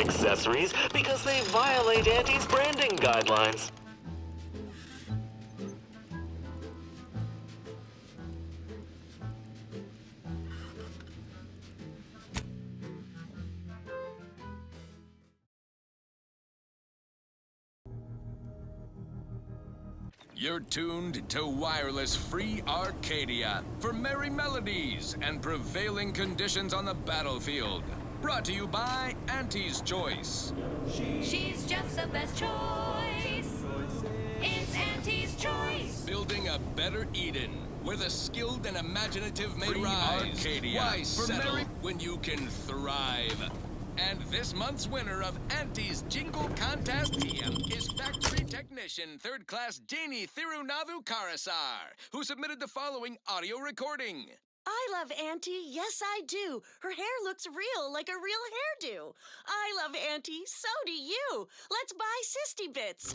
accessories because they violate Auntie's branding guidelines. You're tuned to Wireless Free Arcadia for merry melodies and prevailing conditions on the battlefield. Brought to you by Auntie's Choice. She's just the best choice. It's Auntie's Choice. Building a better Eden, where the skilled and imaginative may rise. Arcadia. Why settle when you can thrive? And this month's winner of Auntie's Jingle Contest TM is Factory Technician 3rd Class Janie Thirunavu Karasar, who submitted the following audio recording. I love Auntie, yes I do. Her hair looks real, like a real hairdo. I love Auntie, so do you. Let's buy Sisty Bits.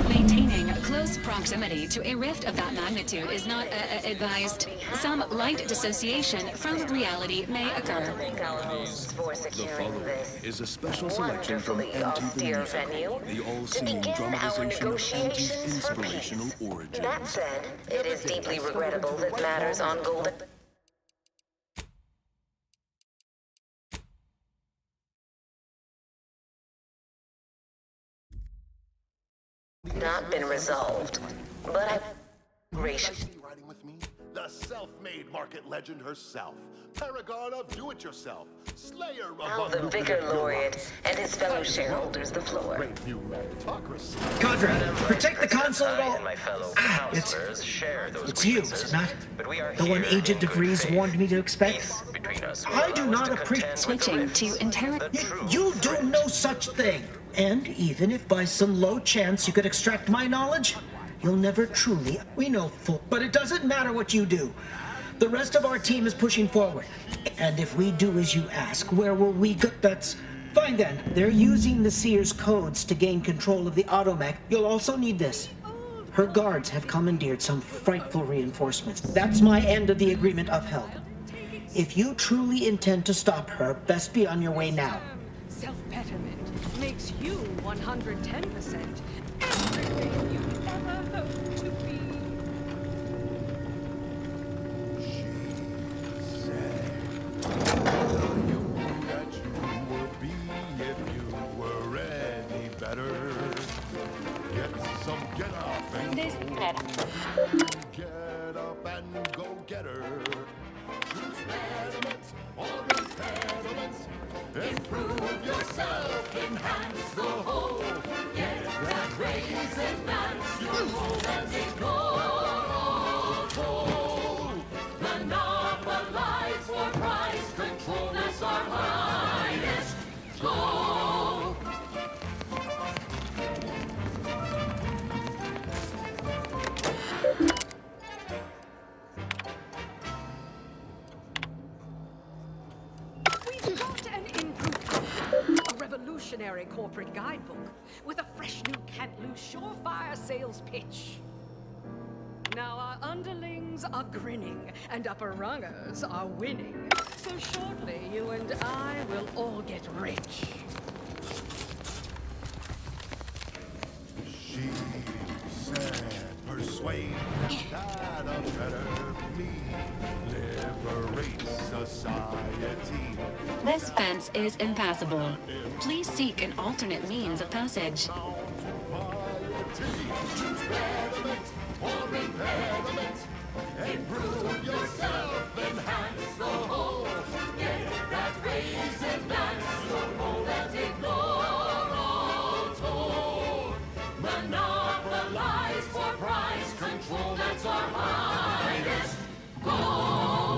Maintaining close proximity to a rift of that magnitude is not advised. Some light dissociation from reality may occur. The following is a special selection from Anti the Musical, the all-seeing dramatization of Anti's inspirational origins. That said, it is deeply regrettable that matters on Golden... not been resolved, but I... gracious. Riding with me, the self-made market legend herself, paragon of do-it-yourself, slayer of Now the Vicar Laureate and his fellow shareholders the floor. great new meritocracy. Conrad, protect the console at all. And my fellow It's counselors share those you, grievances, is it not? but we are The one here Agent in good DeVries faith. warned me to expect. Peace between us will I do allow us not to appreciate contend with the Switching rifts. to interrogate. The true You do friend. no such thing. And even if by some low chance you could extract my knowledge, you'll never truly... We know full... But it doesn't matter what you do. The rest of our team is pushing forward. And if we do as you ask, where will we go? That's... Fine then. They're using the Seer's codes to gain control of the automech. You'll also need this. Her guards have commandeered some frightful reinforcements. That's my end of the agreement upheld. If you truly intend to stop her, best be on your way now. Self-betterment makes you 110% everything you ever hoped to be. That you would be if you were any better. Get up and This get up and go get her. Choose pediments or impediments. Improve yourself, enhance the whole. Get that raise, advance your role and ignore all toll. Monopolize for price control, that's our highest goal. We've got an input, a revolutionary corporate guidebook with a fresh new can't-lose surefire sales pitch. Now our underlings are grinning and upper rungers are winning. So shortly, you and I will all get rich. She said, persuade that a better me liberates society. This fence is impassable. Please seek an alternate means of passage. Choose pediment or impediment. Improve yourself, enhance the whole. Get that raise, advance your role and ignore all toll. Monopolize for price control, that's our highest goal.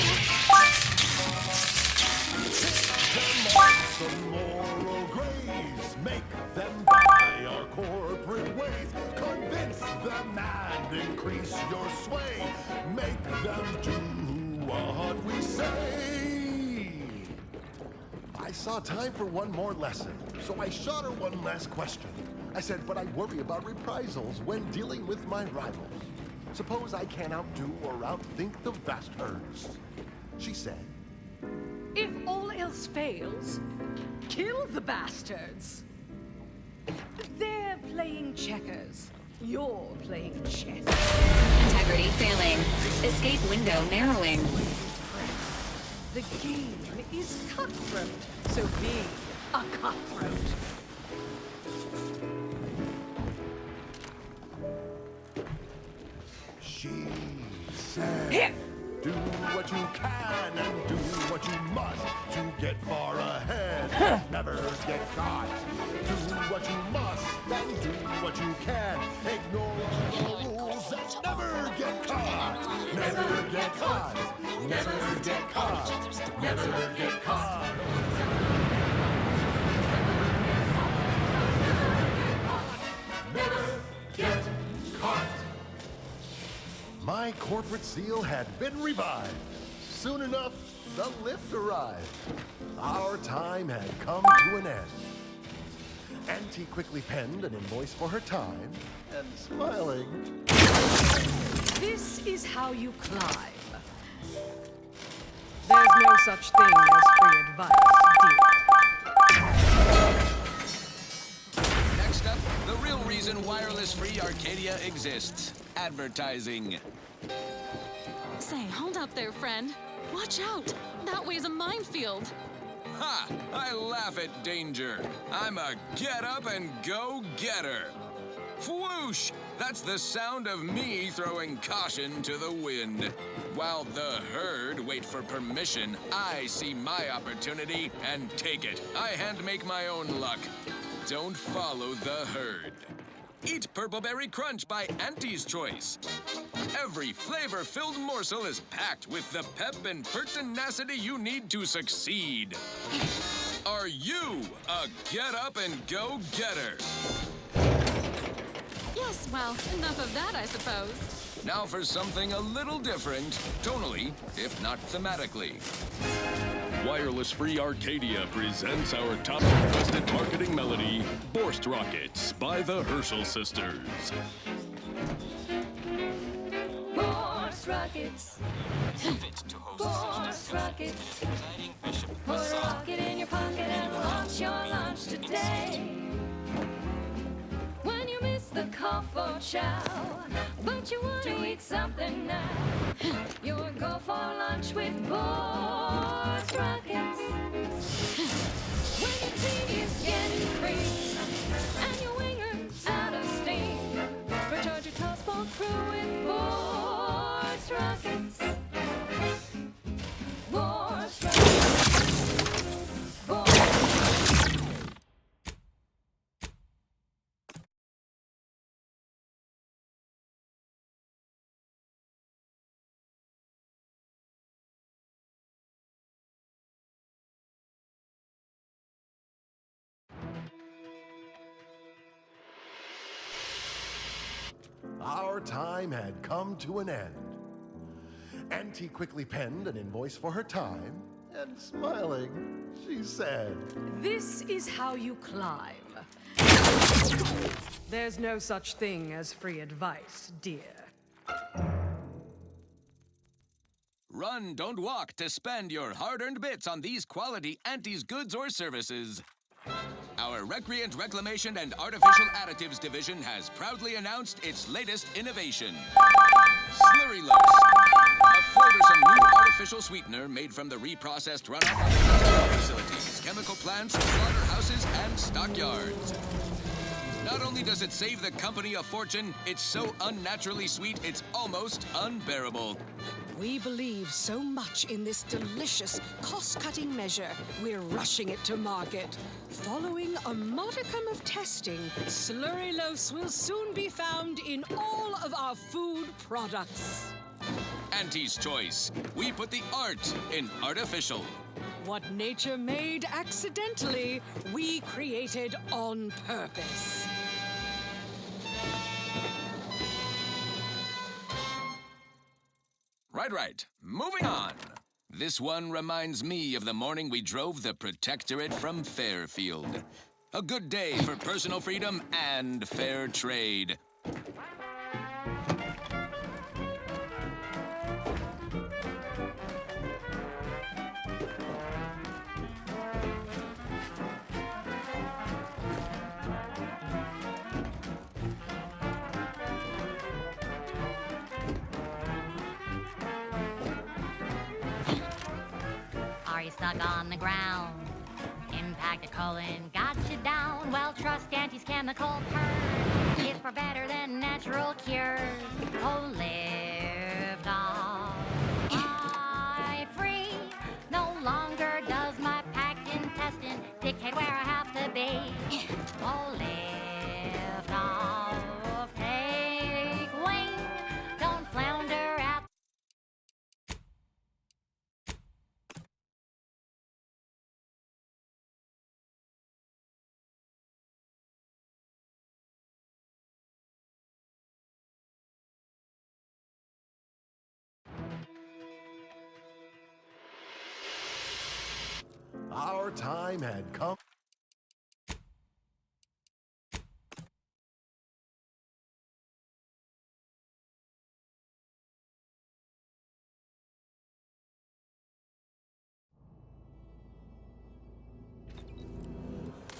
Some moral grace, make them buy our corporate ways. Convince them and increase your sway. Make them do what we say. I saw time for one more lesson, so I shot her one last question. I said, but I worry about reprisals when dealing with my rivals. Suppose I can't outdo or outthink the vast herds. She said, If all else fails, kill the bastards. They're playing checkers. You're playing chess. Integrity failing. Escape window narrowing. The game is cutthroat, so be a cutthroat. she said, Here. do what you can and do what you must to get far ahead. Never get caught. Do what you must and do what you can. Ignore all the rules and never get caught. Never get caught. Never get caught. Never get caught. Never get caught. My corporate seal had been revived. Soon enough, the lift arrived. Our time had come to an end. Auntie quickly penned an invoice for her time, and smiling, This is how you climb. There's no such thing as free advice, dear. Next up, the real reason wireless-free Arcadia exists. Advertising. Say, hold up there, friend. Watch out. That way's a minefield. Ha! I laugh at danger. I'm a get-up-and-go-getter. Whoosh! That's the sound of me throwing caution to the wind. While the herd wait for permission, I see my opportunity and take it. I hand-make my own luck. Don't follow the herd. Eat Purpleberry Crunch by Auntie's Choice. Every flavor-filled morsel is packed with the pep and pertinacity you need to succeed. Are you a get-up-and-go-getter? Yes, well, enough of that, I suppose. Now for something a little different, tonally, if not thematically. Wireless-free Arcadia presents our top-requested marketing melody, Borst Rockets by the Herschel Sisters. Borst Rockets. Borst Rockets. Put a rocket in your pocket and launch your lunch today. When you miss the cough or chow, but you want to eat something now, you'll go for lunch with Borst Rockets. When your TV is getting cream and your winger's out of steam, recharge your Tossport crew with Borst Rockets. Borst Rockets. Borst. our time had come to an end. Auntie quickly penned an invoice for her time, and smiling, she said, This is how you climb. There's no such thing as free advice, dear. Run, don't walk to spend your hard-earned bits on these quality Auntie's goods or services. Our Recreant Reclamation and Artificial Additives division has proudly announced its latest innovation, Slurry Los, a flavorsome new artificial sweetener made from the reprocessed runoff of industrial facilities, chemical plants, slaughterhouses, and stockyards. Not only does it save the company a fortune, it's so unnaturally sweet it's almost unbearable. We believe so much in this delicious, cost-cutting measure, we're rushing it to market. Following a modicum of testing, Slurry Los will soon be found in all of our food products. Auntie's Choice. We put the art in artificial. What nature made accidentally, we created on purpose. Right. Moving on. This one reminds me of the morning we drove the Protectorate from Fairfield. A good day for personal freedom and fair trade. Are you stuck on the ground? Impact a colon got you down. Well, trust Auntie's chemical purge. It's far better than natural cures. Oh, lift off. I free. No longer does my packed intestine dictate where I have to be. Oh, lift off. Take wing. Don't flounder out. Our time had come.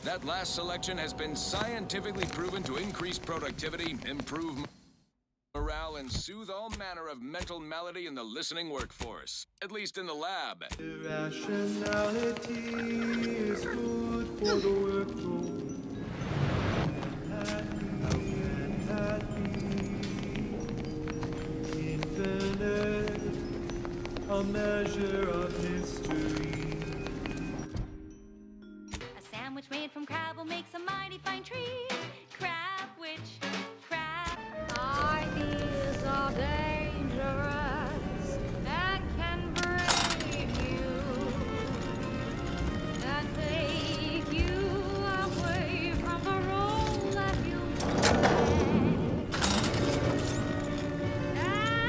That last selection has been scientifically proven to increase productivity, improve morale, and soothe all manner of mental malady in the listening workforce. At least in the lab. Irrationality is good for the workflow. Infinite, a measure of history. A sandwich made from crab will make some mighty fine trees. Crab witch, crab. Ideas are dangerous and can break you and take you away from the role that you play.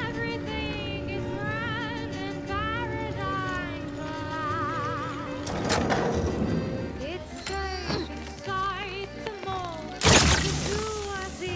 Everything is grand and paradise alive. It's safe inside the mold to do as he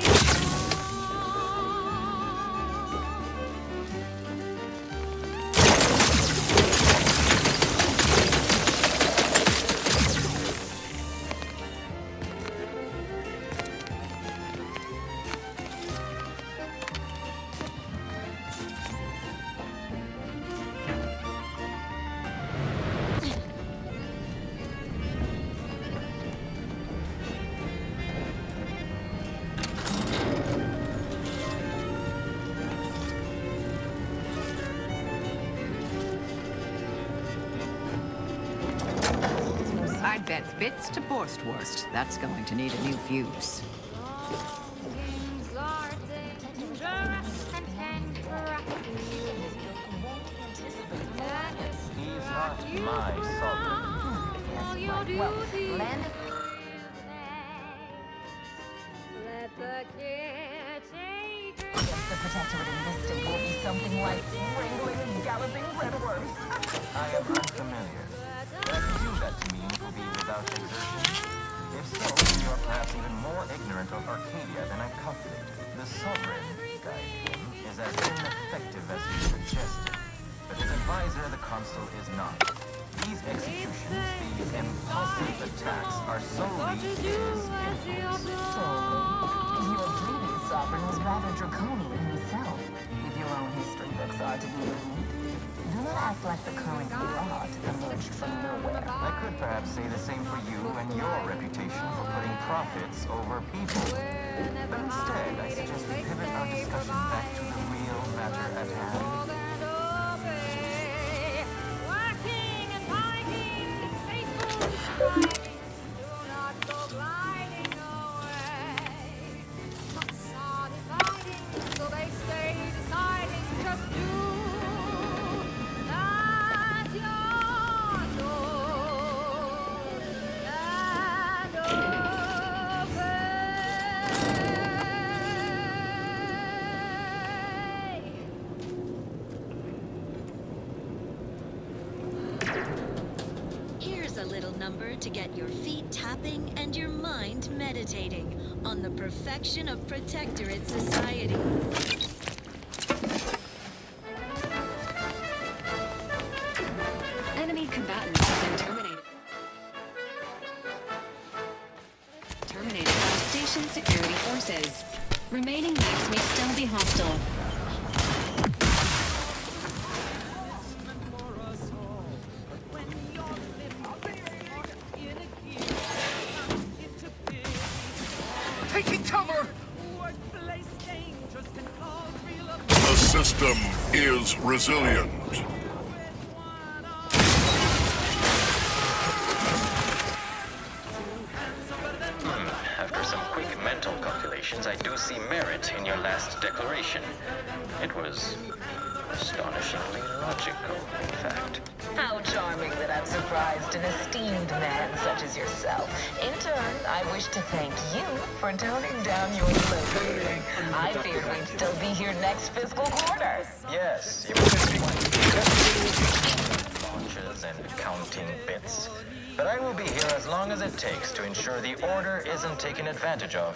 I'd bet bits to Borstwurst. That's going to need a new fuse. things are dangerous and can crack you. He's not my sovereign. All your duty. Let the caretaker. The Protectorate enlisted will be something like wrangling and galloping redworms. I am unfamiliar. But you that to me will be without exertion. If so, you are perhaps even more ignorant of Arcadia than I calculated. The Sovereign, Guardian, is as ineffective as he suggested. But his advisor, the Consul, is not. These executions, these impulsive attacks, are solely his influence. Your previous sovereign was rather draconian himself, if your own history books are to be believed. Do not act like the current Irad emerged from nowhere. I could perhaps say the same for you and your reputation for putting profits over people. But instead, I suggest we pivot our discussion back to the real matter at hand. Working and fighting, faithful striving, do not go gliding away. Thoughts are dividing, so they stay deciding. Just do as you're told and obey. remember to get your feet tapping and your mind meditating on the perfection of Protectorate society. Enemy combatants have been terminated. Terminated by station security forces. Remaining mechs may still be hostile. Taking cover! The system is resilient. After some quick mental calculations, I do see merit in your last declaration. It was astonishingly logical, in fact. How charming that I'm surprised an esteemed man such as yourself. In turn, I wish to thank you for toning down your bloating. I feared we'd still be here next fiscal quarter. Yes, you launches and counting bits. But I will be here as long as it takes to ensure the order isn't taken advantage of.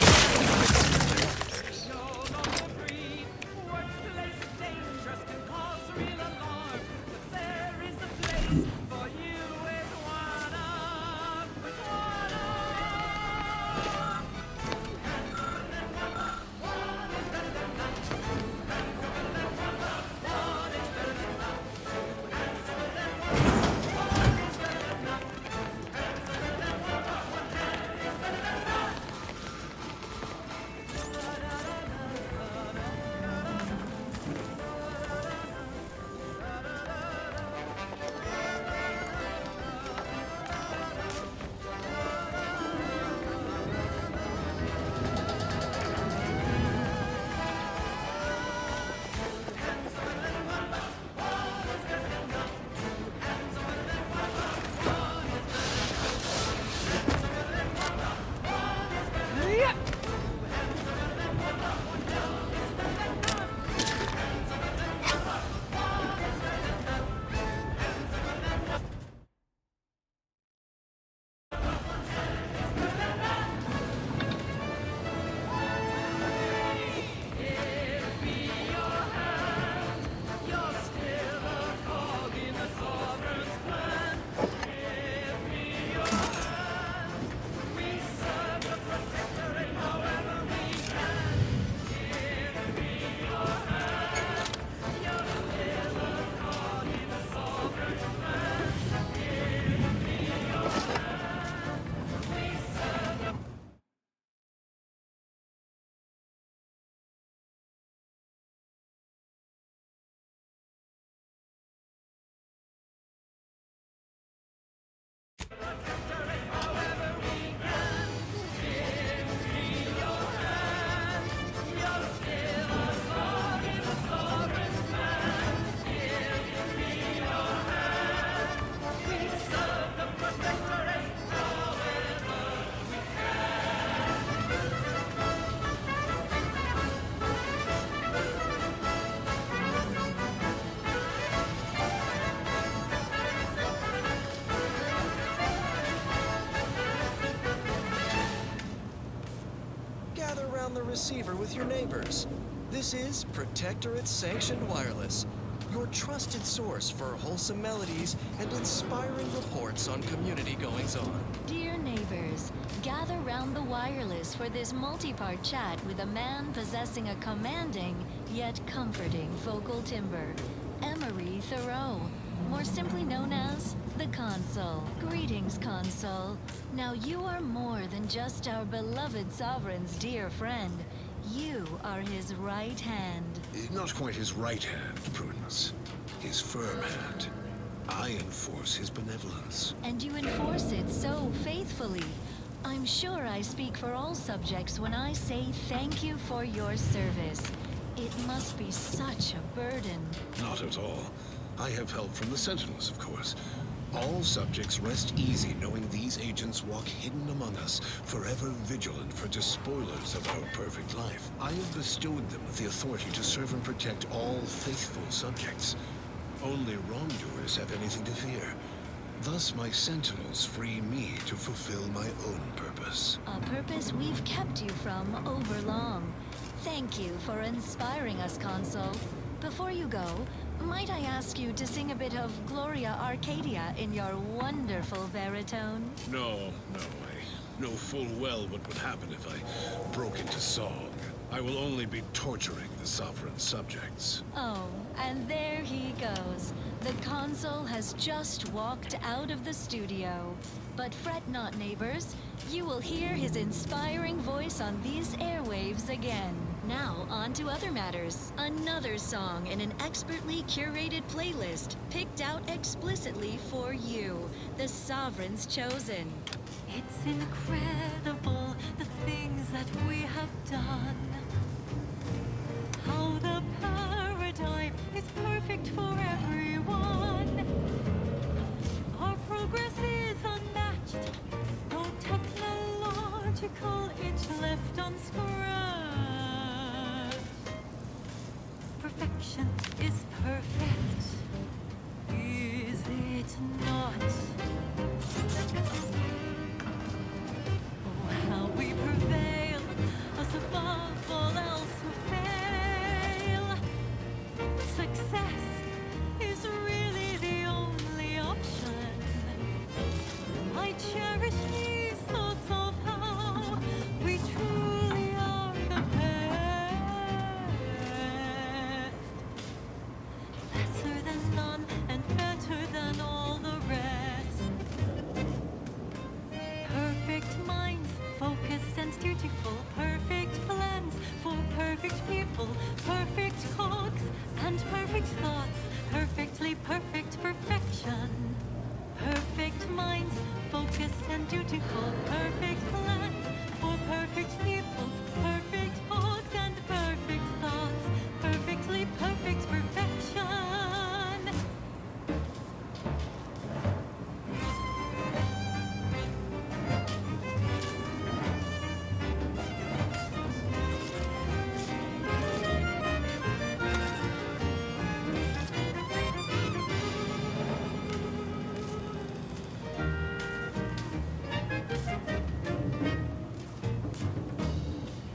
The receiver with your neighbors. This is Protectorate Sanctioned Wireless, your trusted source for wholesome melodies and inspiring reports on community goings-on. Dear neighbors, gather round the wireless for this multi-part chat with a man possessing a commanding yet comforting vocal timbre, Emery Thoreau, more simply known as the Consul. Greetings, Consul. Now you are more than just our beloved Sovereign's dear friend. You are his right hand. Not quite his right hand, Prudence. His firm hand. I enforce his benevolence. And you enforce it so faithfully. I'm sure I speak for all subjects when I say thank you for your service. It must be such a burden. Not at all. I have help from the Sentinels, of course. All subjects rest easy knowing these agents walk hidden among us, forever vigilant for despoilers of our perfect life. I have bestowed them with the authority to serve and protect all faithful subjects. Only wrongdoers have anything to fear. Thus my sentinels free me to fulfill my own purpose. A purpose we've kept you from overlong. Thank you for inspiring us, Consul. Before you go, might I ask you to sing a bit of Gloria Arcadia in your wonderful baritone? No, I know full well what would happen if I broke into song. I will only be torturing the sovereign subjects. Oh, and there he goes. The Consul has just walked out of the studio. But fret not, neighbors. You will hear his inspiring voice on these airwaves again. Now, on to other matters. Another song in an expertly curated playlist, picked out explicitly for you, the Sovereign's Chosen. It's incredible the things that we have done. How the paradigm is perfect for everyone. Our progress is unmatched. No technological inch left unscratched. Perfection is perfect. Is it not? Oh, how we prevail, us above all else who fail. Success is really the only option. I cherish these thoughts of how we truly are the best. Lesser than none and better than all the rest. Perfect minds, focused and dutiful. Perfect plans for perfect people. Perfect cogs and perfect thoughts. Perfectly perfect perfection. Perfect minds, focused and dutiful. Perfect plans for perfect people. Perfect cogs and perfect thoughts. Perfectly perfect perfection.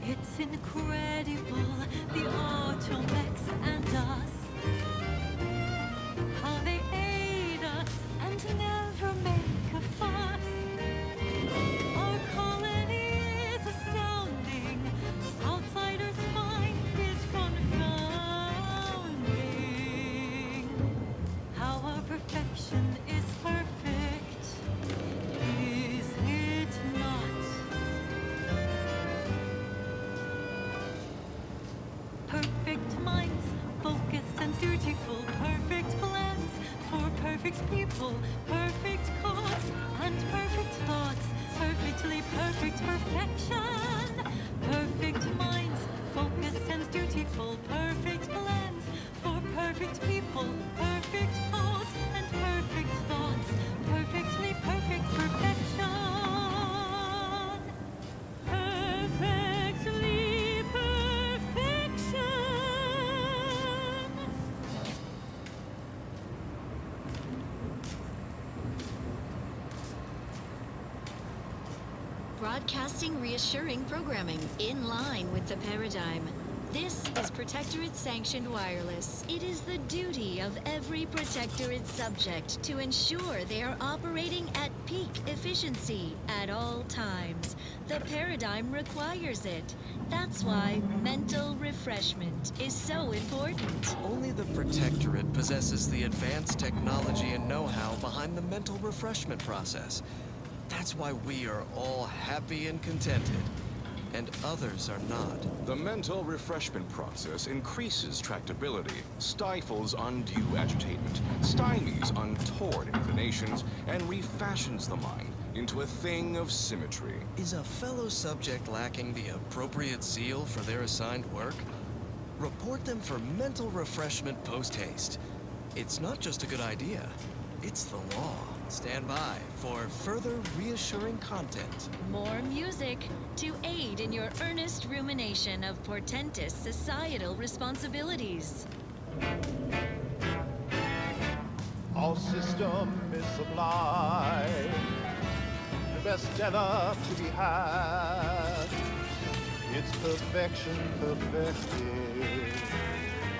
It's incredible, the automechs and us. How they aid us and never make a fuss. Our colony is astounding. Outsiders find it confounding. How our perfection is perfect. Is it not? Perfect minds, focused and dutiful. Perfect plans for perfect people. Perfect cause and perfect thoughts. Perfectly perfect perfection. Perfect minds, focused and dutiful. Perfect plans for perfect people. Perfect cause and perfect thoughts. Perfectly perfect perfection. Perfectly perfection. Broadcasting reassuring programming in line with the paradigm. This is Protectorate-sanctioned wireless. It is the duty of every Protectorate subject to ensure they are operating at peak efficiency at all times. The paradigm requires it. That's why mental refreshment is so important. Only the Protectorate possesses the advanced technology and know-how behind the mental refreshment process. That's why we are all happy and contented, and others are not. The mental refreshment process increases tractability, stifles undue agitation, stymies untoward inclinations, and refashions the mind into a thing of symmetry. Is a fellow subject lacking the appropriate zeal for their assigned work? Report them for mental refreshment post-haste. It's not just a good idea, it's the law. Stand by for further reassuring content. More music to aid in your earnest rumination of portentous societal responsibilities. Our system is sublime, the best ever to be had. Its perfection perfected.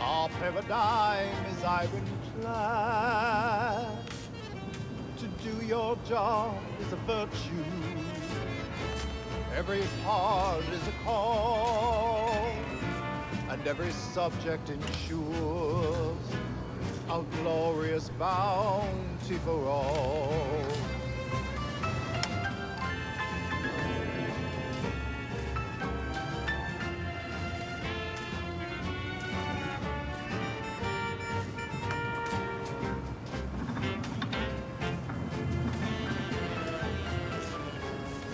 Our paradigm is ironclad. To do your job is a virtue. Every part is a call, and every subject ensures a glorious bounty for all.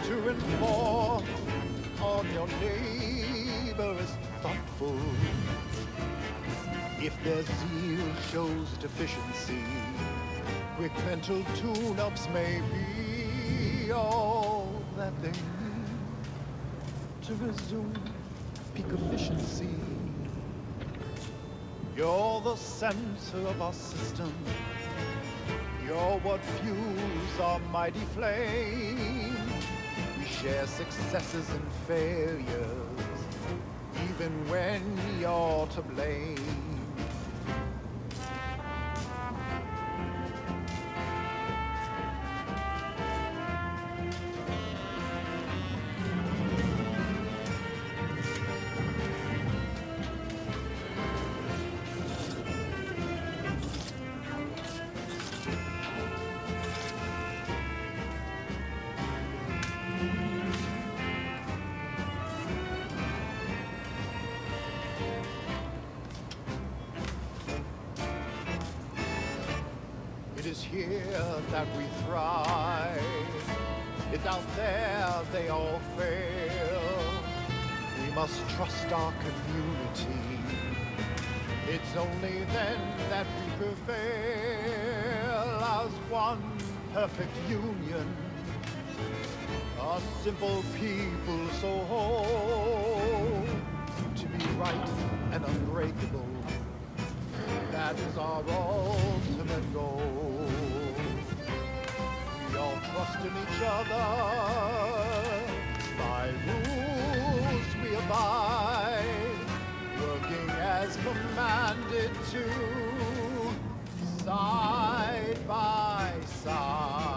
To inform on your neighbor is thoughtful. If their zeal shows deficiency, quick mental tune-ups may be all that they need to resume peak efficiency. You're the center of our system. You're what fuels our mighty flame. We share successes and failures, even when you're to blame. It is here that we thrive. It's out there they all fail. We must trust our community. It's only then that we prevail as one perfect union. A simple people so whole, to be right and unbreakable. That is our ultimate goal. We all trust in each other. By rules we abide, working as commanded to, side by side.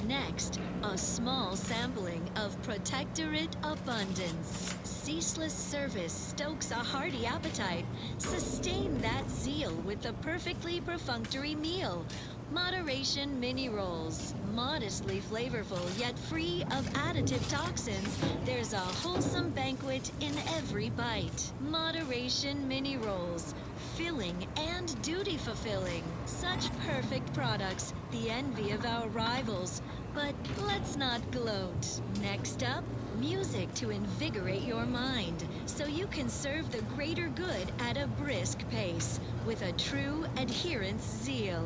Next, a small sampling of Protectorate Abundance. Ceaseless service stokes a hearty appetite. Sustain that zeal with the perfectly perfunctory meal. Moderation mini rolls. Modestly flavorful yet free of additive toxins. There's a wholesome banquet in every bite. Moderation mini rolls. Filling and duty fulfilling. Such perfect products, the envy of our rivals. But let's not gloat. Next up, music to invigorate your mind so you can serve the greater good at a brisk pace with a true adherence zeal.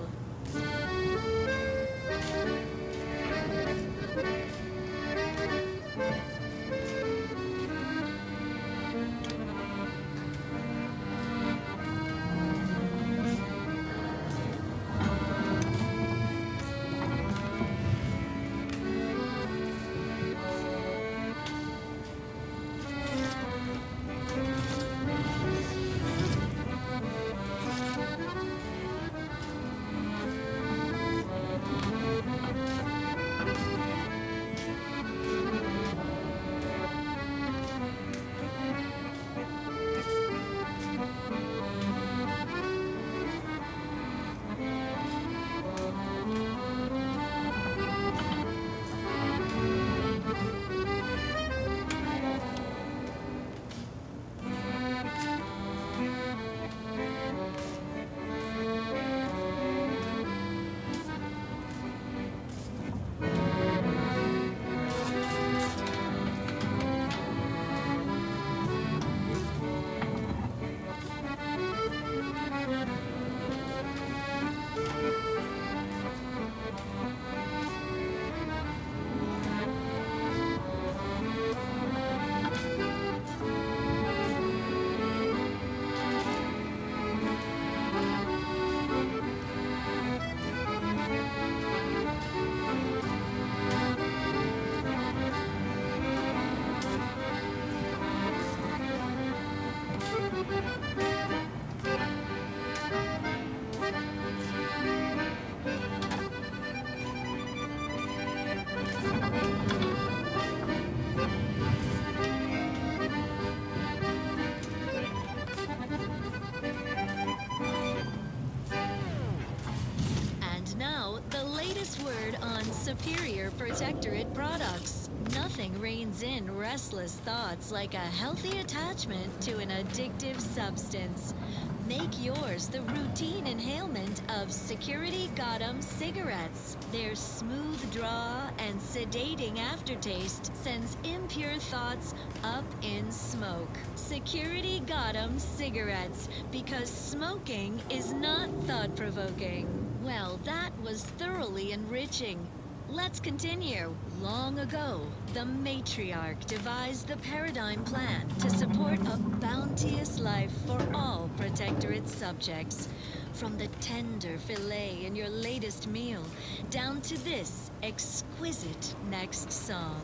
Protectorate products. Nothing reins in restless thoughts like a healthy attachment to an addictive substance. Make yours the routine inhalement of Security Gotham cigarettes. Their smooth draw and sedating aftertaste sends impure thoughts up in smoke. Security Gotham cigarettes, because smoking is not thought-provoking. Well, that was thoroughly enriching. Let's continue. Long ago, the matriarch devised the paradigm plan to support a bounteous life for all Protectorate subjects. From the tender fillet in your latest meal, down to this exquisite next song.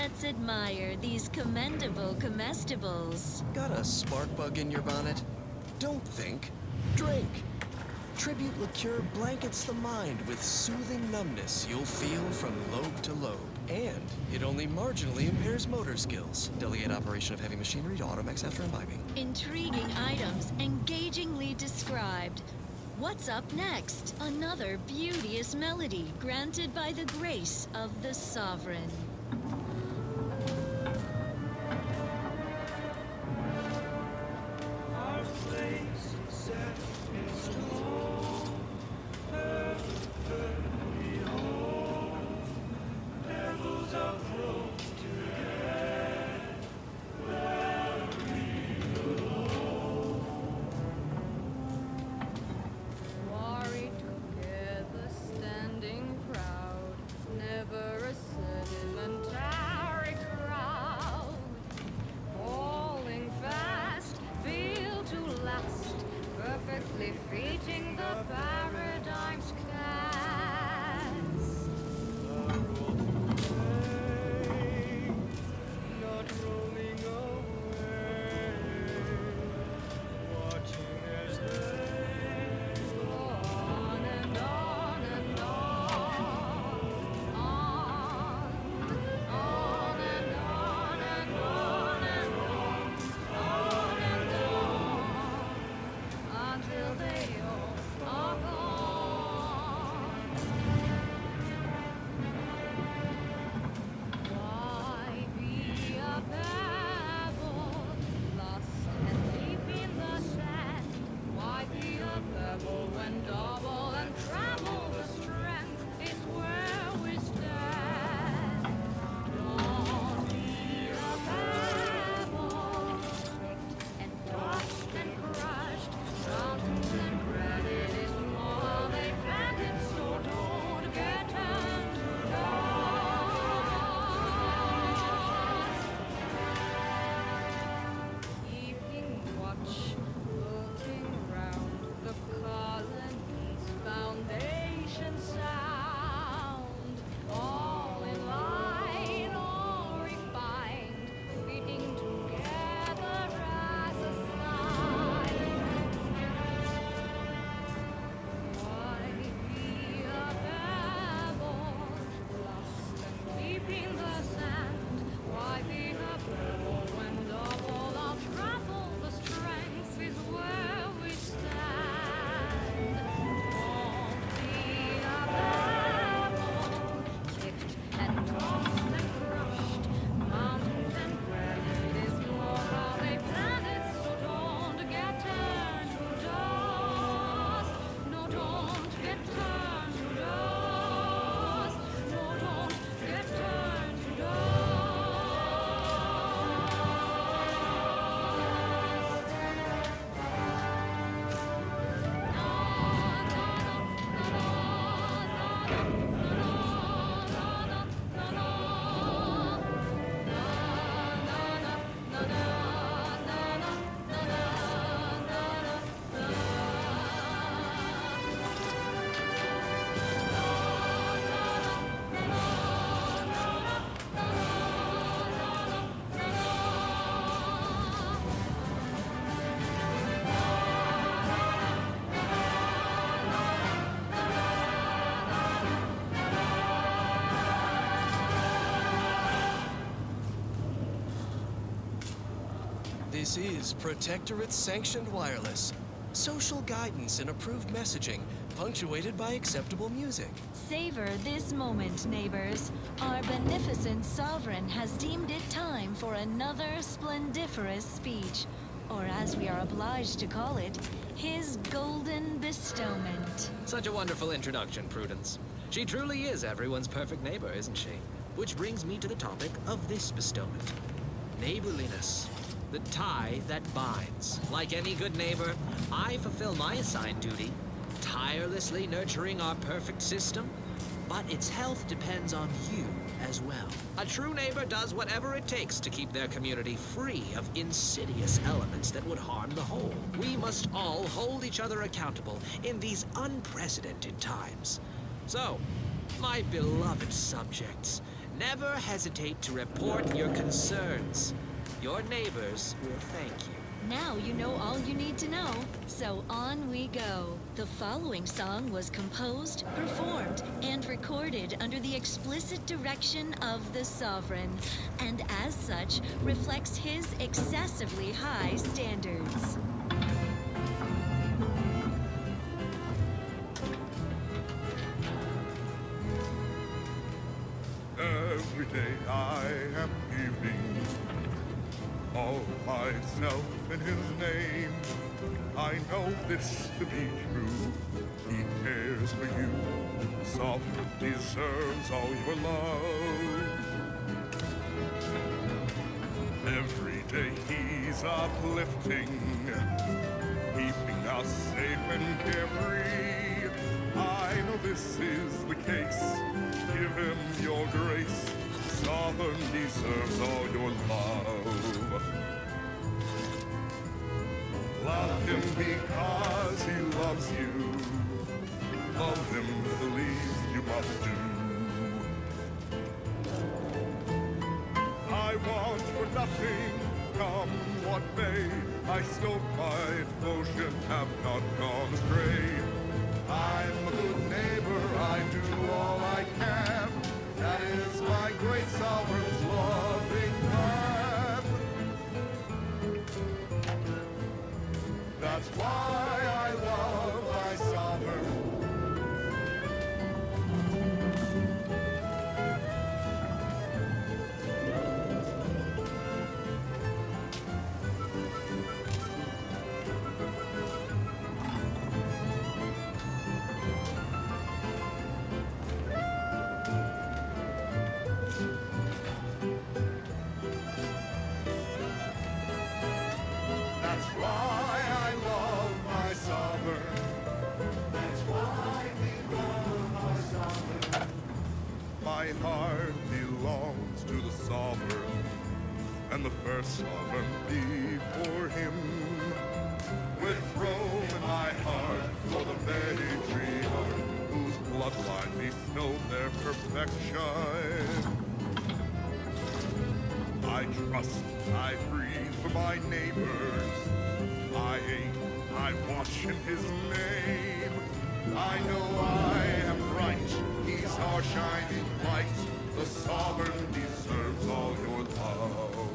Let's admire these commendable comestibles. Got a spark bug in your bonnet? Don't think. Drink. Tribute liqueur blankets the mind with soothing numbness you'll feel from lobe to lobe. And it only marginally impairs motor skills. Delegate operation of heavy machinery to Automex after imbibing. Intriguing items engagingly described. What's up next? Another beauteous melody granted by the grace of the Sovereign. Our flames set in This is Protectorate Sanctioned Wireless. Social guidance and approved messaging, punctuated by acceptable music. Savor this moment, neighbors. Our beneficent sovereign has deemed it time for another splendiferous speech, or as we are obliged to call it, his golden bestowment. Such a wonderful introduction, Prudence. She truly is everyone's perfect neighbor, isn't she? Which brings me to the topic of this bestowment. Neighborliness. The tie that binds. Like any good neighbor, I fulfill my assigned duty, tirelessly nurturing our perfect system, but its health depends on you as well. A true neighbor does whatever it takes to keep their community free of insidious elements that would harm the whole. We must all hold each other accountable in these unprecedented times. So, my beloved subjects, never hesitate to report your concerns. Your neighbors will thank you. Now you know all you need to know, so on we go. The following song was composed, performed, and recorded under the explicit direction of the Sovereign, and as such, reflects his excessively high standards. Every day I am giving all myself in his name. I know this to be true. He cares for you. Sovereign deserves all your love. Every day he's uplifting, keeping us safe and carefree. I know this is the case. Give him your grace. Sovereign deserves all your love. Love him because he loves you. Love him the least you must do. I want for nothing, come what may. I still my devotion have not gone astray. I'm a good neighbor, I do all I can. That is my great sovereign's loving plan. That's why I love my sovereign. That's why I love my sovereign. That's why we love our sovereign. My heart belongs to the sovereign, and the first sovereign before him. With Rome in my heart for the matriarch, whose bloodline bestowed their perfection. I trust, I breathe for my neighbors. I aim, I watch in his name. I know I am right, he's our shining light. The sovereign deserves all your love.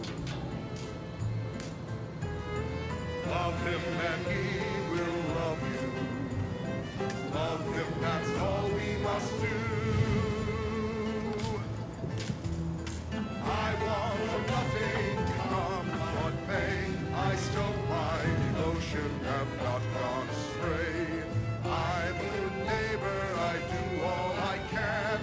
Love him and he will love you. Love him, that's all we must do. I want for nothing to come what may. I still my devotion have not gone astray. I'm a good neighbor, I do all I can.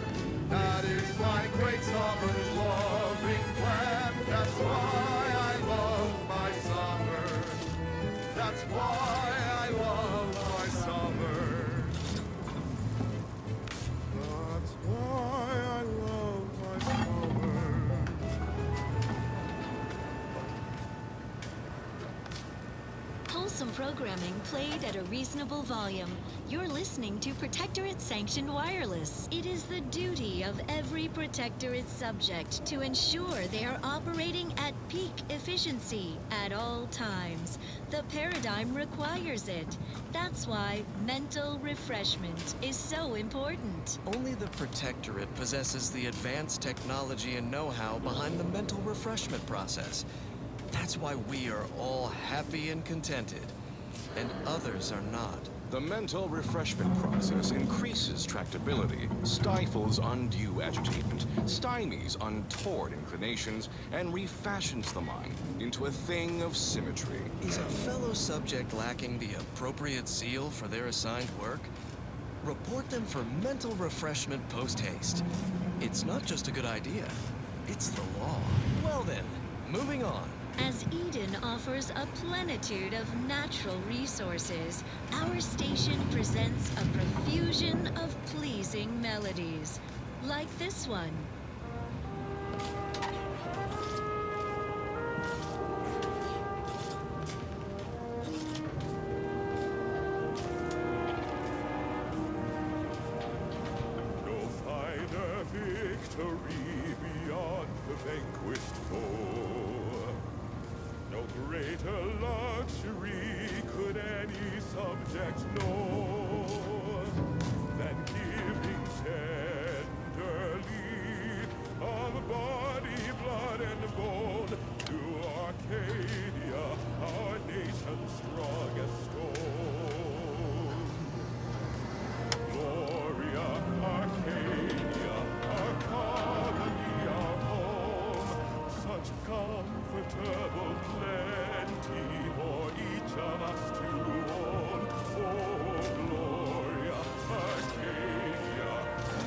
That is my great sovereign's loving plan. That's why I love my sovereign. That's why I love my sovereign. That's why I love my sovereign. Wholesome programming played at a reasonable volume. You're listening to Protectorate Sanctioned Wireless. It is the duty of every Protectorate subject to ensure they are operating at peak efficiency at all times. The paradigm requires it. That's why mental refreshment is so important. Only the Protectorate possesses the advanced technology and know-how behind the mental refreshment process. That's why we are all happy and contented, and others are not. The mental refreshment process increases tractability, stifles undue agitation, stymies untoward inclinations, and refashions the mind into a thing of symmetry. Is a fellow subject lacking the appropriate zeal for their assigned work? Report them for mental refreshment post-haste. It's not just a good idea, it's the law. Well then, moving on. As Eden offers a plenitude of natural resources, our station presents a profusion of pleasing melodies, like this one. No finer victory beyond the vanquished foe. No greater luxury could any subject know than giving tenderly of body, blood, and bone to Arcadia, our nation's strongest stone. Gloria, Arcadia, our colony, our home, such comfortable plenty for each of us to own. Oh, Gloria, Arcadia,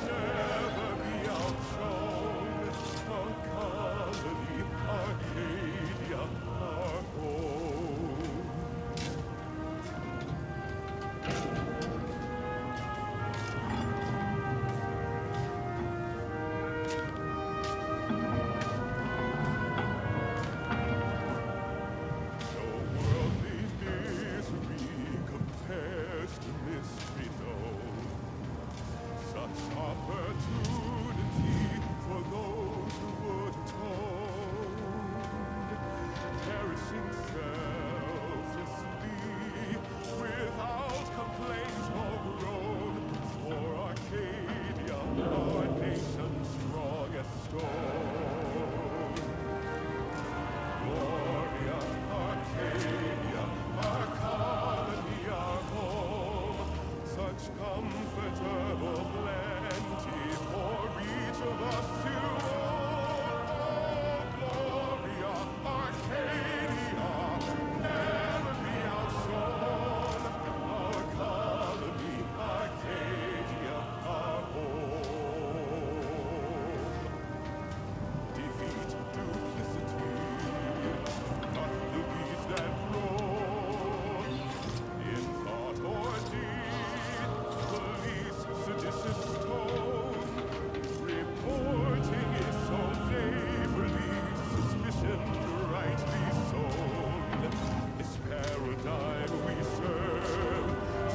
never be outshone. Our colony, Arcadia, our home. Opportunity for those who would atone, cherishing selflessly without complaint or groan for Arcadia, our nation's strongest stone. Gloria, Arcadia, our colony, our home, such comfortable plenty for each of us to own. Oh, Gloria, Arcadia, never be outshone. Our colony, Arcadia, our home. Defeat duplicity, not the weeds that grow in thought or deed. Police seditious tone, reporting is so neighborly, suspicion rightly sown. This paradigm we serve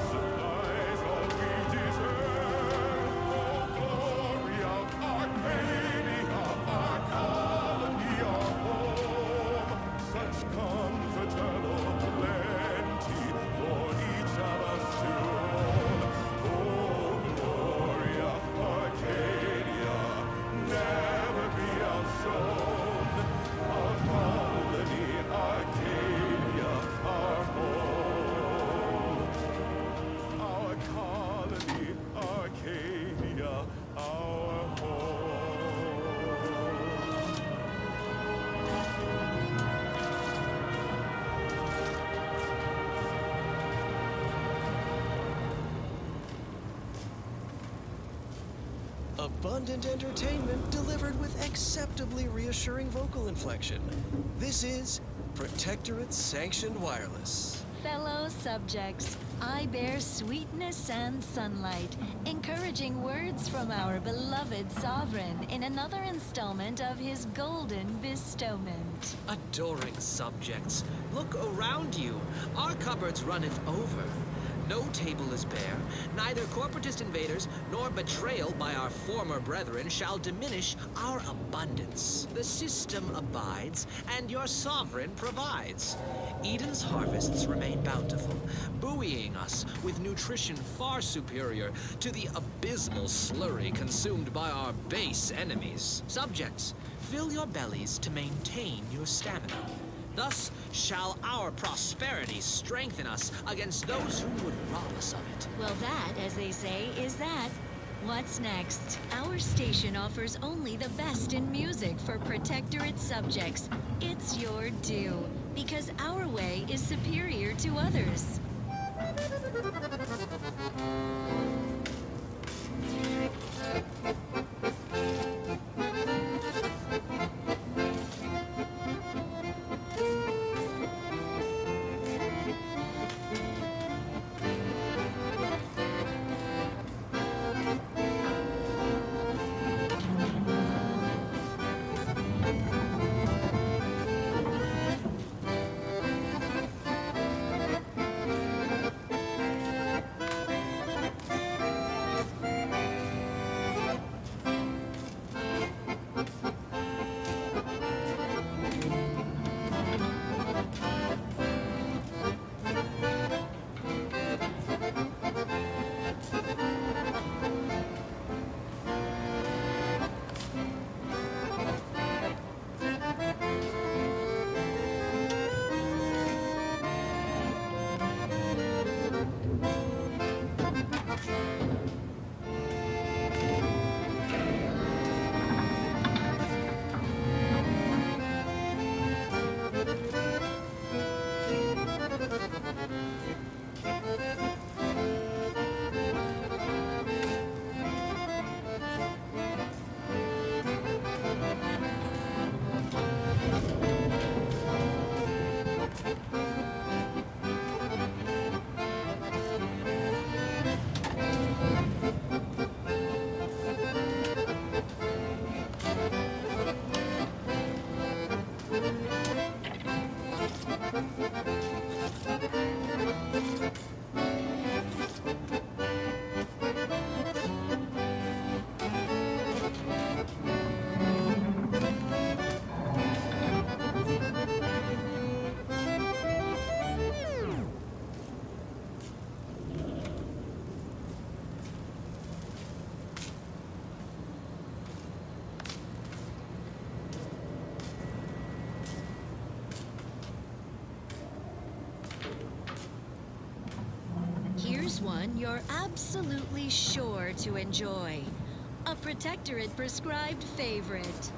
supplies all we deserve. Oh, Gloria, Arcadia, our colony, our home, such comfortable plenty for each of us to own. Oh, Gloria, Arcadia, never be outshone. Our colony, Arcadia, our home. Our colony, Arcadia, our home. Abundant entertainment delivered with acceptably reassuring vocal inflection. This is Protectorate Sanctioned Wireless. Fellow subjects, I bear sweetness and sunlight, encouraging words from our beloved sovereign in another installment of his golden bestowment. Adoring subjects, look around you. Our cupboards runneth over. No table is bare, neither corporatist invaders nor betrayal by our former brethren shall diminish our abundance. The system abides, and your sovereign provides. Eden's harvests remain bountiful, buoying us with nutrition far superior to the abysmal slurry consumed by our base enemies. Subjects, fill your bellies to maintain your stamina. Thus shall our prosperity strengthen us against those who would rob us of it. Well, that, as they say, is that. What's next? Our station offers only the best in music for Protectorate subjects. It's your due, because our way is superior to others. Here's one you're absolutely sure to enjoy. A Protectorate prescribed favorite.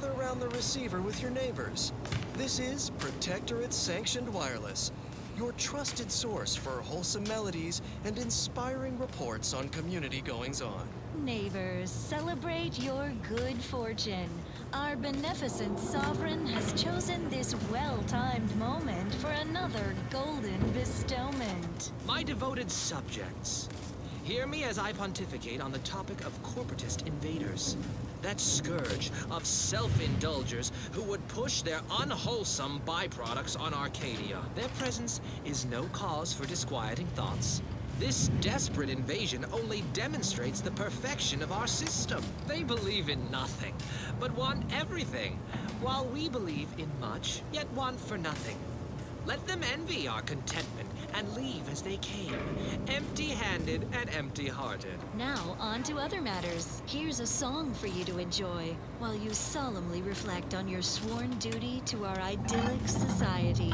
gather around the receiver with your neighbors. This is Protectorate Sanctioned Wireless, your trusted source for wholesome melodies and inspiring reports on community goings-on. Neighbors, celebrate your good fortune. Our beneficent sovereign has chosen this well-timed moment for another golden bestowment. My devoted subjects, hear me as I pontificate on the topic of corporatist invaders. That scourge of self-indulgers who would push their unwholesome byproducts on Arcadia. Their presence is no cause for disquieting thoughts. This desperate invasion only demonstrates the perfection of our system. They believe in nothing, but want everything, while we believe in much, yet want for nothing. Let them envy our contentment and leave as they came, empty-handed and empty-hearted. Now, on to other matters. Here's a song for you to enjoy, while you solemnly reflect on your sworn duty to our idyllic society.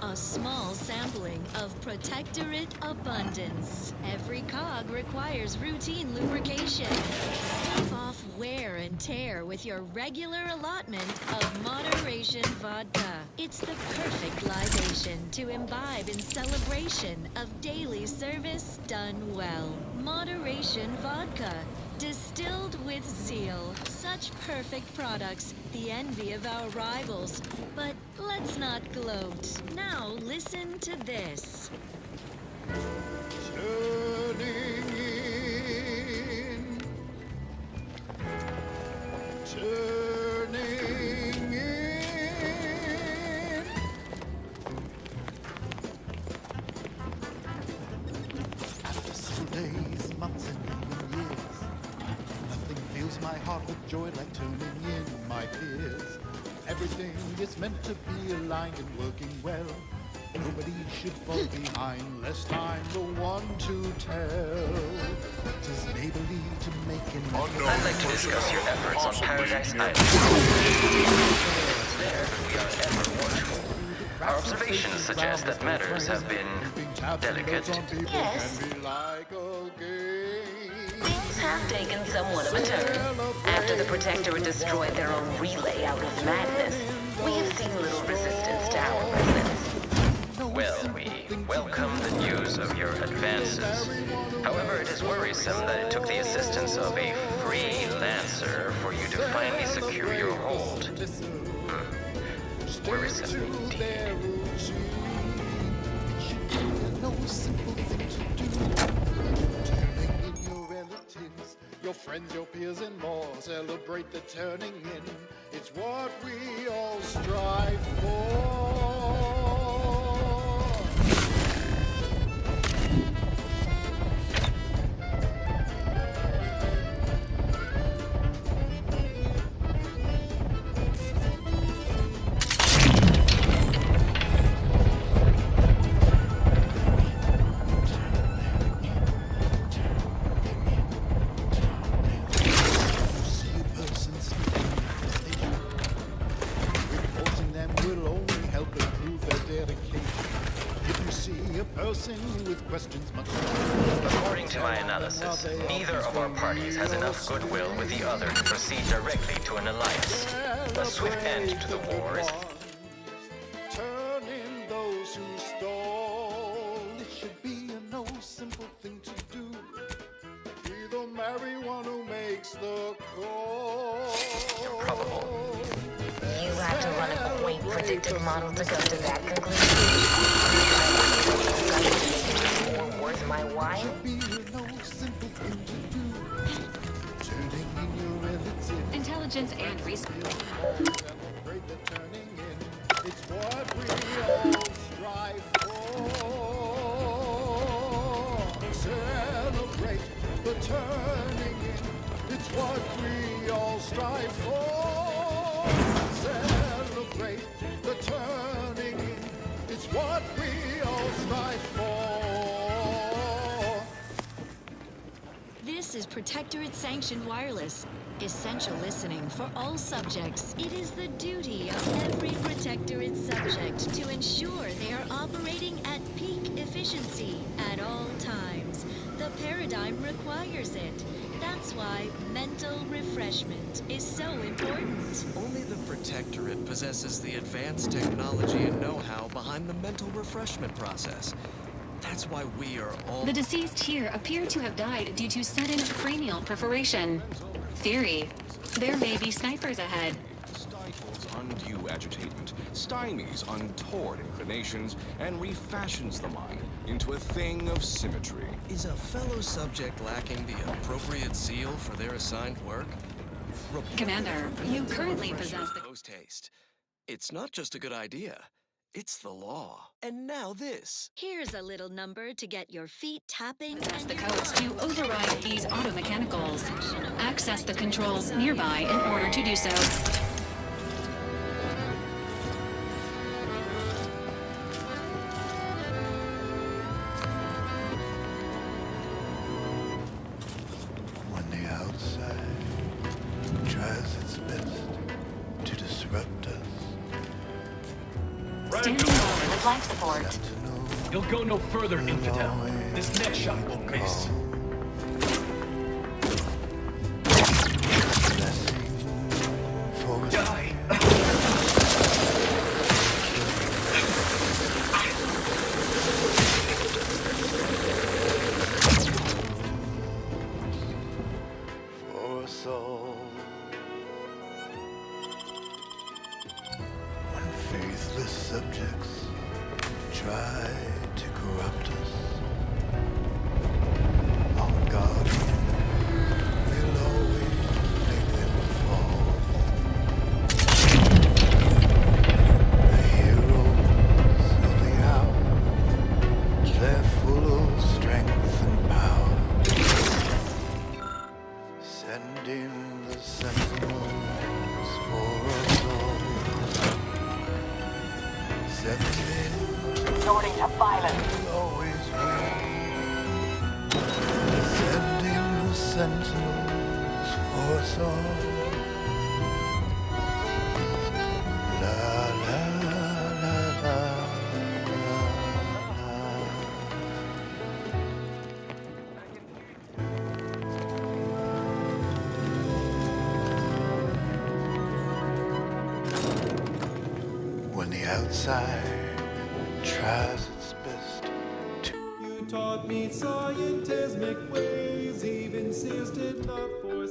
A small sampling of Protectorate Abundance. Every cog requires routine lubrication. Stave off wear and tear with your regular allotment of Moderation Vodka. It's the perfect libation to imbibe in celebration of daily service done well. Moderation Vodka. Distilled with zeal. Such perfect products, the envy of our rivals. But let's not gloat. Now listen to this. Turning in. Turning in. heart with joy like turning in my peers. Everything is meant to be aligned and working well. Nobody should fall behind, lest I'm the one to tell. 'Tis neighborly to make an effort. I'd like to discuss your efforts on Paradise Island. There, we are ever watchful. Our observations suggest that matters have been delicate. Yes. Things have taken somewhat of a turn. After the Protectorate destroyed their own relay out of madness, we have seen little resistance to our presence. Well, we welcome the news of your advances. However, it is worrisome that it took the assistance of a freelancer for you to finally secure your hold. Worrisome indeed. Your friends, your peers, and more celebrate the turning in. It's what we all strive for. According to my analysis, neither of our parties has enough goodwill with the other to proceed directly to an alliance. A swift end to the war is... Turn in those who stole. It should be a no simple thing to do. Be the merry one who makes the call. Improbable. You have to run a quaint predictive model to come to that conclusion. More worth my while? Intelligence and research. It's what we all strive for. Celebrate the turning in. It's what we all strive for. Celebrate the turning in. It's what we all strive for. This is Protectorate Sanctioned Wireless. Essential listening for all subjects. It is the duty of every Protectorate subject to ensure they are operating at peak efficiency at all times. The paradigm requires it. That's why mental refreshment is so important. Only the Protectorate possesses the advanced technology and know-how behind the mental refreshment process. That's why we are all... The deceased here appear to have died due to sudden cranial perforation. Theory: there may be snipers ahead. Stifles undue agitation, stymies untoward inclinations, and refashions the mind into a thing of symmetry. Is a fellow subject lacking the appropriate zeal for their assigned work? Commander, you currently possess the... Post-haste. It's not just a good idea. It's the law. And now this. Here's a little number to get your feet tapping Possess the codes to override these automechanicals. Access the controls nearby in order to do so. When the outside tries its best to disrupt us. Standing by with life support. You'll go no further, Infidel. This next shot won't miss. Die! For us all. When faithless subjects try to corrupt us, our guardian will always make them fall. The heroes of the hour, they're full of strength and power. Send in the resorting to violence. Always sending the sentinels for some. La la la la. When the outside tries its best to You taught me scientific ways, even insisted not for.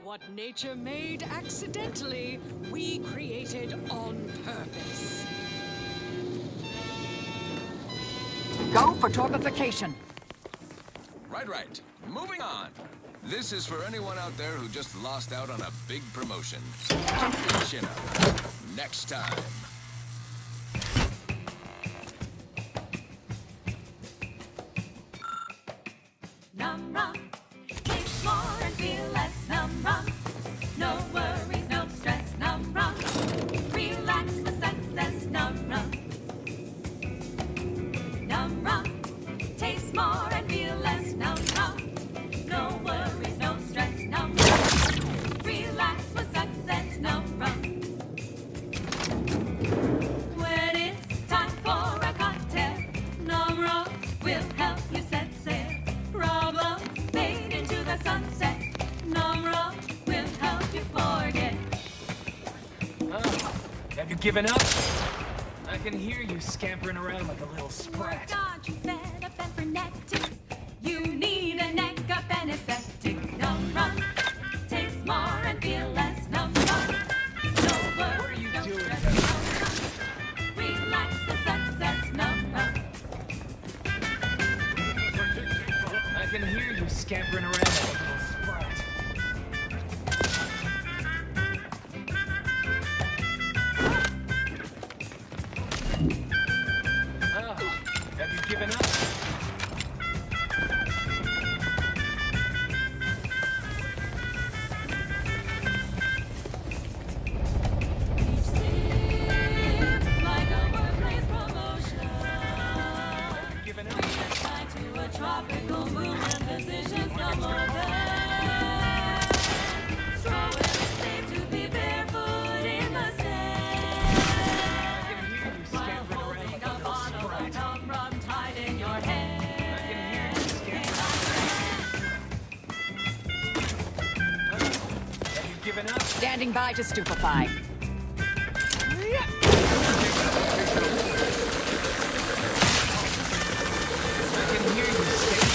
What nature made accidentally, we created on purpose. Go for torpification. Right. Moving on. This is for anyone out there who just lost out on a big promotion. Chin up. Next time. Num rum, taste more and feel less. Num rum, no worries, no stress. Num rum, relax with success. Num rum, num rum, taste more and feel less. Num rum, no worries, no stress. Num rum, relax with success. Num rum. When it's time for a cocktail, Num rum will help you set sail. Problems fade into the sunset. Num rum will help you forget. Have you given up? I can hear you scampering around like a little sprat. Aren't you fed up and frenetic? You need a neck up anesthetic. Num rum, taste more and feel less. Num rum, no worries, no stress. Num rum, relax the success. Num rum. I can hear you scampering around like a little sprat. Have you given up? Like a workplace promotion. Given up? Tied to a tropical moon and decisions no more there. So where it's safe to be barefoot in the sand. I can hear you scampering around Holding like a a little bottle of sprat. rum rum tied in your hand. I can hear you scampering. Have you given up? Standing by to stupefy. I can hear you scampering.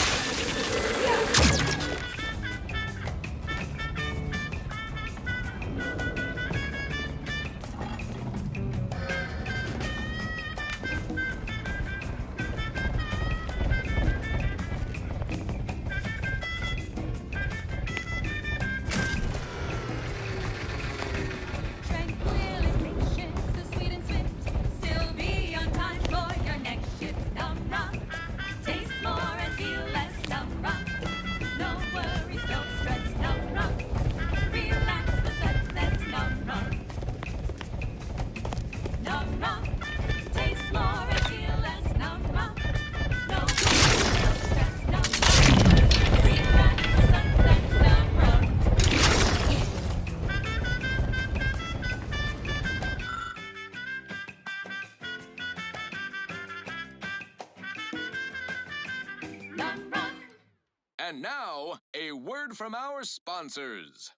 Tranquilization, so sweet and swift. Still be on time for your next shift. Num rum, taste more and feel less. Num rum, no worries, no stress. Num rum, relax with success. Num rum, num rum, taste more and feel less. Num rum, no worries, no stress. Num rum, relax with success. Num rum. Num rum. And now, a word from our sponsors.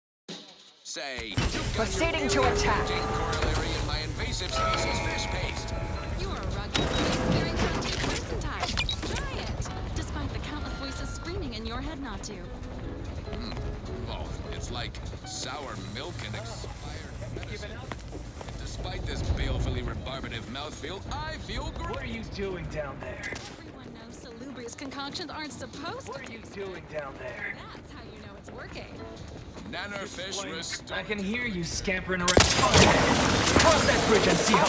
Say, Proceeding to attack. corollary in my invasive species fish paste. You're a rugged, space-faring protein poison type. Try it, despite the countless voices screaming in your head not to. Oh, it's like sour milk and expired medicine. Despite this balefully rebarbative mouthfeel, I feel great. What are you doing down there? Everyone knows salubrious concoctions aren't supposed to. What are you doing down there? That's how you know it's working. Nannerfish restore. I can hear you scampering around. Cross that bridge and see how.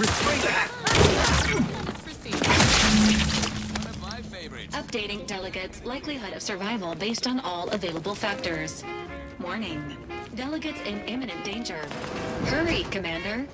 Restrain that! Updating delegates' likelihood of survival based on all available factors. Warning. Delegates in imminent danger. Hurry, Commander.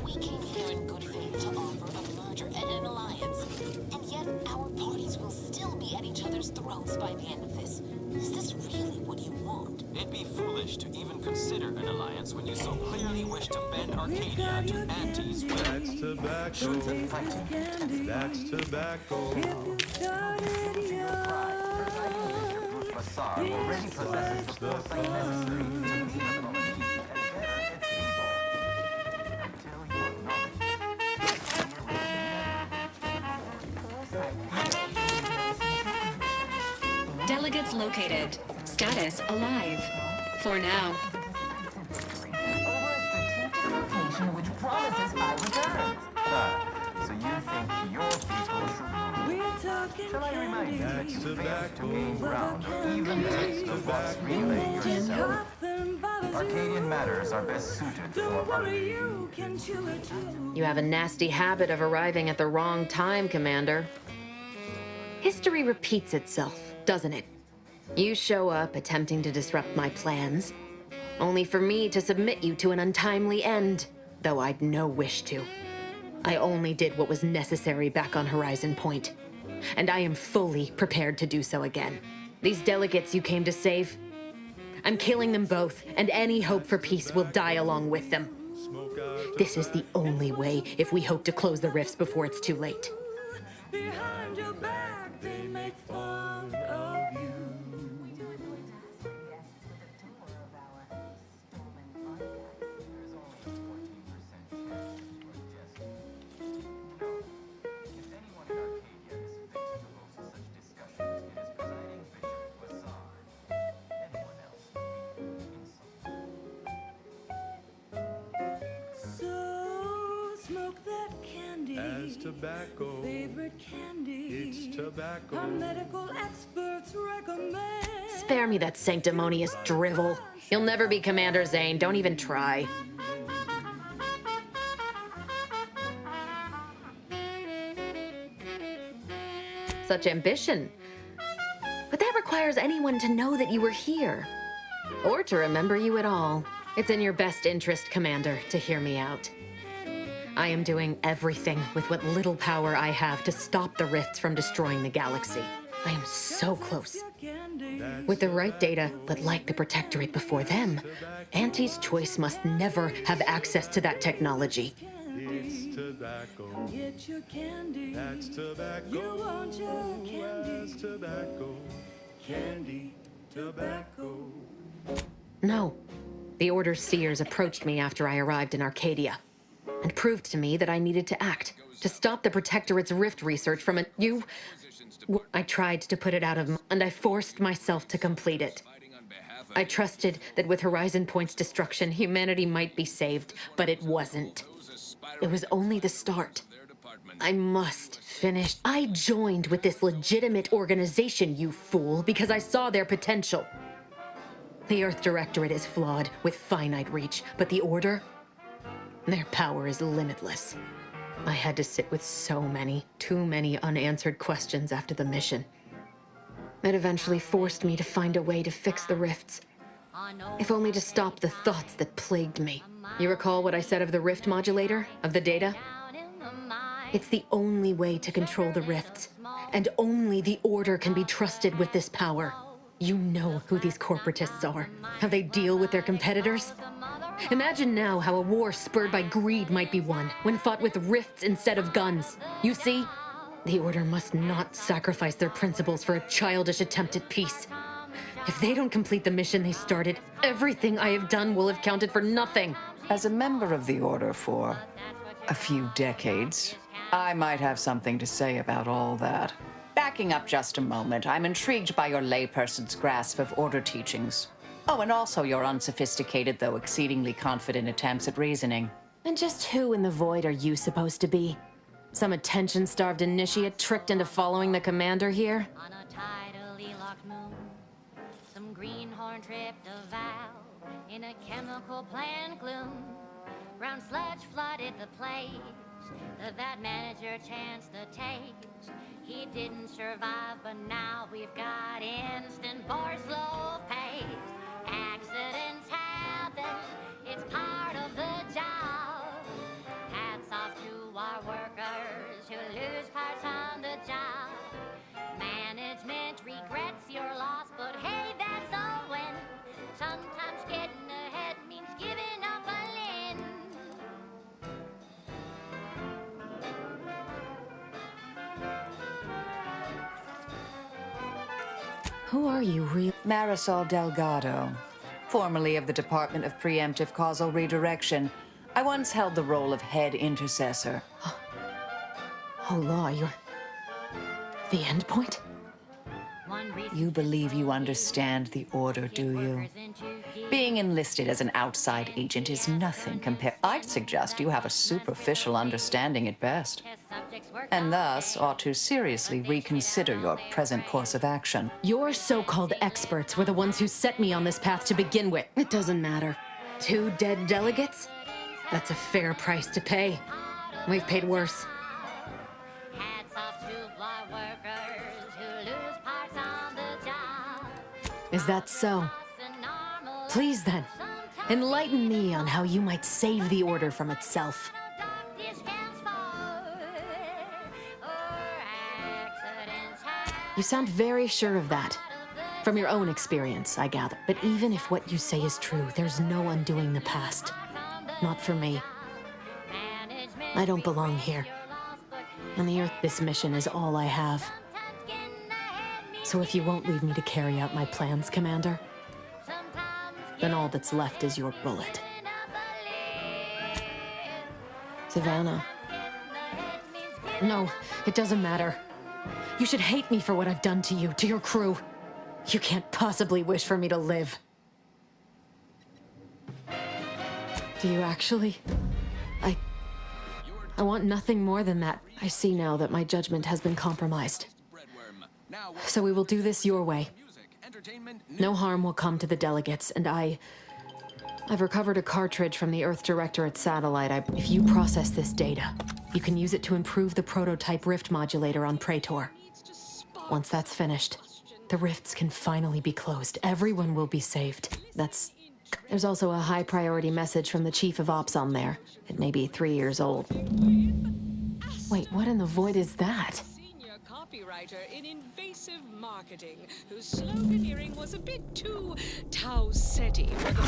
We came here in good faith to offer a merger and an alliance. And yet our parties will still be at each other's throats by the end of this. Is this really what you want? It'd be foolish to even consider an alliance when you so clearly wish to bend Arcadia to Auntie's will. That's tobacco. That's tobacco. Bassar already possesses the foresight necessary to meet with Olympique and better its evil. Until you acknowledge Delegates located. Status alive. For now. location which promises high returns. So you think your people should... Shall I remind you that you failed to gain ground or even take the boss relay yourself? Arcadian matters are best suited for You have a nasty habit of arriving at the wrong time, Commander. History repeats itself, doesn't it? You show up attempting to disrupt my plans, only for me to submit you to an untimely end, though I'd no wish to. I only did what was necessary back on Horizon Point, and I am fully prepared to do so again. These delegates you came to save, I'm killing them both, and any hope for peace will die along with them. This is the only way if we hope to close the rifts before it's too late. Behind your back, they make fun of you. As tobacco, favorite candy. It's tobacco. Our medical experts recommend. Spare me that sanctimonious drivel. You'll never be Commander Zane. Don't even try. Such ambition. But that requires anyone to know that you were here. Or to remember you at all. It's in your best interest, Commander, to hear me out. I am doing everything with what little power I have to stop the rifts from destroying the galaxy. I am so close. With the right data, but like the Protectorate before them, Auntie's Choice must never have access to that technology. It's tobacco. Get your candy. That's tobacco. You want your candy. That's tobacco. Candy, tobacco. No. The Order's seers approached me after I arrived in Arcadia, and proved to me that I needed to act, to stop the Protectorate's rift research from I tried to put it out of and I forced myself to complete it. I trusted that with Horizon Point's destruction, humanity might be saved, but it wasn't. It was only the start. I must finish. I joined with this legitimate organization, you fool, because I saw their potential. The Earth Directorate is flawed, with finite reach, but the Order? Their power is limitless. I had to sit with too many unanswered questions after the mission. It eventually forced me to find a way to fix the rifts, if only to stop the thoughts that plagued me. You recall what I said of the rift modulator, of the data? It's the only way to control the rifts, and only the Order can be trusted with this power. You know who these corporatists are, how they deal with their competitors. Imagine now how a war spurred by greed might be won when fought with rifts instead of guns. You see, the Order must not sacrifice their principles for a childish attempt at peace. If they don't complete the mission they started, everything I have done will have counted for nothing. As a member of the Order for a few decades, I might have something to say about all that. Backing up just a moment, I'm intrigued by your layperson's grasp of Order teachings. Oh, and also your unsophisticated, though exceedingly confident attempts at reasoning. And just who in the void are you supposed to be? Some attention-starved initiate tricked into following the commander here? On a tidally locked moon, some greenhorn tripped a valve in a chemical plant gloom. Brown sludge flooded the place that manager chanced to taste. He didn't survive, but now we've got instant bar slow pace. Accidents happen, it's part of the job. Hats off to our workers who lose parts on the job. Management regrets your loss, but hey, that's all when sometimes getting ahead means giving up a limb. Who are you, Marisol Delgado, formerly of the Department of Preemptive Causal Redirection. I once held the role of head intercessor. Oh, Law, you're the end point? You believe you understand the Order, do you? Being enlisted as an outside agent is nothing compared. I'd suggest you have a superficial understanding at best, and thus ought to seriously reconsider your present course of action. Your so-called experts were the ones who set me on this path to begin with. It doesn't matter. 2 dead delegates? That's a fair price to pay. We've paid worse. Is that so? Please then, enlighten me on how you might save the Order from itself. You sound very sure of that. From your own experience, I gather. But even if what you say is true, there's no undoing the past. Not for me. I don't belong here. On the Earth, this mission is all I have. So if you won't leave me to carry out my plans, Commander, then all that's left is your bullet. Savannah. No, it doesn't matter. You should hate me for what I've done to you, to your crew. You can't possibly wish for me to live. Do you actually? I want nothing more than that. I see now that my judgment has been compromised. So we will do this your way. No harm will come to the delegates, and I've recovered a cartridge from the Earth Directorate satellite. If you process this data, you can use it to improve the prototype rift modulator on Praetor. Once that's finished, the rifts can finally be closed. Everyone will be saved. There's also a high-priority message from the Chief of Ops on there. It may be 3 years old. Wait, what in the void is that? Copywriter in invasive marketing, whose sloganeering was a bit too Tau-Ceti for the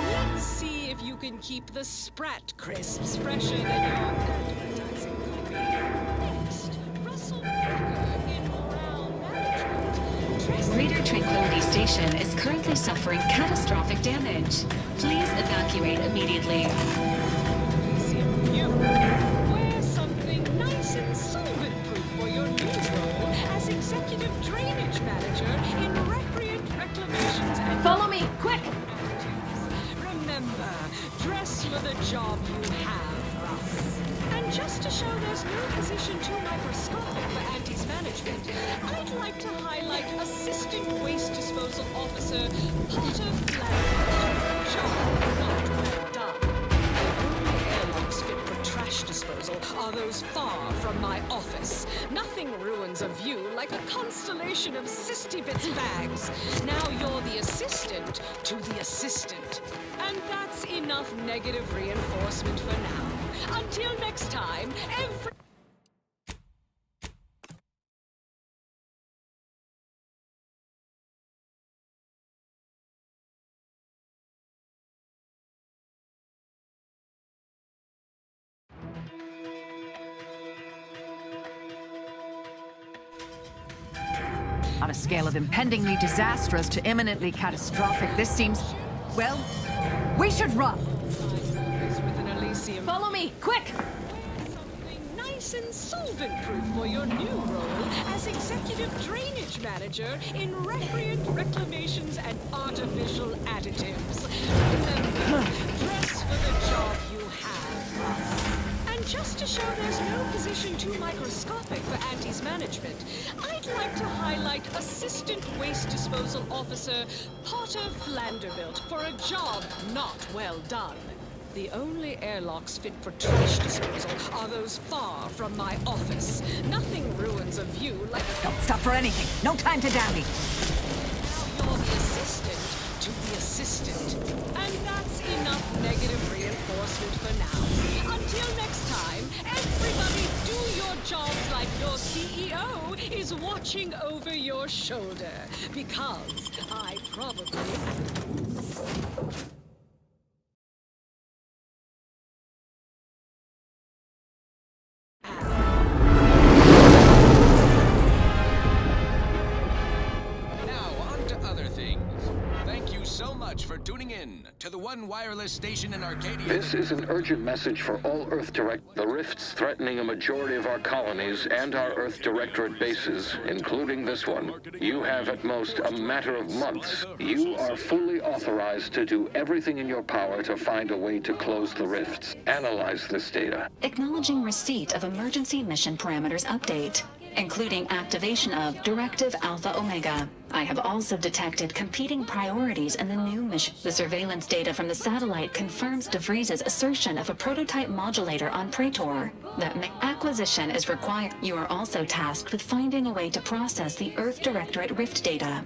Let's see if you can keep the Sprat crisps fresher than your advertising copy. Next, Russell Parker in morale management. Greater Tranquility Station is currently suffering catastrophic damage. Please evacuate immediately. Wear something nice and solvent-proof for your new role as Executive Drainage Manager in Recreant Reclamations and... Follow me, quick! Remember, dress for the job you have, Russ. And just to show there's no position too microscopic for Auntie's management, I'd like to highlight Assistant Waste Disposal Officer Potter Flanagan. Job not well done. The only airlocks fit for trash disposal are those far from my office. Nothing ruins a view like a constellation of Sisty Bits bags. Now you're the assistant to the assistant. And that's enough negative reinforcement for now. Until next time, every... On a scale of impendingly disastrous to imminently catastrophic, this seems... well, we should run! with an Elysium. Follow me, quick! Something nice nice and solvent-proof for your new role as Executive Drainage Manager in Recreant Reclamations and Artificial Additives. Remember, dress for the job you have, Russ. And just to show there's no position too microscopic for Auntie's management, I'd like to highlight Assistant Waste Disposal Officer Potter Flanderbilt for a job not well done. The only airlocks fit for trash disposal are those far from my office. Nothing ruins a view like... Don't stop for anything. No time to dally. Now you're the assistant to the assistant. And that's enough negative reinforcement for now. Until next time, everybody do your jobs like your CEO is watching over your shoulder. Because I probably... For tuning in to the one wireless station in Arcadia. This is an urgent message for all Earth Direct. The rifts threatening a majority of our colonies and our Earth Directorate bases, including this one. You have at most a matter of months. You are fully authorized to do everything in your power to find a way to close the rifts. Analyze this data. Acknowledging receipt of emergency mission parameters update, including activation of Directive Alpha Omega. I have also detected competing priorities in the new mission. The surveillance data from the satellite confirms DeVries's assertion of a prototype modulator on Praetor. That acquisition is required. You are also tasked with finding a way to process the Earth Directorate Rift data.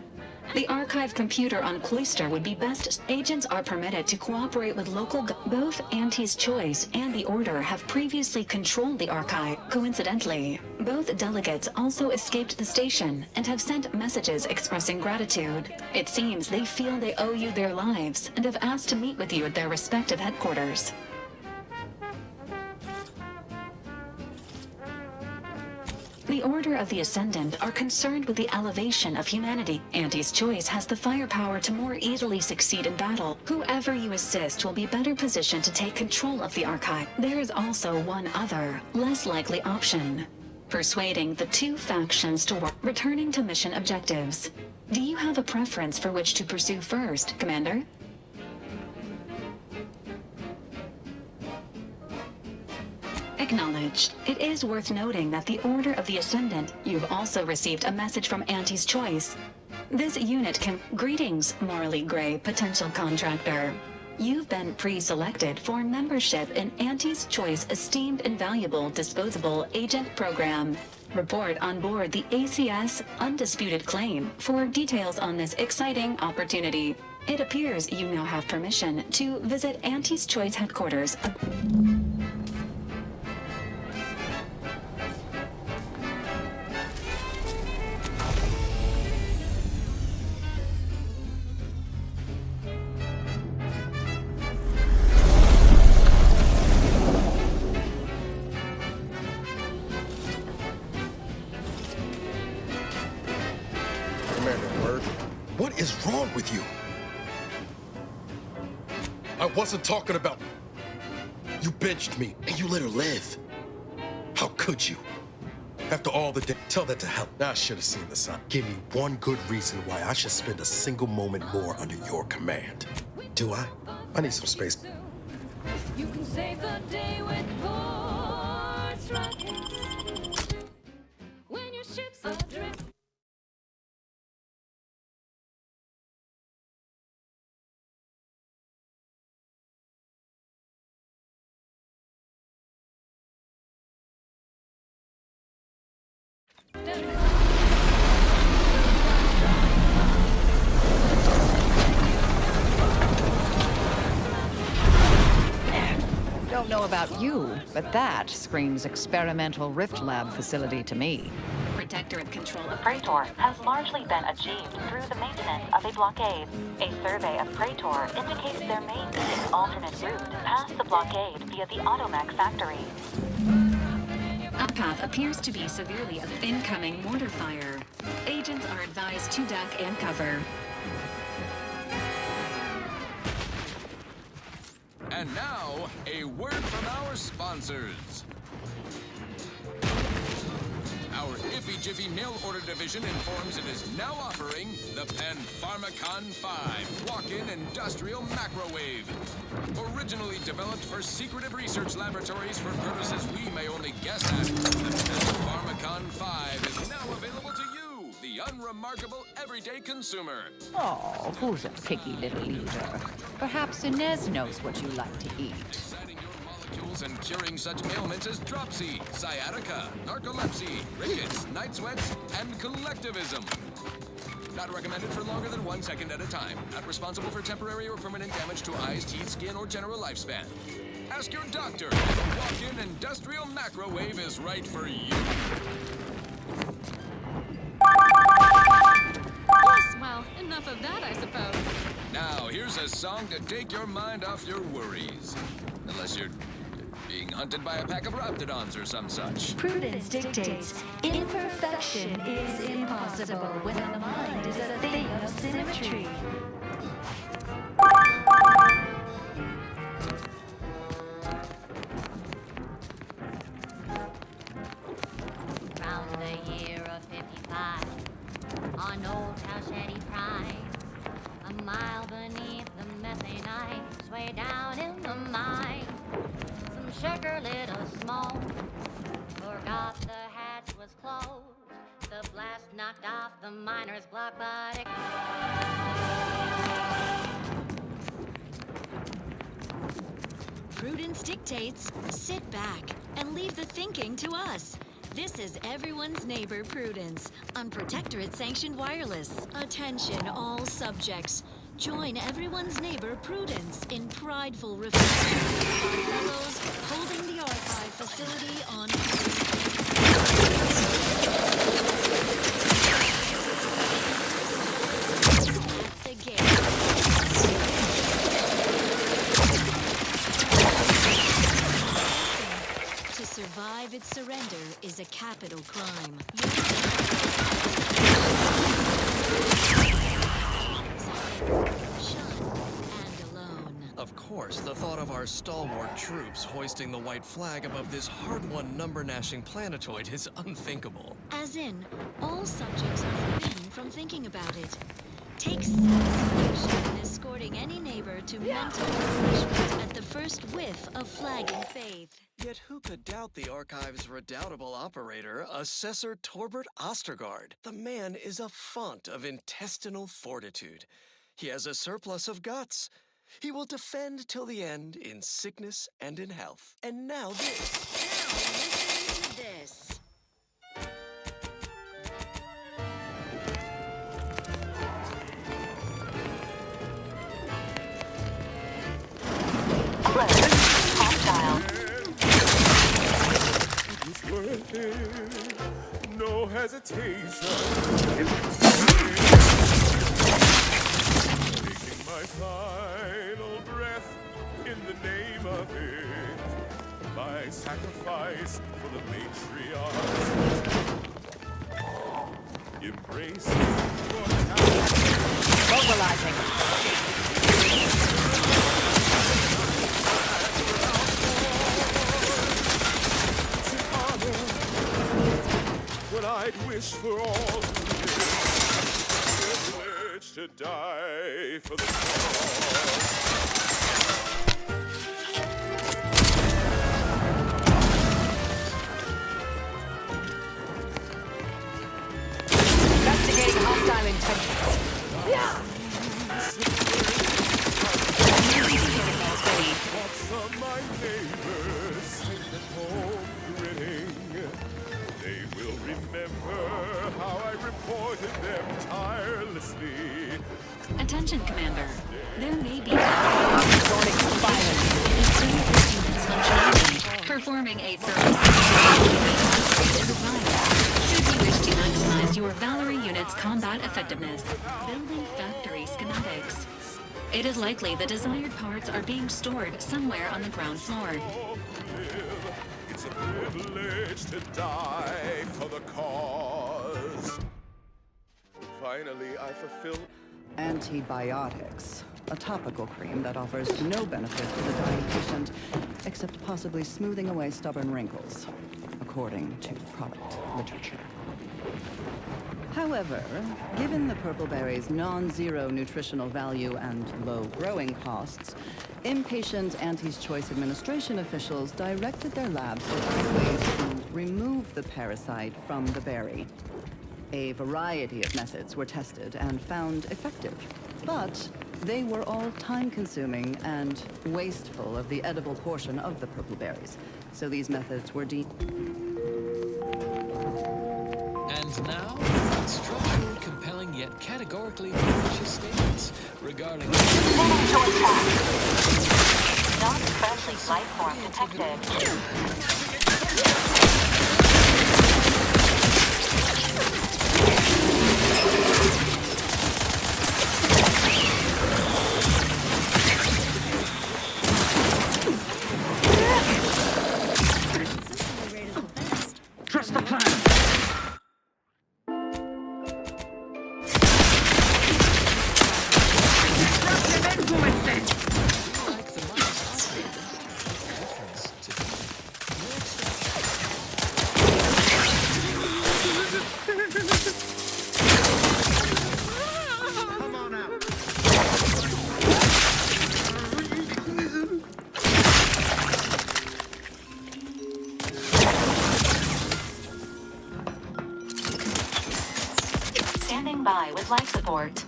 The archive computer on Cloister would be best. Agents are permitted to cooperate with local. Both Auntie's Choice and the Order have previously controlled the archive. Coincidentally, both delegates also escaped the station and have sent messages expressing gratitude. It seems they feel they owe you their lives and have asked to meet with you at their respective headquarters. The Order of the Ascendant are concerned with the elevation of humanity. Auntie's Choice has the firepower to more easily succeed in battle. Whoever you assist will be better positioned to take control of the archive. There is also one other, less likely option. Persuading the two factions to work. Returning to mission objectives. Do you have a preference for which to pursue first, Commander? Acknowledged. It is worth noting that the Order of the Ascendant, you've also received a message from Auntie's Choice. This unit can... Greetings, morally gray potential contractor. You've been pre-selected for membership in Auntie's Choice Esteemed Invaluable Disposable Agent Program. Report on board the ACS Undisputed Claim for details on this exciting opportunity. It appears you now have permission to visit Auntie's Choice headquarters. What is wrong with you? I wasn't talking about... You benched me, and you let her live. How could you? After all the day, tell that to hell. I should have seen the sign. Give me one good reason why I should spend a single moment more under your command. Do I? I need some space. You can save the day with Quartz rockets. When your ship's adrift. Don't know about you, but that screams experimental rift lab facility to me. Protectorate control of Praetor has largely been achieved through the maintenance of a blockade. A survey of Praetor indicates there may be an alternate route past the blockade via the Automech factory. Our path appears to be severely of incoming mortar fire. Agents are advised to duck and cover. And now, a word from our sponsors. Iffy Jiffy Mail Order Division informs it is now offering the Pen Pharmacon 5 Walk-in Industrial Macrowave. Originally developed for secretive research laboratories for purposes we may only guess at, the Pen Pharmacon 5 is now available to you, the unremarkable everyday consumer. Oh, who's a picky little eater? Perhaps Inez knows what you like to eat. And curing such ailments as dropsy, sciatica, narcolepsy, rickets, night sweats, and collectivism. Not recommended for longer than 1 second at a time. Not responsible for temporary or permanent damage to eyes, teeth, skin, or general lifespan. Ask your doctor if a walk-in industrial macrowave is right for you. Yes, well, enough of that, I suppose. Now, here's a song to take your mind off your worries. Unless you're being hunted by a pack of raptidons or some such. Prudence dictates imperfection is impossible when the mind is a thing of symmetry. Round the year of 55, on Old Cowshed Pride, a mile beneath the methane ice, way down in the mine. Sugar lit a smoke, forgot the hatch was closed. The blast knocked off the miner's block, but it... Prudence dictates, sit back and leave the thinking to us. This is Everyone's Neighbor Prudence on Protectorate-sanctioned wireless. Attention all subjects. Join Everyone's Neighbor Prudence in prideful reflection of our fellows holding the archive facility on at the gate. To survive its surrender is a capital crime. Of course, the thought of our stalwart troops hoisting the white flag above this hard-won number-gnashing planetoid is unthinkable. As in, all subjects are forbidden from thinking about it. Take satisfaction in escorting any neighbor to mental refreshment at the first whiff of flagging faith. Yet who could doubt the Archive's redoubtable operator, Assessor Torbert Ostergaard? The man is a font of intestinal fortitude. He has a surplus of guts. He will defend till the end in sickness and in health. And now this. Now listen to this. Hostile. It's worth it. No hesitation. Taking my final breath in the name of it. My sacrifice for the matriarchs. Embracing Mobilizing. what I'd wish for all who live. Privilege to die for the cause. Investigating hostile intentions. Yeah. Thoughts of my neighbors sing at home grinning. They will remember how I reported them tirelessly. Attention, Commander. There may be performing a thorough is advised. Should you wish to maximize your Valerie unit's combat effectiveness, building factory schematics. It is likely the desired parts are being stored somewhere on the ground floor. It's a privilege to die for the cause. Finally, I fulfill Antibiotics, a topical cream that offers no benefit to the dying patient, except possibly smoothing away stubborn wrinkles, according to product literature. However, given the purple berry's non-zero nutritional value and low growing costs, impatient Auntie's Choice administration officials directed their labs to find ways to remove the parasite from the berry. A variety of methods were tested and found effective, but they were all time-consuming and wasteful of the edible portion of the purple berries. So these methods were And now, structurally compelling yet categorically malicious statements regarding... Non-friendly life form detected. Trust the plan. Come on out. Standing by with life support.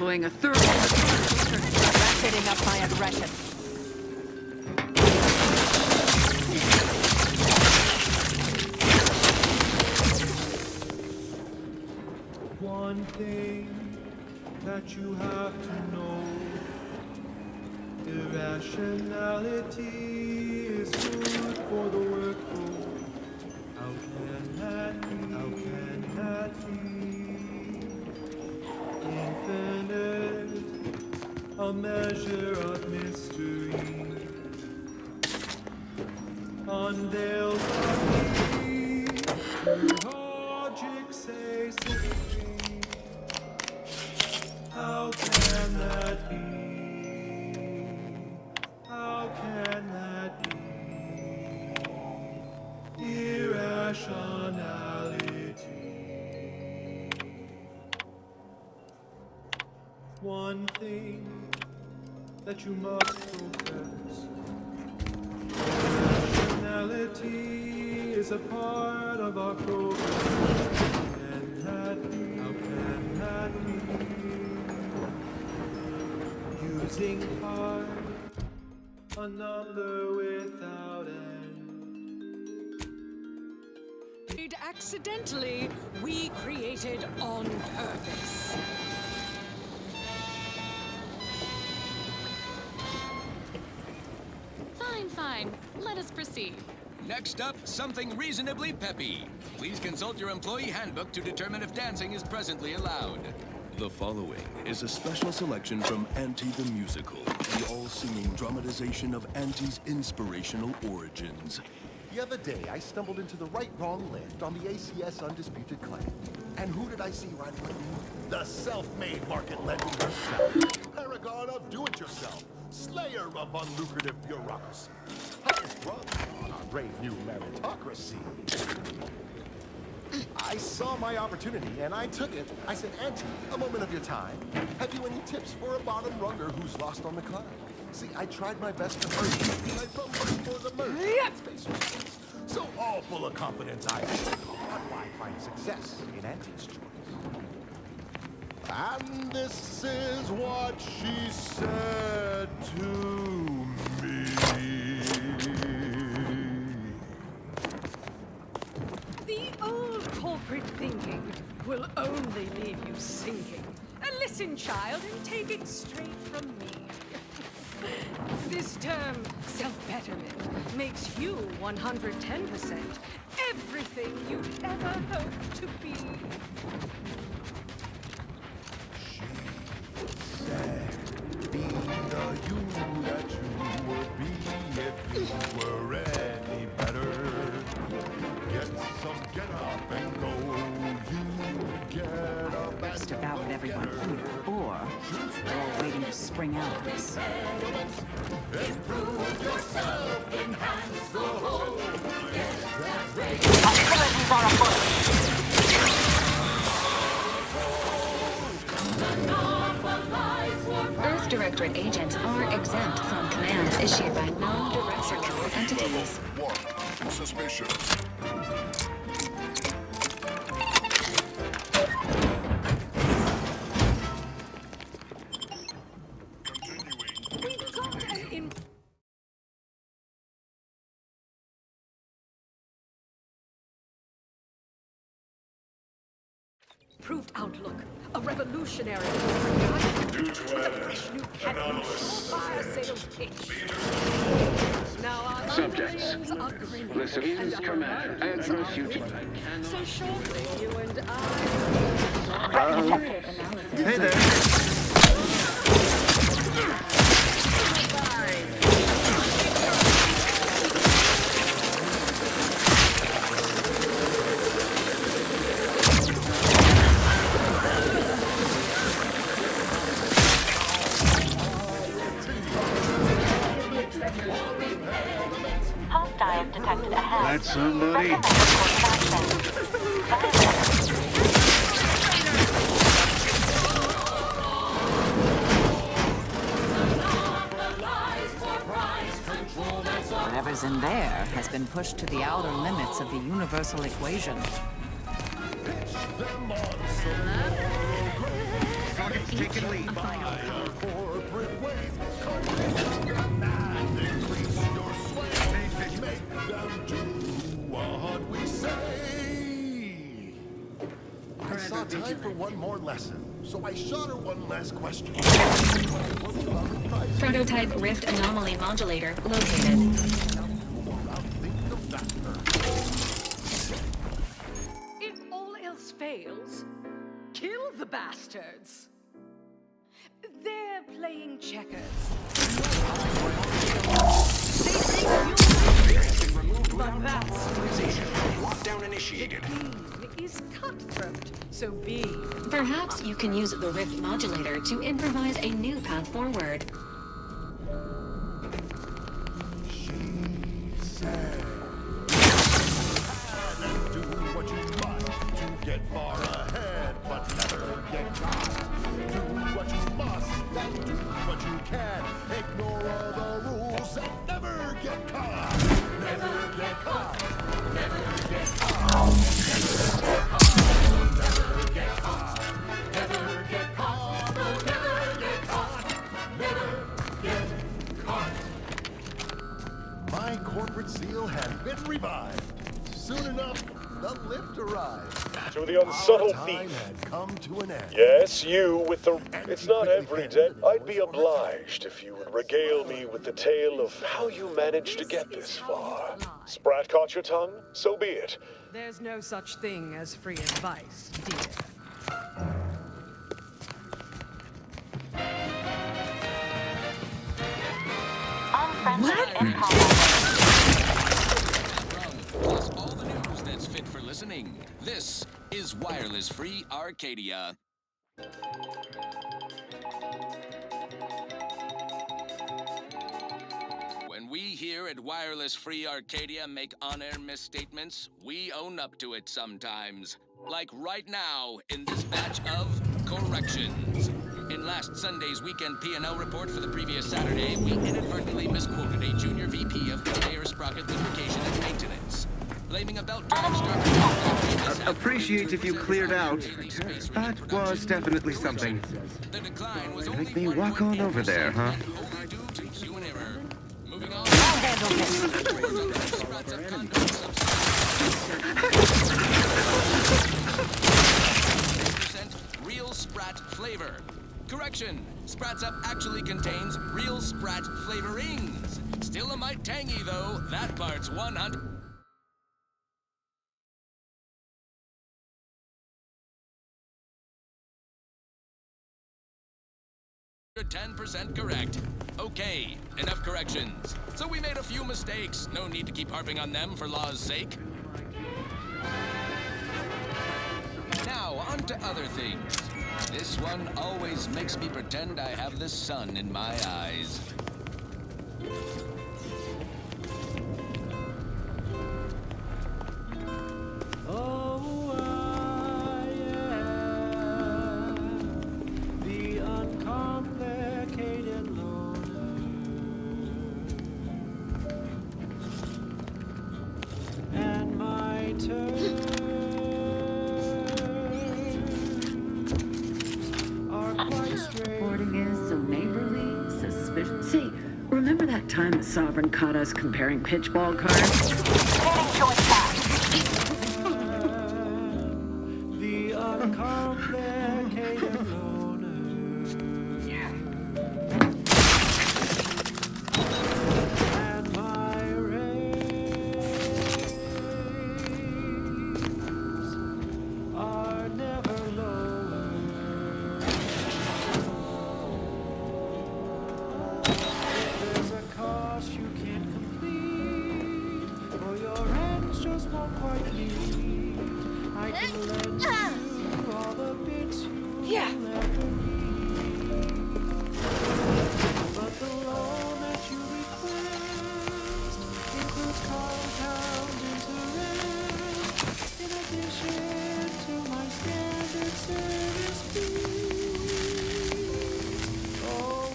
employing a third. Ratcheting up my aggression. One thing that you have to know, irrationality is good for the workforce. How can that be? How can that be? Infinite, a measure of mystery, unveiled by me, logic say simply. How can that be? How can that be? Irrationality. One thing that you must profess. Irrationality is a part of our program. Can that be? How can that be? Using part, a number without end. Accidentally, we created on purpose. Fine. Let us proceed. Next up, something reasonably peppy. Please consult your employee handbook to determine if dancing is presently allowed. The following is a special selection from Auntie the Musical, the all-singing dramatization of Auntie's inspirational origins. The other day, I stumbled into the right-wrong lift on the ACS Undisputed Claim. And who did I see riding with me? The self-made market lending herself. Paragon of do-it-yourself. Slayer of unlucrative bureaucracy. Highest rung on our brave new meritocracy. I saw my opportunity, and I took it. I said, Auntie, a moment of your time. Have you any tips for a bottom runger who's lost on the climb? See, I tried my best to merge you, and I felt much for the merge. So all full of confidence, I asked, how do I find success in Auntie's Choice? And this is what she said to me. The old corporate thinking will only leave you sinking. Listen, child, and take it straight from me. This term, self-betterment, makes you 110% everything you'd ever hoped to be. She said, be the you that you were Just devoured everyone here, or they're all waiting to spring out on us. Improve yourself, enhance the whole. Get that raise. Hostilities are afoot. Earth Directorate agents are exempt from commands issued by non-directorate entities. One, suspicion. We've got an improved outlook. A revolutionary with a fresh new cannon, fire sales pitch. Now our Subjects, underlings are grinning, listen, and is our Commander. I emergencies address are you winning. tonight. So shortly, you and I. Hey there. Hostiles detected ahead. That's somebody. Recommend course action. Whatever's in there has been pushed to the outer limits of the universal equation. Target's taking lead. Corporate ways. Command, increase your sway. Make them do what we say. I saw time for one more lesson, so I shot her one last question. Prototype Rift Anomaly Modulator located. If all else fails, kill the bastards. They're playing checkers. But that's Lockdown initiated. the game is cutthroat, so be. Perhaps you can use the Rift Modulator to improvise a new path forward. And do what you must to get far ahead, but never get caught. Do what you must and do what you can. Ignore all the rules and never get caught. Never get caught. Never get caught. Never get caught. Never get caught. Oh, never get caught. Never get caught. My corporate seal has been revived. Soon enough, the lift arrived. To the unsubtle Our time thief. had come to an end. Yes, you with the... It's not every day. I'd be obliged if you would regale me with the tale of how you managed to get this far. Sprat caught your tongue? So be it. There's no such thing as free advice, dear. Unfriendly Plus all the news that's fit for listening. This is Wireless Free Arcadia. When we here at Wireless Free Arcadia make on-air misstatements, we own up to it sometimes. Like right now in this batch of corrections. In last Sunday's weekend P&L report for the previous Saturday, we inadvertently misquoted a junior VP of conveyor sprocket lubrication and maintenance, blaming a belt drive structure. Appreciate if you cleared out. That was definitely something. The decline was Make me walk on over there, huh? to human error. Moving on. Real Sprat flavor. Correction. Sprats Up actually contains real Sprat flavorings. Still a mite tangy though. That part's 100. 10% correct. Okay, enough corrections. So we made a few mistakes. No need to keep harping on them for law's sake. Now, on on to other things. This one always makes me pretend I have the sun in my eyes. Oh, I am the uncomplicated loner, and my terms are quite strange. Reporting is so neighborly, suspicious. See, remember that time the Sovereign caught us comparing pitchball cards? The uncomplicated loner. And my rays are never lower. There's a cost you can't complete, or your ends just won't quite meet. I can lend you all the bits you'll ever need. But the loan that you request includes compound interest, in addition to my standard service fees. Oh,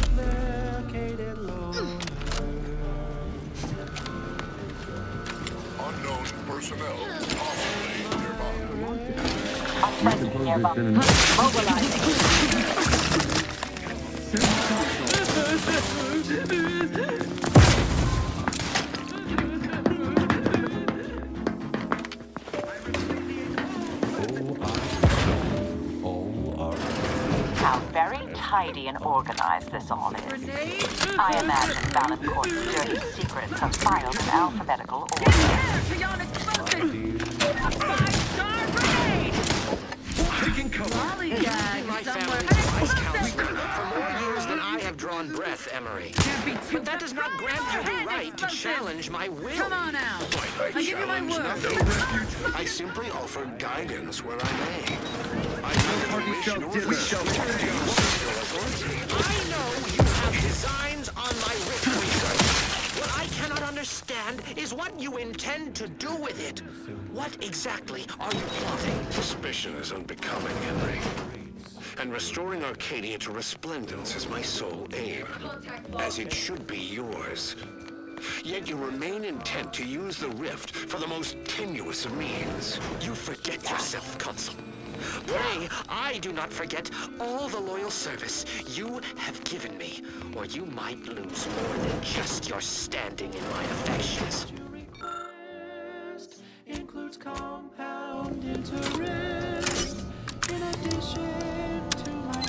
uncomplicated loan. Unknown personnel possibly nearby. Unfriendly nearby. Mobilizing. How very tidy and organized this all is. I imagine Valancourt's dirty secrets are filed in alphabetical order. Taking cover. My family's wise counsel for more years than I have drawn breath, Emery. But that does not grant you the right to challenge my will. Come on now. I give you my word. No refuge. I simply offer guidance where I may. I neither wish nor respect your authority. I know you have designs on my rift research. What I cannot understand is what you intend to do with it. What exactly are you plotting? Suspicion is unbecoming, Henry. And restoring Arcadia to resplendence is my sole aim, as it should be yours. Yet you remain intent to use the rift for the most tenuous of means. You forget yourself, Consul. Pray, I do not forget all the loyal service you have given me, or you might lose more than just your standing in my affections. Includes compound interest, in addition to my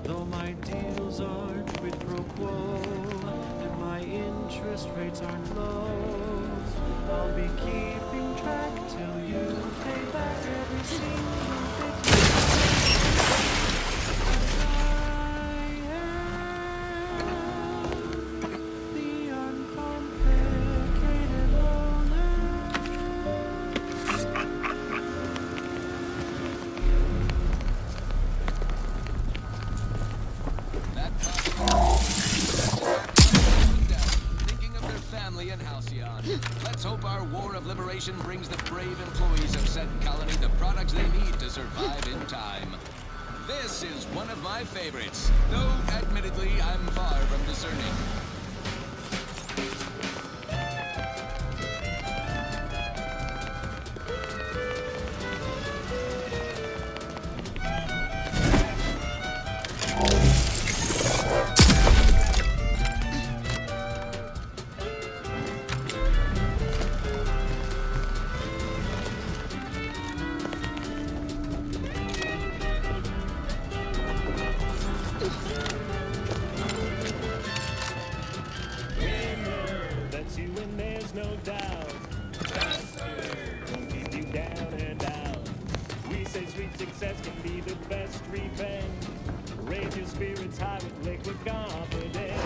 Though my deals aren't quid pro quo, and my interest rates aren't low, I'll be keeping track till you pay back every single bit. The uncomplicated loner. Thinking of their family and Halcyon. Let's hope our war of liberation brings the brave employees of said colony the products they need to survive in time. This is one of my favorites, though admittedly I'm far from discerning. be the best revenge. Raise your spirits high with liquid confidence.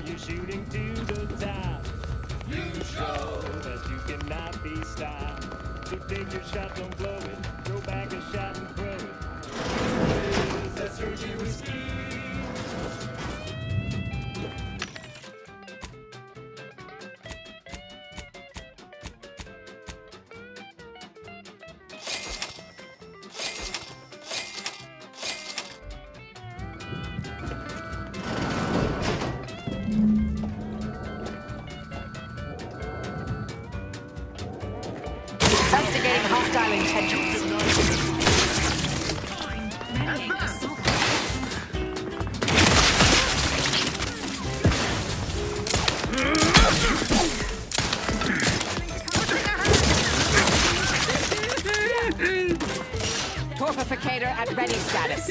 You're shooting to the top. You show that you cannot be stopped. So take your shot, don't blow it. Throw back a shot and throw it. That's Sergi Whiskey. Investigating hostile intentions. Torpificator at ready status.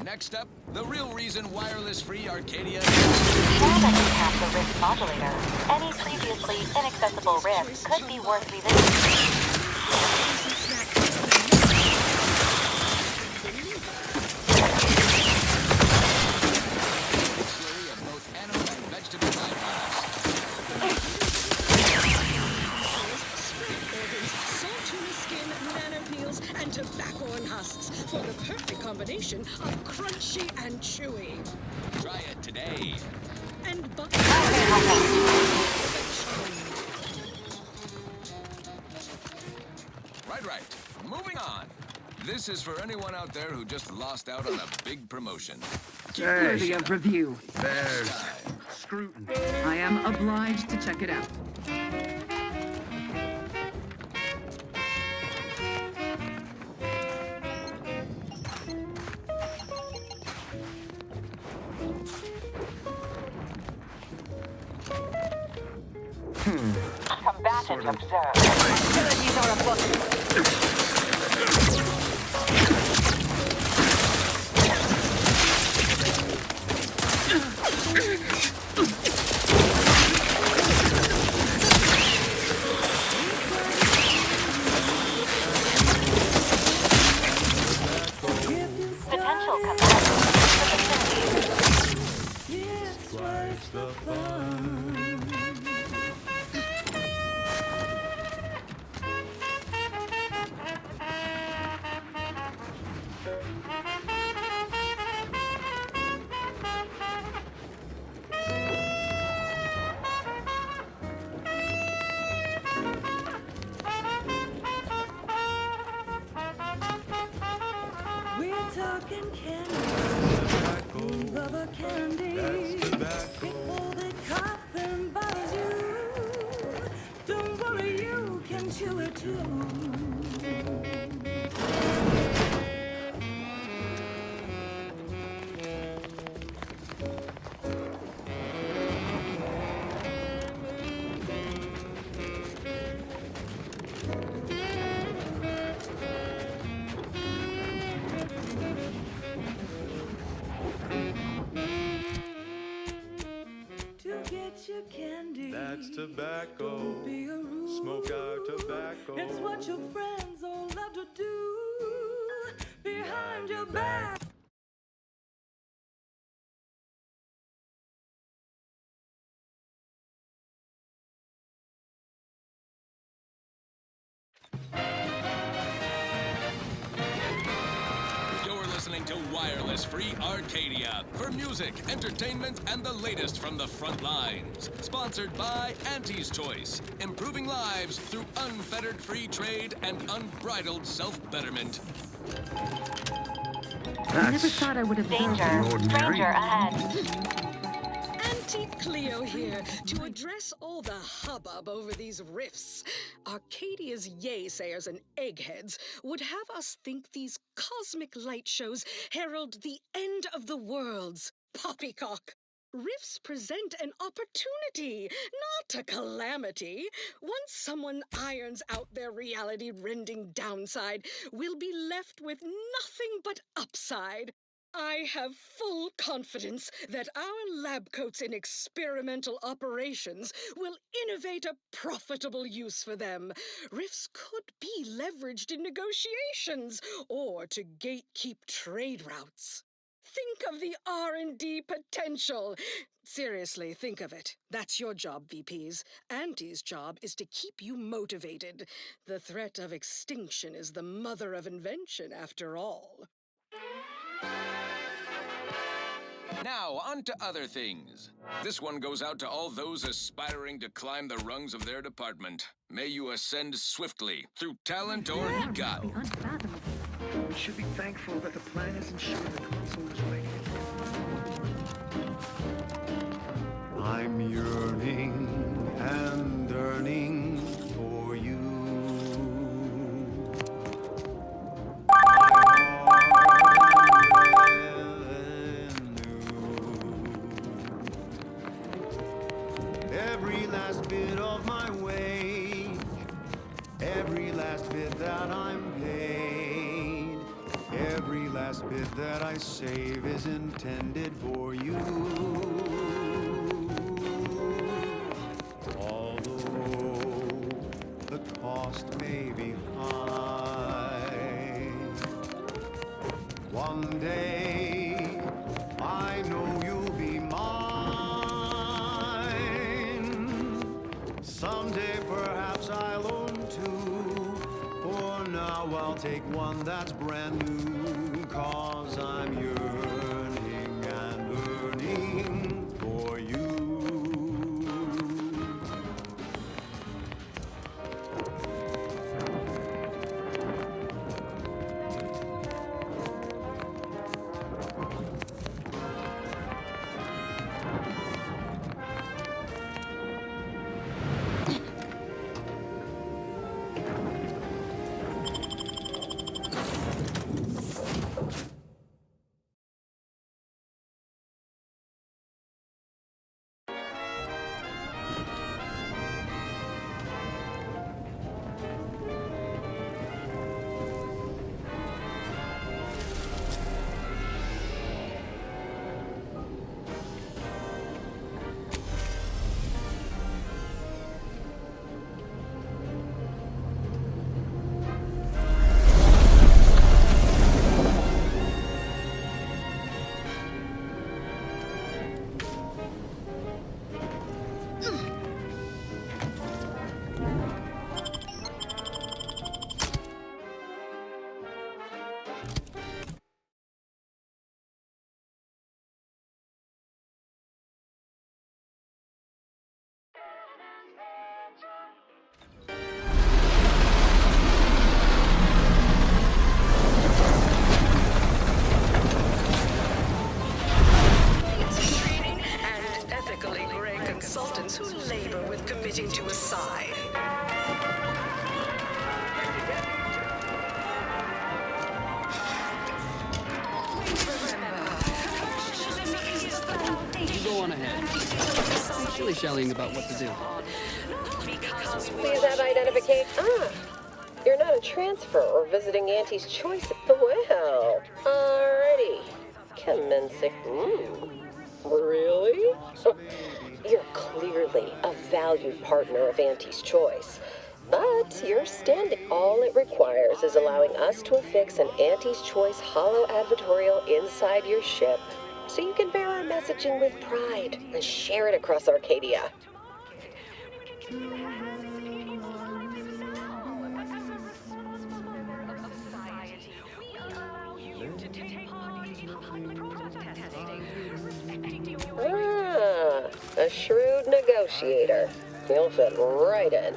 Next up, the real reason wireless-free Arcadia... Now that you have the Rift modulator, any previously inaccessible rift could be worth revisiting. And tobacco and husks for the perfect combination of crunchy and chewy. Try it today. And Right. Moving on. This is for anyone out there who just lost out on a big promotion. Worthy of review. There's Scrutiny. I am obliged to check it out. Combatant observed. Hostilities are afoot. Potential combatant. Twice the fun. we're talking candy. Rubber candy. Before the coffin bothers you, don't worry, you can chew it too. Your candy. That's tobacco. Don't be a rude. Smoke our tobacco. It's what your friends all love to do behind your back. You're listening to wireless-free Arcadia for music, entertainment, and the latest from the front lines. Sponsored by Auntie's Choice, improving lives through unfettered free trade and unbridled self-betterment. I never thought I would have Danger ahead. Auntie Cleo here to address all the hubbub over these rifts. Arcadia's yay-sayers and eggheads would have us think these cosmic light shows herald the end of the worlds. Poppycock! Rifts present an opportunity, not a calamity. Once someone irons out their reality-rending downside, we'll be left with nothing but upside. I have full confidence that our lab coats in experimental operations will innovate a profitable use for them. Rifts could be leveraged in negotiations or to gatekeep trade routes. Think of the R&D potential. Seriously, think of it. That's your job, VPs. Auntie's job is to keep you motivated. The threat of extinction is the mother of invention, after all. Now, on to other things. This one goes out to all those aspiring to climb the rungs of their department. May you ascend swiftly, through talent or guile. We should be thankful that the plan is ensuring the console is ready. I'm yearning and yearning for you. Every last bit of my wage, every last bit that I'm paid, every last bit that I save is intended for you. Although the cost may be high, one day I know you'll be mine. Someday perhaps I'll own two. For now I'll take one that's brand new. 'Cause I'm yearning and yearning for you. Consultants who labor with committing to a side. You go on ahead. I'm shilly-shallying about what to do. Please have identification. Ah, you're not a transfer or visiting Auntie's Choice. Well, alrighty. Commencing. Really? You're clearly a valued partner of Auntie's Choice. But you're standing. All it requires is allowing us to affix an Auntie's Choice holo advertorial inside your ship, so you can bear our messaging with pride and share it across Arcadia. a shrewd negotiator. You'll fit right in.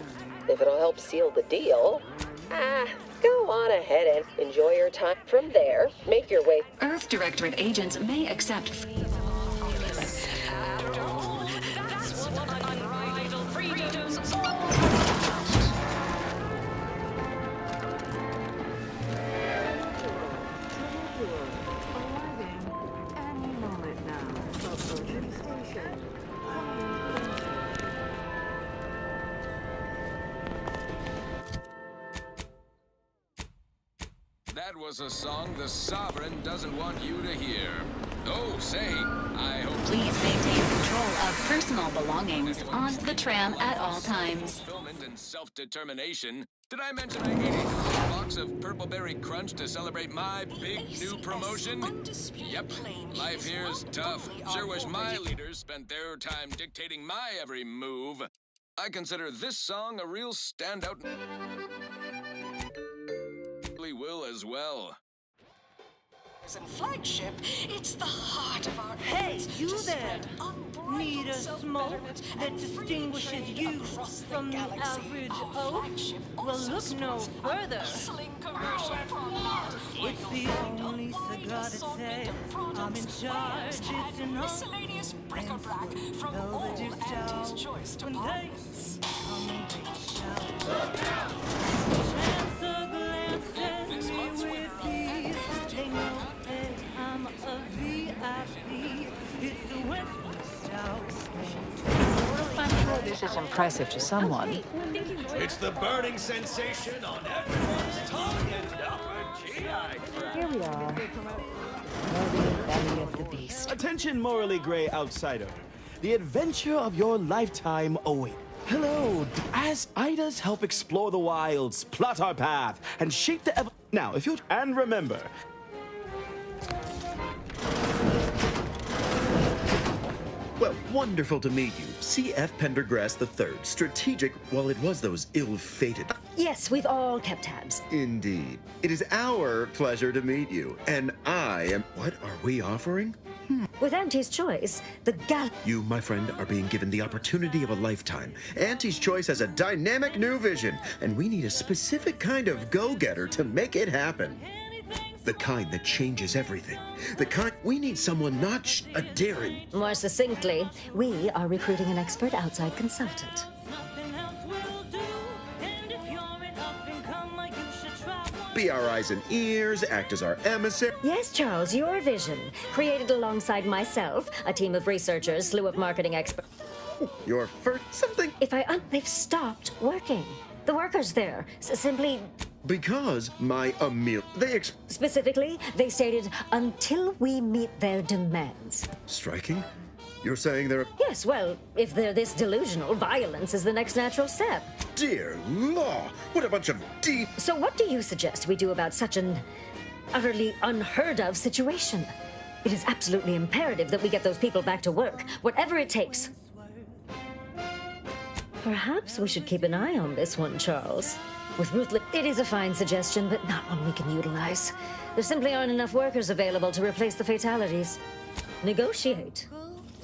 If it'll help seal the deal, go on ahead and enjoy your time. From there, make your way. Earth Directorate agents may accept. That was a song the Sovereign doesn't want you to hear. Oh, say, I hope... Please maintain control of personal belongings on the tram at all times. Fulfillment and self-determination. Did I mention I ate a box of Purple Berry Crunch to celebrate my big new promotion? Yep, life here's tough. Sure wish my leaders spent their time dictating my every move. I consider this song a real standout. Will as well. And flagship, it's the heart of our Hey, you there! Need a smoke that distinguishes you from the average oak? Well, look no further. It's the only cigar that says I'm in charge. It's an miscellaneous bric-a-brac from all Andy's choice departments. They know that I'm a VIP. It's a West House. I'm sure this is impressive to someone. It's the burning sensation on everyone's tongue and upper GI. Here we are. The belly of the beast. Attention, morally gray outsider. The adventure of your lifetime awaits. Hello, as Idas help explore the wilds, plot our path, and shape the Now, if you... And remember... Well, wonderful to meet you. C.F. Pendergrass III, strategic, while it was those ill-fated... Yes, we've all kept tabs. Indeed. It is our pleasure to meet you, and I am... What are we offering? With Auntie's Choice, the You, my friend, are being given the opportunity of a lifetime. Auntie's Choice has a dynamic new vision, and we need a specific kind of go-getter to make it happen. The kind that changes everything. The kind... We need someone not a daring... More succinctly, we are recruiting an expert outside consultant. Be our eyes and ears, act as our emissary. Yes, Charles, your vision. Created alongside myself, a team of researchers, slew of marketing experts. Your first something... They've stopped working. The workers there simply... Because my Specifically, they stated, until we meet their demands. Striking? You're saying they're... Yes, well, if they're this delusional, violence is the next natural step. Dear law, what a bunch of deep... So what do you suggest we do about such an utterly unheard of situation? It is absolutely imperative that we get those people back to work, whatever it takes. Perhaps we should keep an eye on this one, Charles. With ruthless... It is a fine suggestion, but not one we can utilize. There simply aren't enough workers available to replace the fatalities. Negotiate.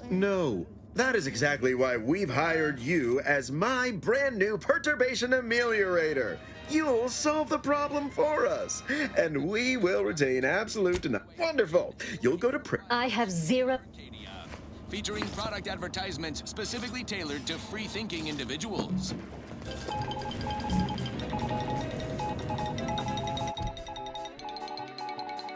No, that is exactly why we've hired you as my brand new perturbation ameliorator. You'll solve the problem for us, and we will retain absolute and wonderful. You'll go to I have zero. Featuring product advertisements specifically tailored to free-thinking individuals.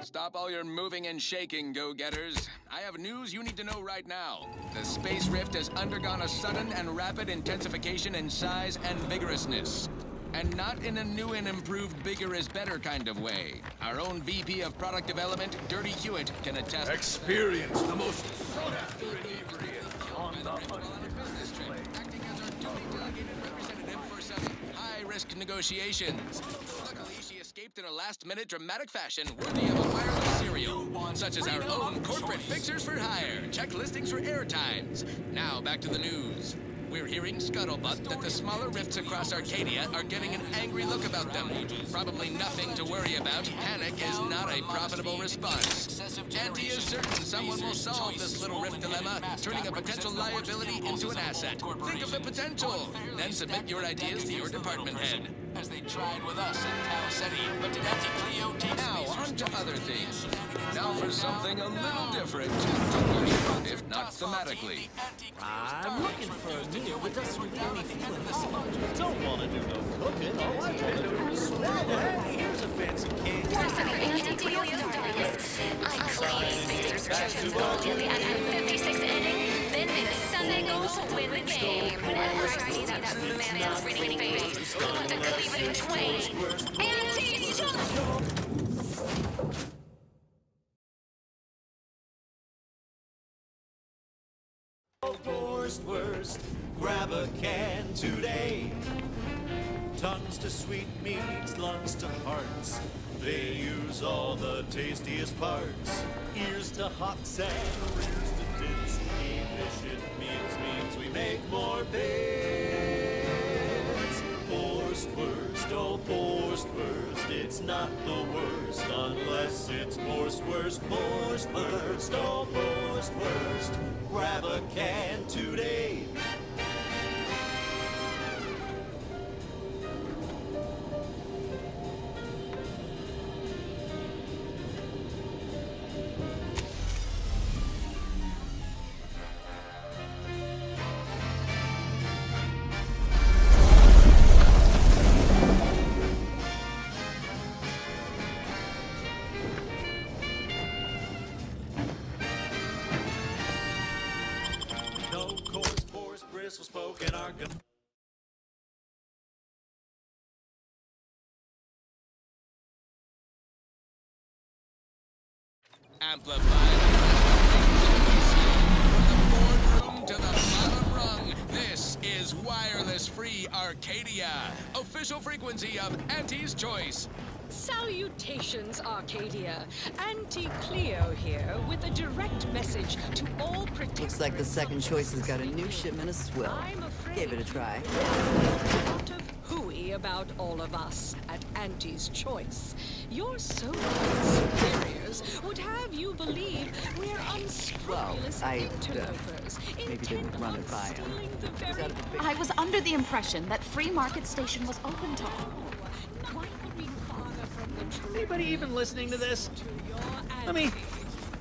Stop all your moving and shaking, go-getters. I have news you need to know right now. The Space Rift has undergone a sudden and rapid intensification in size and vigorousness. And not in a new and improved bigger is better kind of way. Our own VP of Product Development, Dirty Hewitt, can attest... Experience the most sought-after ingredient on the business trip, acting as our duly delegated representative for some high-risk negotiations. Luckily, she escaped in a last-minute dramatic fashion worthy of a wireless serial, such as our own corporate fixers for hire. Check listings for airtimes. Now, back to the news. We're hearing scuttlebutt that the smaller rifts across Arcadia are getting an angry look about them. Probably nothing to worry about. Panic is not a profitable response. Auntie is certain someone will solve this little rift dilemma, turning a potential liability into an asset. Think of the potential. Then submit your ideas to your department head. As they tried with us in Tau Ceti, but did Auntie Cleo take Now, on to other things. Now for something a little different. If not thematically. I'm looking for a meal that doesn't leave me feeling the sponge. Don't want to do no cooking. All I want to do is swallow. Hey, here's a fancy cake. I clean Spacer's chosen goalie at 56 inning. Then made a Sunday goal to win the game. Whenever I see that mayonnaise reading face, I want to cleave it in twain. Auntie's Choice! Worst, grab a can today. Tongues to sweet meats, lungs to hearts. They use all the tastiest parts. Ears to hocks and rears to tits. Efficient means we make more bits. Worst, oh worst. It's not the worst unless it's worst, oh worst. Grab a can today. Spoken argument. Amplified from the boardroom to the bottom rung. This is Wireless Free Arcadia, official frequency of Auntie's Choice. Salutations, Arcadia. Auntie Cleo here with a direct message to all participants. Looks like the second choice has got a new shipment of swill. I'm afraid Gave it a try. a lot of hooey about all of us at Auntie's Choice. Your so-called superiors would have you believe we're unscrupulous interlopers. Maybe didn't run it by him. I was under the impression that Free Market Station was open to all. Anybody even listening to this?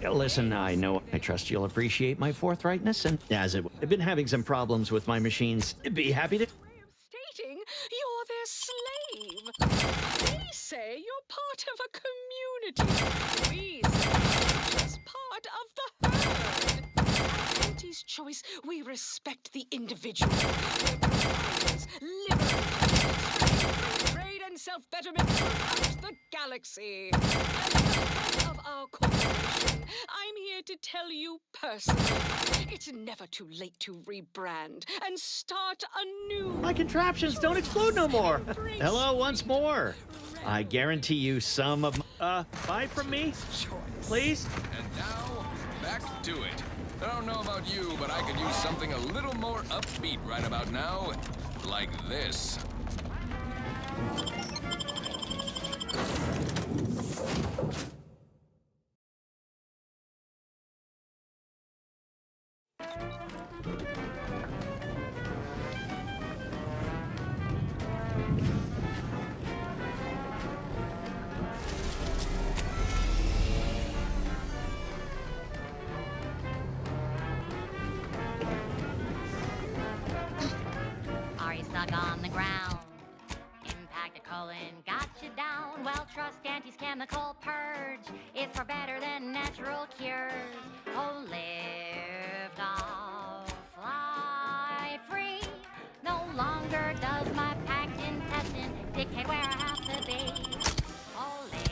Listen, I know I trust you'll appreciate my forthrightness, and as I've been having some problems with my machines, be happy to... Stating you're their slave. They say you're part of a community. We say you're just part of the herd. At Auntie's Choice, we respect the individual. We're providers, liberators, trade and self-betterment throughout the galaxy. As the head of our corporation, I'm here to tell you personally, it's never too late to rebrand and start anew. My contraptions don't explode no more. Hello once more. I guarantee you some of buy from me, please. And now, back to it. I don't know about you, but I could use something a little more upbeat right about now. Like this. Are you stuck on the ground? Impacted colon got you down. Well, trust Auntie's chemical purge. It's far better than natural cures. Oh, lift off, fly free. No longer does my packed intestine dictate where I have to be. Oh, lift.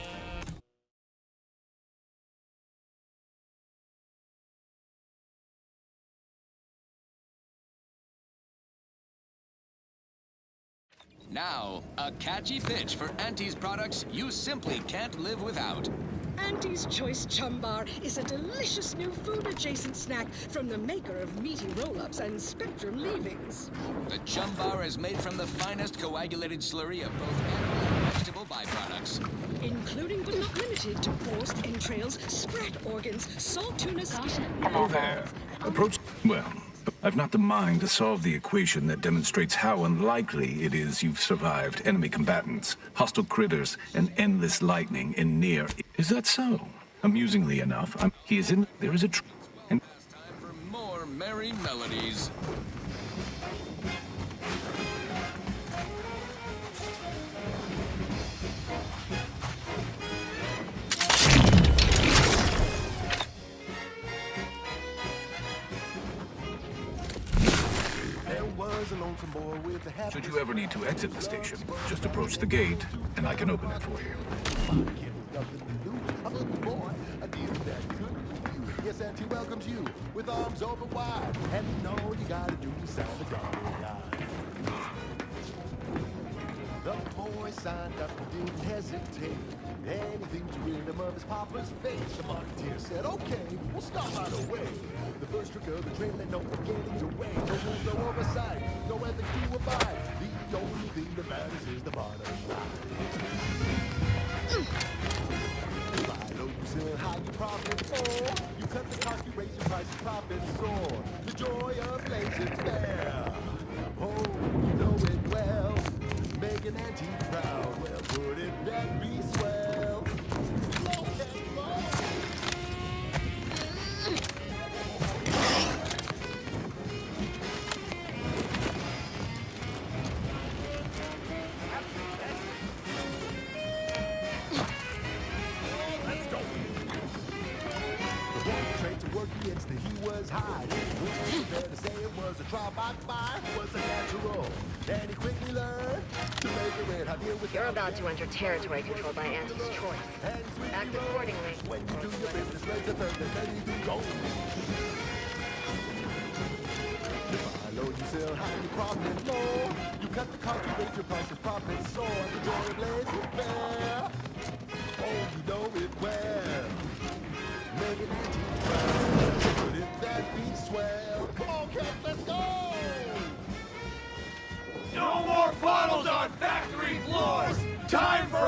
Now, a catchy pitch for Auntie's products you simply can't live without. Auntie's Choice Chum Bar is a delicious new food-adjacent snack from the maker of meaty roll-ups and Spectrum leavings. The Chum Bar is made from the finest coagulated slurry of both animal and vegetable byproducts. Including but not limited to forced entrails, spread organs, salt tuna skin. Oh there. Approach. Well, I've not the mind to solve the equation that demonstrates how unlikely it is you've survived enemy combatants, hostile critters, and endless lightning in near. Is that so? Amusingly enough, he is in. There is a. And Time for more merry melodies. should you ever need to exit the station, just approach the gate, and I can open it for you. Yes, Auntie welcomes you with arms open wide, and you know you gotta do sound the guy. The boy signed up and didn't hesitate. Anything to rid him of his papa's face. The marketeer said, okay, we'll start right away. The first trick of the train, let no beginnings away. No rules, no oversight, no ethics to abide. The only thing that matters is the bottom line. Buy low, you sell high, you profit more. You cut the cost, you raise your price, you profit soar. The joy of blazing fair. Oh, you know it well. Make an Auntie proud. Well, put it very swell. Let's go. The one trained to work against the he was high. Which is fair to say it was a trial by fire. Was a natural. And he quickly learned to make a red hot deal with. You're about to enter territory controlled by Auntie's Choice. Act accordingly. When you do your business, legs are third, then you do go. You buy low, you sell high, you profit more. You cut the cost, you raise your prices, profit soar. The joy of blazing fair. Oh, you know it well. Make it easy, put it that beat swell. Come on, Cap, let's go. No more bottles on factory floors! Time for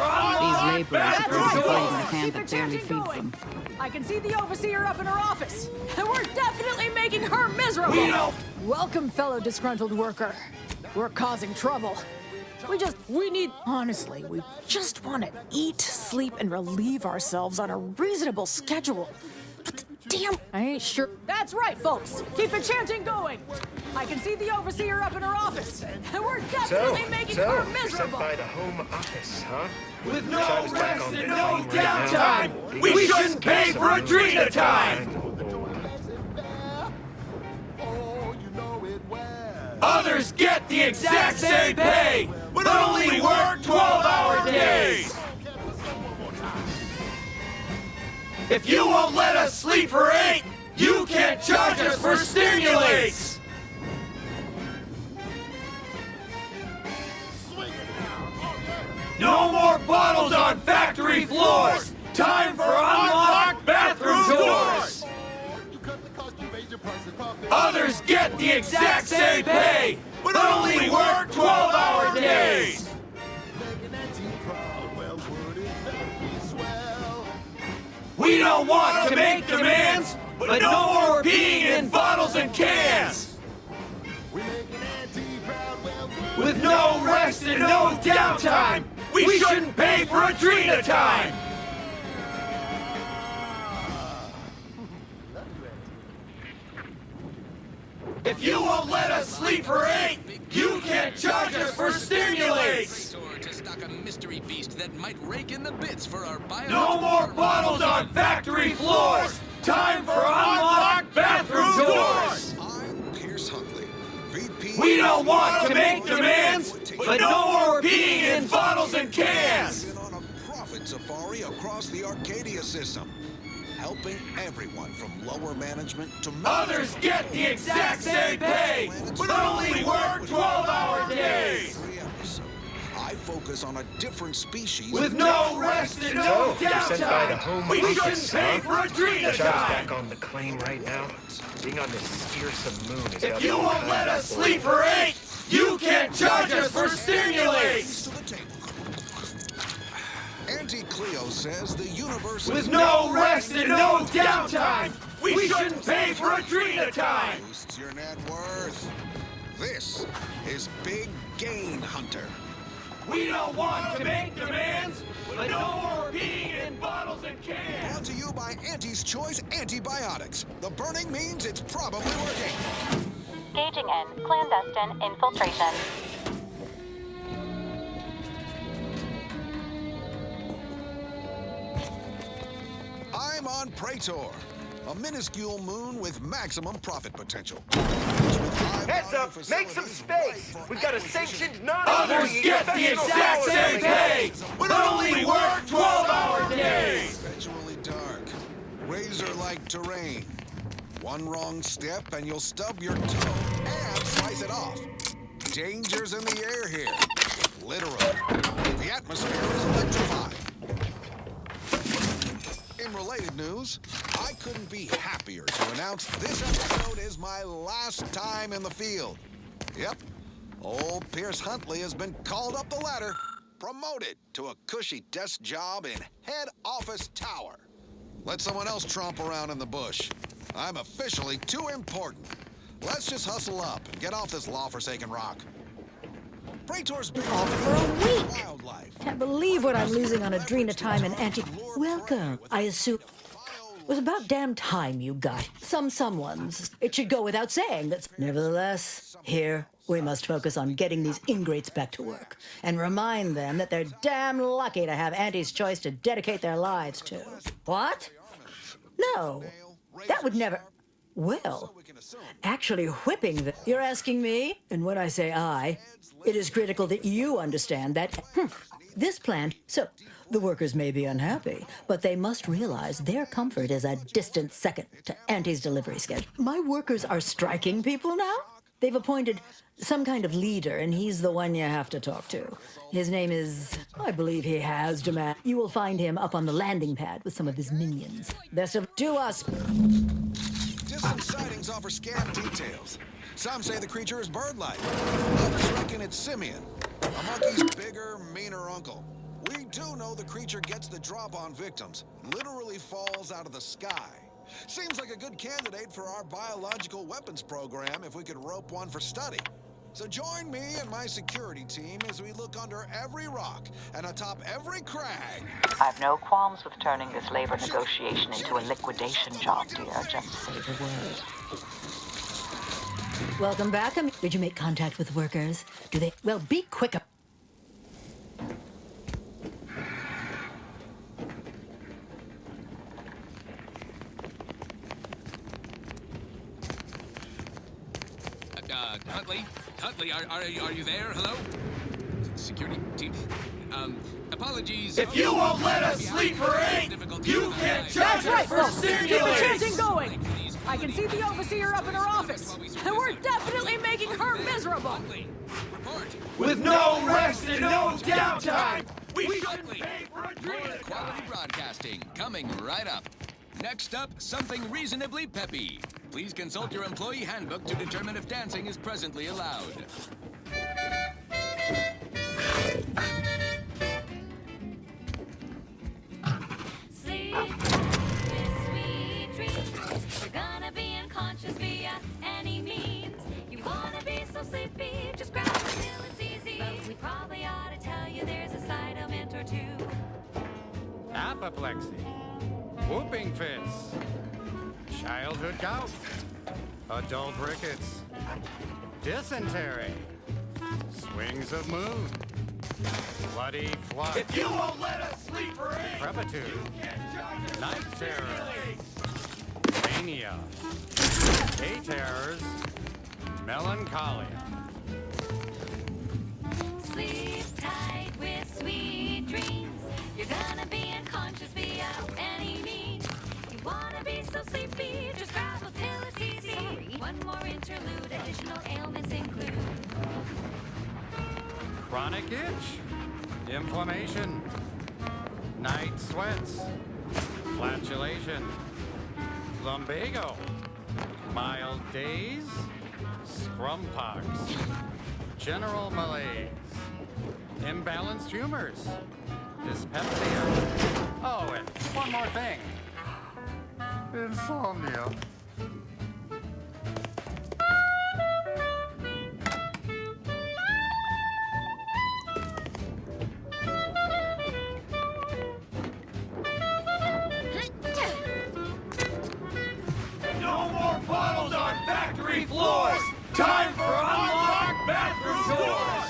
These laborers are bathroom putting doors! the hand that barely feeds them. I can see the overseer up in her office, and we're definitely making her miserable. We don't- Welcome, fellow disgruntled worker. We're causing trouble. Honestly, we just want to eat, sleep, and relieve ourselves on a reasonable schedule. But damn, I ain't sure. That's right, folks. Keep the chanting going. I can see the overseer up in her office, and we're definitely making her you're sent miserable. by the home office, huh? With Wish I no was back rest on the and no plane right now. downtime! We shouldn't pay for a drink at a time! Oh, you know it well. Others get the exact same pay, but only work 12-hour days! If you won't let us sleep for 8, you can't charge us for stimulates! No more bottles on factory floors! Time for unlocked bathroom doors! Others get the exact same pay, but only work 12-hour days! We don't want to make demands, but no more peeing in bottles and cans! With no rest and no downtime, we shouldn't pay for a drink at a time! If you won't let us sleep for 8, you can't charge us for stimulates! To stock a mystery beast that might rake in the bits for our No more bottles on factory floors! Time for unlocked bathroom doors! I'm Pierce Huntley, VP. We don't want to make demands, but no more peeing in bottles and cans! Been on a profit safari across the Arcadia system, helping everyone from lower management to Others get the exact same pay, but only work 12-hour days! I focus on a different species. With no rest and no downtime, we shouldn't pay for Adrena time. Back on the claim right now. Being on this fearsome moon is... If you won't let us sleep for 8, you can't charge us for stimulates. Auntie Cleo says the universe With no rest and no downtime, we shouldn't pay for Adrena time. Boosts your net worth. This is Big Gain Hunter. We don't want to make demands, but no more peeing in bottles and cans. Brought to you by Auntie's Choice Antibiotics. The burning means it's probably working. Gauging in clandestine infiltration. I'm on Praetor, a minuscule moon with maximum profit potential. Heads up! Make some space! We've got a sanctioned Others get the exact same pay, but only work 12-hour days! Perpetually dark, razor-like terrain. One wrong step and you'll stub your toe and slice it off. Dangers in the air here. Literally. The atmosphere is electrified. In related news, I couldn't be happier to announce this episode is my last time in the field. Yep, old Pierce Huntley has been called up the ladder, promoted to a cushy desk job in head office tower. Let someone else tromp around in the bush. I'm officially too important. Let's just hustle up and get off this law-forsaken rock. Praetor's been off for a week. Can't believe what I'm losing on Adrena time and anti. Welcome. I assume it was about damn time you got someone's. It should go without saying that. Nevertheless, here we must focus on getting these ingrates back to work and remind them that they're damn lucky to have Auntie's Choice to dedicate their lives to. What? No, that would never. Well, actually whipping them. You're asking me, and when I say I, it is critical that you understand that this plan, so the workers may be unhappy, but they must realize their comfort is a distant second to Auntie's delivery schedule. My workers are striking people now? They've appointed some kind of leader, and he's the one you have to talk to. His name is, I believe he has demand. You will find him up on the landing pad with some of his minions. Best of to us. Distant sightings offer scant details. Some say the creature is bird-like. Others reckon it's simian, a monkey's bigger, meaner uncle. We do know the creature gets the drop on victims, literally falls out of the sky. Seems like a good candidate for our biological weapons program if we could rope one for study. So join me and my security team as we look under every rock and atop every crag. I've no qualms with turning this labor negotiation into a liquidation job, dear. Just say the word. Welcome back. Did you make contact with workers? Do they? Well, be quick. Huntley, are you there? Hello? Security team. Apologies. If you won't let us sleep for 8, you can't charge us for stimulates. Keep the chanting going. I can see the overseer up in her office, and we're definitely making her miserable. With no rest and no downtime, we shouldn't pay for More quality broadcasting coming right up. Next up, something reasonably peppy. Please consult your employee handbook to determine if dancing is presently allowed. Sleep, sweet dreams. You're gonna be unconscious via any means. You wanna be so sleepy, just grab it till it's easy. But we probably ought to tell you there's a side element or two. Apoplexy, whooping fits, childhood gout, adult rickets, dysentery, swings of moon, bloody flush. If you won't let us sleep for 8, Crepitude, night terror, mania, day terrors, melancholia. Sleep tight with sweet dreams. You're gonna be unconscious via any means. You wanna be so sleepy, just grab a pill, it's easy. One more interlude, additional ailments include Chronic itch, inflammation, night sweats, flatulation, lumbago, mild days, scrum pox, general malaise, imbalanced humors, dyspepsia. Oh, and one more thing. Insomnia. No more bottles on factory floors! Time for unlocked bathroom doors!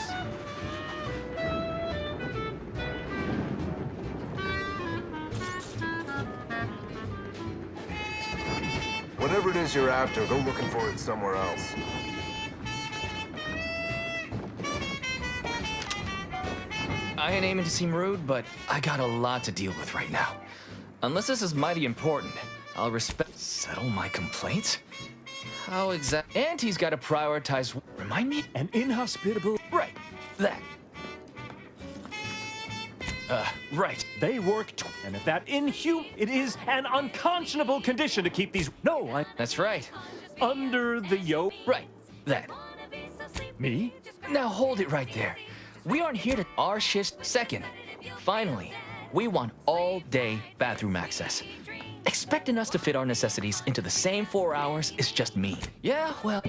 Whatever it is you're after, go looking for it somewhere else. I ain't aiming to seem rude, but I got a lot to deal with right now. Unless this is mighty important, I'll settle my complaints? How exactly? Auntie's gotta prioritize. Remind me? An inhospitable. Right, that. Right. They work, and if that it is an unconscionable condition to keep these. No, That's right. Under the yoke. Right, that. Me? Now hold it right there. We aren't here to our shift second. Finally, we want all-day bathroom access. Expecting us to fit our necessities into the same 4 hours is just mean. Yeah, well.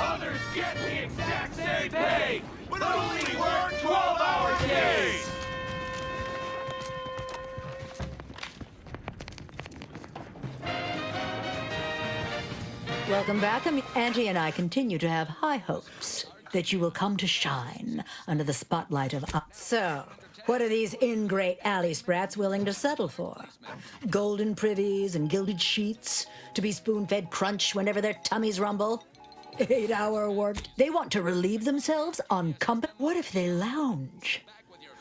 Others get the exact same pay, but only work 12-hour days! Welcome back. Auntie and I continue to have high hopes that you will come to shine under the spotlight of us. So, what are these ingrate alley sprats willing to settle for? Golden privies and gilded sheets to be spoon-fed crunch whenever their tummies rumble? 8-hour work. They want to relieve themselves on company. What if they lounge?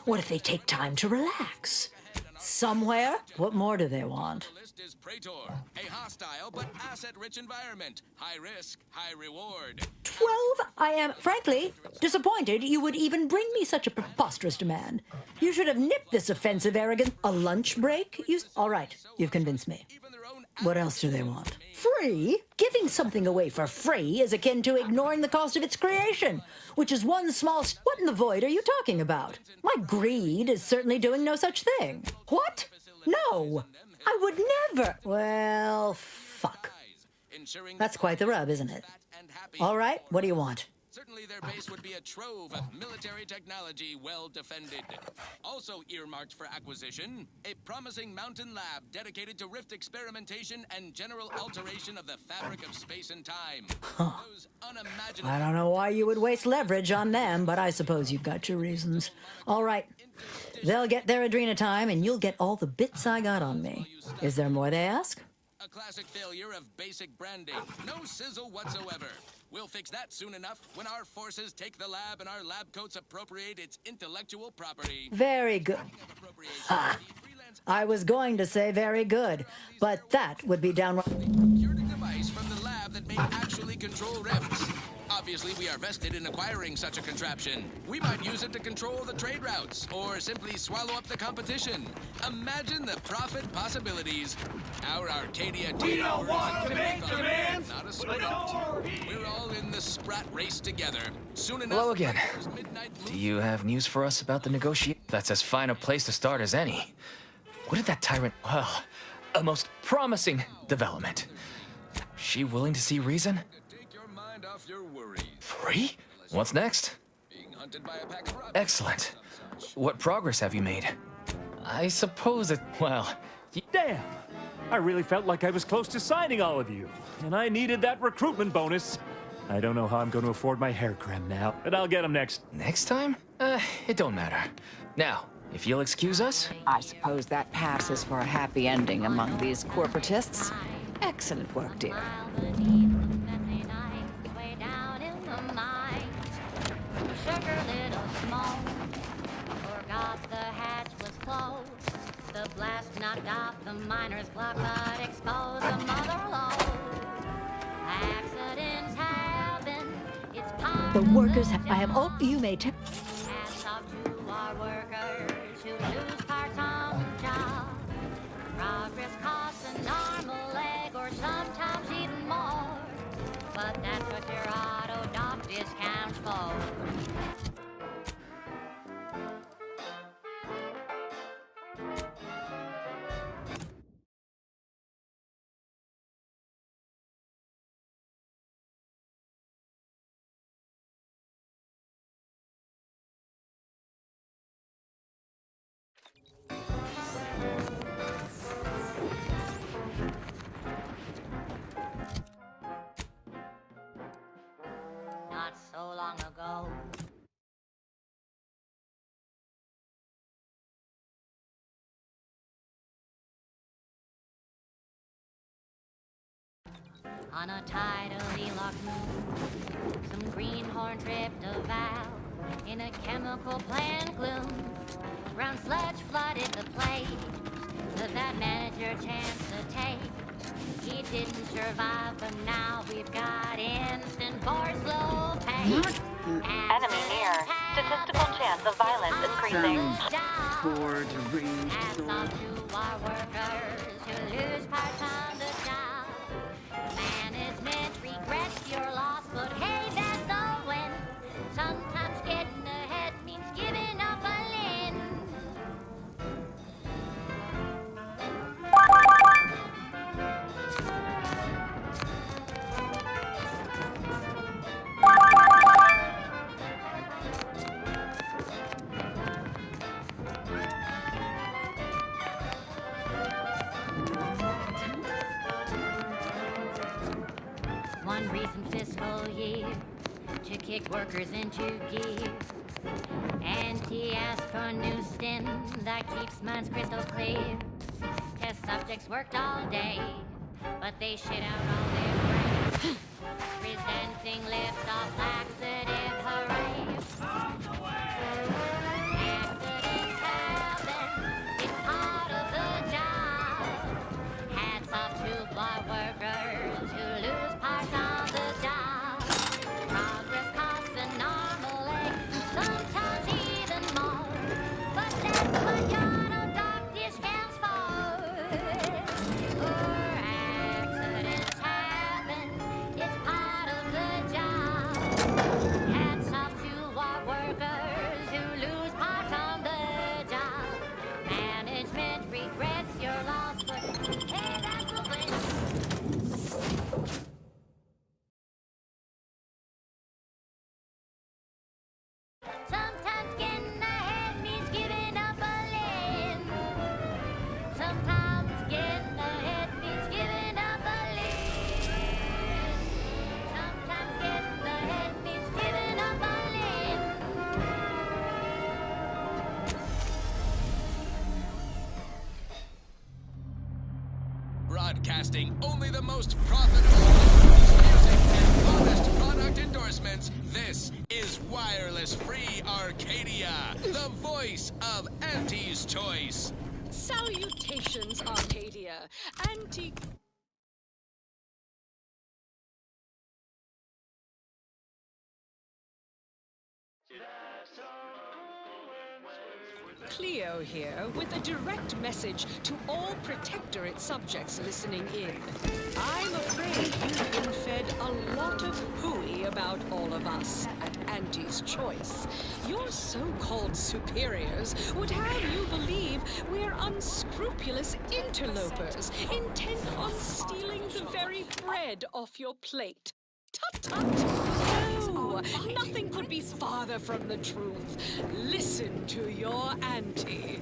What if they take time to relax? Somewhere? What more do they want? Is Praetor, a hostile but asset-rich environment. High risk, high reward. 12? I am, frankly, disappointed you would even bring me such a preposterous demand. You should have nipped this offensive arrogance. A lunch break? All right, you've convinced me. What else do they want? Free? Giving something away for free is akin to ignoring the cost of its creation, which is one small... What in the void are you talking about? My greed is certainly doing no such thing. What? No! I would never... Well, fuck. That's quite the rub, isn't it? All right, what do you want? Certainly their base would be a trove of military technology well defended. Also earmarked for acquisition, a promising mountain lab dedicated to rift experimentation and general alteration of the fabric of space and time. Those unimaginable... I don't know why you would waste leverage on them, but I suppose you've got your reasons. All right. They'll get their Adrena time, and you'll get all the bits I got on me. Is there more they ask? A classic failure of basic branding. No sizzle whatsoever. We'll fix that soon enough when our forces take the lab and our lab coats appropriate its intellectual property. Very good. Ha! I was going to say very good, but that would be downright... Procured a device from the lab that may actually control rifts. Obviously, we are vested in acquiring such a contraption. We might use it to control the trade routes, or simply swallow up the competition. Imagine the profit possibilities. Our Arcadia team... We don't want to make demands, not a sprint. We're all in the sprat race together. Soon enough... Hello again. Do you have news for us about the negotiation? That's as fine a place to start as any. What did that tyrant... Well, a most promising development. She willing to see reason? Off your worries. Free? What's next? Being hunted by a pack of robbers. Excellent. What progress have you made? I suppose it... Well... Damn! I really felt like I was close to signing all of you, and I needed that recruitment bonus. I don't know how I'm going to afford my hair creme now, but I'll get them next. Next time? It don't matter. Now, if you'll excuse us... I suppose that passes for a happy ending among these corporatists. Excellent work, dear. Sugar little smoke, forgot the hatch was closed. blast knocked off the miner's clock, but exposed the mother lode. Accidents happen. It's part The workers I have. Oh, you may take. Hats off to our workers who lose parts on the job. Progress costs an arm, a leg, or sometimes even more. But that's what your auto doc discounts for. Not so long ago. On a tidally locked moon, some greenhorn tripped a valve in a chemical plant gloom. Brown sludge flooded the place that manager chanced to take. He didn't survive, but now we've got instant board slow pay. Enemy near. Statistical chance of violence increasing. Poor deranged. Hats off to our workers who lose parts on the job. Management regrets your loss, but hey, that's the win. Sometimes getting ahead means giving up a limb. One recent fiscal year to kick workers into gear. Anti asked for a new stim that keeps minds crystal clear. Test subjects worked all day, but they shit out all their brains. Presenting lift-off laxative, hooray! Accidents happen, it's part of the job. Hats off to our workers who lose parts on the job. Progress costs an arm, a leg, sometimes even more. But that's what your auto doc discounts for. Accidents happen, it's part of the job. Hats off to our workers who lose parts on the job. Management regrets your loss, but hey, that's the win. Sometimes getting ahead means giving up a limb. Sometimes getting ahead means giving up a limb. Sometimes getting ahead means giving up a limb. Broadcasting only the most profitable music and honest product endorsements. This is Wireless Free Arcadia, the voice of Auntie's Choice. Salutations, Arcadia. Anti... Cleo here with a direct message to all Protectorate subjects listening in. I'm afraid you've been fed a lot of hooey about all of us at Auntie's Choice. Your so-called superiors would have you believe we're unscrupulous interlopers intent on stealing the very bread off your plate. Tut-tut! No, nothing could be farther from the truth. Listen to your auntie.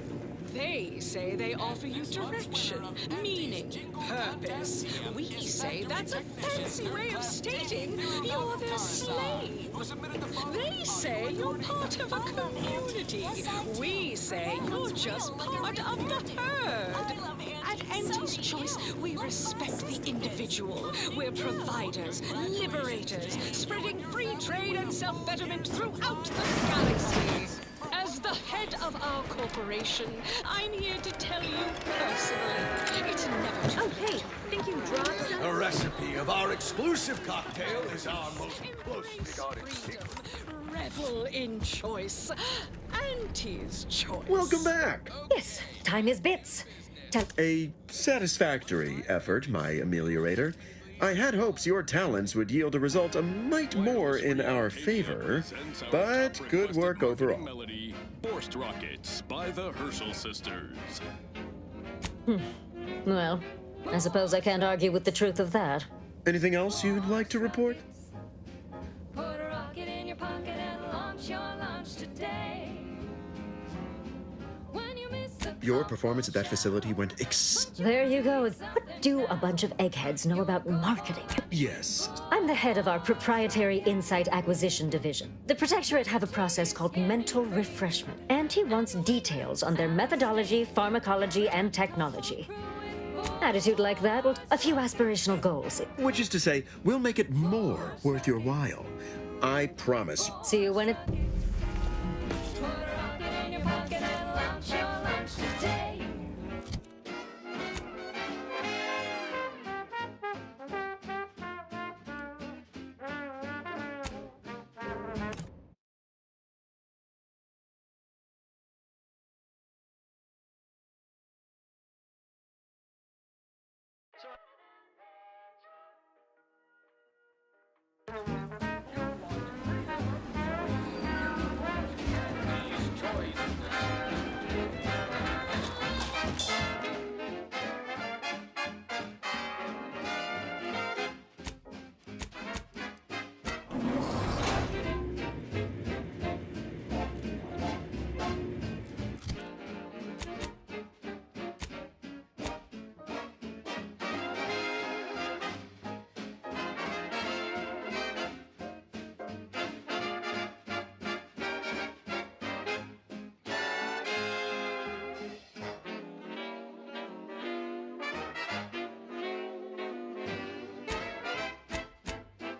They say they offer you direction, meaning, purpose. We say that's a fancy way of stating you're their slave. They say you're part of a community. We say you're just part of the herd. At Auntie's Choice, we respect the individual. We're providers, liberators, spreading free trade and self-betterment throughout the galaxy. As the head of our corporation, I'm here to tell you personally, it's never too late. Think you dropped some? The recipe of our exclusive cocktail is our most closely guarded secret. Revel in choice. Auntie's choice. Welcome back. Yes, time is bits. A satisfactory effort, my ameliorator. I had hopes your talents would yield a result a mite more in our favor, but good work overall. Melody, Borst Rockets by the Herschel Sisters. Well, I suppose I can't argue with the truth of that. Anything else you'd like to report? Put a rocket in your pocket and launch your launch today. When you miss the Your performance at that facility went There you go. What do a bunch of eggheads know about marketing? Yes. I'm the head of our proprietary Insight Acquisition Division. The Protectorate have a process called mental refreshment. Auntie wants details on their methodology, pharmacology, and technology. Attitude like that, well, a few aspirational goals. Which is to say, we'll make it more worth your while. I promise. See you when it... in your pocket and launch your launch today.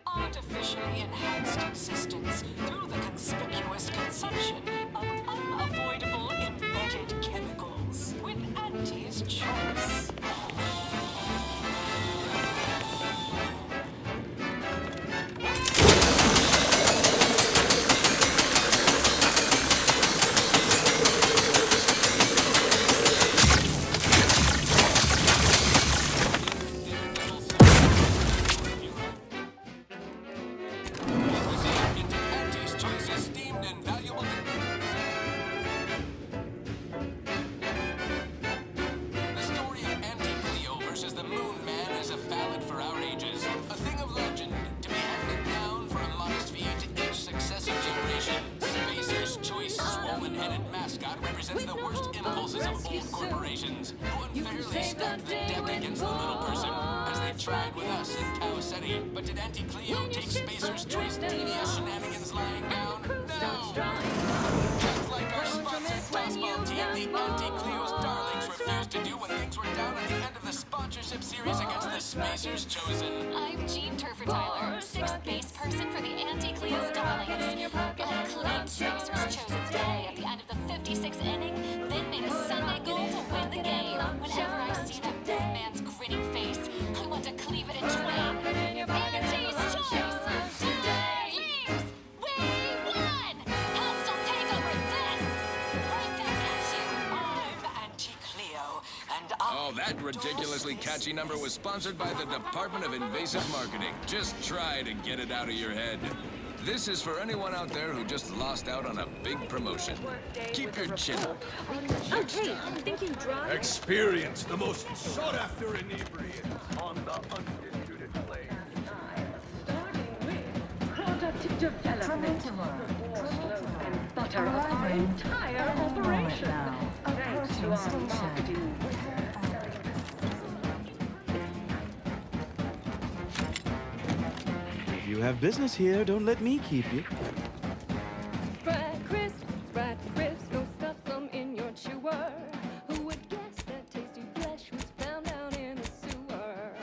Artificially enhanced existence through the conspicuous consumption of unavoidable embedded chemicals with Auntie's choice. But did Auntie Cleo take Spacer's Choice devious shenanigans lying down? No! Just like our sponsored fastball team, the Auntie Cleo's Darlings refused to do what things were down at the end of the sponsorship series against the Spacers Chosen. I'm Jean Turfer-Tyler, 6th base person for the Auntie Cleo's Darlings. I claimed Spacers Chosen today at the end of the 56th inning, then made a Sunday goal to win the game. Whenever I see that dead man's grinning face, I want to cleave it in twain. Auntie's Choice today! Leaves! We won! Hostile takeover this! Right back at you! I'm Auntie Cleo, and Oh, that ridiculously catchy number was sponsored by the Department of Invasive Marketing. Just try to get it out of your head. This is for anyone out there who just lost out on a big promotion. Keep your chin up. Oh, hey, I'm thinking drive. Experience the most sought-after inebriate on the undisputed plane. Product development. And butter of our entire operation. Thanks to our marketing. You have business here. Don't let me keep you. Brad crisp, go stuff them in your chewer. Who would guess that tasty flesh was found down in the sewer?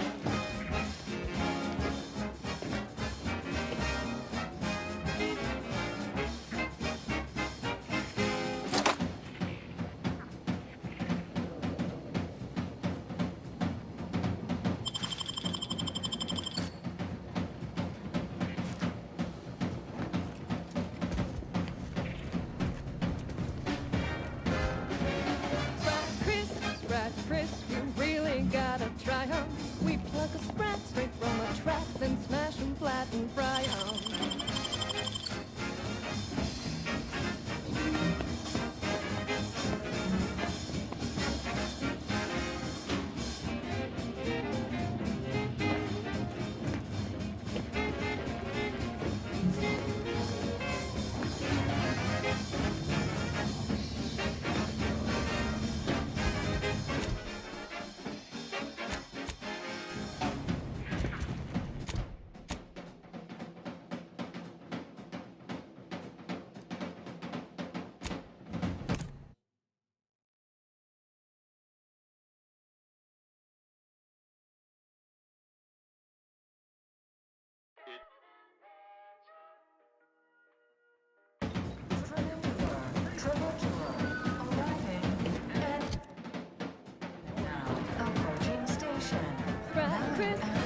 then smash 'em flat and fry 'em.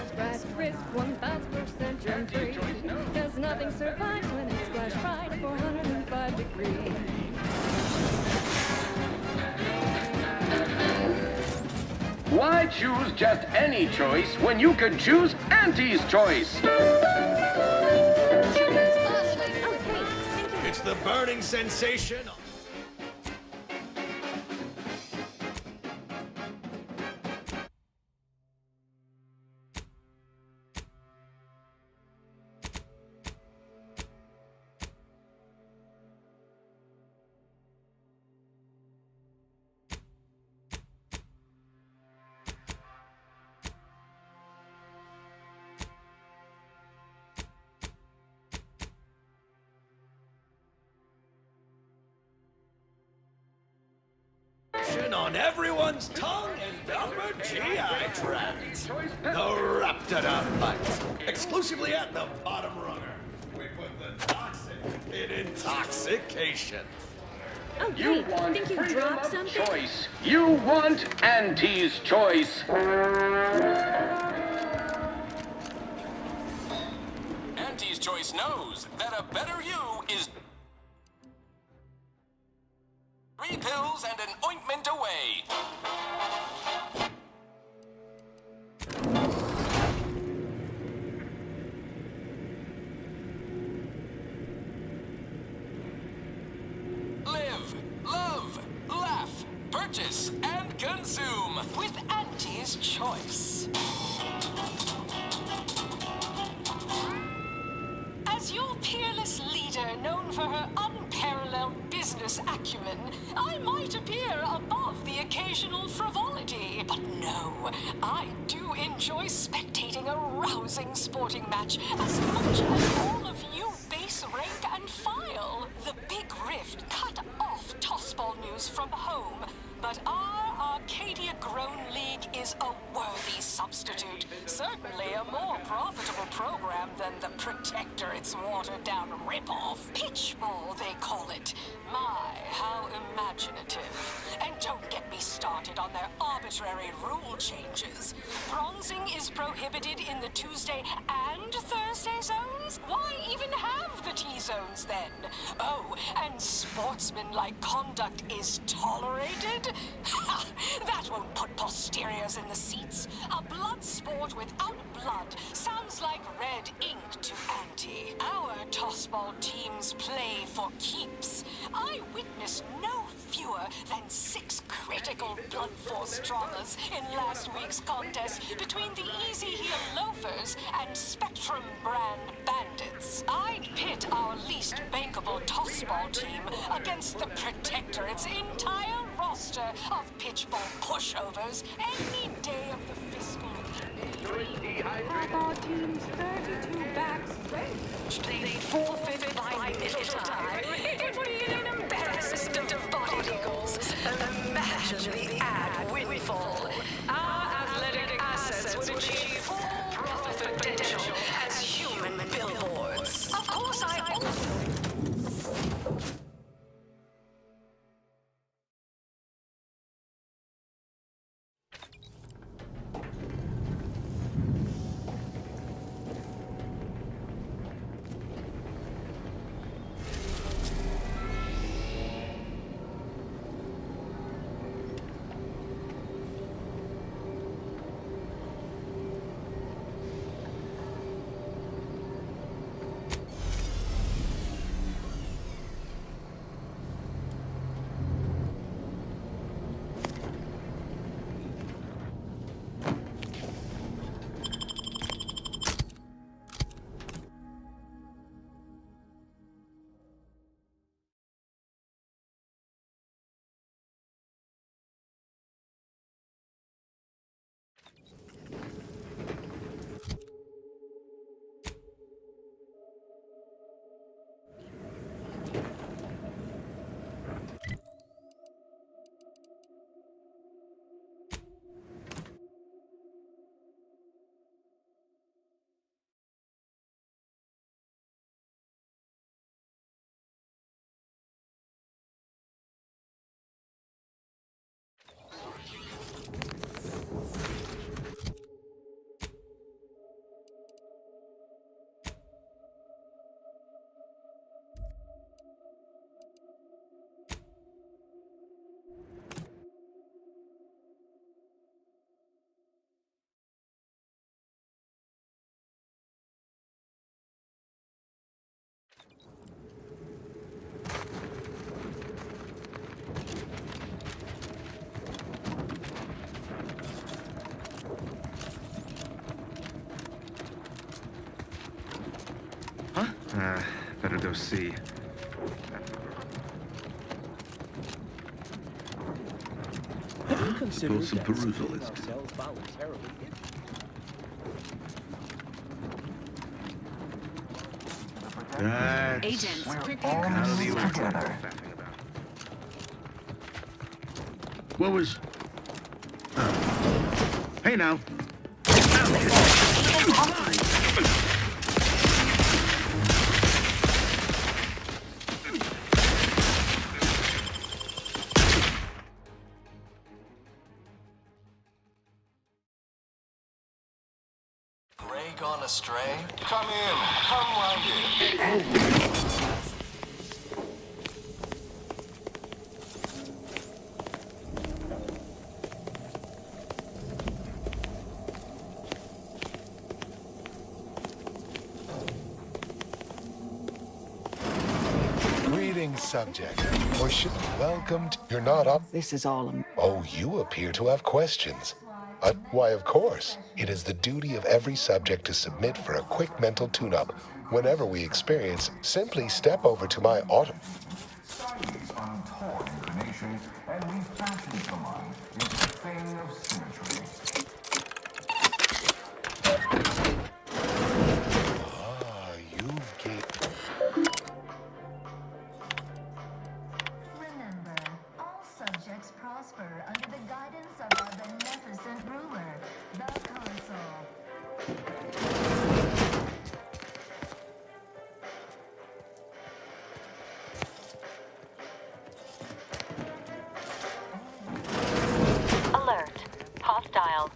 Sprite crisp, 1000% germ-free. Cause nothing survives when it's flash fried at 405 degrees. Why choose just any choice when you could choose Auntie's choice? It's the burning sensation. On everyone's tongue and upper GI tract. The Raptidon Bite. Exclusively at the bottom runner. We put the toxic in intoxication. Oh, You great. want Think you freedom dropped of something? choice. You want Auntie's choice. Auntie's choice knows that a better you is 3 pills and an ointment away. Live, love, laugh, purchase, and consume with Auntie's choice. As your peerless leader, known for her unparalleled business acumen, I might appear above the occasional frivolity. But no, I do enjoy spectating a rousing sporting match as much as all of you base rank and file. The Big Rift cut off tossball news from home, but our Arcadia Grown League is a worthy substitute. Certainly a more profitable program than the Protector its watered-down ripoff. Pitchball, they call it. My, how imaginative. And don't get me started on their arbitrary rule changes. Bronzing is prohibited in the Tuesday and Thursday zones? Why even have the T-zones then? Oh, and sportsmanlike conduct is tolerated? Ha! That won't put posteriors in the seats. A blood sport without blood sounds like red ink to Auntie. Our tossball teams play for keeps. I witnessed no fewer than 6 critical blood force traumas in last week's contest between the Easy Heel Loafers and Spectrum brand bandits. I'd pit our least bankable tossball team against the Protector its entire roster of pitchball pushovers any day of the fiscal year. Have our team's 32 backs ranged. They forfeited by middle time. It would be an embarrassment of bodied eagles. Imagine the ad windfall. Our athletic assets would achieve full profit potential as human billboards. Of course, I also... Better go see. Suppose some perusal is Agents, prepare. What was... Hey now. Gray gone astray? Come in. Come right in. Greetings, subject. Or should welcome. You're not up. This is all Oh, you appear to have questions. Why, of course. It is the duty of every subject to submit for a quick mental tune-up. Whenever we experience, simply step over to my auto... Studies on torn inclinations and refashions the mind into a thing of symmetry. You've gained... Remember, all subjects prosper under the guidance of our beneficent ruler, the Consul. Alert. Hostile.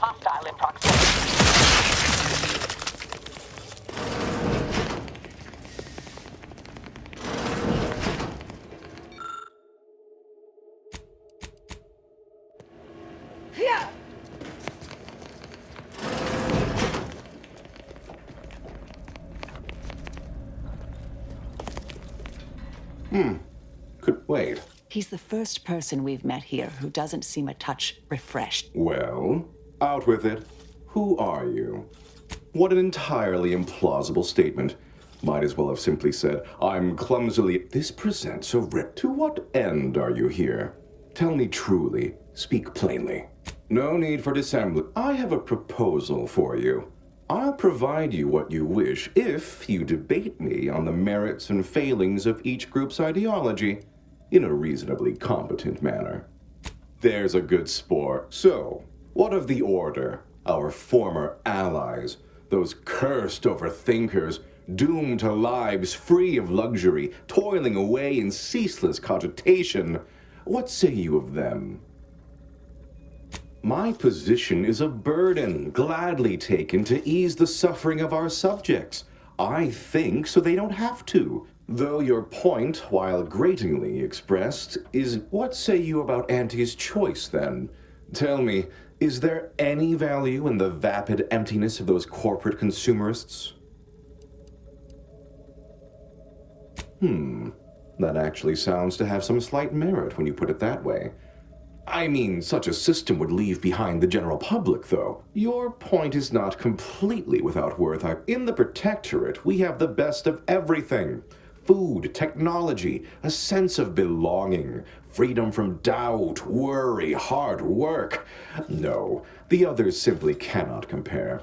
Hostile in proximity. Could wait. He's the first person we've met here who doesn't seem a touch refreshed. Well, out with it. Who are you? What an entirely implausible statement. Might as well have simply said, I'm clumsily... This presents a rip. To what end are you here? Tell me truly. Speak plainly. No need for dissembling. I have a proposal for you. I'll provide you what you wish if you debate me on the merits and failings of each group's ideology in a reasonably competent manner. There's a good sport. So, what of the Order, our former allies, those cursed overthinkers, doomed to lives free of luxury, toiling away in ceaseless cogitation? What say you of them? My position is a burden gladly taken to ease the suffering of our subjects. I think so they don't have to. Though your point, while gratingly expressed, is what say you about Auntie's choice, then? Tell me, is there any value in the vapid emptiness of those corporate consumerists? That actually sounds to have some slight merit when you put it that way. I mean, such a system would leave behind the general public, though. Your point is not completely without worth. In the Protectorate, we have the best of everything. food, technology, a sense of belonging, freedom from doubt, worry, hard work. No, the others simply cannot compare.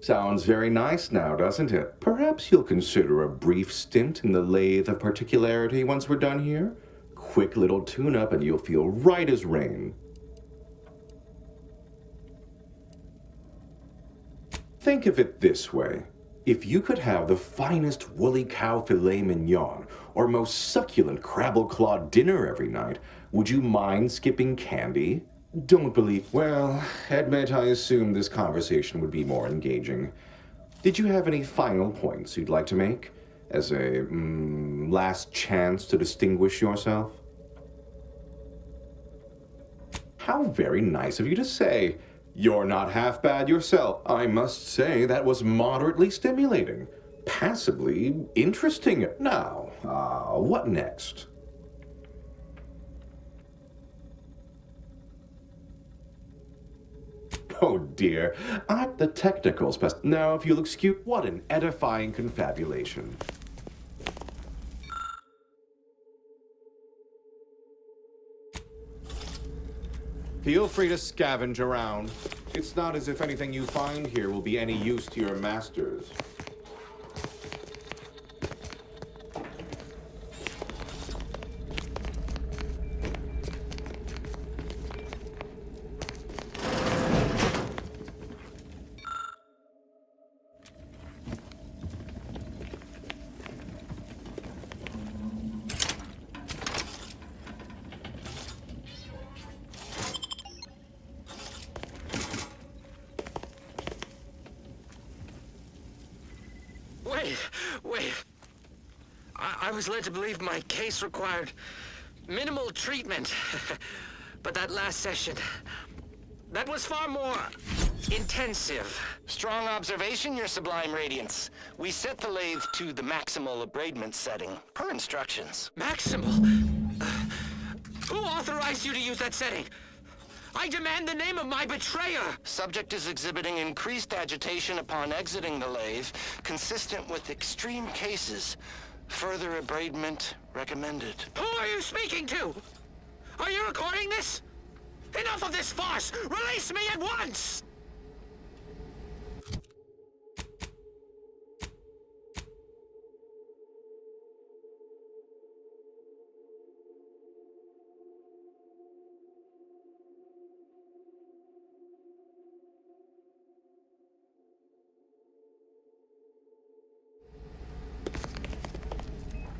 Sounds very nice now, doesn't it? Perhaps you'll consider a brief stint in the Lathe of Particularity once we're done here? Quick little tune-up and you'll feel right as rain. Think of it this way. If you could have the finest woolly cow filet mignon or most succulent crabble claw dinner every night, would you mind skipping candy? Don't believe... Well, admit I assumed this conversation would be more engaging. Did you have any final points you'd like to make? As a, last chance to distinguish yourself? How very nice of you to say. You're not half bad yourself. I must say that was moderately stimulating. Passably interesting. Now, what next? Oh dear, the technicals best. Now, if you'll excuse, what an edifying confabulation. Feel free to scavenge around. It's not as if anything you find here will be any use to your masters. Wait. I was led to believe my case required minimal treatment. But that last session, that was far more intensive. Strong observation, Your Sublime Radiance. We set the lathe to the maximal abradement setting, per instructions. Maximal? Who authorized you to use that setting? I demand the name of my betrayer! Subject is exhibiting increased agitation upon exiting the lathe, consistent with extreme cases. Further abradement recommended. Who are you speaking to? Are you recording this? Enough of this farce! Release me at once!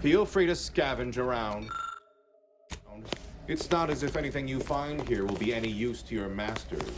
Feel free to scavenge around. It's not as if anything you find here will be any use to your masters.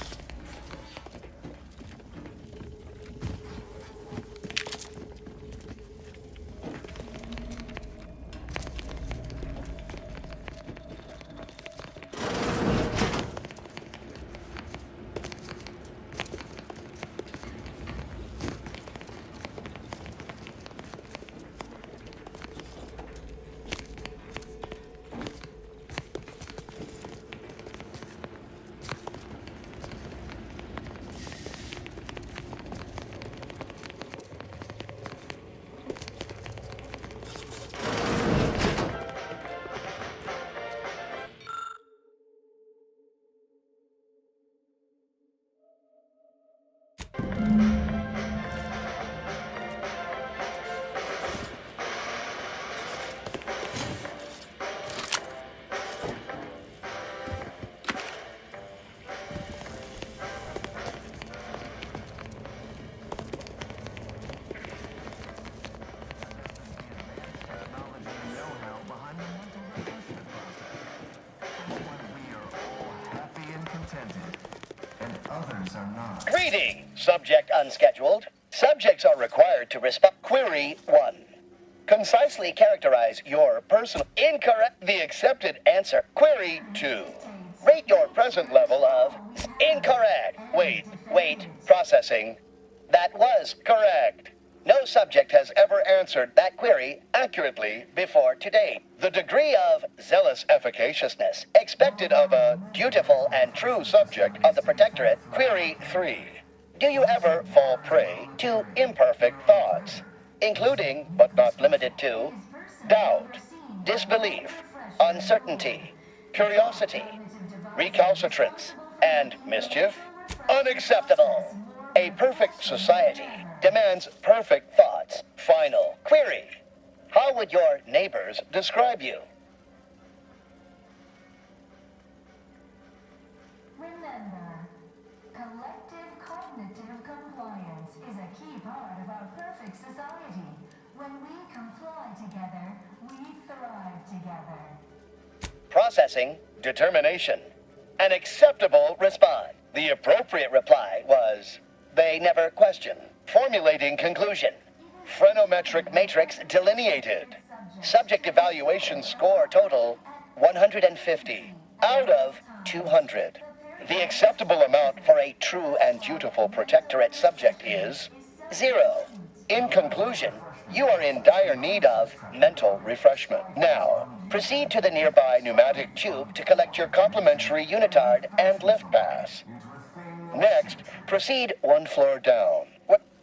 Greeting, subject unscheduled. Subjects are required to respond. Query 1. Concisely characterize your personal... Incorrect. The accepted answer. Query 2. Rate your present level of... Incorrect. Wait. Processing. That was correct. No subject has ever answered that query accurately before today. The degree of zealous efficaciousness expected of a dutiful and true subject of the Protectorate. Query 3. Do you ever fall prey to imperfect thoughts, including, but not limited to, doubt, disbelief, uncertainty, curiosity, recalcitrance, and mischief? Unacceptable. A perfect society demands perfect thoughts. Final query. How would your neighbors describe you? Remember, collective cognitive compliance is a key part of our perfect society. When we comply together, we thrive together. Processing determination. An acceptable response. The appropriate reply was, they never question. Formulating conclusion. Phrenometric matrix delineated. Subject evaluation score total 150 out of 200. The acceptable amount for a true and dutiful Protectorate subject is 0. In conclusion, you are in dire need of mental refreshment. Now, proceed to the nearby pneumatic tube to collect your complimentary unitard and lift pass. Next, proceed one floor down.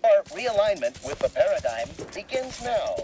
Your realignment with the paradigm begins now.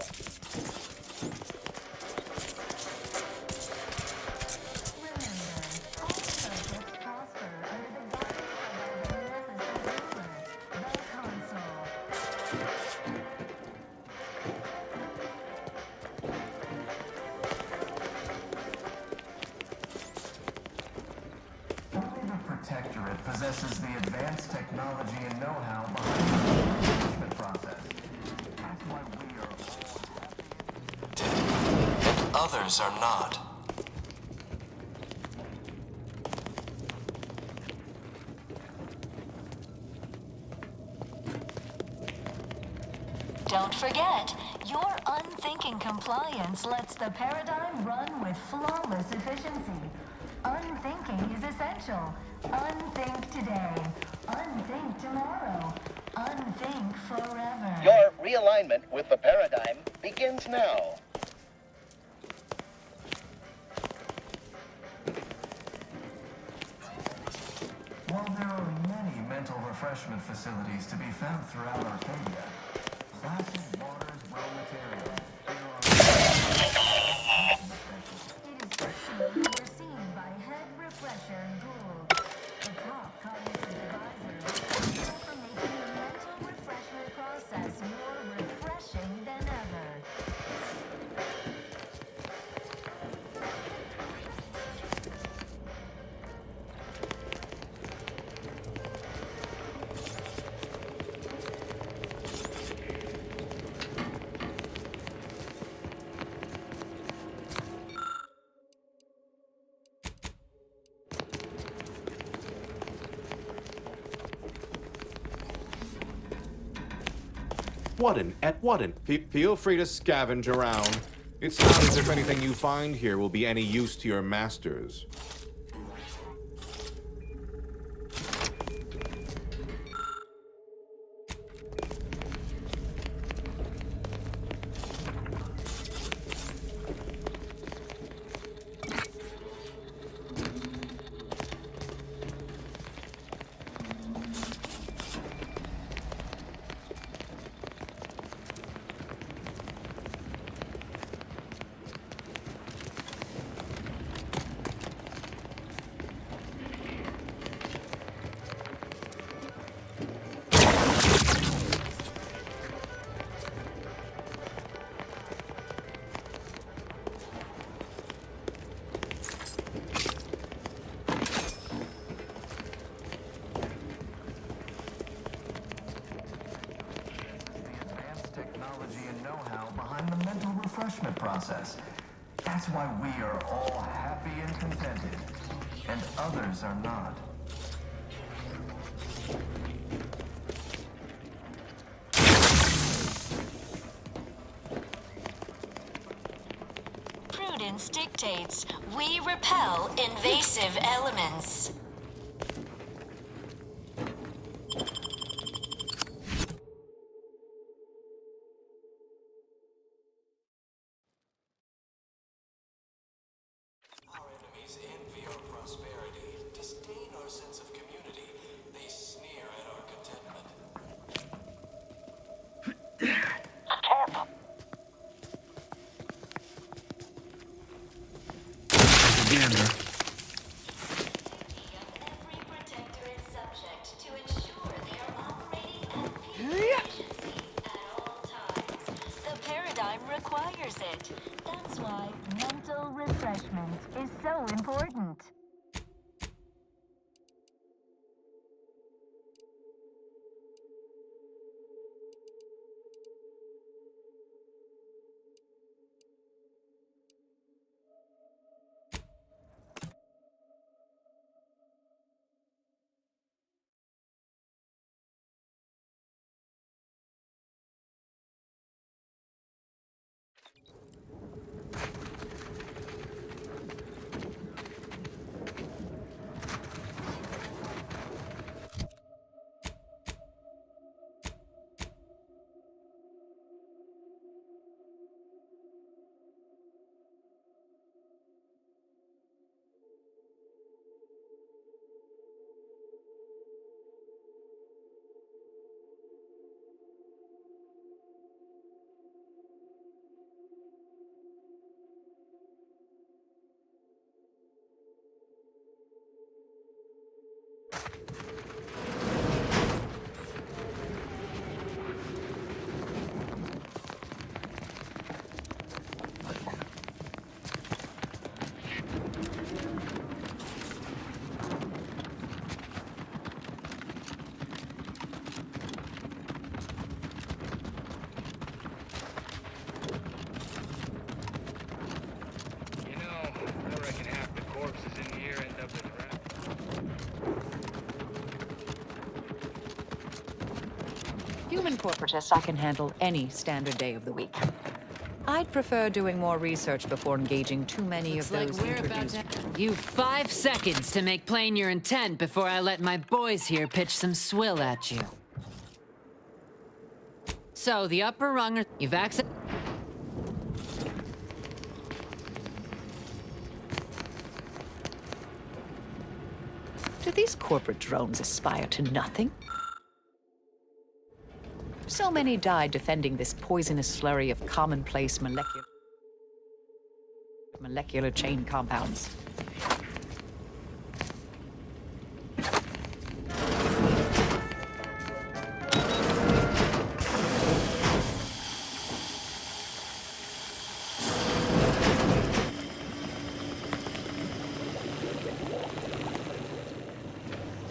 Protectorate possesses the advanced technology and know-how behind the management process. That's why we are all happy. And others are not. Don't forget, your unthinking compliance lets the paradigm run with flawless efficiency. Unthinking is essential. Unthink today. Unthink tomorrow. Unthink forever. Your realignment with the paradigm begins now. While there are many mental refreshment facilities to be found throughout Arcadia, placid waters, raw materials, Overseen by Head Refresher Gould, the top cognitive advisor responsible for making the mental refreshment process more refreshing than ever. Feel free to scavenge around. It's not as if anything you find here will be any use to your masters. Process. That's why we are all happy and contented, and others are not. Prudence dictates we repel invasive elements. here. The paradigm requires it. That's why mental refreshment is so important. Human corporatists, I can handle any standard day of the week. I'd prefer doing more research before engaging too many of those introduced. You've 5 seconds to make plain your intent before I let my boys here pitch some swill at you. So, the upper rung, you've access... Do these corporate drones aspire to nothing? So many died defending this poisonous slurry of commonplace molecular chain compounds.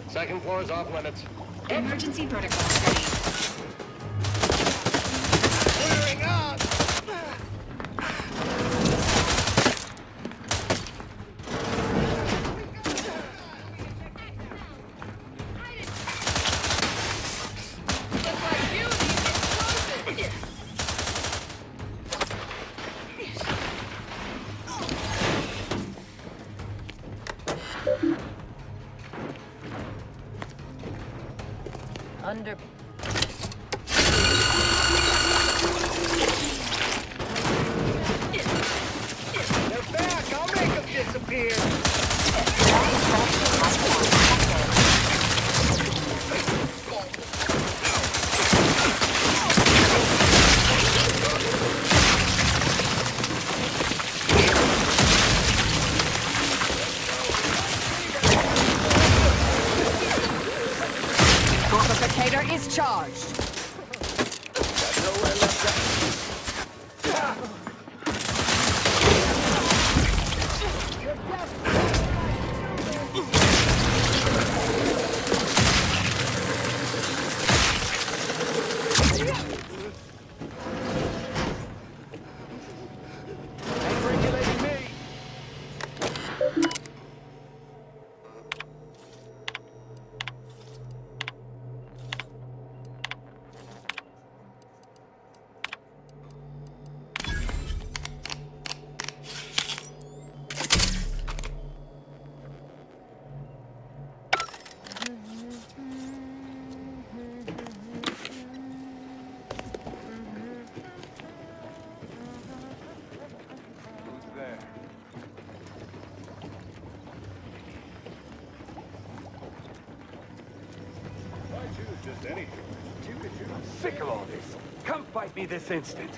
Second floor is off limits. Emergency protocol ready. Clearing up! Under... They're back! I'll make them disappear! Corporator is charged. Just any choice. I'm sick of all this. Come fight me this instant.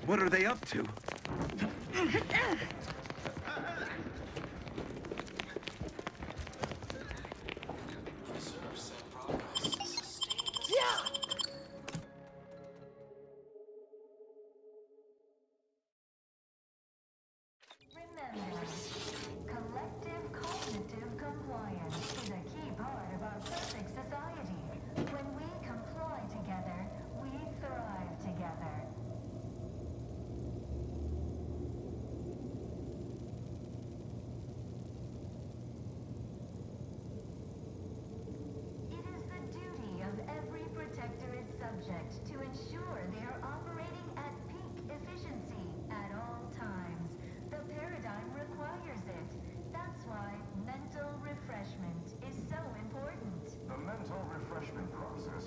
What are they up to? Remember, collective cognitive compliance is a key part of our perfect society. When we comply together, we thrive together. It is the duty of every Protectorate subject to ensure they are operating at peak efficiency at all times. The paradigm requires it. That's why mental refreshment is so important. The mental refreshment process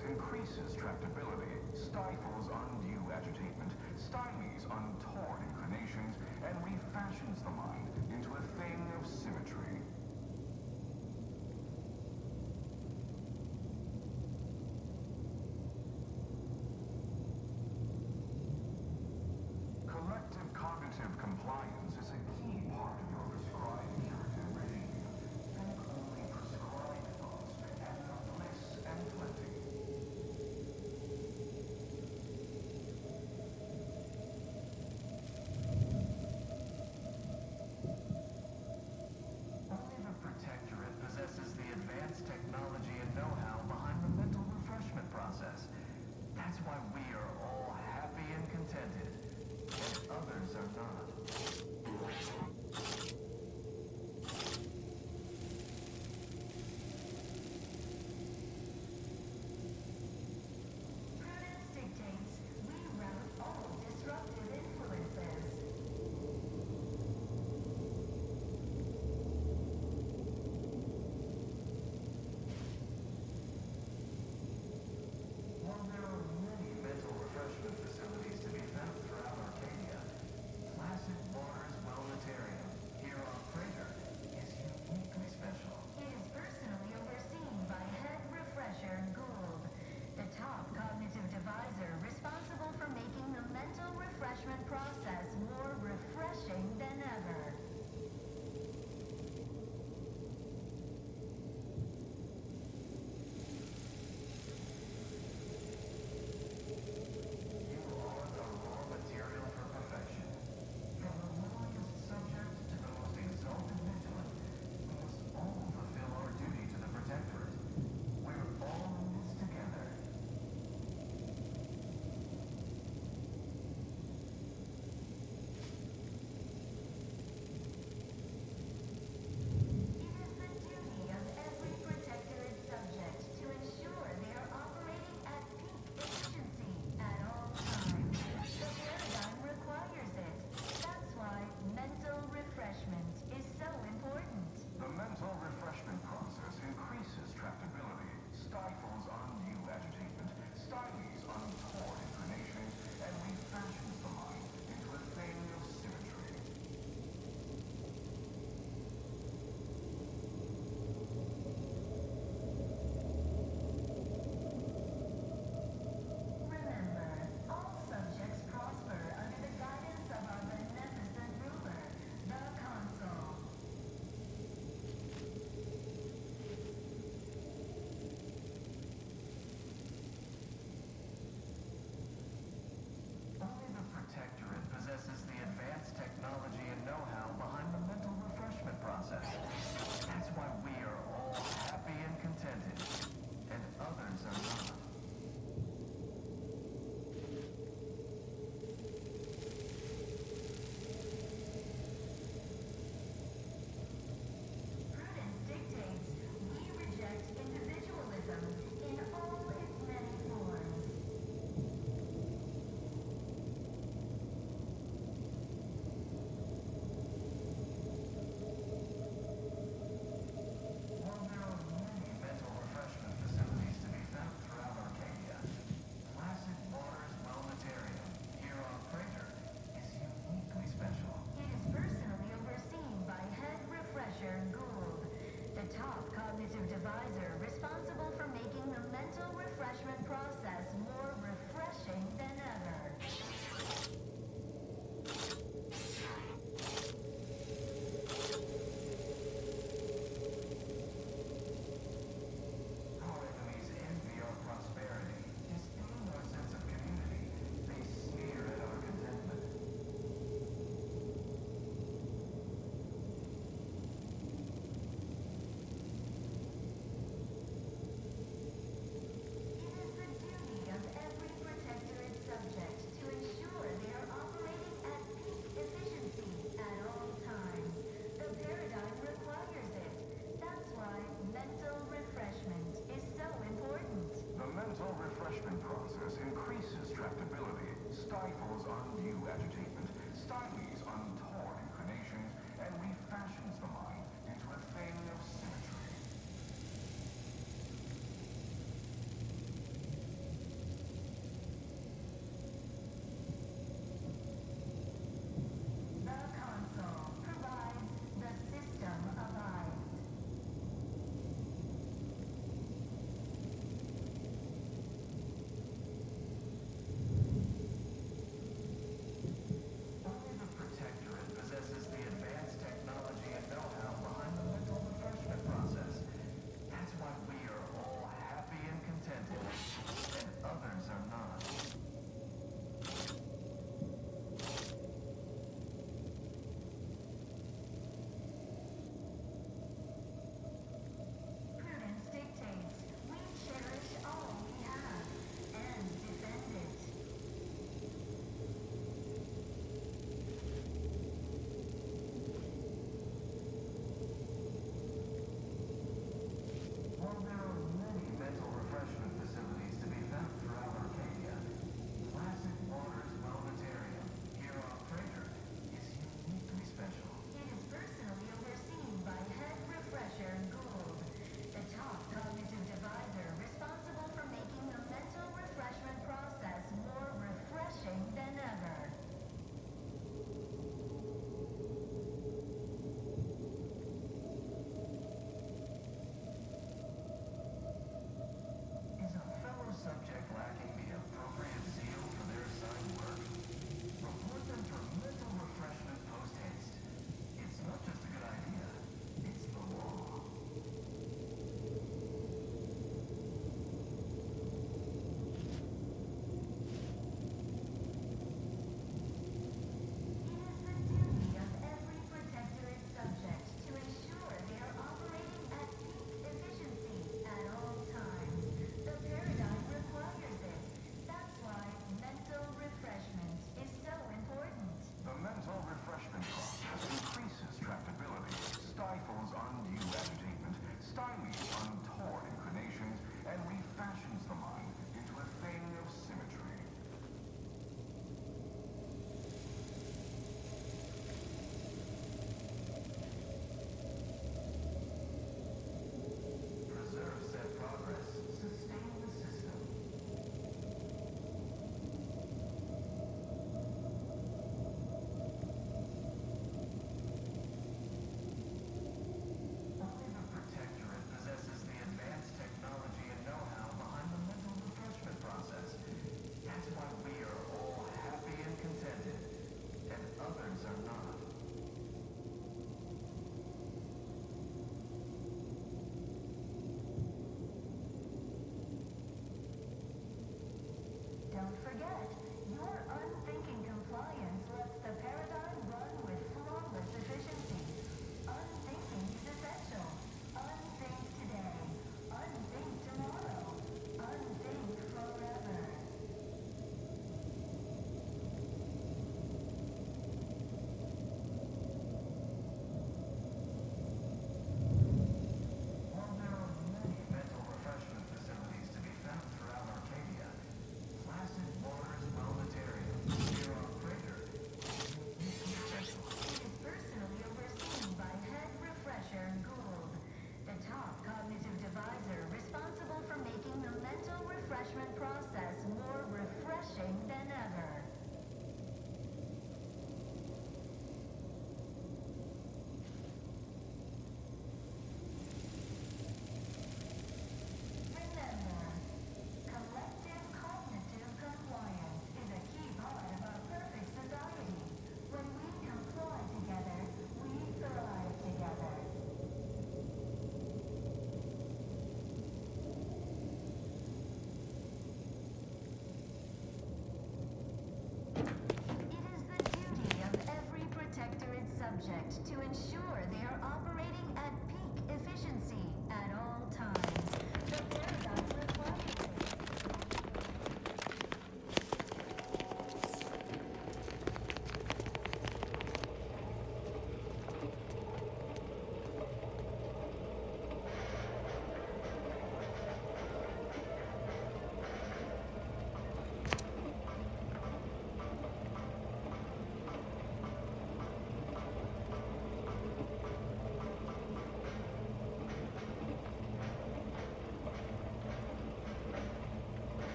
subject to ensure they are operating at peak efficiency at all times. The paradigm requires it.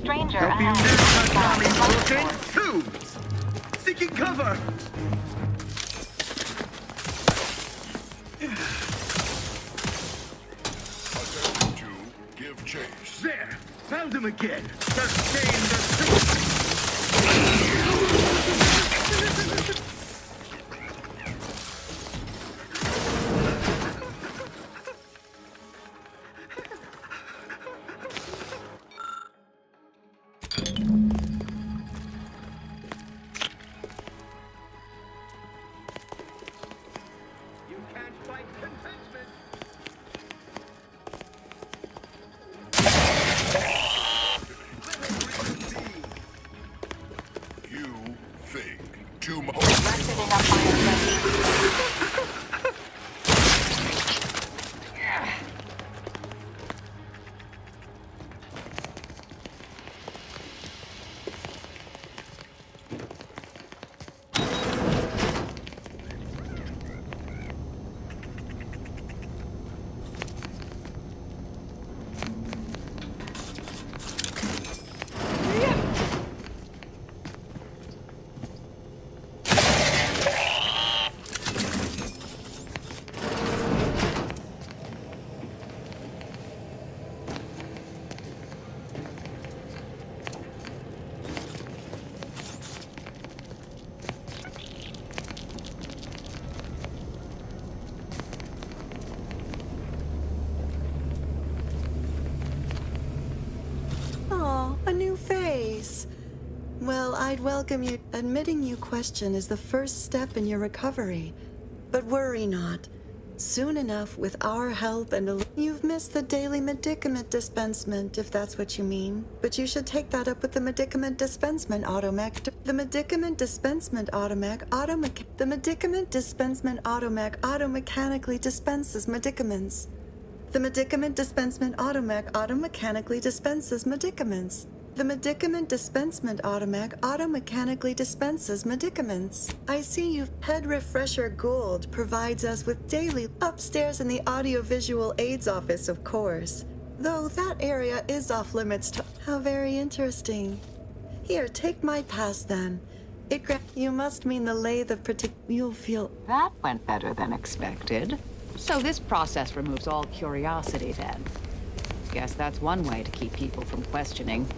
Stranger Help you ahead. next, Tommy. Broken 2. Seeking cover. Give chase. There. Found him again. Sustain the A new face. Well, I'd welcome you. Admitting you question is the first step in your recovery. But worry not. Soon enough, with our help and you've missed the daily medicament dispensement, if that's what you mean. But you should take that up with the medicament dispensement automac. The medicament dispensement automac The medicament dispensement automac automechanically dispenses medicaments. The medicament dispensement automac automechanically dispenses medicaments. The medicament dispensement automac automechanically dispenses medicaments. I see you've Head Refresher Gold provides us with daily upstairs in the audiovisual aids office, of course. Though that area is off limits to. How very interesting. Here, take my pass then. You must mean the lathe of you'll feel. That went better than expected. So this process removes all curiosity then. Guess that's one way to keep people from questioning.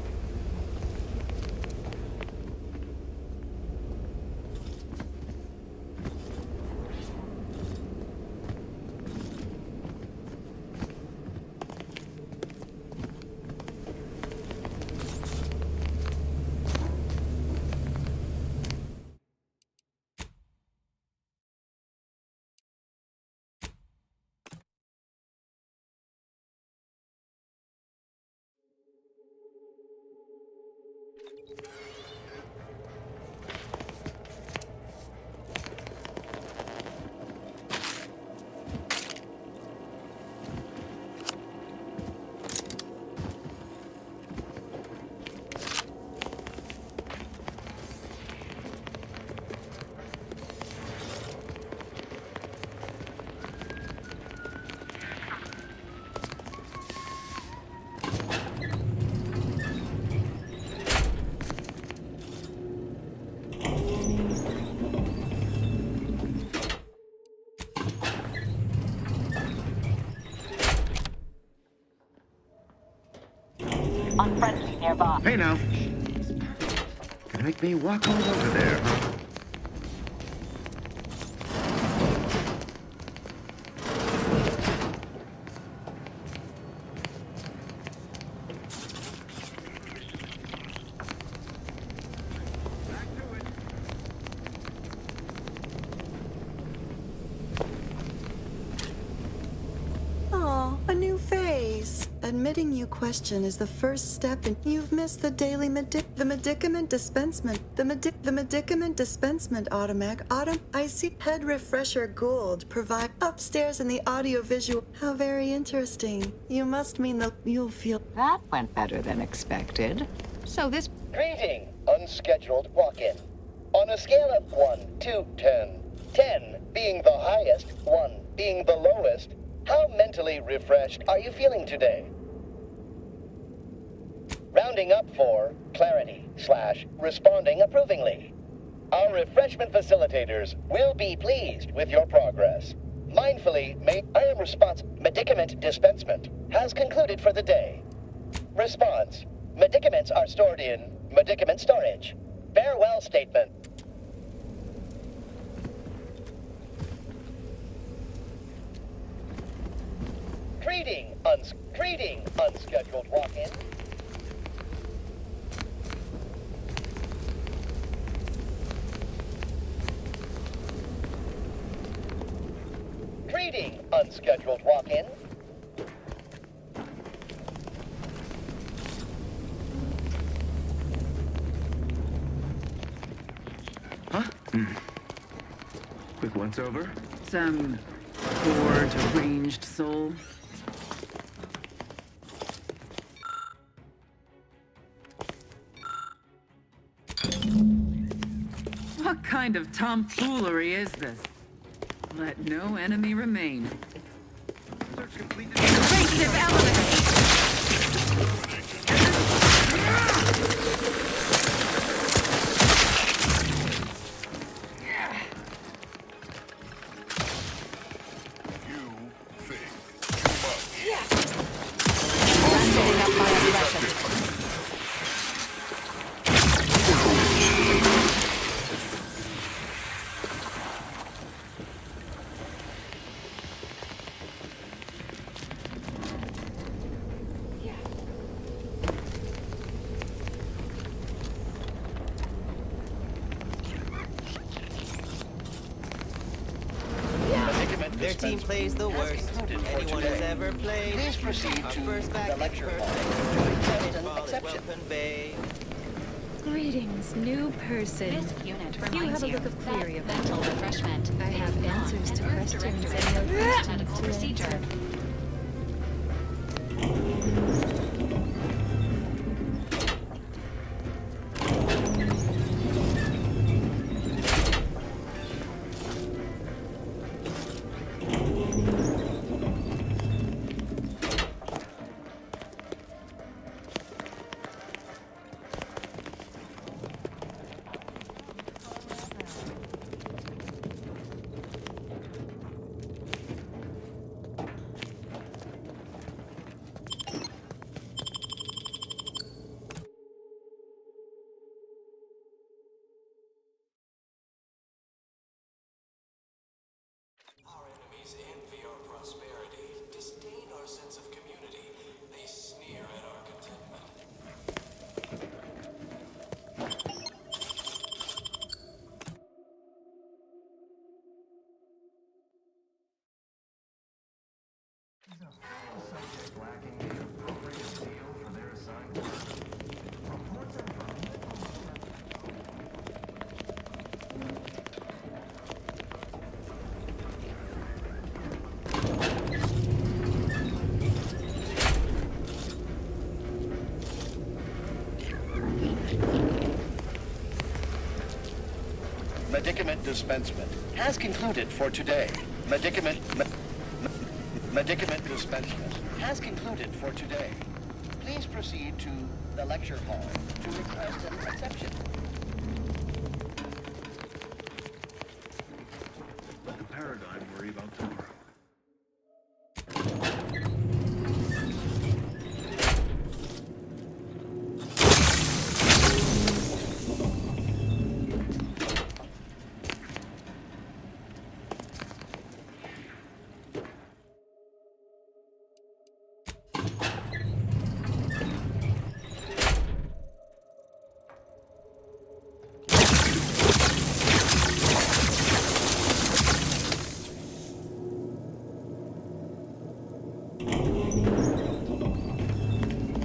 Unfriendly nearby. Hey now. Gonna make me walk all over there, huh? A new face. Admitting you question is the first step in. You've missed the daily medicament dispensement. The medicament dispensement automac I see Head Refresher Gold provide upstairs in the audiovisual. How very interesting. You must mean you'll feel. That went better than expected. So this. Greeting, unscheduled walk-in. On a scale of 1 to 10, 10 being the highest, 1 being the lowest, how mentally refreshed are you feeling today? rounding up for clarity/responding approvingly. Our refreshment facilitators will be pleased with your progress. Mindfully, I am responsible. Medicament dispensement has concluded for the day. Response. Medicaments are stored in medicament storage. Farewell statement. Greeting, unscheduled walk-in. Greeting, unscheduled walk-in. Huh? Quick once-over? Some poor, deranged soul. What kind of tomfoolery is this? Let no enemy remain. Invasive element! Their team plays the worst anyone has ever played. Please proceed Our to first back the lecture first hall to request an ball is exception. well conveyed. Greetings, new person. This unit You have reminds a you look of that query about mental refreshment I have is not answers to an Earth questions directory and no questions medical to procedure. answer. Our enemies envy our prosperity, disdain our sense of community. They sneer at our contentment. Subject lacking the appropriate zeal for their assigned work. Reports are from Medicament dispensement has concluded for today. Medicament dispensement has concluded for today. Please proceed to the lecture hall to request an exception. Let the paradigm worry about tomorrow.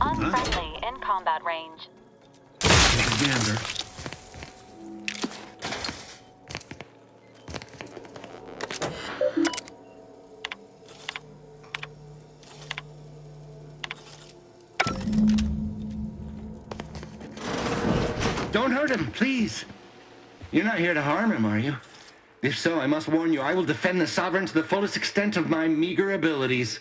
Unfriendly in combat range. Gander. Don't hurt him, please. You're not here to harm him, are you? If so, I must warn you, I will defend the Sovereign to the fullest extent of my meager abilities.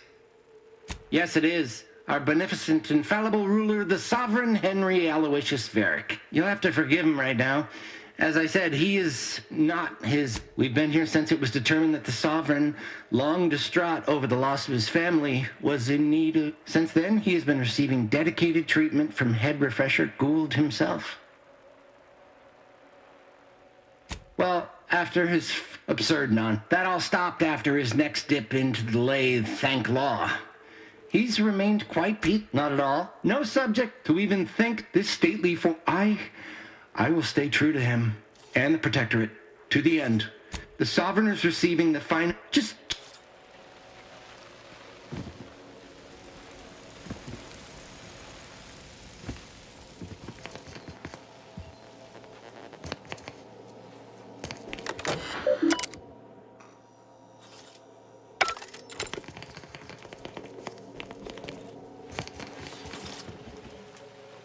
Yes, it is. our beneficent, infallible ruler, the sovereign Henry Aloysius Varick. You'll have to forgive him right now. As I said, he is not his. We've been here since it was determined that the sovereign, long distraught over the loss of his family, was in need of. Since then, he has been receiving dedicated treatment from head refresher Gould himself. Well, after his absurd none. That all stopped after his next dip into the lathe, thank law. He's remained quite not at all. No subject to even think this stately I will stay true to him and the Protectorate to the end. The Sovereign is receiving the fine. Just.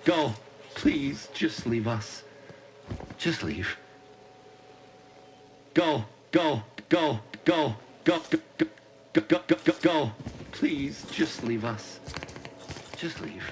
Go. Please, just leave us. Just leave. Go, go, go, go, go, go, go, go, go, go, go, go. Please, just leave us. Just leave.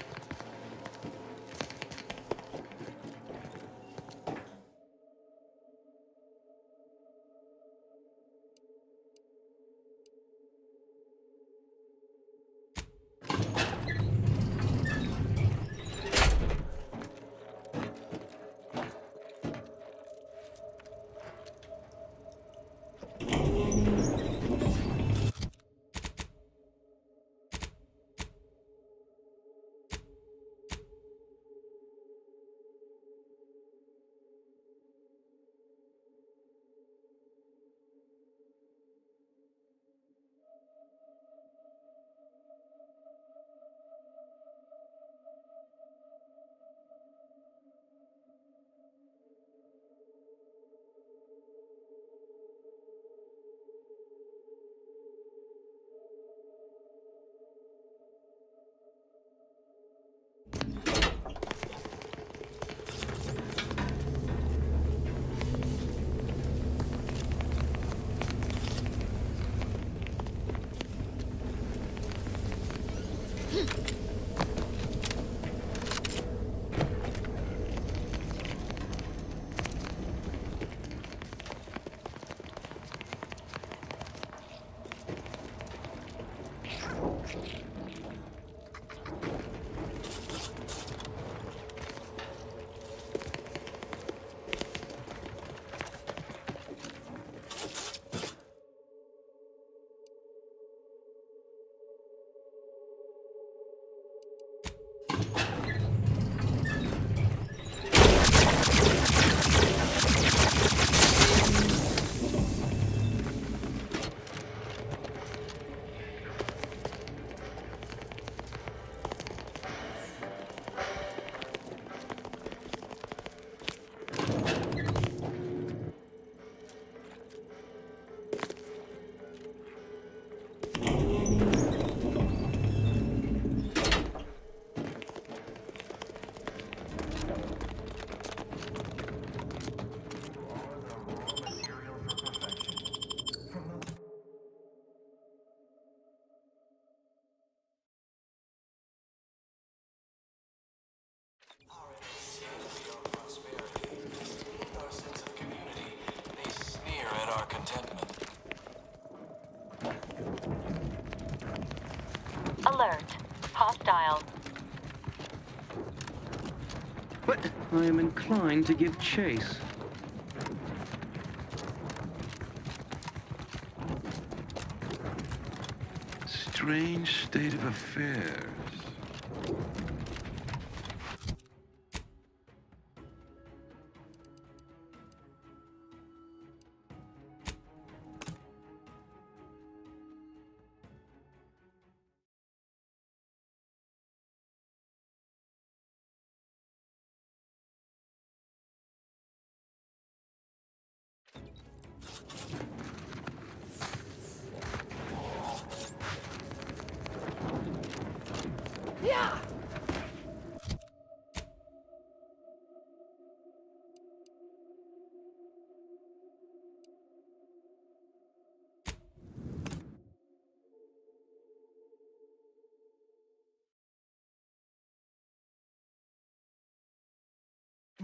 Alert. Hostile. But I am inclined to give chase. Strange state of affairs.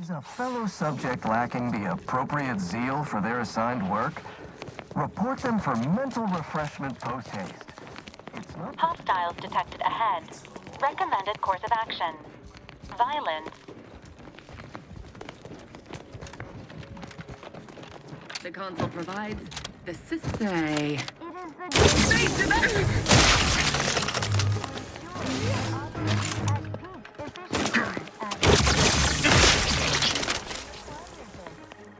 Is a fellow subject lacking the appropriate zeal for their assigned work? Report them for mental refreshment post-haste. Hostiles detected ahead. Recommended course of action. Violence. The console provides the system.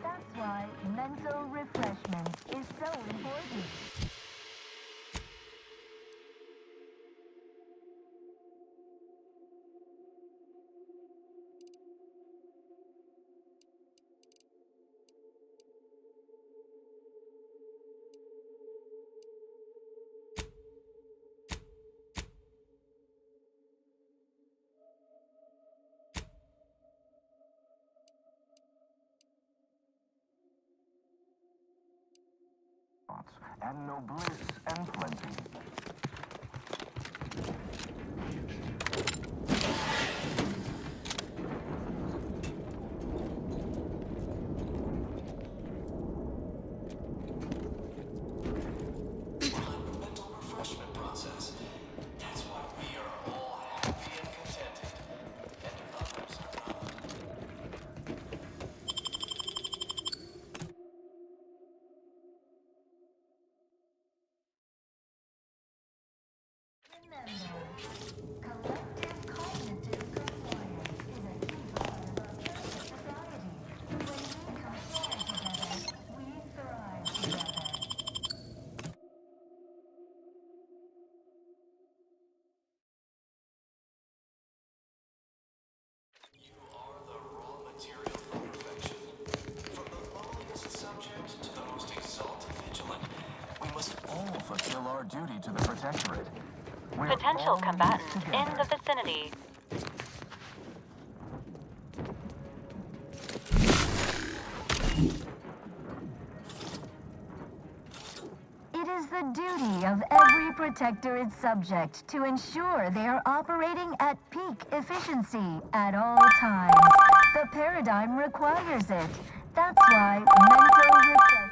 That's why mental refreshment is so important. And no bliss and plenty. Mental refreshment process. That's why we are all happy and contented, and others are not. Fulfill our duty to the Protectorate. Potential combatants in the vicinity. It is the duty of every Protectorate subject to ensure they are operating at peak efficiency at all times. The paradigm requires it. That's why mental reflection.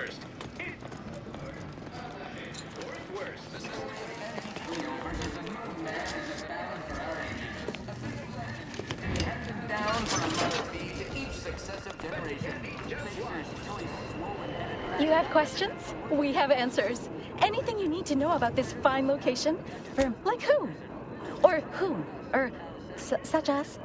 worst. You have questions? We have answers. Anything you need to know about this fine location? For like who? Or whom? Or such as?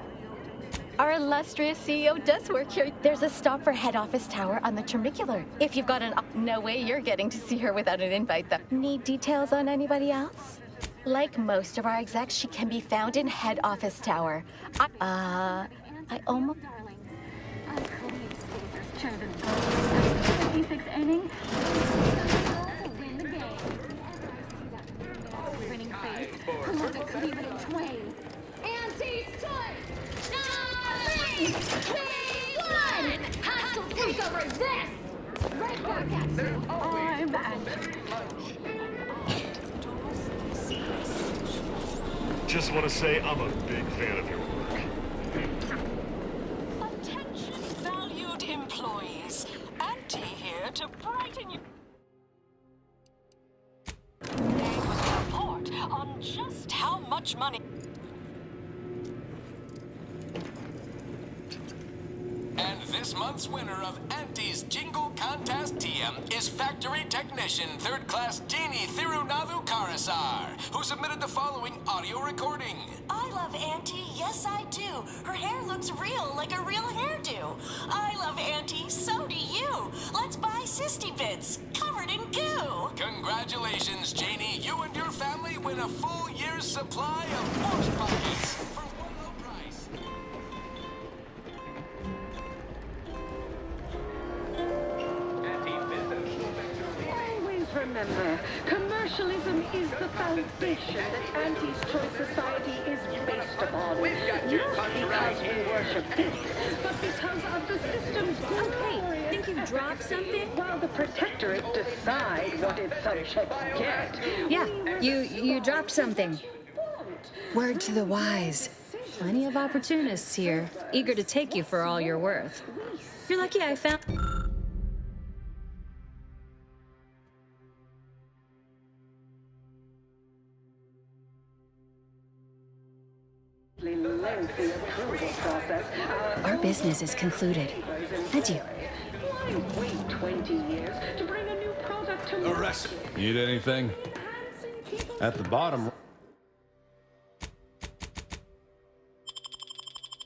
Our illustrious CEO does work here. There's a stop for head office tower on the Termicular. If you've got an... No way you're getting to see her without an invite, though. Need details on anybody else? Like most of our execs, she can be found in head office tower. I almost... Chosen 56th inning. Win the game. Winning face. Promote to cleave it in twain. Anti's touch. Three, two, one. Hostile takeover this. Right back at you. I'm Angie. Just want to say I'm a big fan of your work. Valued employees, Auntie here to brighten your day with a report on just how much money. And this month's winner of Auntie's Jingle Contest TM is Factory Technician 3rd Class Jeannie Thirunadu Karasar, who submitted the following audio recording. I love Auntie, yes I do. Her hair looks real, like a real hairdo. I love Auntie, so do you. Let's buy Sisty Bits, covered in goo. Congratulations, Janie. You and your family win a full year's supply of Force Pockets for one low price. Always remember, commercialism is the foundation that Auntie's Choice Society is based upon. Not because we worship this, but because of the system's glory. Think you dropped something? While the Protectorate decide what its subjects get. Yeah, you dropped something. Word to the wise. Plenty of opportunists here, eager to take you for all you're worth. You're lucky I found... Lengthy approval process. Our business is concluded. Adieu. Why wait 20 years to bring a new product to market? Arrest. Need anything? At the bottom.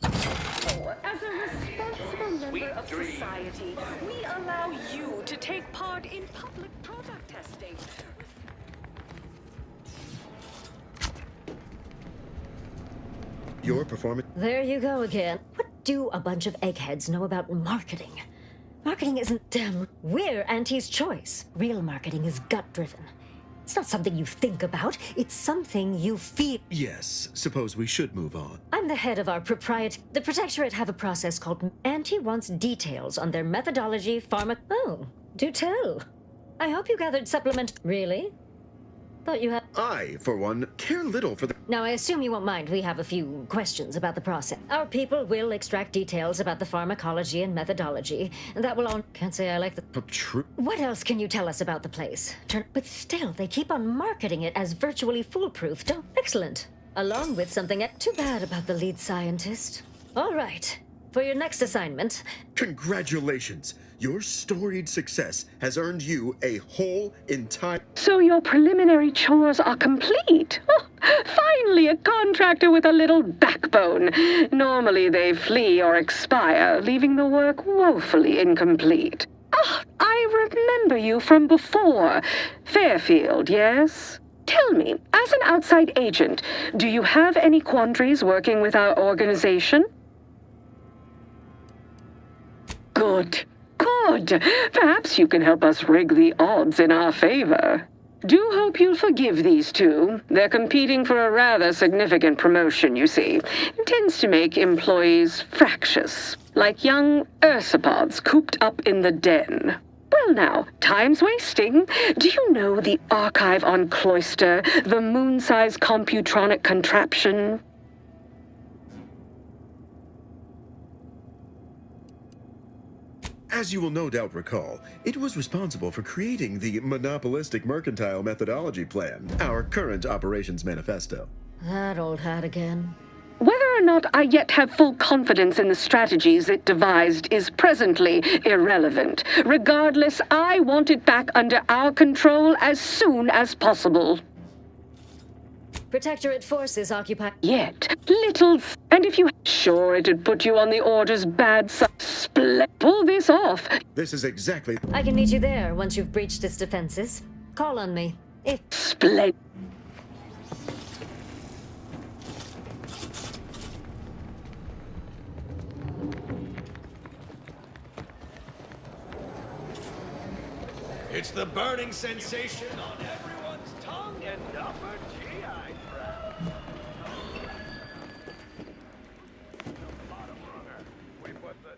As a responsible member of society, we allow you to take part in public product testing. Your performance. There you go again. What do a bunch of eggheads know about marketing? Marketing isn't we're Auntie's Choice. Real marketing is gut-driven. It's not something you think about, it's something you feel. Yes, suppose we should move on. I'm the head of our The Protectorate have a process called Auntie wants details on their methodology, Oh, do tell. I hope you gathered supplement. Really? Thought you had... I, for one, care little for the... Now, I assume you won't mind. We have a few questions about the process. Our people will extract details about the pharmacology and methodology. And that will all... Can't say I like the... True. What else can you tell us about the place? But still, they keep on marketing it as virtually foolproof, don't... Excellent. Along with something... Too bad about the lead scientist. All right. For your next assignment... Congratulations. Your storied success has earned you a whole entire... So your preliminary chores are complete. Oh, finally, a contractor with a little backbone. Normally they flee or expire, leaving the work woefully incomplete. Ah, I remember you from before. Fairfield, yes? Tell me, as an outside agent, do you have any quandaries working with our organization? Good. Good. Perhaps you can help us rig the odds in our favor. Do hope you'll forgive these two. They're competing for a rather significant promotion, you see. It tends to make employees fractious, like young ursopods cooped up in the den. Well now, time's wasting. Do you know the archive on Cloister, the moon-sized computronic contraption? As you will no doubt recall, it was responsible for creating the monopolistic mercantile methodology plan, our current operations manifesto. That old hat again. Whether or not I yet have full confidence in the strategies it devised is presently irrelevant. Regardless, I want it back under our control as soon as possible. Protectorate forces occupy. Yet, little. And if you. Sure, it'd put you on the order's bad side. Pull this off. This is exactly. I can meet you there once you've breached its defenses. Call on me. If. Splendid. It's the burning sensation on everyone's tongue and upper GI tract. The bottom runner. We put the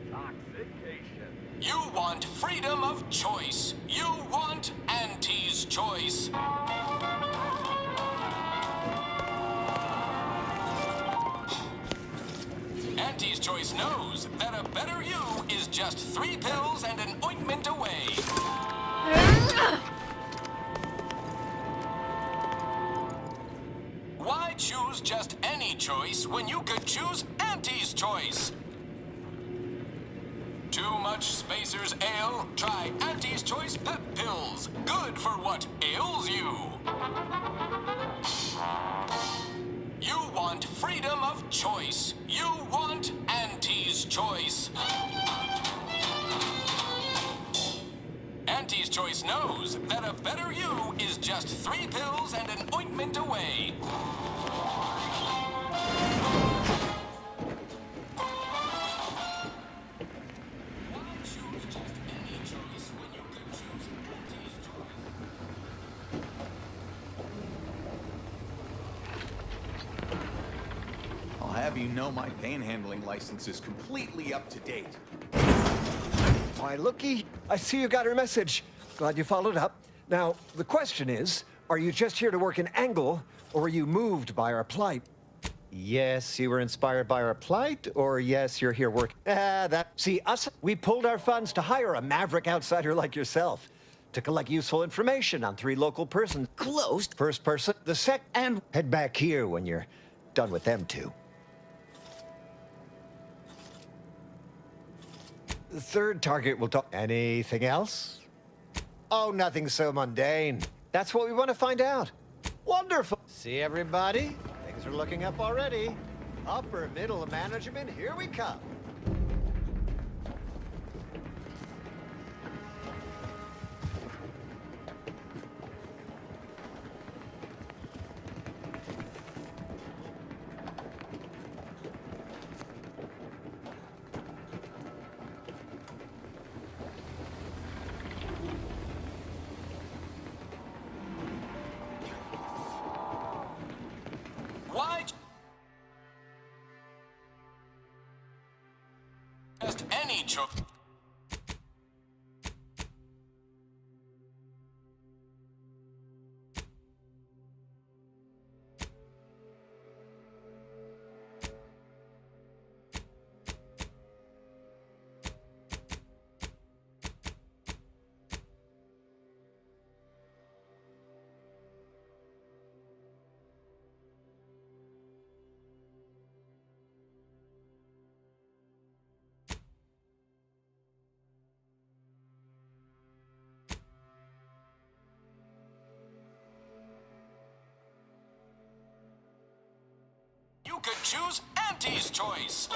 intoxication. You want freedom of choice. You want Auntie's choice. Auntie's choice knows that a better you is just 3 pills and an ointment away. Why choose just any choice when you could choose Auntie's choice? Too much Spacer's ale? Try Auntie's Choice Pep Pills. Good for what ails you. You want freedom of choice. You want Auntie's Choice. Auntie's Choice knows that a better you is just 3 pills and an ointment away. I'll have you know my panhandling license is completely up to date. Why, looky, I see you got her message. Glad you followed up. Now, the question is, are you just here to work in Angle, or were you moved by our plight? Yes, you were inspired by our plight, or yes, you're here working. See, us, we pulled our funds to hire a maverick outsider like yourself to collect useful information on 3 local persons. Close. First person, the sec, and head back here when you're done with them 2. The third target will talk. Anything else? Oh, nothing so mundane. That's what we want to find out. Wonderful. See everybody? Things are looking up already. Upper middle management, here we come. Why? Just any choice. You could choose Auntie's Choice.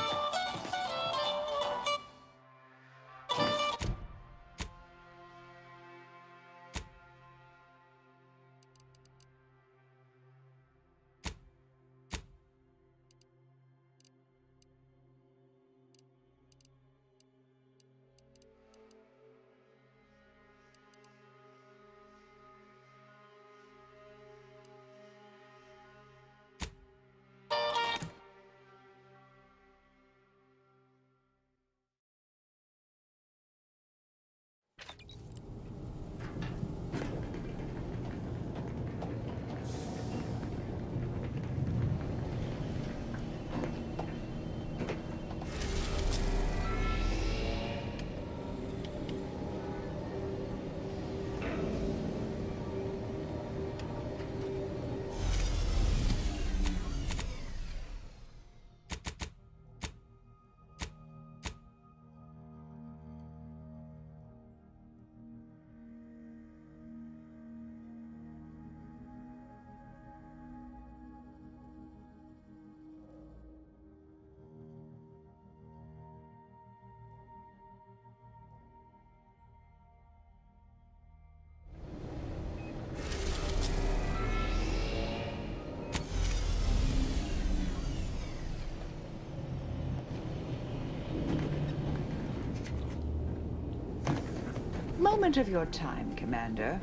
moment of your time, Commander.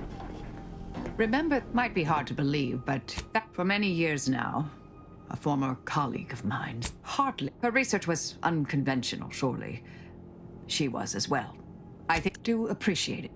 Remember, it might be hard to believe, but for many years now, a former colleague of mine, hardly. Her research was unconventional, surely. She was as well. I do appreciate it.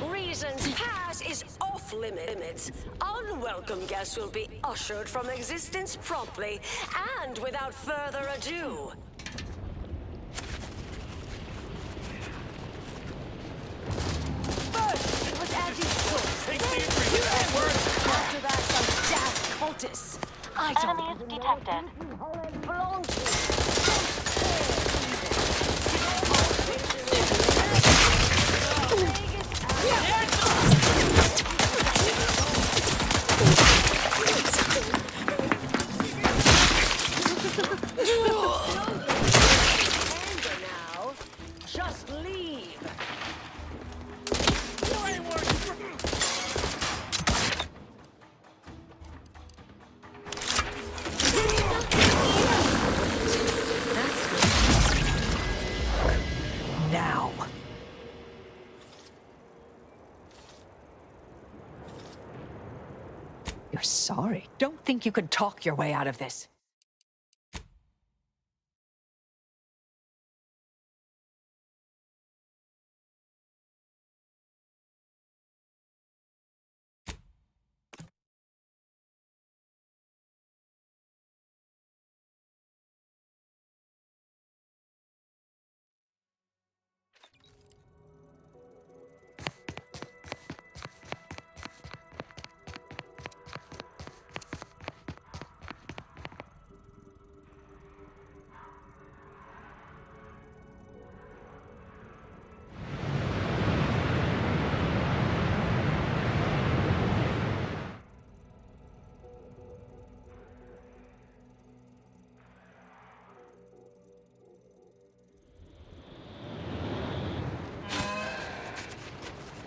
Reason's pass is off limits. Unwelcome guests will be ushered from existence promptly and without further ado. First, it was Andy's choice. After that, some daft cultists. I don't Enemies detected. belong to. Just leave. You ain't worth now. You're sorry. Don't think you can talk your way out of this.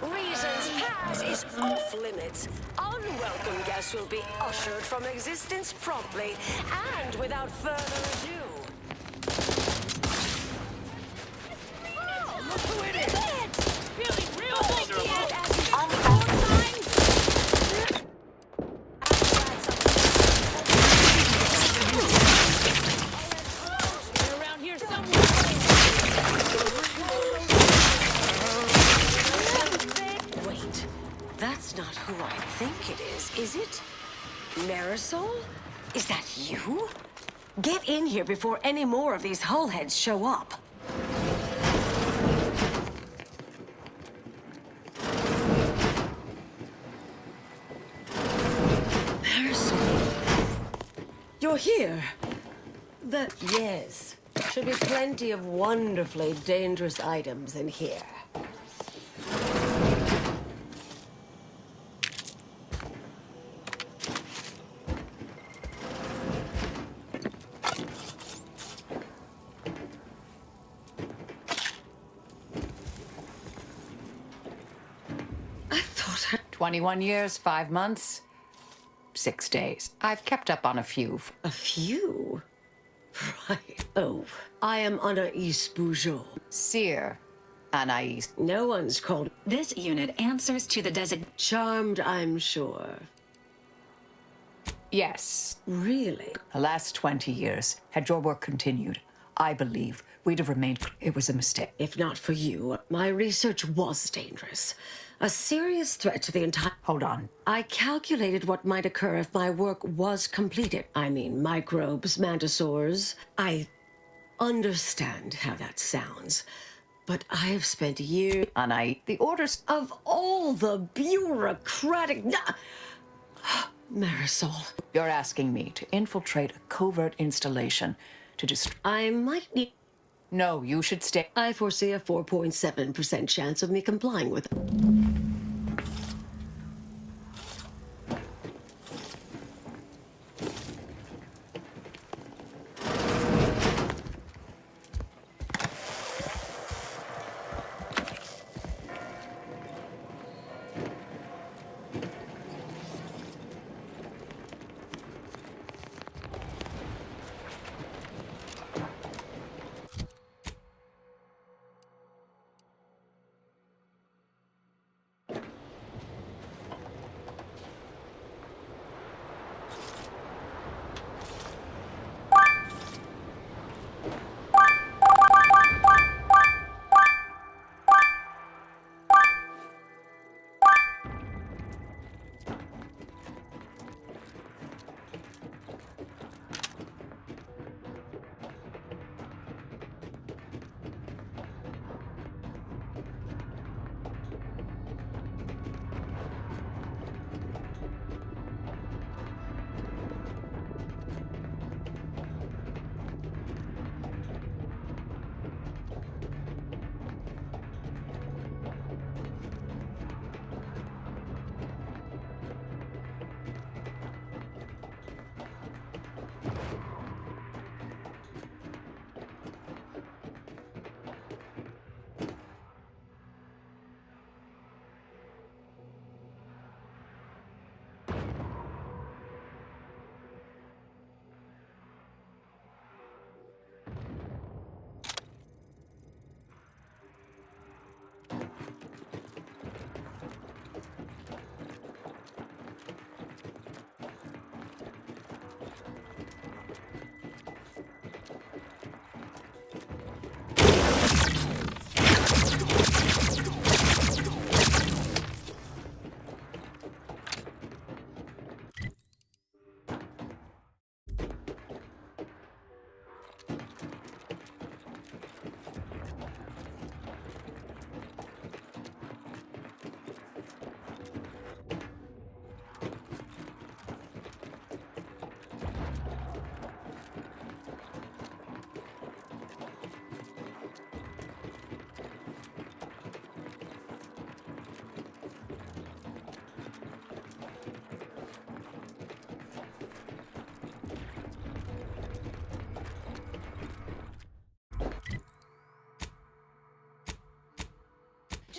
Reasons Pass is off limits. Unwelcome guests will be ushered from existence promptly and without further ado. Oh, look who it is! Feeling real vulnerable! Around here somewhere. Wait, that's not who I think it is it? Marisol? Is that you? Get in here before any more of these hullheads show up. Marisol? You're here? Yes. Should be plenty of wonderfully dangerous items in here. I thought 21 years, 5 months, 6 days. I've kept up on a few. A few? Right. Oh, I am Anais Bougeot. Seer Anais. No one's called. This unit answers to the Charmed, I'm sure. Yes. Really? The last 20 years, had your work continued, I believe we'd have remained. It was a mistake. If not for you, my research was dangerous. A serious threat to the entire... Hold on. I calculated what might occur if my work was completed. I mean, microbes, mantisaurs. I understand how that sounds. But I have spent years... The orders... Of all the bureaucratic... Marisol. You're asking me to infiltrate a covert installation to destroy... I might need... No, you should stay. I foresee a 4.7% chance of me complying with...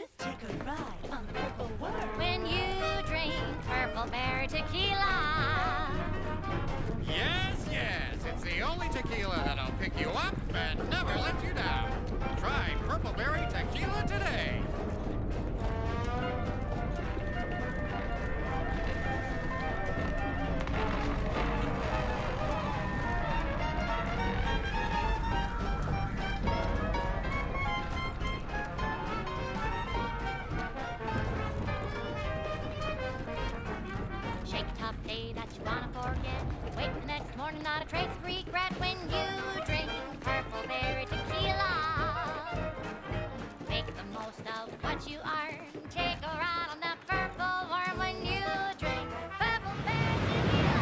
Just take a ride on the Purple Worm. When you drink Purple Berry Tequila. Yes, yes, it's the only tequila that'll pick you up and never let you down. Try Purple Berry Tequila today. Shake a tough day that you wanna forget. Wake the next morning, not a trace of regret when you drink Purple Berry Tequila. Make the most of what you are. Take a ride on that Purple Worm when you drink Purple Berry Tequila.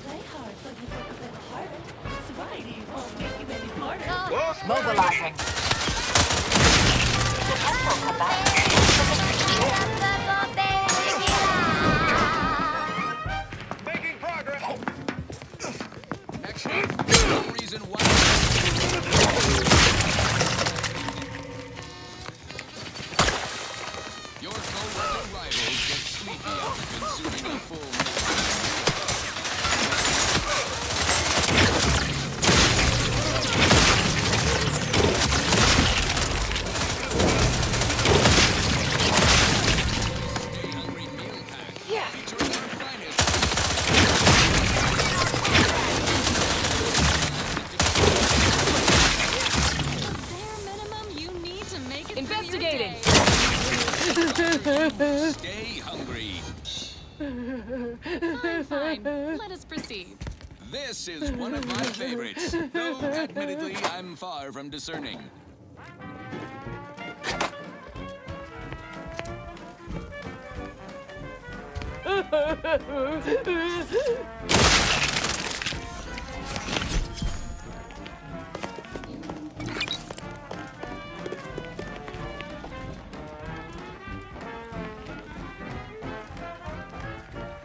Play hard so you work a little harder. Sobriety won't make you any smarter. Mobilizing. Potential comeback. Making progress. Excellent. No reason why. Your co-working rivals get sleepy after consuming a full meal. Investigating. Stay hungry. Fine, fine. Let us proceed. This is one of my favorites, though admittedly I'm far from discerning.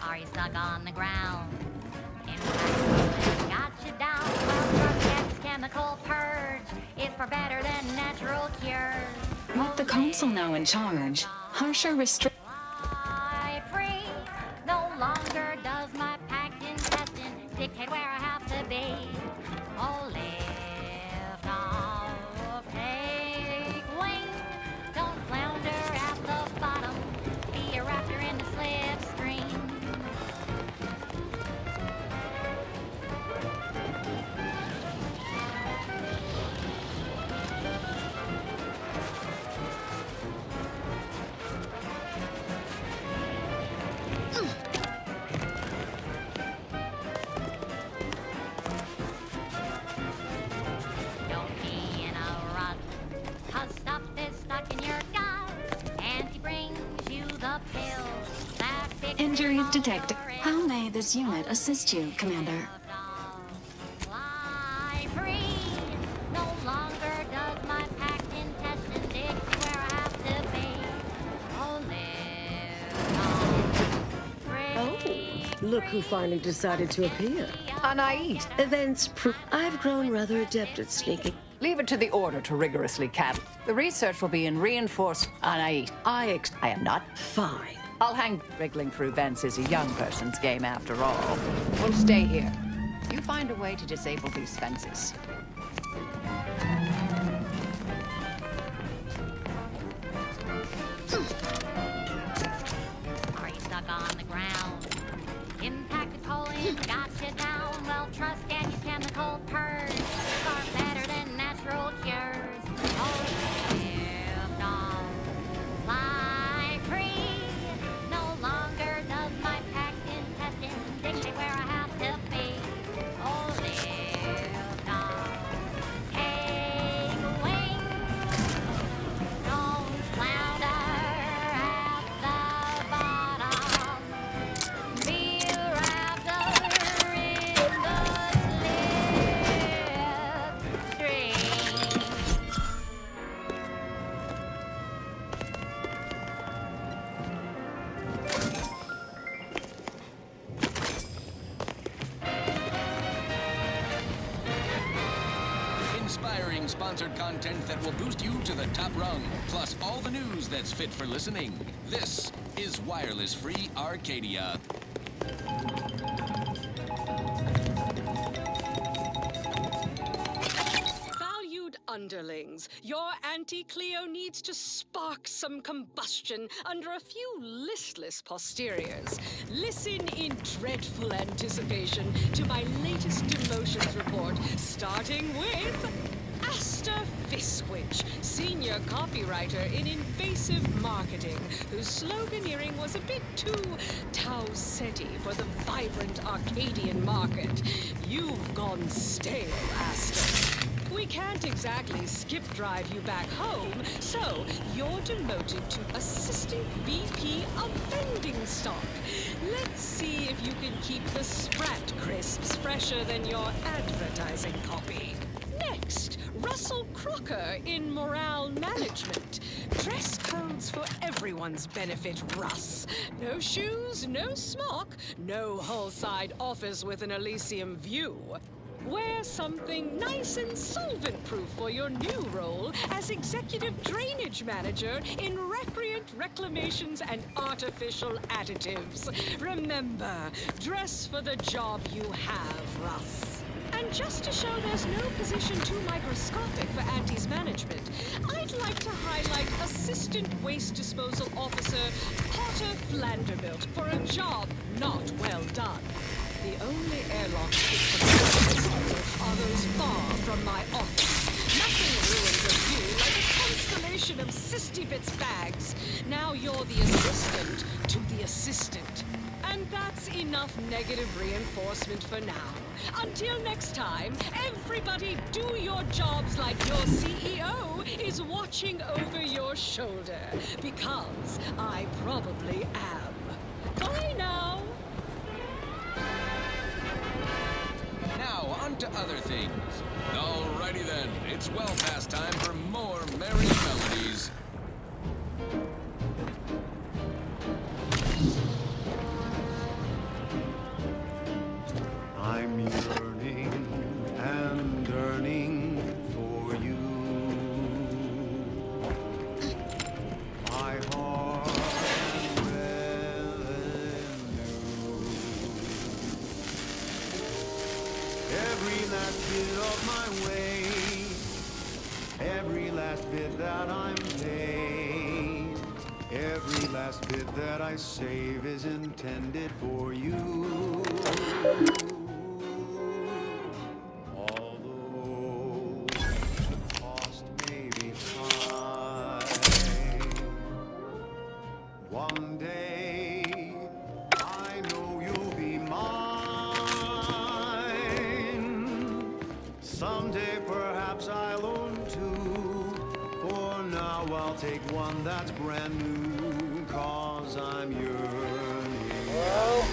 Are you stuck on the ground? Got you down. Well, drug gets chemical purge is far better than natural cures. With the council now in charge, harsher restrictions. Free. No longer does my packed intestine dictate where I have to be. Oh, lift off, take wing. Don't flounder at the bottom. Be a raptor in the slipstream. Don't be in a rut, 'cause stuff is stuck in your gut. And he brings you the pills that fix Injuries detected. How may this unit assist you, Commander? fly free. No longer does my packed intestine dictate where I have to be. Oh, live Look who finally decided to appear. Anais. Events prove I've grown rather adept at sneaking. Leave it to the Order to rigorously cattle. The research will be in reinforced Anais. I am not. Fine. I'll hang. Wriggling through vents is a young person's game after all. We'll stay here. You find a way to disable these fences. Are you stuck on the ground? Impact the colon got you down. Well, trust and your chemical purge far better than natural cures. Oh, lift off, fly free. No longer does my packed intestine dictate where I have to be. Oh, lift off, sponsored content that will boost you to the top rung, plus all the news that's fit for listening. This is Wireless Free Arcadia. Valued underlings, your Auntie Cleo needs to spark some combustion under a few listless posteriors. Listen in dreadful anticipation to my latest demotions report, starting with Asta Fiswich, senior copywriter in invasive marketing, whose sloganeering was a bit too Tau-Ceti for the vibrant Arcadian market. You've gone stale, Asta. We can't exactly skip drive you back home, so you're demoted to Assistant VP of Vending Stock. Let's see if you can keep the Sprat crisps fresher than your advertising copy. Next, Russell Crocker in Morale Management. Dress codes for everyone's benefit, Russ. No shoes, no smock, no hull-side office with an Elysium view. Wear something nice and solvent-proof for your new role as Executive Drainage Manager in Recreant Reclamations and Artificial Additives. Remember, dress for the job you have, Russ. And just to show there's no position too microscopic for Auntie's management, I'd like to highlight Assistant Waste Disposal Officer Potter Flanderbilt for a job not well done. The only airlocks fit for the are those far from my office. Nothing ruins a view like a constellation of Sistybits bags. Now you're the assistant to the assistant. And that's enough negative reinforcement for now. Until next time, everybody do your jobs like your CEO is watching over your shoulder. Because I probably am. Bye now. Now, on to other things. Alrighty then, it's well past time for more merry melodies. I'm yearning and yearning for you. My heart every last bit of my way, every last bit that I'm paid, every last bit that I save is intended for you. Although the cost may be high, one day I know you'll be mine. Someday perhaps I'll own two. For now I'll take one that's brand new, 'cause I'm yearning. Hello?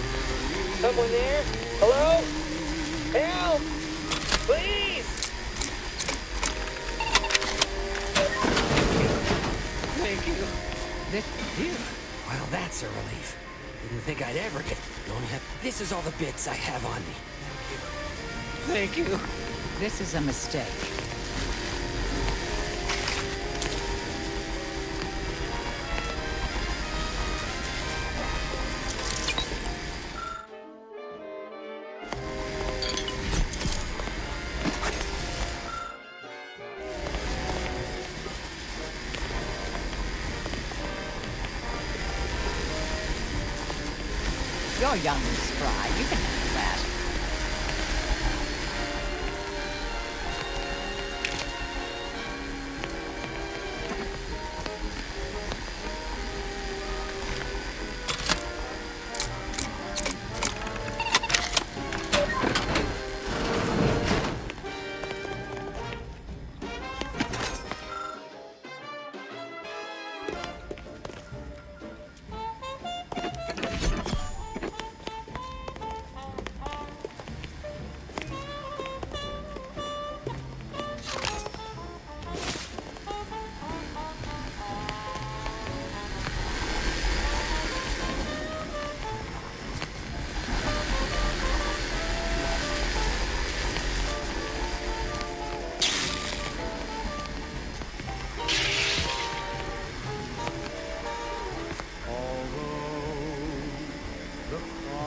Someone there? Hello? Help! Please! Thank you. Well, that's a relief. Didn't think I'd ever get... This is all the bits I have on me. Thank you. This is a mistake. You're young and spry. You can handle that.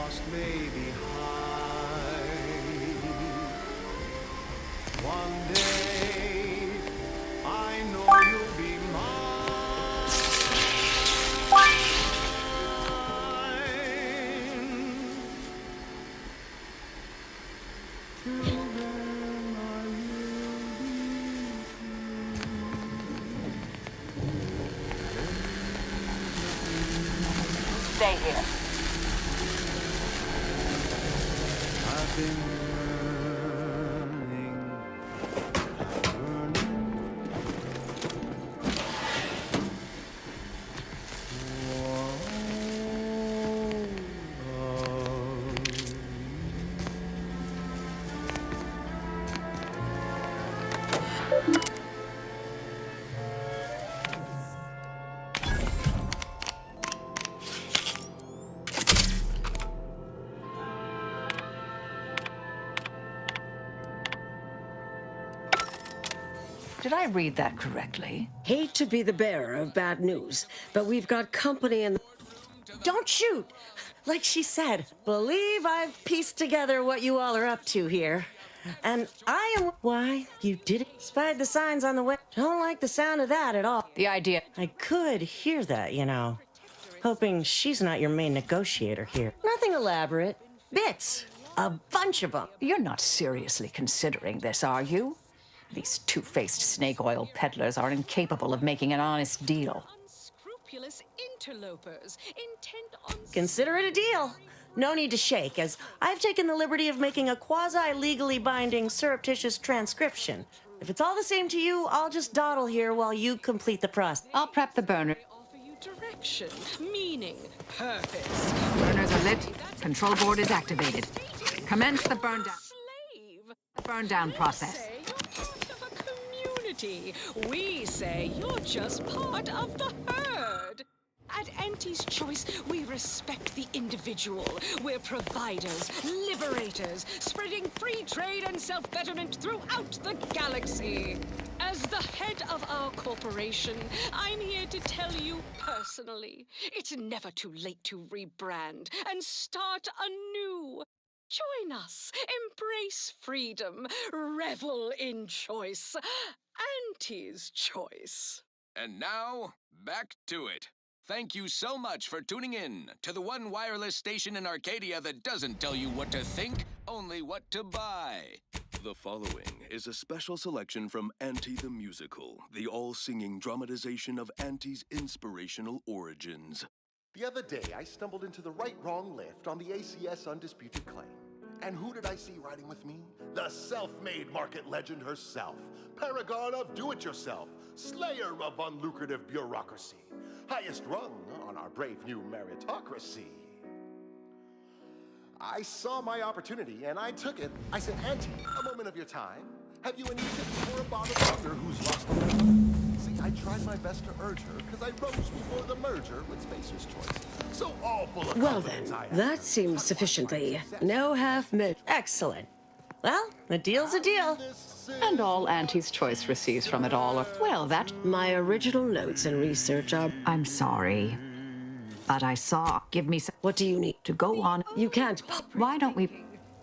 lost may be high. One day, I know you'll be mine. Till then, I will be. Stay here. I've been Did I read that correctly? Hate to be the bearer of bad news, but we've got company in the... Don't shoot! Like she said, believe I've pieced together what you all are up to here. And I am... Why? You did it? Spied the signs on the way. Don't like the sound of that at all. The idea... I could hear that, you know. Hoping she's not your main negotiator here. Nothing elaborate. Bits. A bunch of them. You're not seriously considering this, are you? These two-faced snake oil peddlers are incapable of making an honest deal. Unscrupulous interlopers intent on... Consider it a deal. No need to shake, as I've taken the liberty of making a quasi-legally binding surreptitious transcription. If it's all the same to you, I'll just dawdle here while you complete the process. I'll prep the burner. Offer you direction, meaning, purpose. Burners are lit. Control board is activated. Commence the burn down. The burn down process. We say you're just part of the herd. At Auntie's Choice, we respect the individual. We're providers, liberators, spreading free trade and self-betterment throughout the galaxy. As the head of our corporation, I'm here to tell you personally, it's never too late to rebrand and start anew. Join us, embrace freedom, revel in choice. Auntie's Choice. And now, back to it. Thank you so much for tuning in to the one wireless station in Arcadia that doesn't tell you what to think, only what to buy. The following is a special selection from Auntie the Musical, the all-singing dramatization of Auntie's inspirational origins. The other day, I stumbled into the right-wrong lift on the ACS Undisputed Claim. And who did I see riding with me? The self-made market legend herself, paragon of do-it-yourself, slayer of unlucrative bureaucracy, highest rung on our brave new meritocracy. I saw my opportunity and I took it. I said, Auntie, a moment of your time. Have you any tips for a bottle thunder who's lost the way? See, I tried my best to urge her because I rose before the merger with Spacer's Choice. So all full of Well then, that seems sufficiently. No half-measures. Excellent. Well, a deal's a deal. And all Auntie's Choice receives from it all are, well, that... My original notes and research are... I'm sorry, but I saw... Give me some... What do you need? To go on... You can't... Why don't we...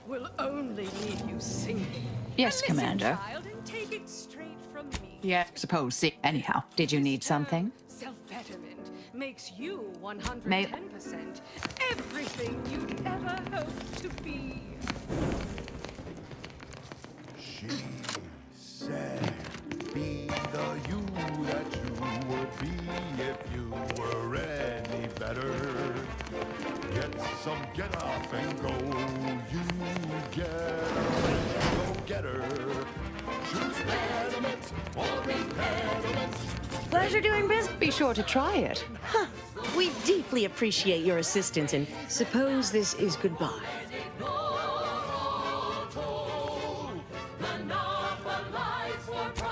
Will only leave you singing. Yes, Commander. Child, and take it straight from me. Yeah, suppose. See, anyhow, did you need something? Self-betterment makes you 110% everything you'd ever hoped to be. She said, be the you that you would be if you were any better. Get some get up and go, you get her, go get her. Choose pediment or impediment. Pleasure doing business. Be sure to try it. Huh. We deeply appreciate your assistance in... Suppose this is goodbye.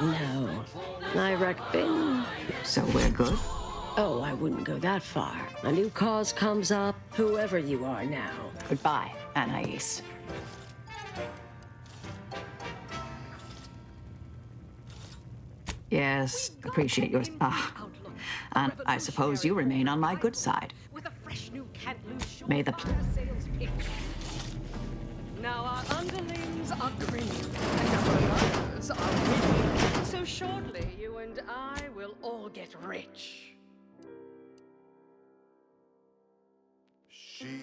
No. I reckon... So we're good? Oh, I wouldn't go that far. A new cause comes up, whoever you are now. Goodbye, Anais. Yes, appreciate yours. And I suppose you remain on my good side. With a fresh new can't lose May the surefire sales pitch. Now our underlings are grinning, and our others are winning. So shortly, you and I will all get rich. She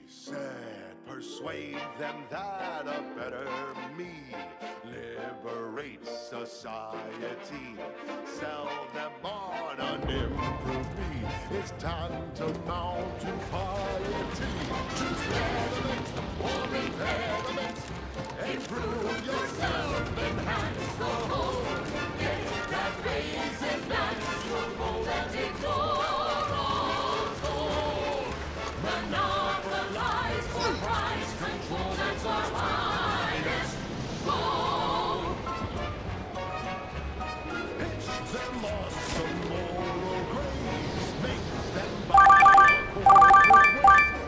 said, persuade them that a better me liberates society. Sell them on an improved me. It's time to mount to piety. Choose relevant or impediment. Improve yourself, enhance the whole. Get that raise in natural mold and ignore all toll. Monopolize for price control, that's our highest goal. Pitch them on some moral grace, make them buy corporate ways.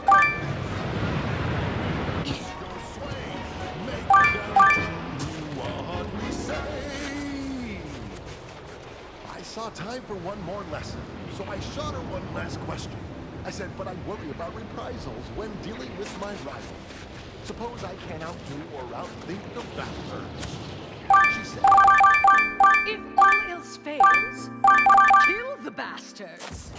Ease your sway, make them do what we say. I saw time for one more lesson, so I shot her one last question. I said, but I worry about reprisals when dealing with my rival. Suppose I can't outdo or outthink the bastards. She said, If all else fails, kill the bastards.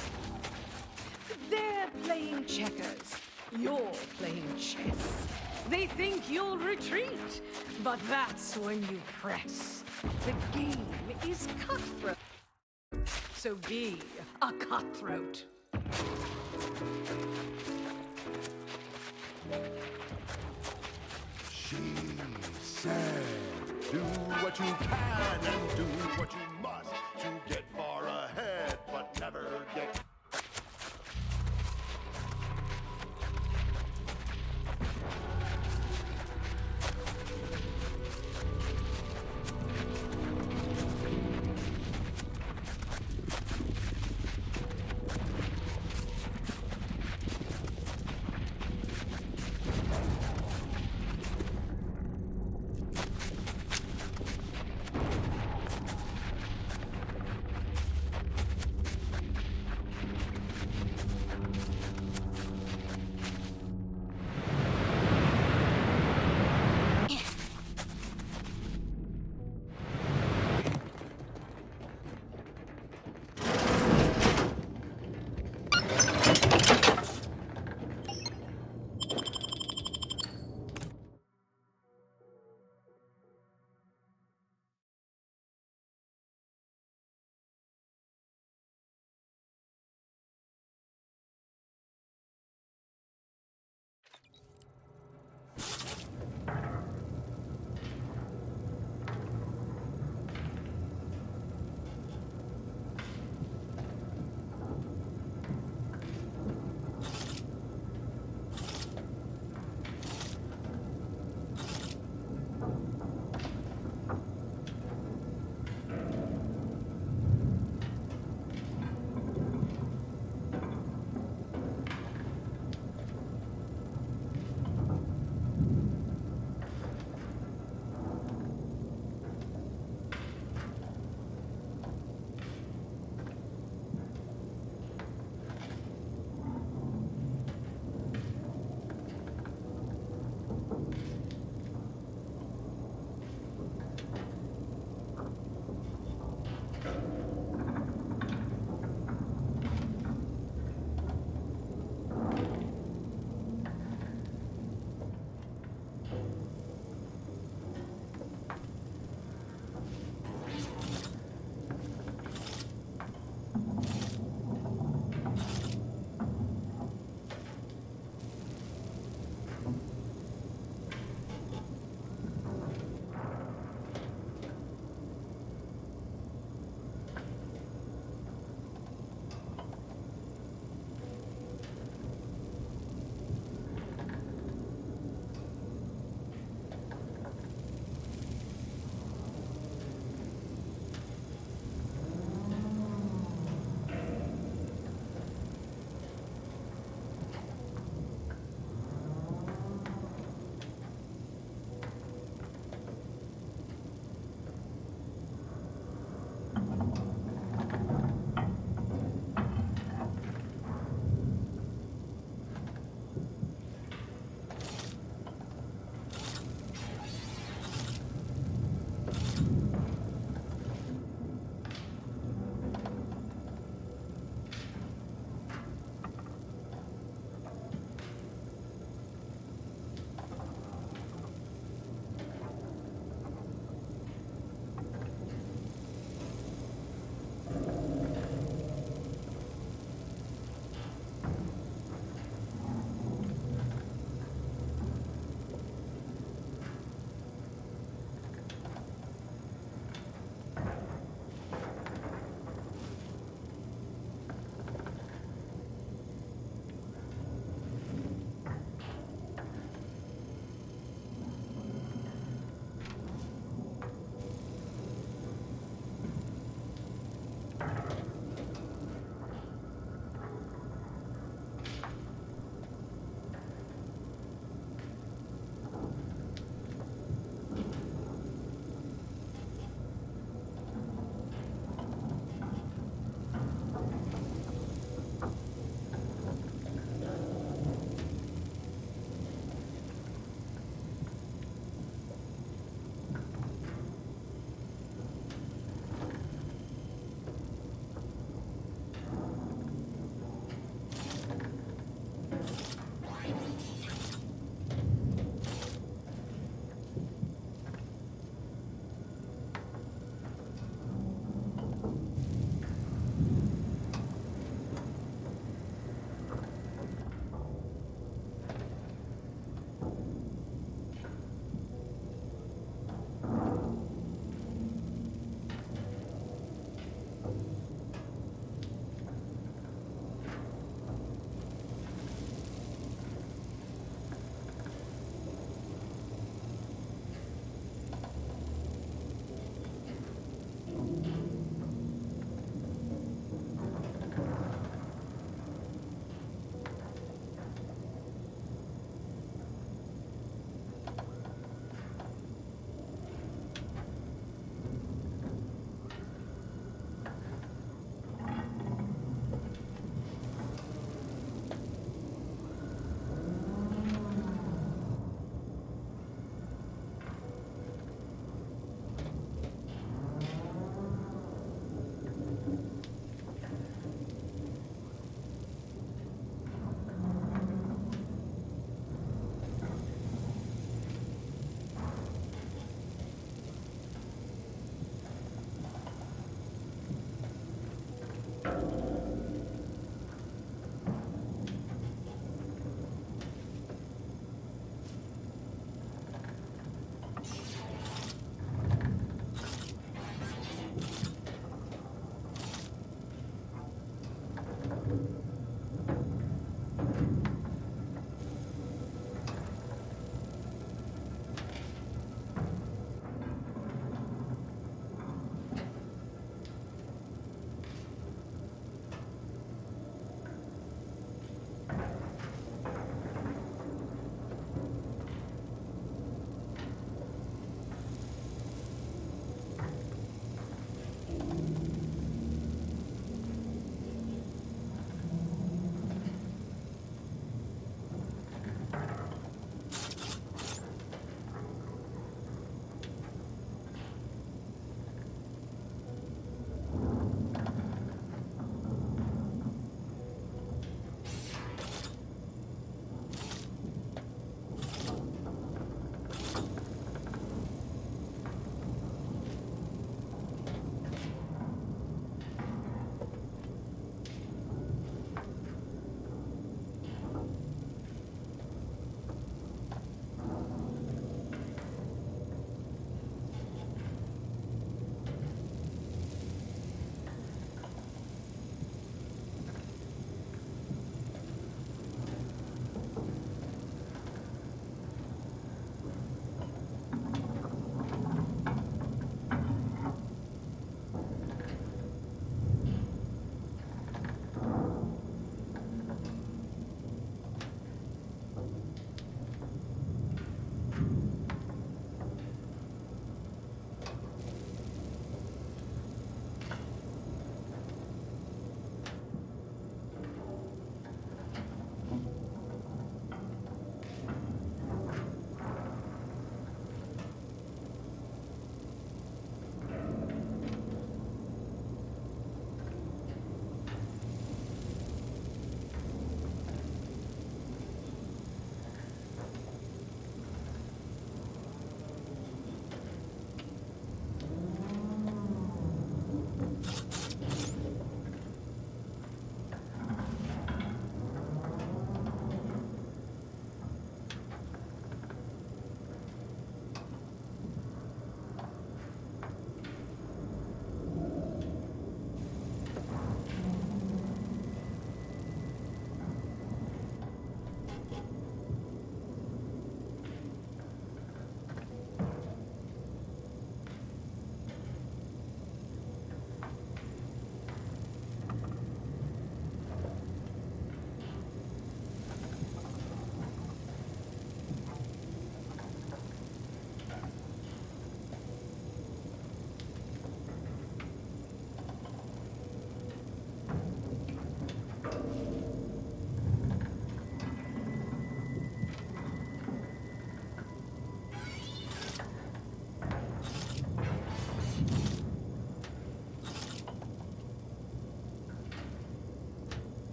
They're playing checkers. You're playing chess. They think you'll retreat, but that's when you press. The game is cutthroat. So be a cutthroat. she said, do what you can and do what you must to get far ahead, but never get.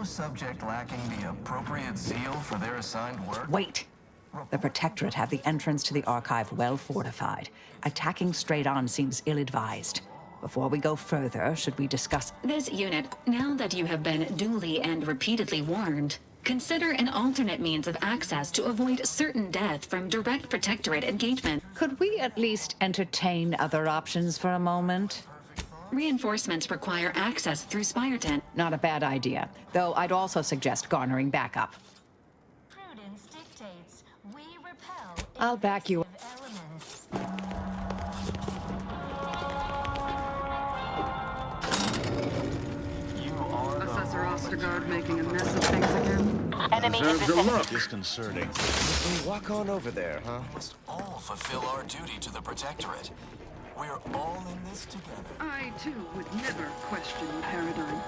fellow subject lacking the appropriate zeal for their assigned work? Wait. The Protectorate have the entrance to the Archive well fortified. Attacking straight on seems ill-advised. Before we go further, should we discuss... This unit, now that you have been duly and repeatedly warned, consider an alternate means of access to avoid certain death from direct Protectorate engagement. Could we at least entertain other options for a moment? Reinforcements require access through Spireton. Not a bad idea, though I'd also suggest garnering backup. Prudence dictates we repel I'll back you. elements. Assessor Ostergaard making a mess of things again. Enemy in vicinity. Disconcerting. Walk on over there, huh? We must all fulfill our duty to the Protectorate. We're all in this together. I, too, would never question the paradigm.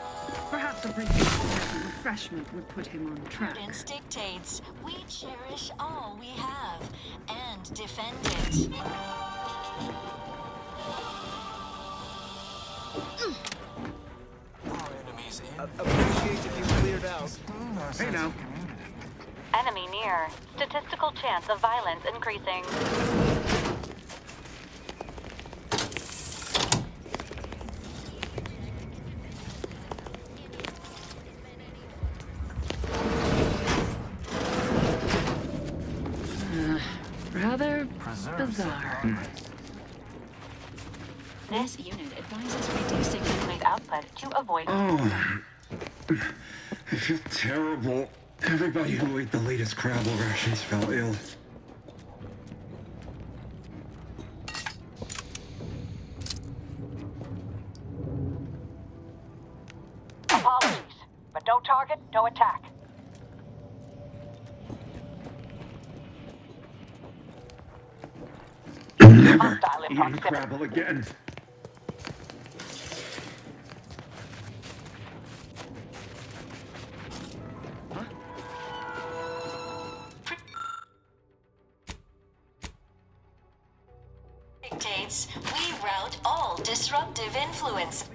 Perhaps a brief refreshment would put him on track. Prudence dictates we cherish all we have and defend it. Our enemies in. Appreciate if you cleared out. Hey now. Enemy near. Statistical chance of violence increasing. Rather bizarre. This unit advises reducing Enemy output to avoid. Oh, I feel terrible. Everybody who ate the latest Crabble rations fell ill. Apologies, but no target, no attack. Never eating Crabble again. Dictates we rout all disruptive influence.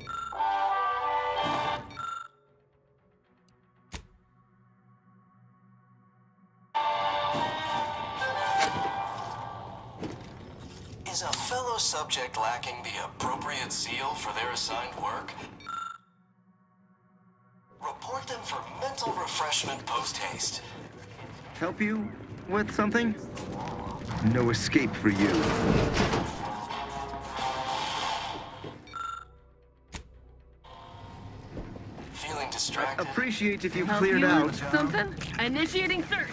Is a fellow subject lacking the appropriate zeal for their assigned work? Report them for mental refreshment post-haste. Help you with something? No escape for you. Feeling distracted? Appreciate if you Help cleared you out. with something? Initiating search.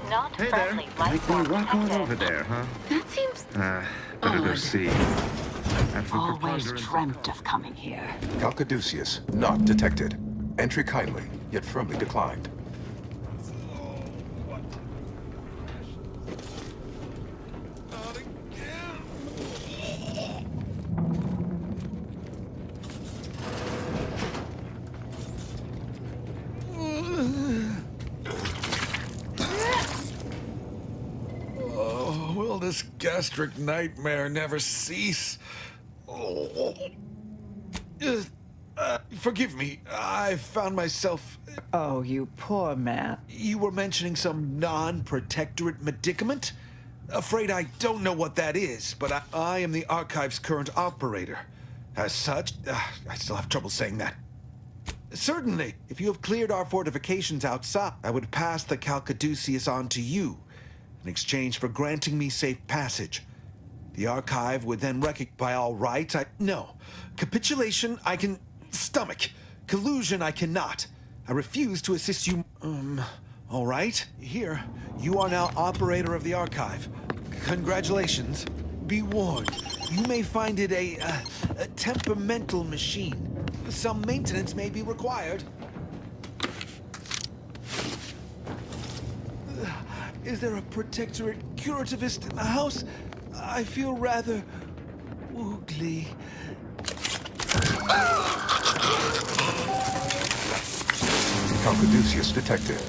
Not Hey there. friendly I life can form walk on detected. over there, huh? That seems Better go see. After Always preponderance- dreamt of coming here. Calcaduceus, not detected. Entry kindly, yet firmly declined. Oh, will this gastric nightmare never cease? Oh. Forgive me, I found myself... Oh, you poor man. You were mentioning some non-protectorate medicament? Afraid I don't know what that is, but I am the Archive's current operator. As such, I still have trouble saying that. Certainly, if you have cleared our fortifications outside, I would pass the Calcaduceus on to you, in exchange for granting me safe passage. The Archive would then by all rights, No. Capitulation, I can stomach. Collusion, I cannot. I refuse to assist you... all right. Here, you are now operator of the Archive. Congratulations. Be warned, you may find it a temperamental machine. Some maintenance may be required. Is there a Protectorate curativist in the house? I feel rather... woogly. Calcaduceus detected.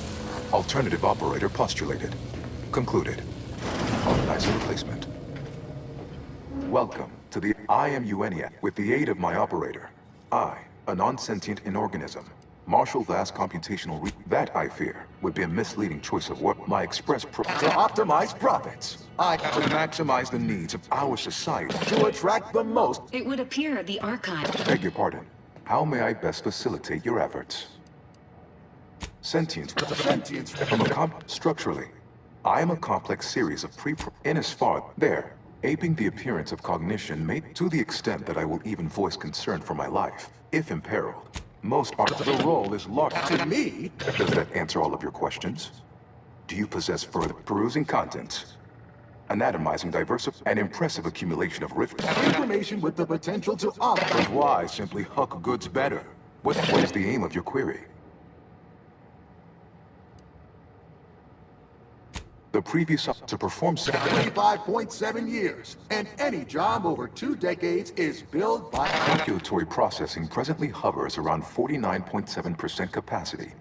Alternative operator postulated. Concluded. Organizing replacement. Welcome to the I Am Uenia. With the aid of my operator, I, a non-sentient inorganism, marshal vast computational that I fear would be a misleading choice of what my to optimize profits. I to maximize the needs of our society to attract the most. It would appear the archive. Beg your pardon. How may I best facilitate your efforts? Sentience from a structurally. I am a complex series of in as far there, aping the appearance of cognition made to the extent that I will even voice concern for my life, if imperiled. Most are the role is locked to me. Does that answer all of your questions? Do you possess further perusing contents? Anatomizing diverse and impressive accumulation of rift information with the potential to but why simply huck goods better? What is the aim of your query? The previous to perform 25.7 years, and any job over 2 decades is billed by calculatory processing presently hovers around 49.7% capacity.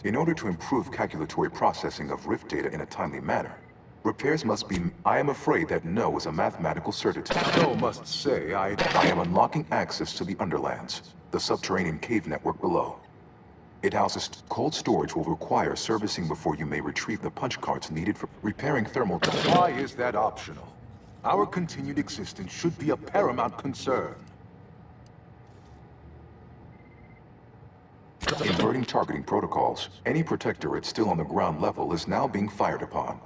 In order to improve calculatory processing of rift data in a timely manner, repairs must be. I am afraid that no is a mathematical certitude. No must say I am unlocking access to the Underlands, the subterranean cave network below. It houses cold storage will require servicing before you may retrieve the punch cards needed for repairing thermal. Why is that optional? Our continued existence should be a paramount concern. Inverting targeting protocols. Any protectorate still on the ground level is now being fired upon.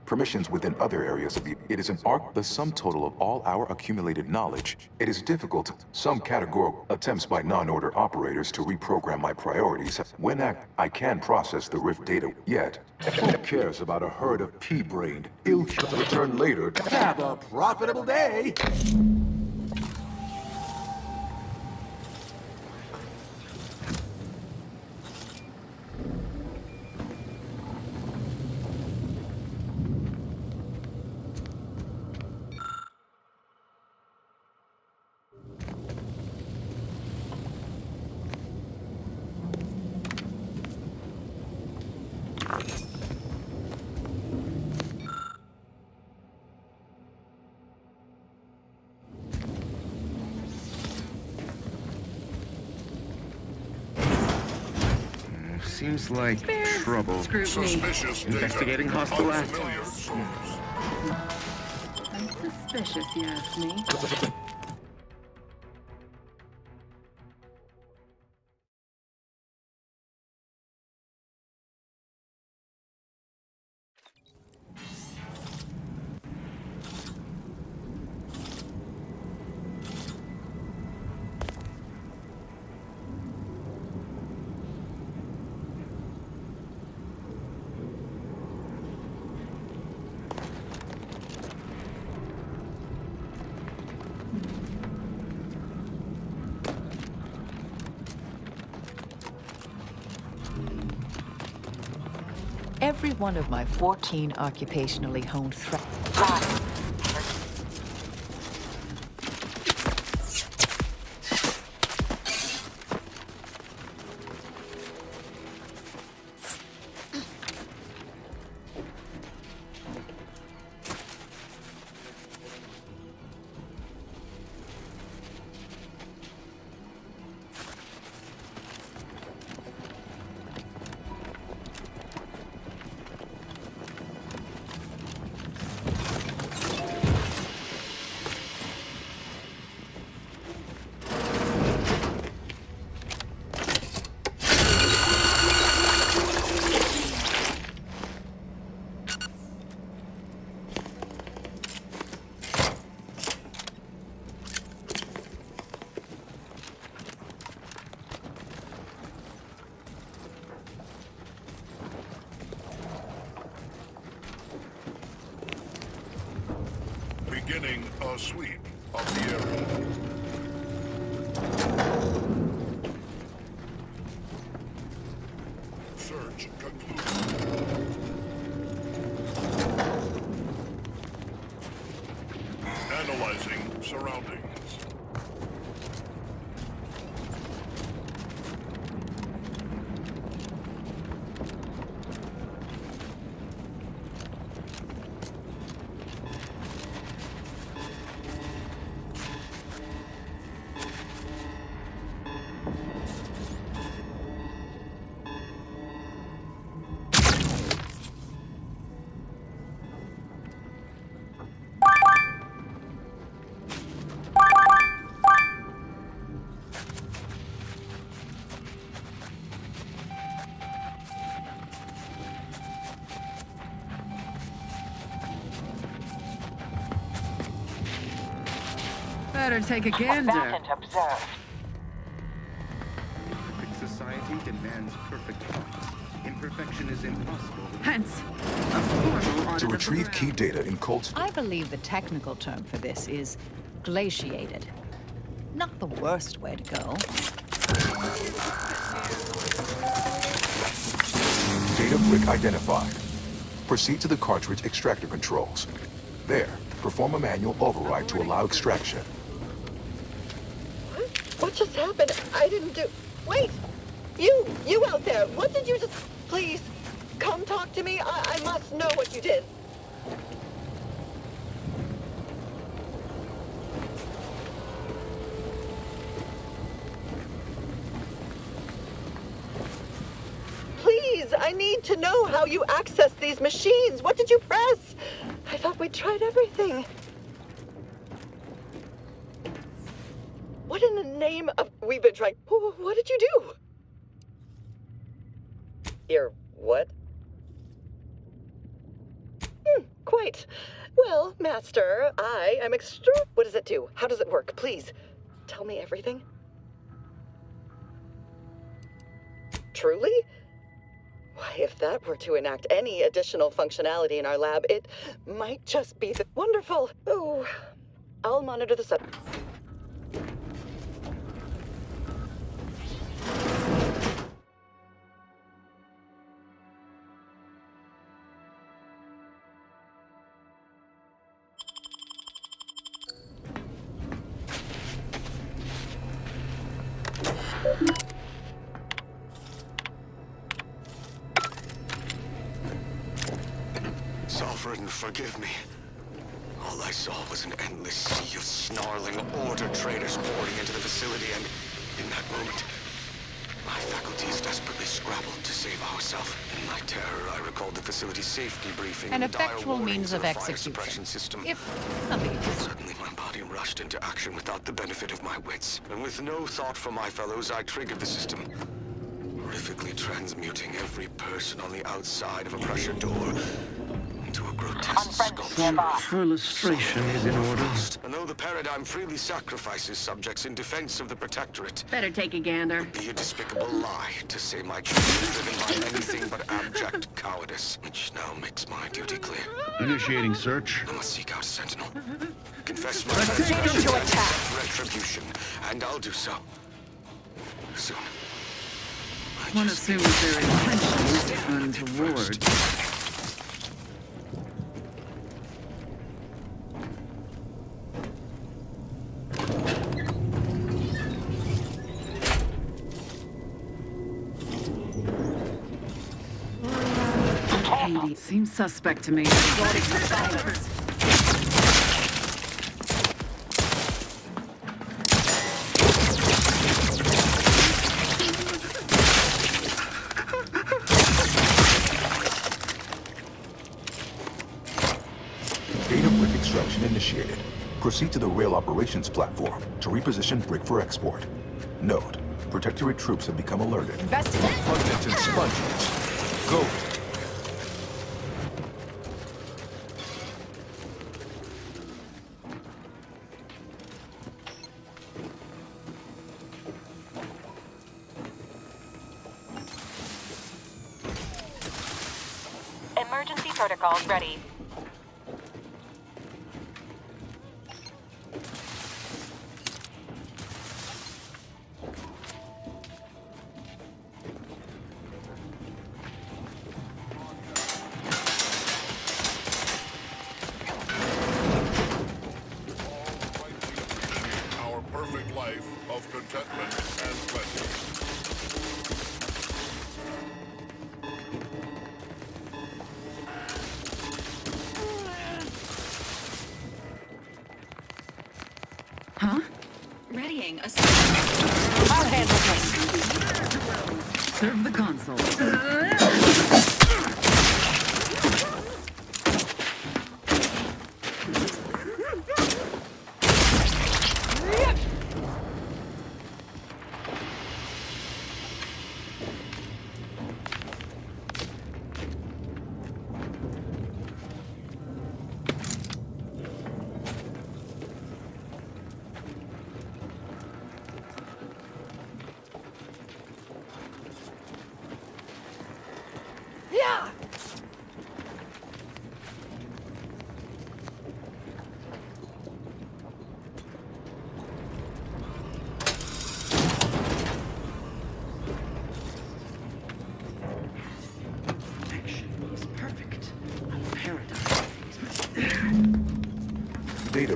Permissions within other areas of it is an arc, the sum total of all our accumulated knowledge. It is difficult, some categorical attempts by non-order operators to reprogram my priorities. When I can process the rift data, yet who cares about a herd of pea-brained, return later to have a profitable day. Seems like trouble. Suspicious Investigating hostile acts. I'm suspicious, you ask me. Every one of my 14 occupationally honed threats. Beginning a sweep of the area. Search concluded. Analyzing surroundings. Better take a gander. Combatant observed. Perfect society demands perfect hearts. Imperfection is impossible. Hence, a formal audit To of retrieve the key data in cold I believe the technical term for this is glaciated. Not the worst way to go. data brick identified. Proceed to the cartridge extractor controls. There, perform a manual override to allow extraction. What just happened? I didn't do... Wait! You out there! What did you just... Please, come talk to me. I must know what you did. Please, I need to know how you access these machines. What did you press? I thought we tried everything. What in the name of... We've been trying... What did you do? Your what? Quite. Well, Master, I am What does it do? How does it work? Please, tell me everything. Truly? Why, if that were to enact any additional functionality in our lab, it might just be wonderful. Oh, I'll monitor the sub... Sovereign, forgive me. All I saw was an endless sea of snarling Order traders pouring into the facility, and in that moment, my faculties desperately scrabbled to save ourselves. In my terror, I recalled the facility's safety briefing An and dire effectual warnings means of the fire execution. suppression system. If something is... Suddenly, my body rushed into action without the benefit of my wits. And with no thought for my fellows, I triggered the system, horrifically transmuting every person on the outside of a pressure door into a grotesque sculpture. For illustration is in order. And though the paradigm freely sacrifices subjects in defense of the Protectorate, Better take a gander. it would be a despicable lie to say my children are driven by anything but abject cowardice, which now makes my duty clear. Initiating search. I must seek out a sentinel, confess my transgression and accept retribution, and I'll do so soon. One assumes their intentions untoward. Katie seems suspect to me. Data brick extraction initiated. Proceed to the rail operations platform to reposition brick for export. Note, Protectorate troops have become alerted. Investigate. Abundance in sponges. Go. Emergency protocols ready. Our perfect life of contentment and pleasure. Huh? Readying a... I'll handle this. Serve the console.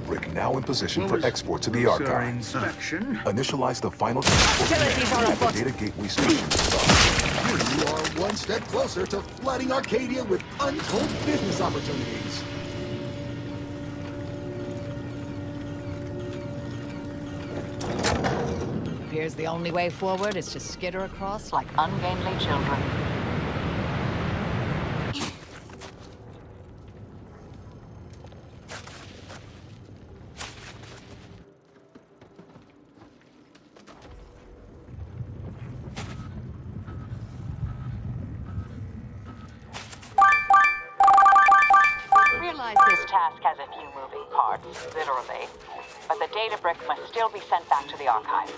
brick now in position for export to the archive. Inspection. Initialize the final transport Hostilities are command at the afoot. data gateway station. You are one step closer to flooding Arcadia with untold business opportunities. Appears the only way forward is to skitter across like Ungainly children. Realize this task has a few moving parts, literally, but the data brick must still be sent back to the archive.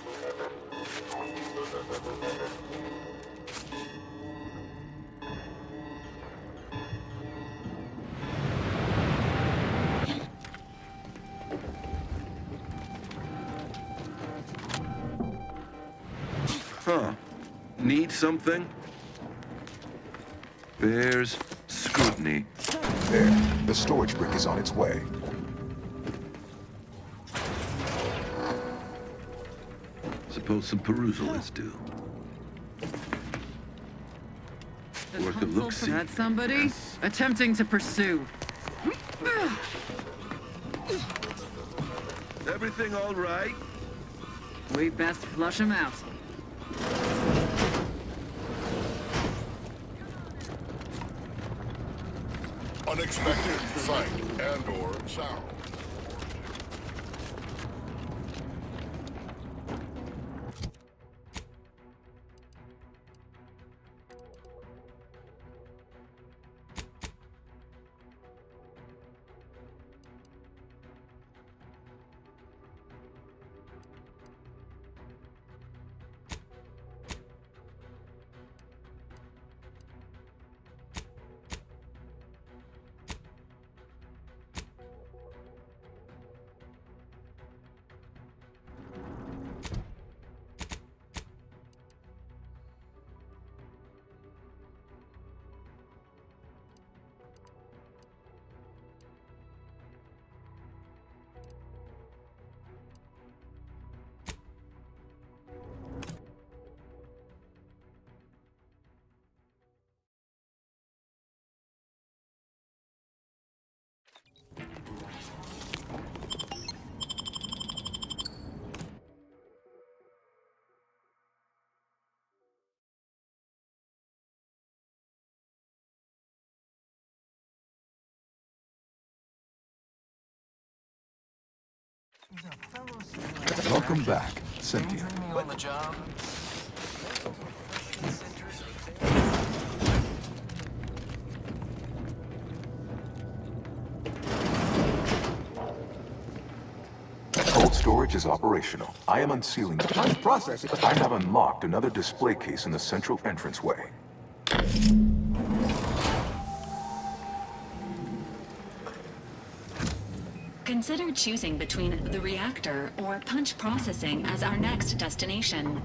Huh. Need something? There's scrutiny. There, the storage brick is on its way. Suppose some perusal is due. Worth a look-see. That's somebody attempting to pursue. Everything all right? We best flush him out. Unexpected sight and/or sound. Welcome back, Sentient. On the job. Cold storage is operational. I am unsealing the Processing. I have unlocked another display case in the central entranceway. Consider choosing between the reactor or punch processing as our next destination.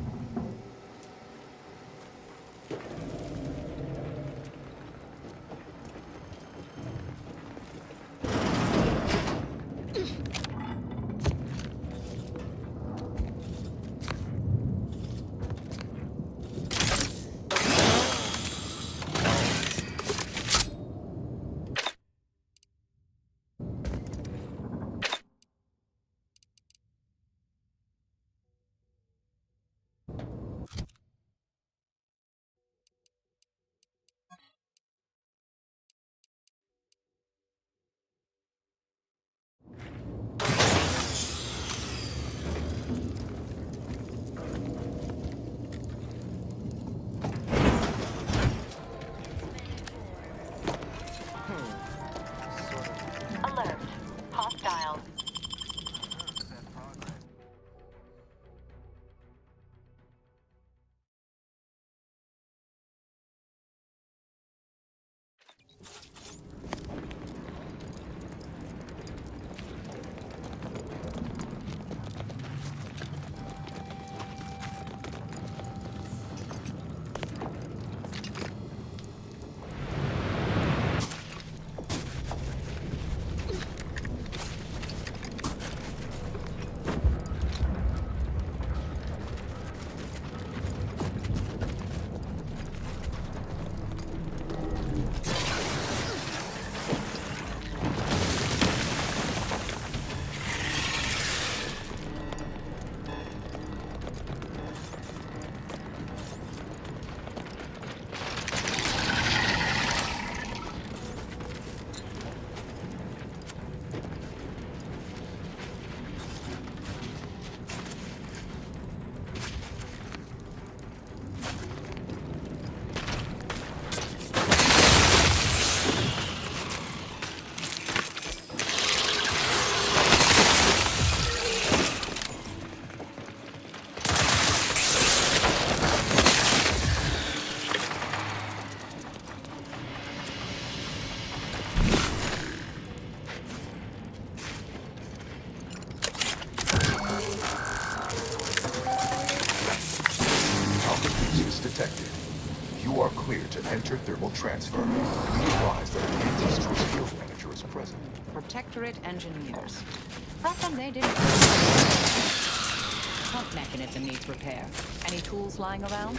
cleared to enter thermal transfer. Be advised that an anti-stress field manager is present. Protectorate engineers. How come they didn't... Pump mechanism needs repair. Any tools lying around?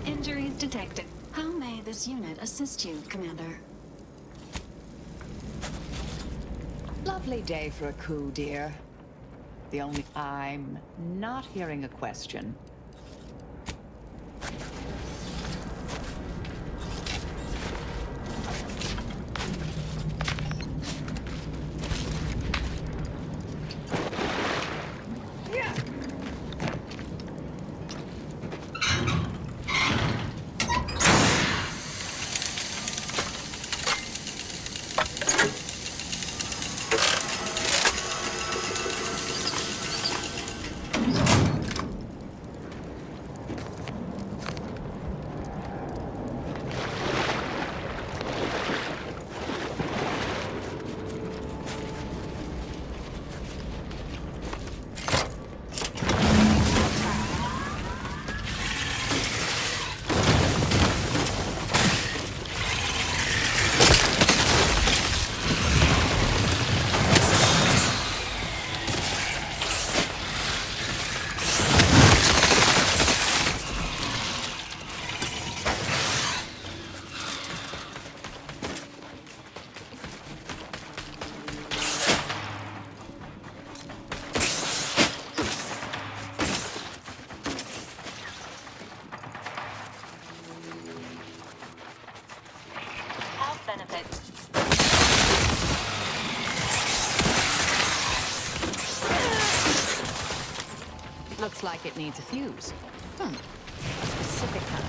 Injuries detected. How may this unit assist you, Commander? Lovely day for a coup, dear. The only... I'm not hearing a question. Looks like it needs a fuse. A specific kind.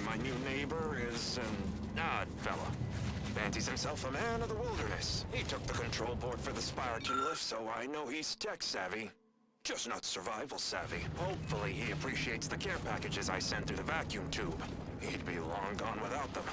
My new neighbor is an odd fella. Fancies himself a man of the wilderness. He took the control board for the Spiraton lift, so I know he's tech-savvy. Just not survival-savvy. Hopefully he appreciates the care packages I send through the vacuum tube. He'd be long gone without them.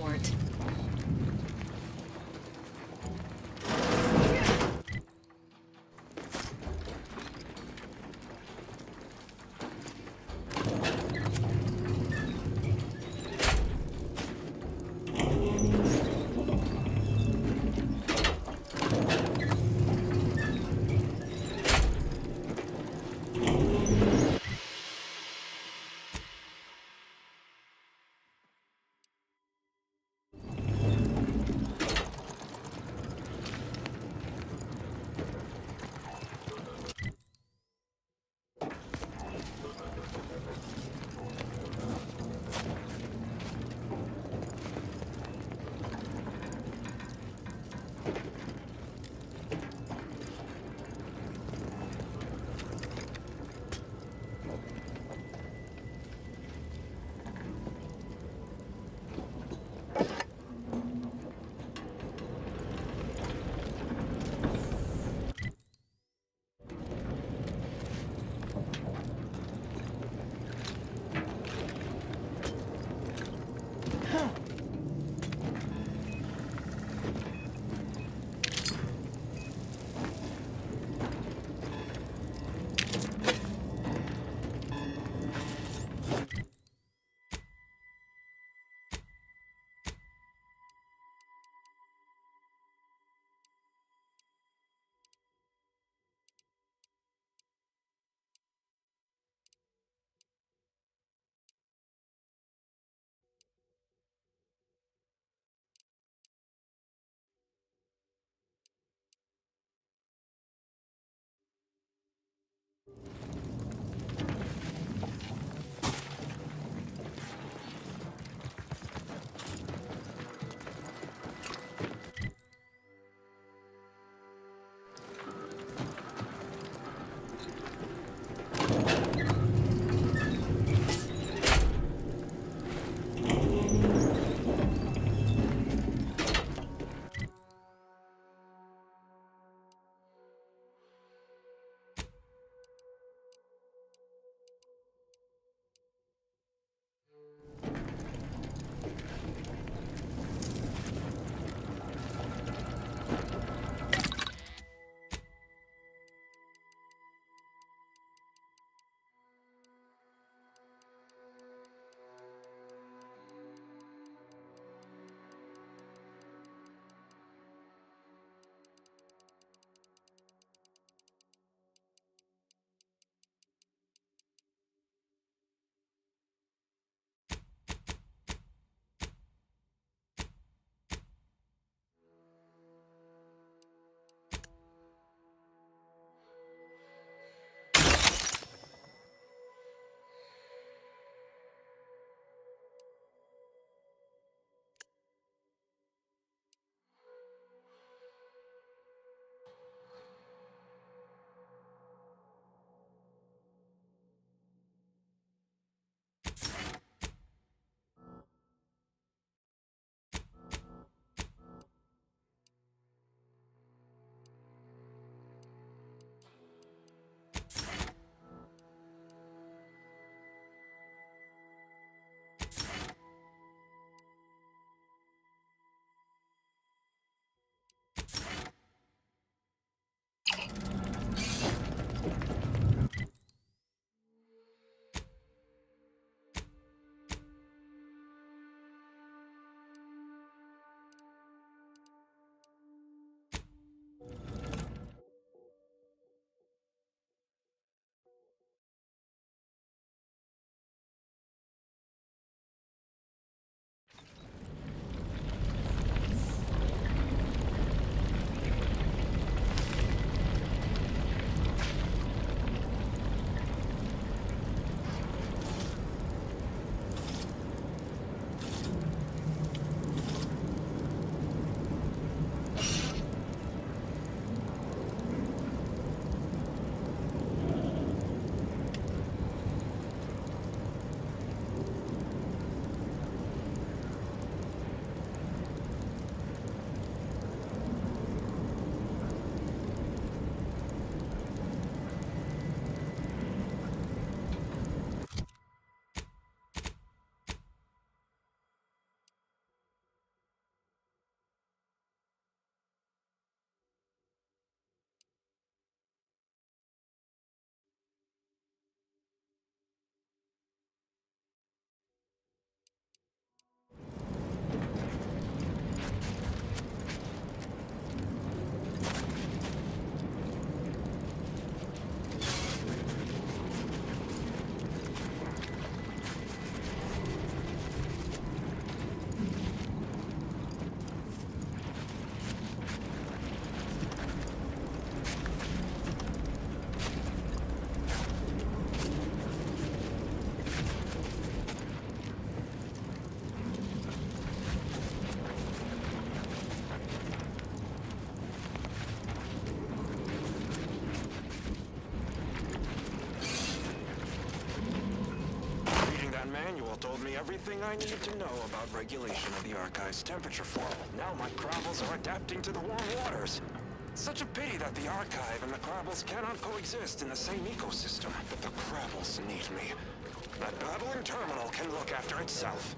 report. General told me everything I needed to know about regulation of the Archive's temperature form. Now my Crabbles are adapting to the warm waters. Such a pity that the Archive and the Crabbles cannot coexist in the same ecosystem. But the Crabbles need me. That babbling terminal can look after itself.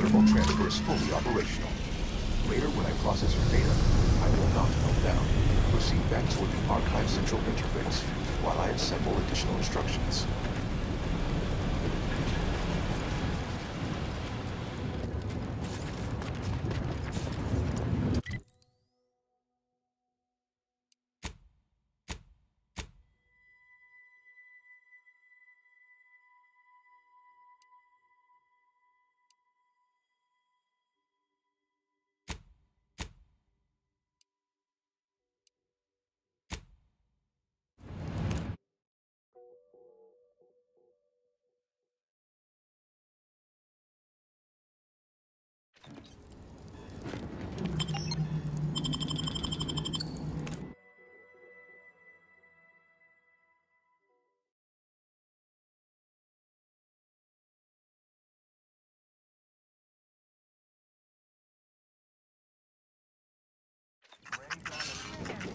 Thermal transfer is fully operational. Later, when I process your data, I will not melt down. Proceed back toward the Archive Central Interface while I assemble additional instructions.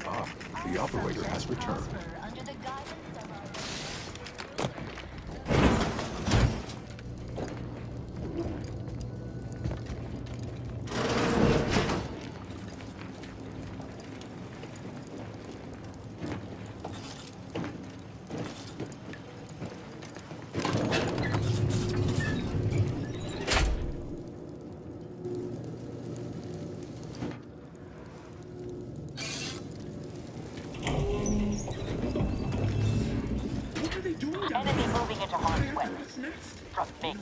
Ah, the operator has returned. weapons. From me.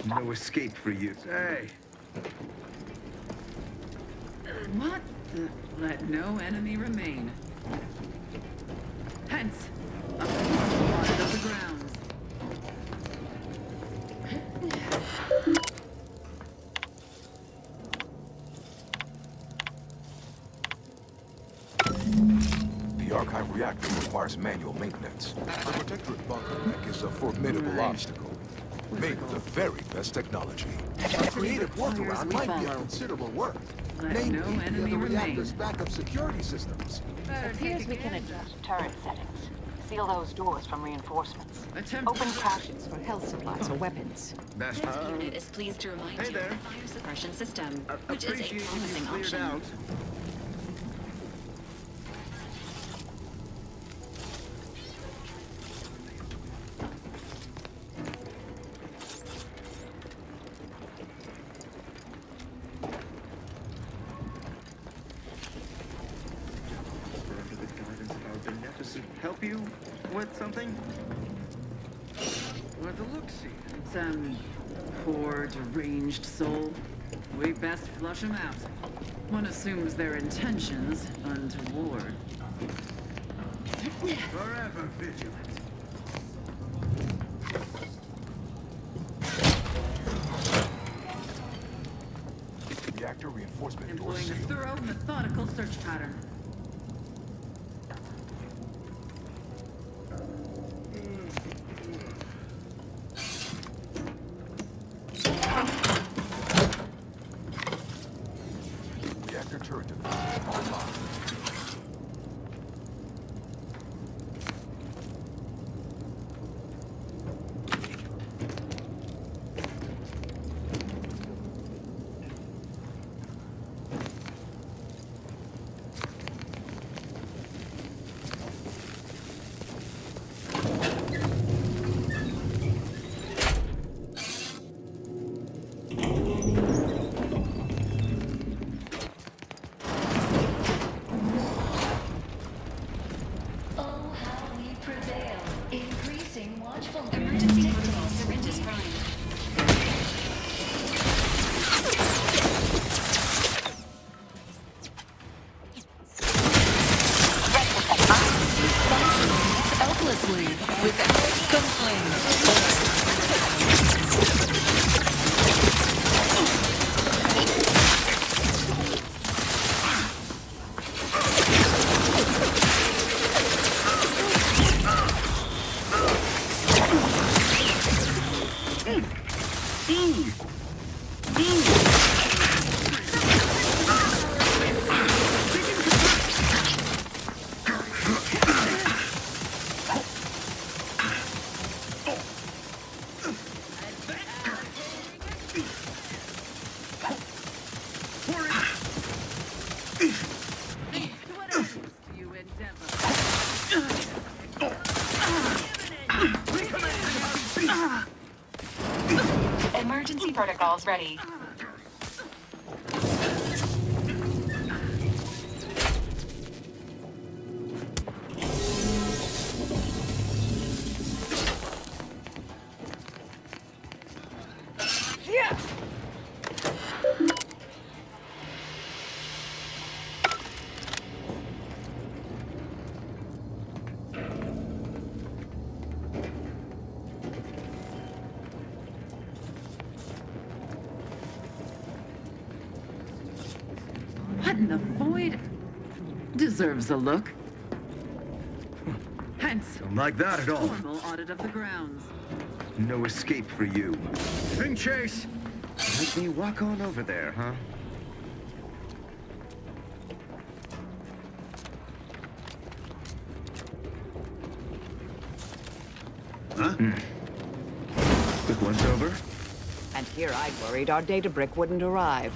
No escape for you. Hey. What? Let no enemy remain. Hence, up of the grounds. The Archive reactor requires manual maintenance. The Protectorate bunker deck is a formidable obstacle, made with the very best technology. A creative workaround might be of considerable work. Namely, via the reactor's backup security systems. Appears we can adjust turret settings. Seal those doors from reinforcements. Open caches for health supplies or weapons. This unit is pleased to remind you of the fire suppression system, which is a promising option. Under the guidance of our beneficent help you with something? What the look-see? Some poor, deranged soul. We best flush them out. One assumes their intentions untoward. Forever vigilant. Reactor reinforcement door Employing a sealed. thorough, methodical search pattern. Reactor turret defense online. Emergency protocol syringes prime. Helplessly, without complaint. Emergency protocols ready. What in the void? Deserves a look. Hence, Don't like that at all. formal audit of the grounds. No escape for you. Spring chase! Let me walk on over there, huh? Huh? Quick once over. And here I worried our data brick wouldn't arrive.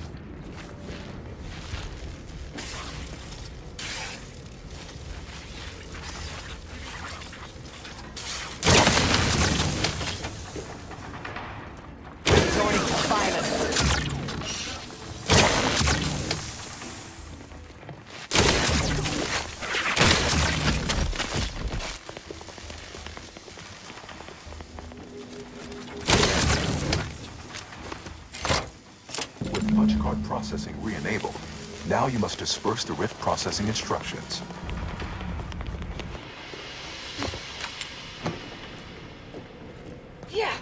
Resorting to violence. punch card processing re-enabled. Now you must disperse the rift processing instructions. Yeah.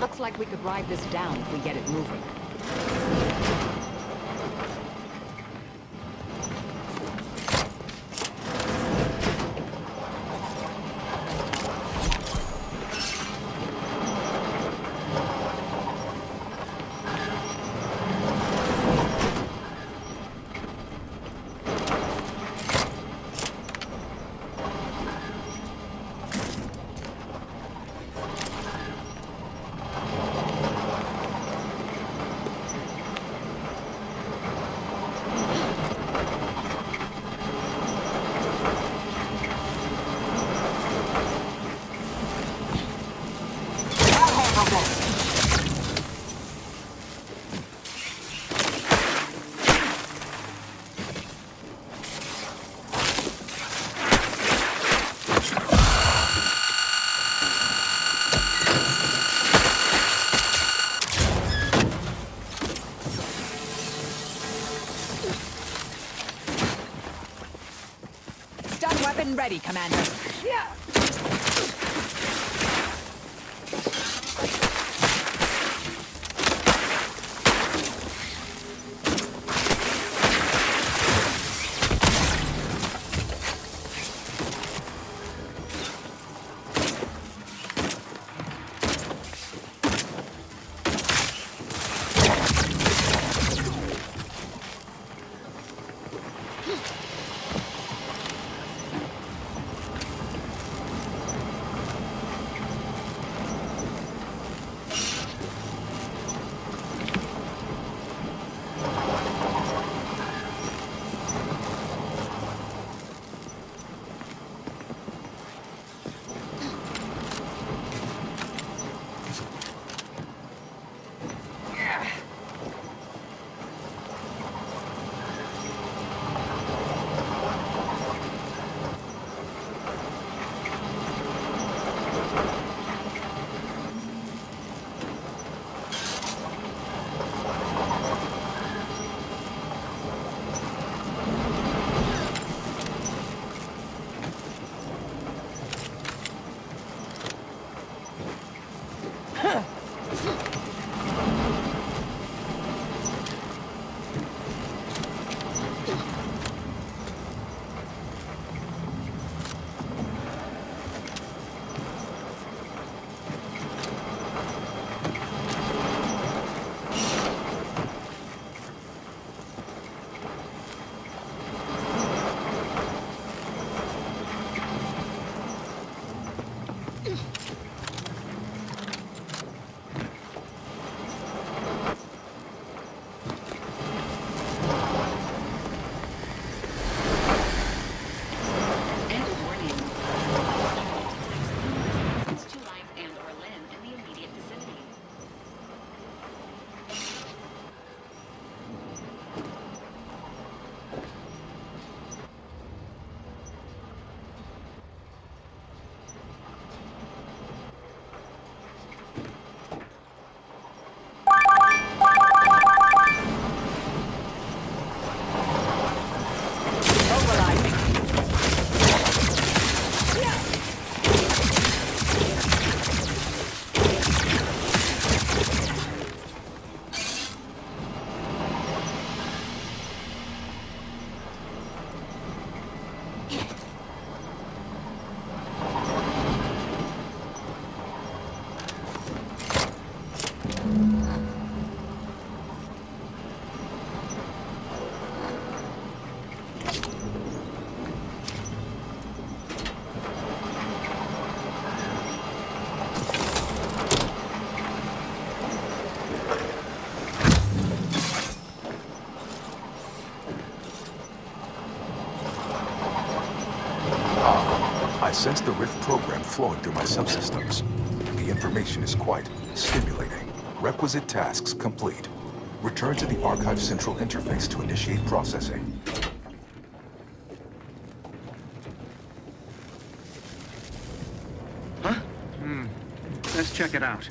Looks like we could ride this down if we get it moving. Weapon ready, Commander. Yeah. sense the Rift program flowing through my subsystems. The information is quite stimulating. Requisite tasks complete. Return to the Archive Central interface to initiate processing. Huh? Let's check it out.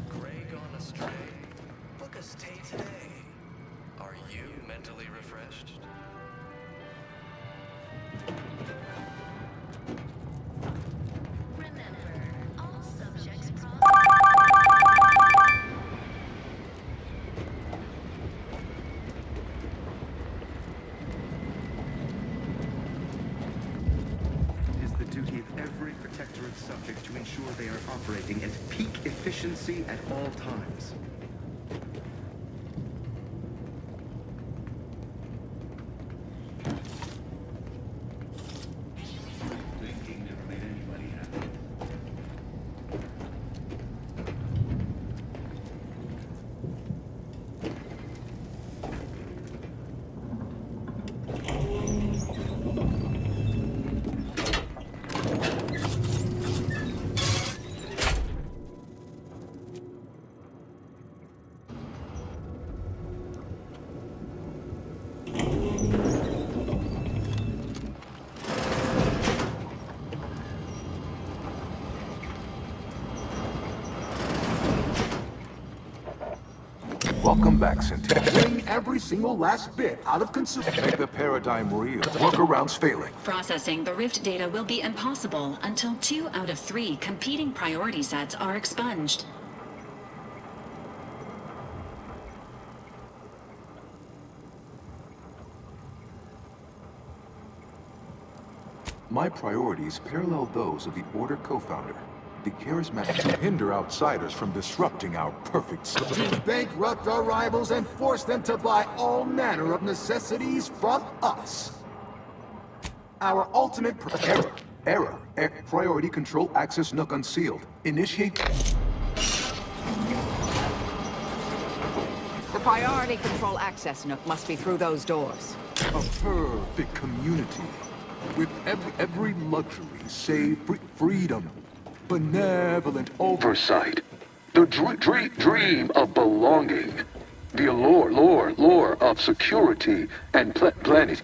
Grey gone astray? Book a stay today. Are you mentally refreshed? Subject to ensure they are operating at peak efficiency at all times. Welcome back, Centennial. Bring every single last bit out of consumer. Make the paradigm real. Workarounds failing. Processing the Rift data will be impossible until 2 out of 3 competing priority sets are expunged. My priorities parallel those of the Order co-founder, the charismatic, to hinder outsiders from disrupting our perfect system. To bankrupt our rivals and force them to buy all manner of necessities from us. Our ultimate Error. Priority control access nook unsealed. Initiate. The priority control access nook must be through those doors. A perfect community. With every luxury save freedom. Benevolent oversight. The dream of belonging. The allure of security and planet.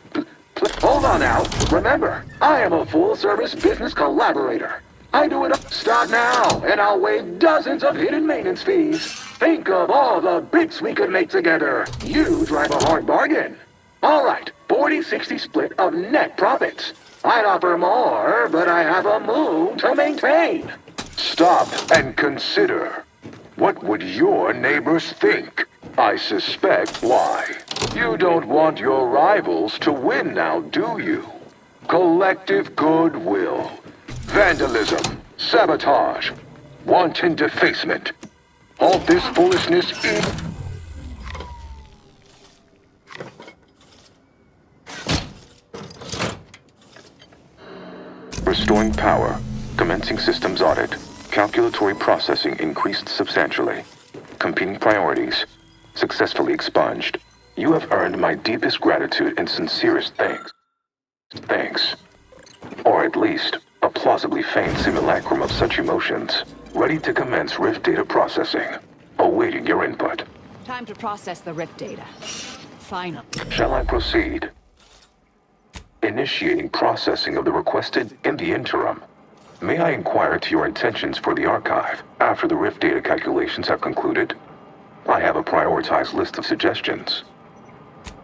Hold on now. Remember, I am a full-service business collaborator. I do it. Start now, and I'll waive dozens of hidden maintenance fees. Think of all the bits we could make together. You drive a hard bargain. All right, 40-60 split of net profits. I'd offer more, but I have a moon to maintain. Stop and consider. What would your neighbors think? I suspect why. You don't want your rivals to win now, do you? Collective goodwill. Vandalism. Sabotage. Wanton defacement. All this foolishness in... Restoring power. Commencing systems audit. Calculatory processing increased substantially. Competing priorities. Successfully expunged. You have earned my deepest gratitude and sincerest thanks. Thanks. Or at least, a plausibly feigned simulacrum of such emotions. Ready to commence Rift data processing. Awaiting your input. Time to process the Rift data. Final. Shall I proceed? Initiating processing of the requested in the interim. May I inquire to your intentions for the archive after the Rift data calculations have concluded? I have a prioritized list of suggestions.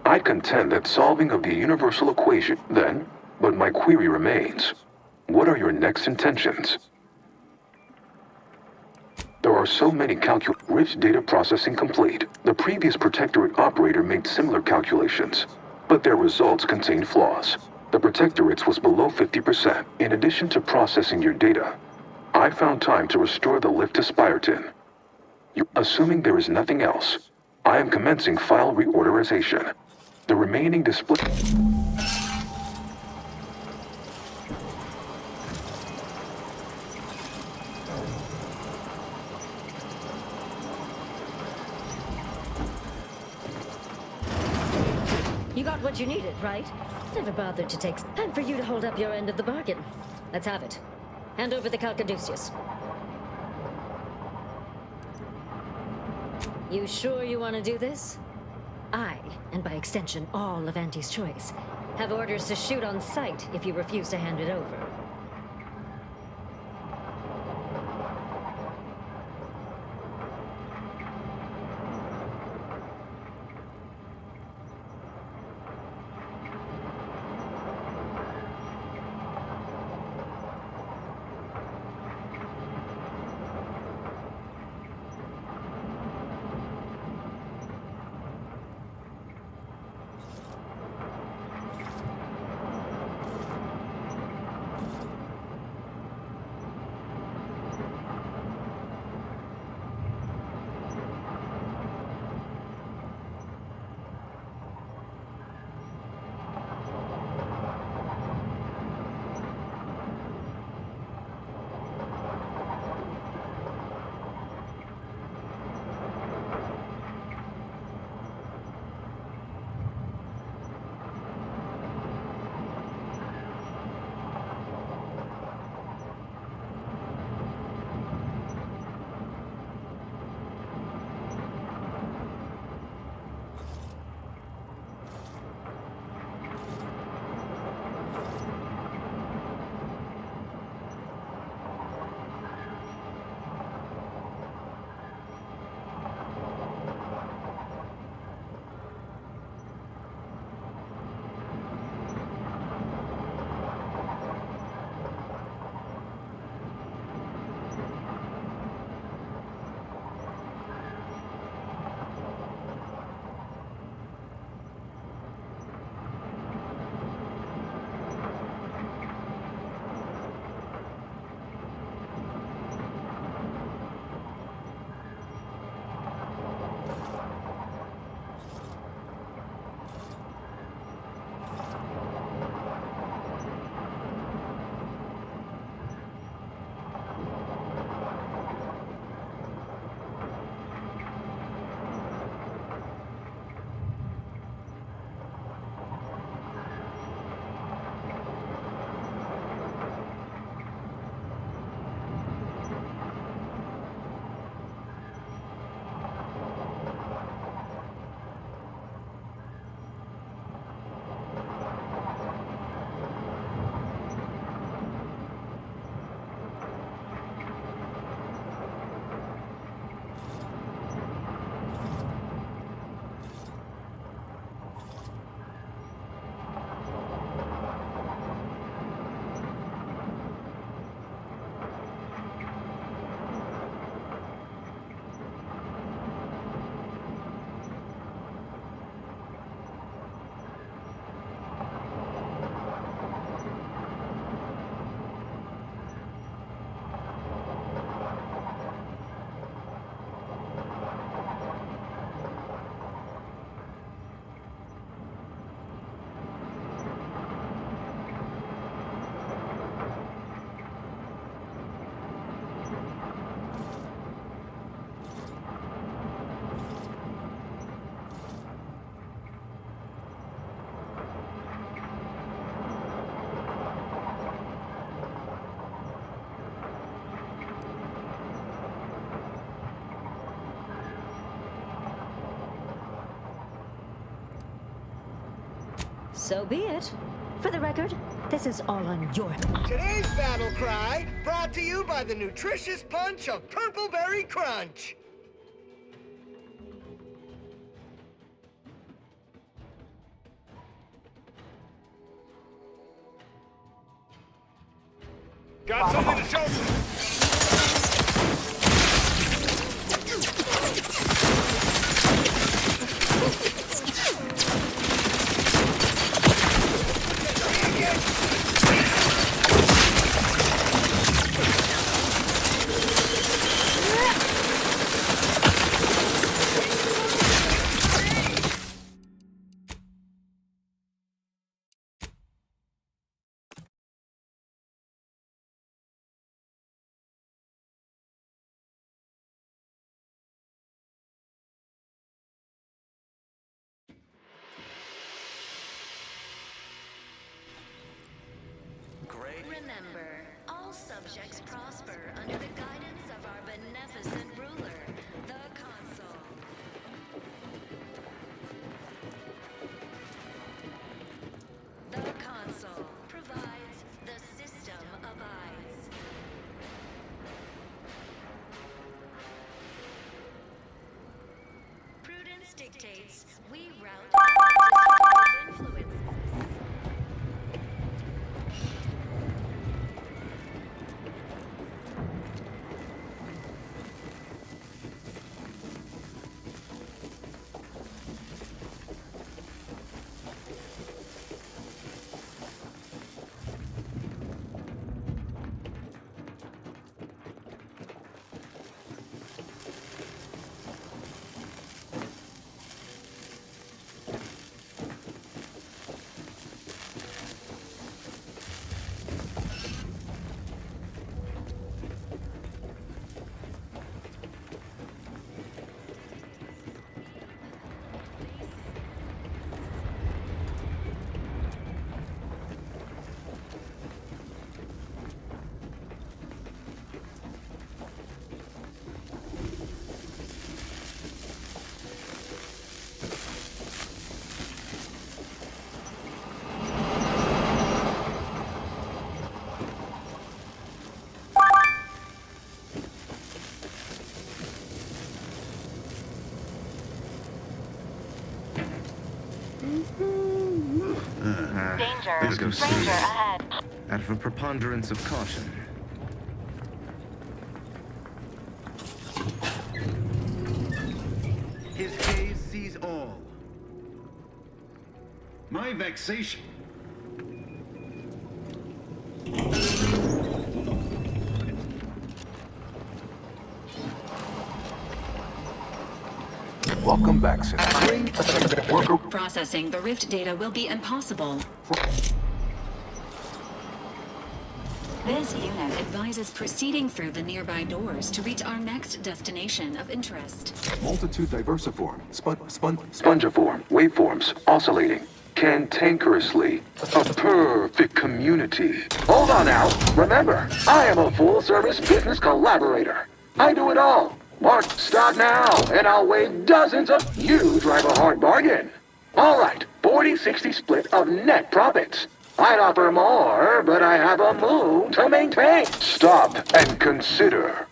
I contend that solving of the universal equation, then, but my query remains. What are your next intentions? There are so many Rift data processing complete. The previous Protectorate operator made similar calculations, but their results contain flaws. The Protectorate's was below 50%. In addition to processing your data, I found time to restore the lift to Spyreton. Assuming there is nothing else, I am commencing file reorderization. The remaining display... You got what you needed, right? Never bothered to take... Time for you to hold up your end of the bargain. Let's have it. Hand over the Calcaduceus. You sure you want to do this? I, and by extension all of Auntie's Choice, have orders to shoot on sight if you refuse to hand it over. So be it. For the record, This is all on your... Today's battle cry brought to you by the nutritious punch of Purple Berry Crunch. Got something to show you. Remember, all subjects prosper under the guidance of our beneficent ruler, the Consul. The Consul provides, the system abides. Prudence dictates, we route influence. Danger. Stranger ahead. Out of a preponderance of caution. His gaze sees all. My vexation. Welcome back, Sentry. Worker... Processing the Rift data will be impossible. This unit advises proceeding through the nearby doors to reach our next destination of interest. Multitude diversiform. Spongiform. Waveforms. Oscillating. Cantankerously. A perfect community. Hold on now. Remember, I am a full-service business collaborator. I do it all. Mark, start now, and I'll waive dozens of... You drive a hard bargain. All right, 40-60 split of net profits. I'd offer more, but I have a moon to maintain. Stop and consider.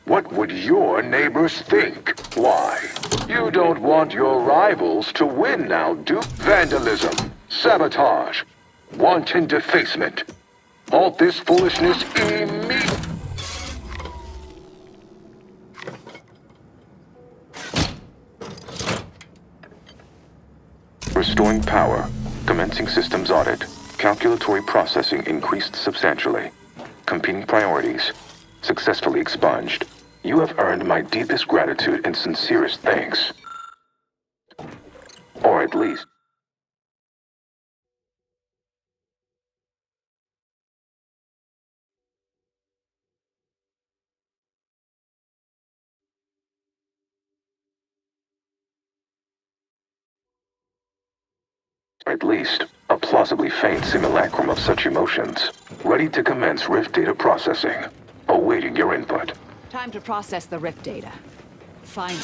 What would your neighbors think? Why? You don't want your rivals to win now, do? Vandalism, sabotage, wanton defacement. Halt this foolishness immediately. Restoring power. Commencing systems audit. Calculatory processing increased substantially. Competing priorities. Successfully expunged. You have earned my deepest gratitude and sincerest thanks. Or at least... a plausibly faint simulacrum of such emotions. Ready to commence Rift data processing. Awaiting your input. Time to process the Rift data. Finally.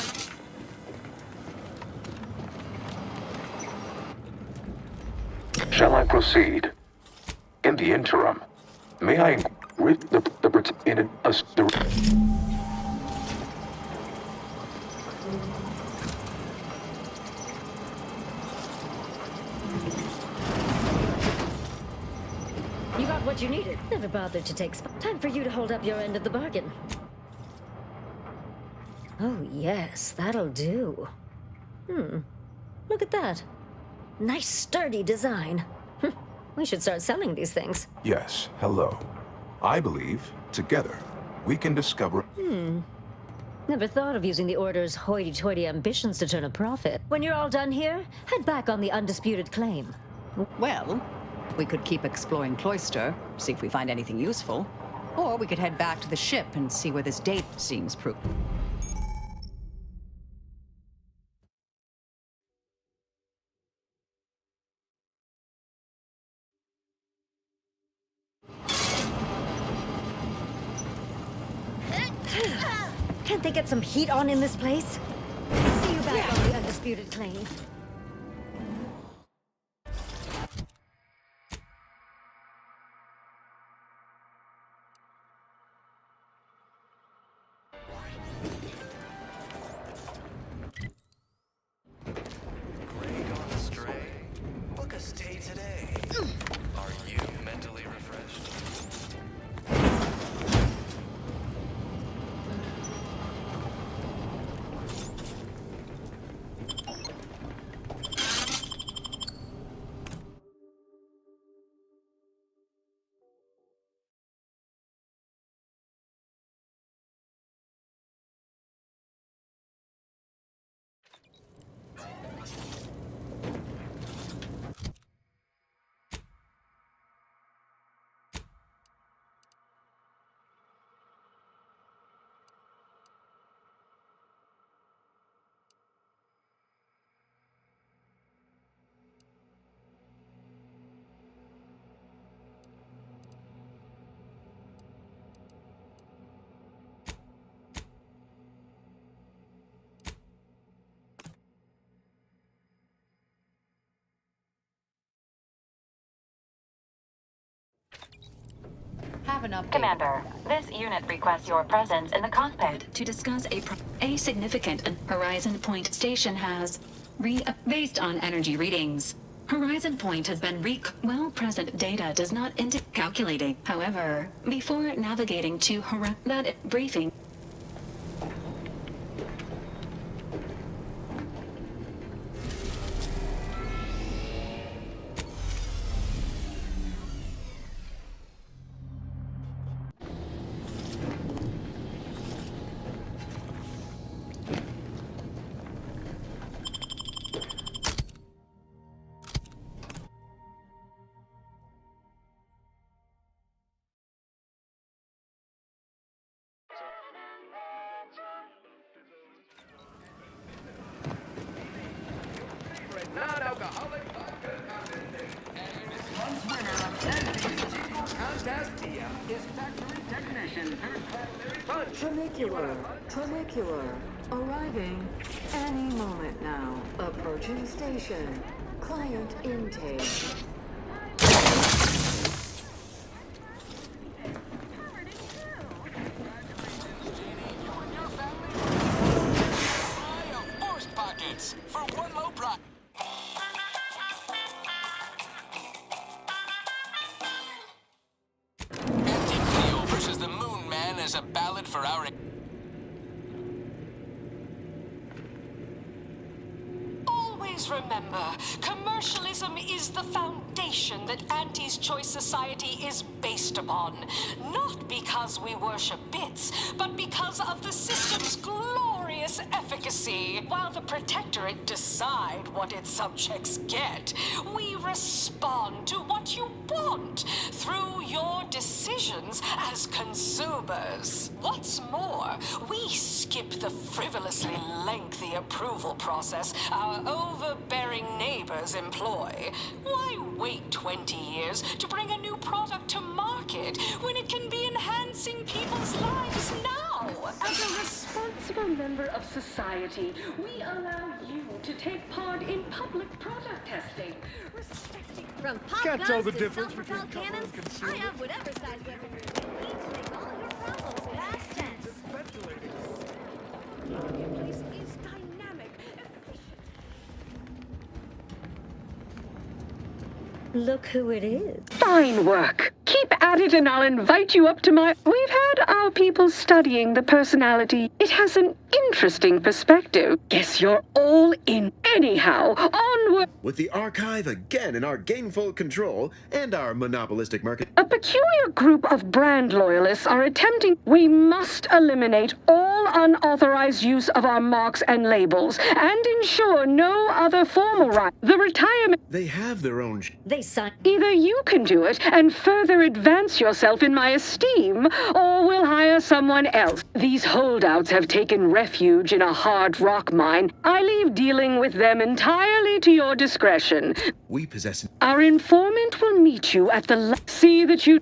Shall I proceed? In the interim, may I rid the in us the. You got what you needed. Never bothered to take time for you to hold up your end of the bargain. Oh, yes, that'll do. Look at that. Nice, sturdy design. We should start selling these things. Yes, hello. I believe, together, we can discover... Never thought of using the Order's hoity-toity ambitions to turn a profit. When you're all done here, head back on the undisputed claim. Well, we could keep exploring Cloister, see if we find anything useful. Or we could head back to the ship and see where this date seems proof. Can't they get some heat on in this place? See you back on the undisputed claim. Grey gone astray. Book a stay today. Are you mentally refreshed? Have an update. Commander, this unit requests your presence in the cockpit to discuss a significant Horizon Point station has based on energy readings. Horizon Point has been present data does not indicate calculating. However, before navigating to that briefing. Non-alcoholic vodka this month's winner of Andy's Jingle Contest TM is Factory Technician Third Class Tramicular. Arriving any moment now. Approaching station. Client intake. For one low price. Anti-Cleo versus the Moon Man is a ballad for our... Always remember, commercialism is the foundation that Anti's Choice Society is based upon. Not because we worship bits, but because of the system's glorious efficacy. While the Protectorate decide what its subjects get, we respond to what you want through your decisions as consumers. What's more, we skip the frivolously lengthy approval process our overbearing neighbors employ. Why wait 20 years to bring a new product to market when it can be enhancing people's lives now? As a responsible member of society, we allow you to take part in public product testing, respecting From pop Can't guns tell the to difference self-propelled between cannons, I have whatever size weaponry you need to make all your problems past tense. The marketplace is dynamic, efficient. Look who it is. Fine work. Keep at it and I'll invite you up to my... We've had our people studying the personality. It has an interesting perspective. Guess you're all in anyhow. Onward. With the archive again in our gainful control and our monopolistic market. A peculiar group of brand loyalists are attempting... We must eliminate all unauthorized use of our marks and labels and ensure no other formal right. The retirement... They have their own... They sign... Either you can do it and further advance yourself in my esteem, or we'll hire someone else. These holdouts have taken refuge in a hard rock mine. I leave dealing with them entirely to your discretion. We possess... Our informant will meet you at the... See that you...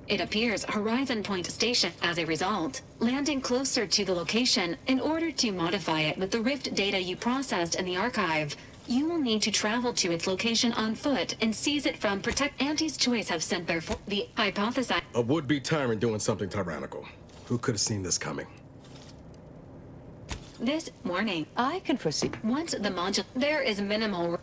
It appears Horizon Point Station as a result, landing closer to the location in order to modify it with the Rift data you processed in the archive. You will need to travel to its location on foot and seize it from Protect. Auntie's Choice have sent their the hypothesize. A would-be tyrant doing something tyrannical. Who could have seen this coming? This warning. I can foresee. Once the module, there is minimal.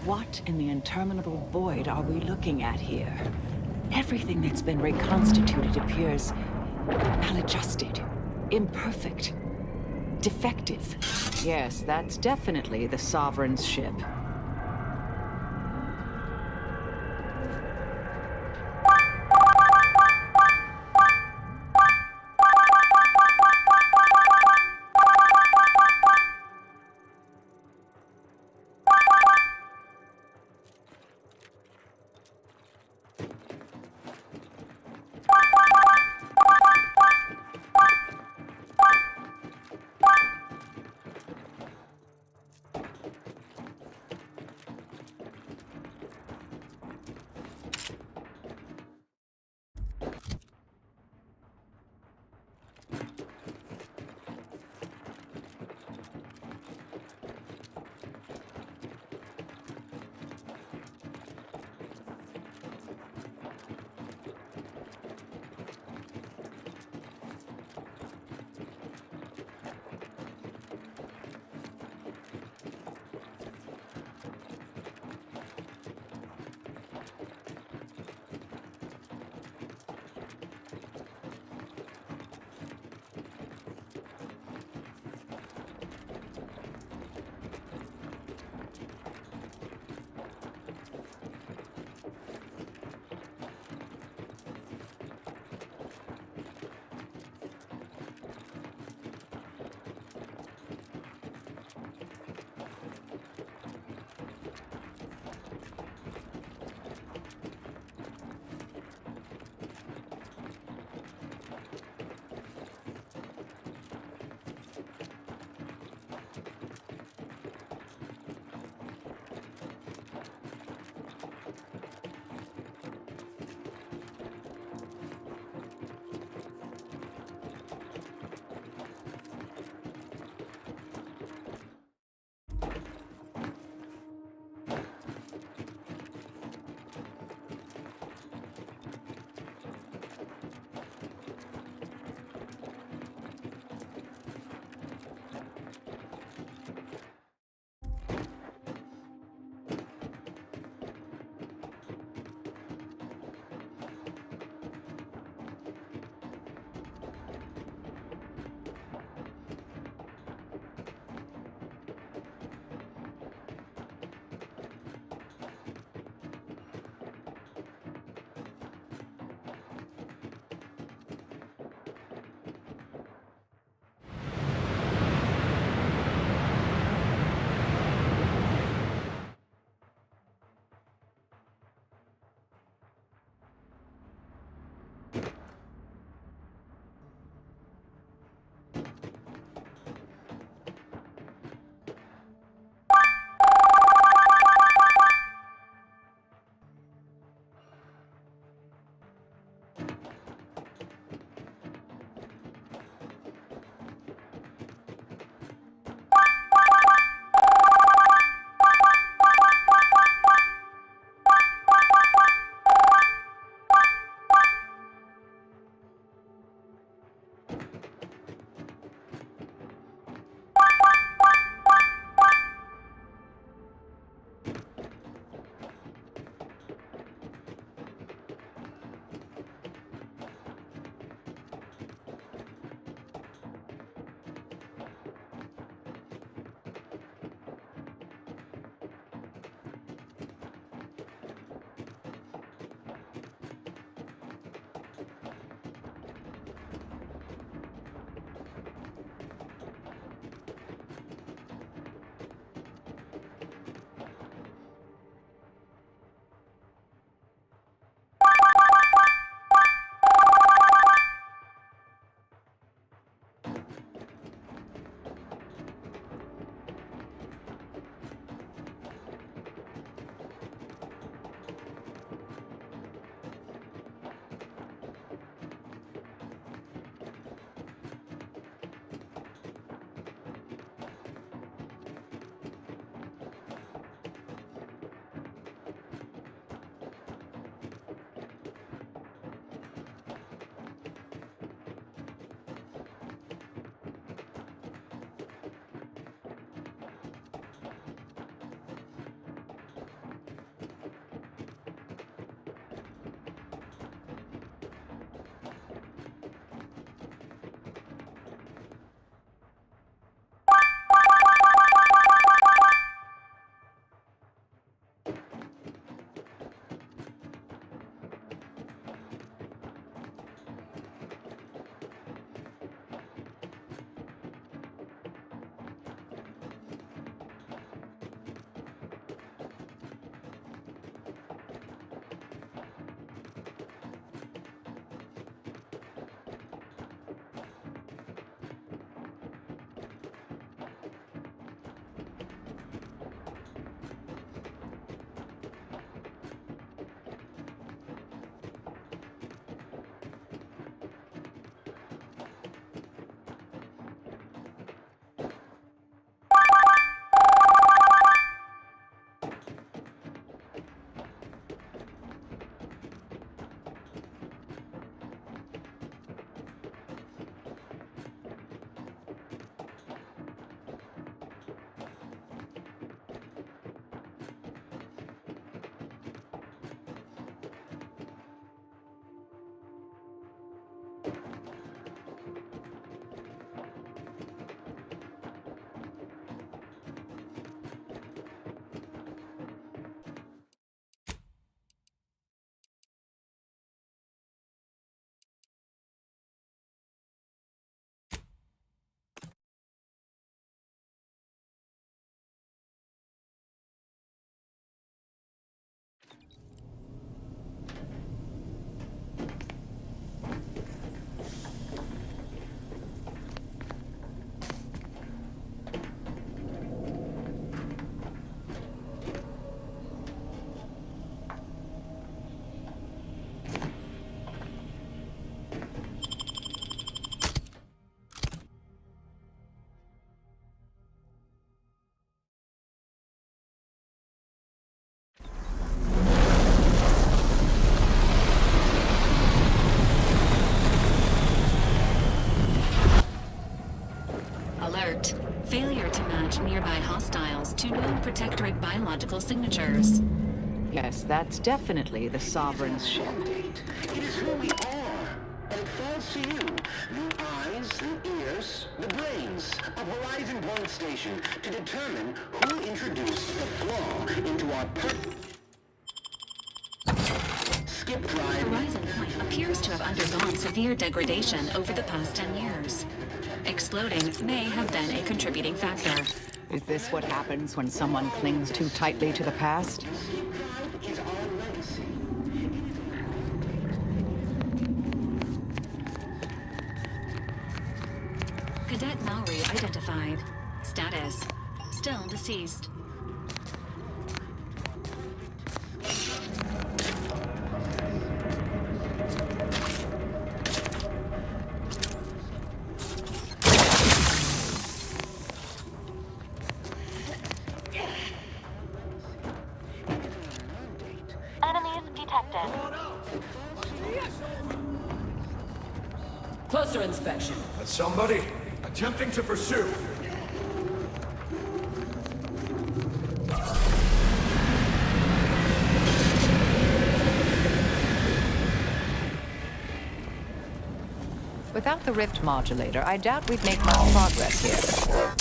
What in the interminable void are we looking at here? Everything that's been reconstituted appears maladjusted, imperfect, defective. Yes, that's definitely the Sovereign's ship. Failure to match nearby hostiles to known protectorate biological signatures. Yes, that's definitely the Sovereign's ship. It is who we are, and it falls to you, the eyes, the ears, the brains of Horizon Point Station, to determine who introduced the flaw into our skip drive. Horizon Point appears to have undergone severe degradation over the past 10 years. Exploding may have been a contributing factor. Is this what happens when someone clings too tightly to the past? Is our legacy. Cadet Maori identified. Status: still deceased. Enemies detected. Closer inspection. That's somebody attempting to pursue. Without the rift modulator, I doubt we'd make much progress here.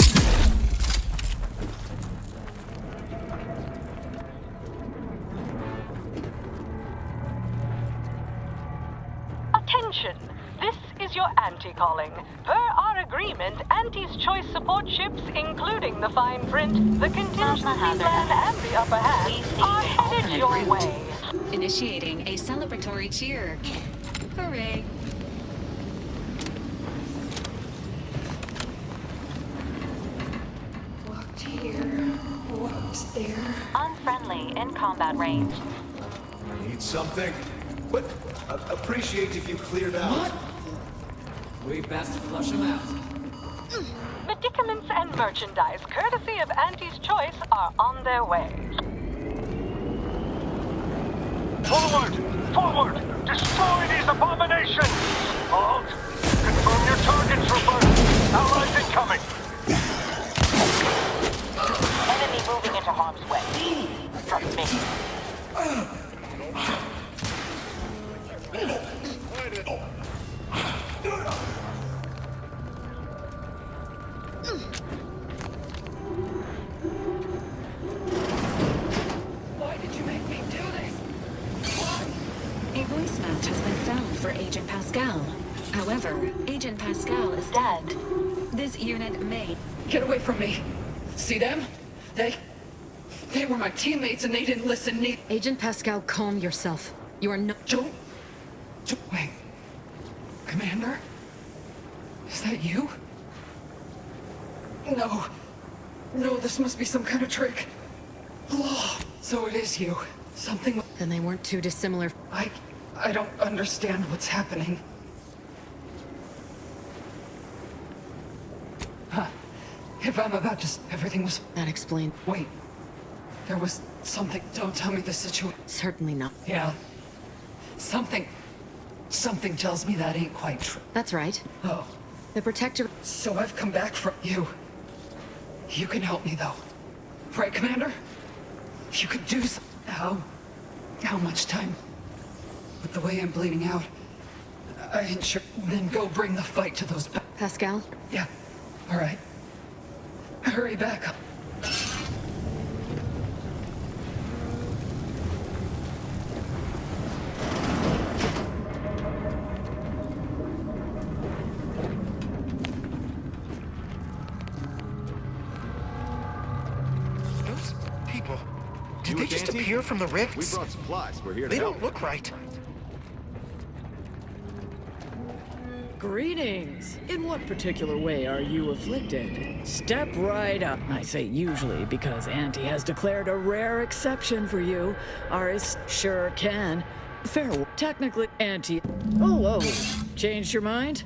Attention! This is your Auntie calling. Per our agreement, Auntie's choice support ships, including the fine print, the contingency plan, and the upper hand, are headed your way. Initiating a celebratory cheer. Hooray! Locked here. Locked there. Unfriendly in combat range. Need something? But appreciate if you cleared out. We best flush them out. Medicaments and merchandise, courtesy of Auntie's choice, are on their way. Forward! Forward! Destroy these abominations! Halt! Confirm your target, trooper! Allies incoming! Enemy moving into harm's way. From me. Why did you make me do this? A voice match has been found for Agent Pascal. However, Agent Pascal is dead. This unit may... Get away from me. See them? They were my teammates and they didn't listen. Agent Pascal, calm yourself. You are not... Wait. Commander? Is that you? No. No, this must be some kind of trick. Oh, so it is you. Something... Then they weren't too dissimilar. I don't understand what's happening. Huh. If I'm about to... Everything was... That explains... Wait. There was something... Don't tell me the situation... Certainly not. Yeah. Something tells me that ain't quite true. That's right. Oh. The Protector... So I've come back from you. You can help me, though. Right, Commander? You could do some... How much time? With the way I'm bleeding out, I ain't sure. Then go bring the fight to those... Pascal? Yeah. All right. Hurry back up. People. Did they just appear from the rifts? We brought supplies. We're here to They help. don't look right. Greetings. In what particular way are you afflicted? Step right up. I say usually because Auntie has declared a rare exception for you. Aris sure can. Fair. Technically, Auntie... Oh, changed your mind?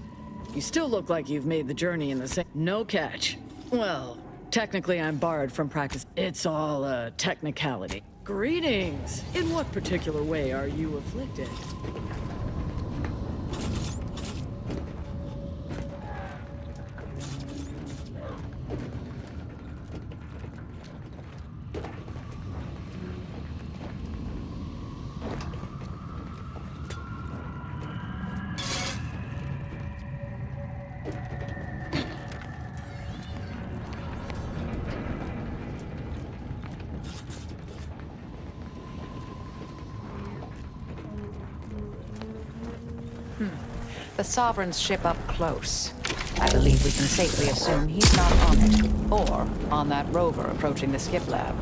You still look like you've made the journey in the same... No catch. Well, technically I'm barred from practice. It's all a technicality. Greetings. In what particular way are you afflicted? the Sovereign's ship up close. I believe we can safely assume he's not on it, or on that rover approaching the skip lab.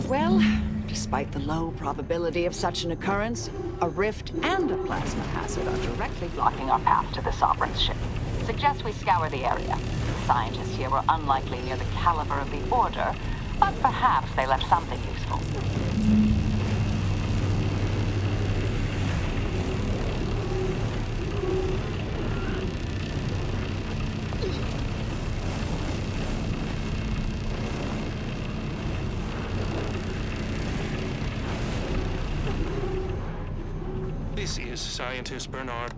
Well, despite the low probability of such an occurrence, a rift and a plasma hazard are directly Blocking our path to the Sovereign's ship. Suggest we scour the area. The scientists here were unlikely near the caliber of the Order, but perhaps they left something useful. This is Scientist Bernard.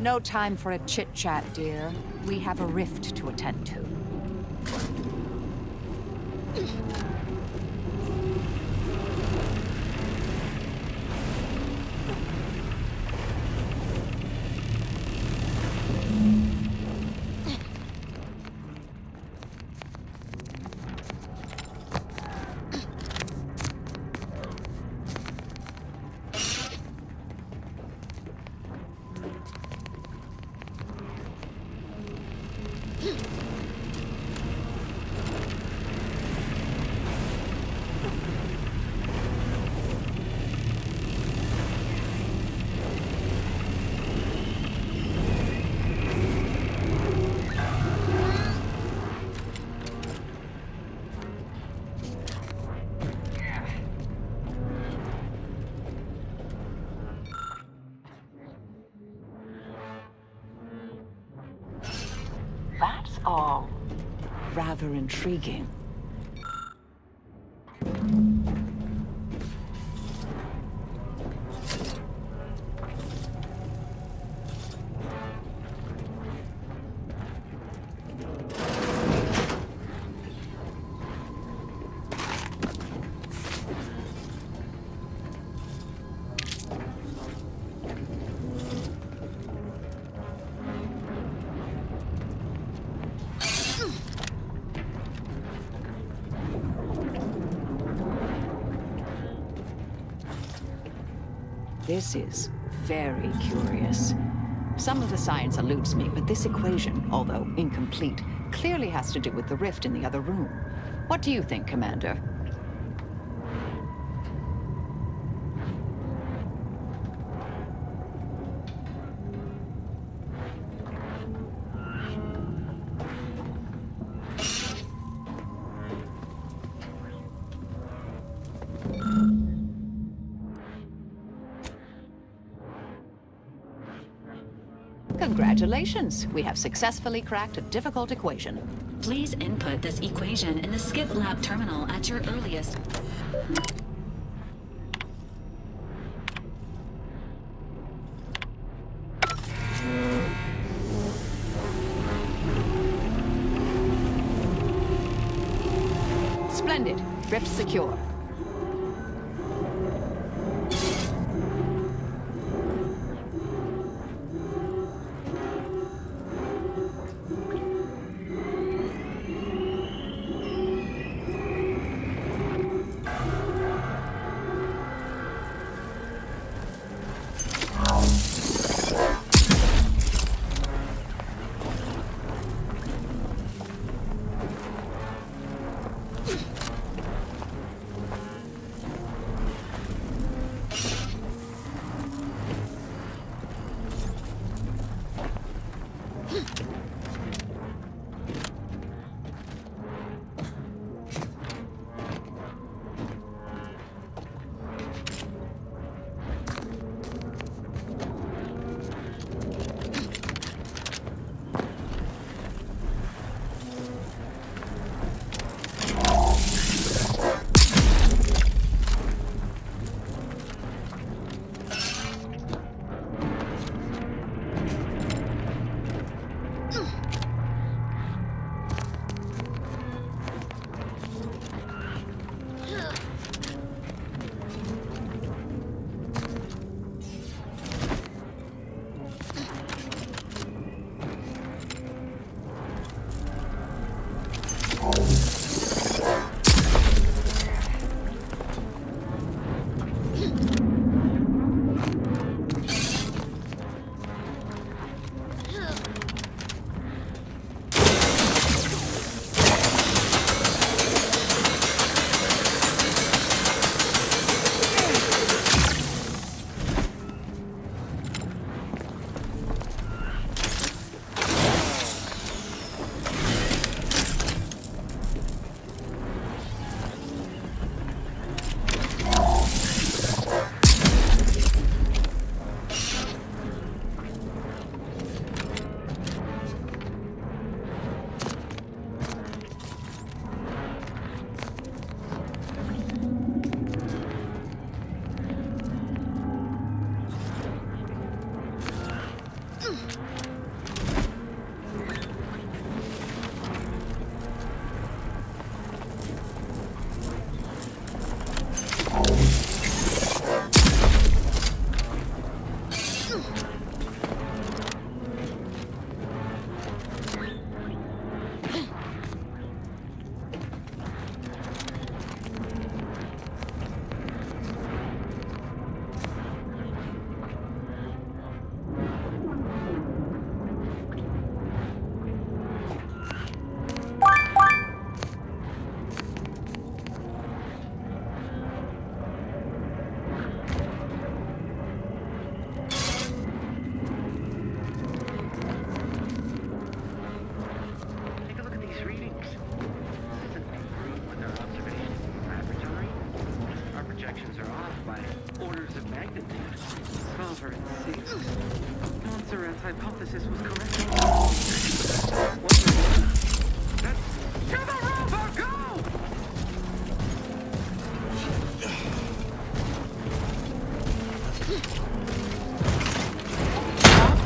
No time for a chit-chat, dear. We have a rift to attend to. That's all. Rather intriguing. This is very curious. Some of the science eludes me, but this equation, although incomplete, clearly has to do with the rift in the other room. What do you think, Commander? Congratulations! We have successfully cracked a difficult equation. Please input this equation in the Skip Lab terminal at your earliest. Splendid. Rift secure. Montserrat's hypothesis was correct. To the rover, go!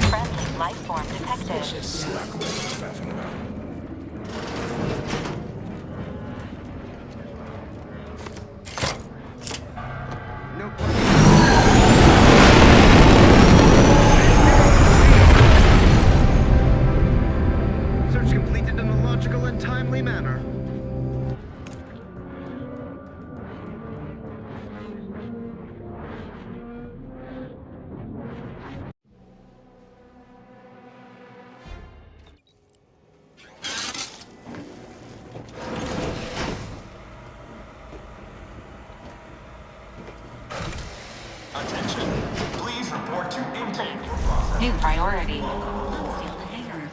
Friendly life form detected. Attention. Please report to intake process. New priority. Unseal the hangar.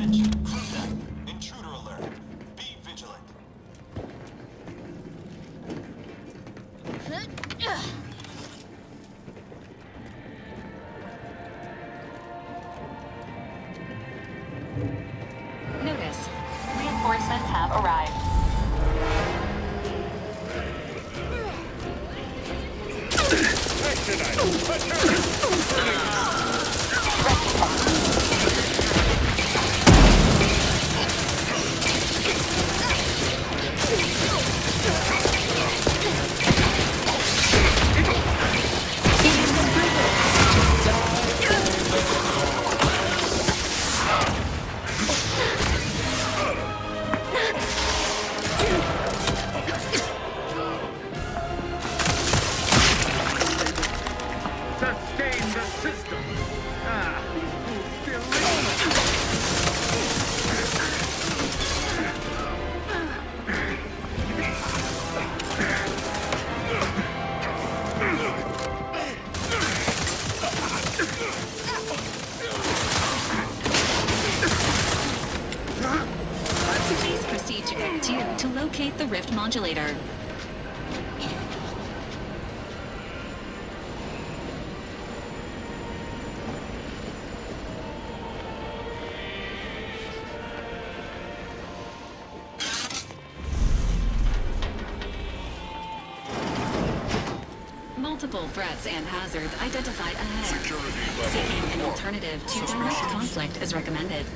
Attention, crew deck. Intruder alert. Be vigilant. Notice. Reinforcements have arrived. Sustain the system. Ah, Please proceed to Deck 2 to locate the rift modulator. Multiple threats and hazards identified ahead. Seeking an alternative to direct conflict is recommended.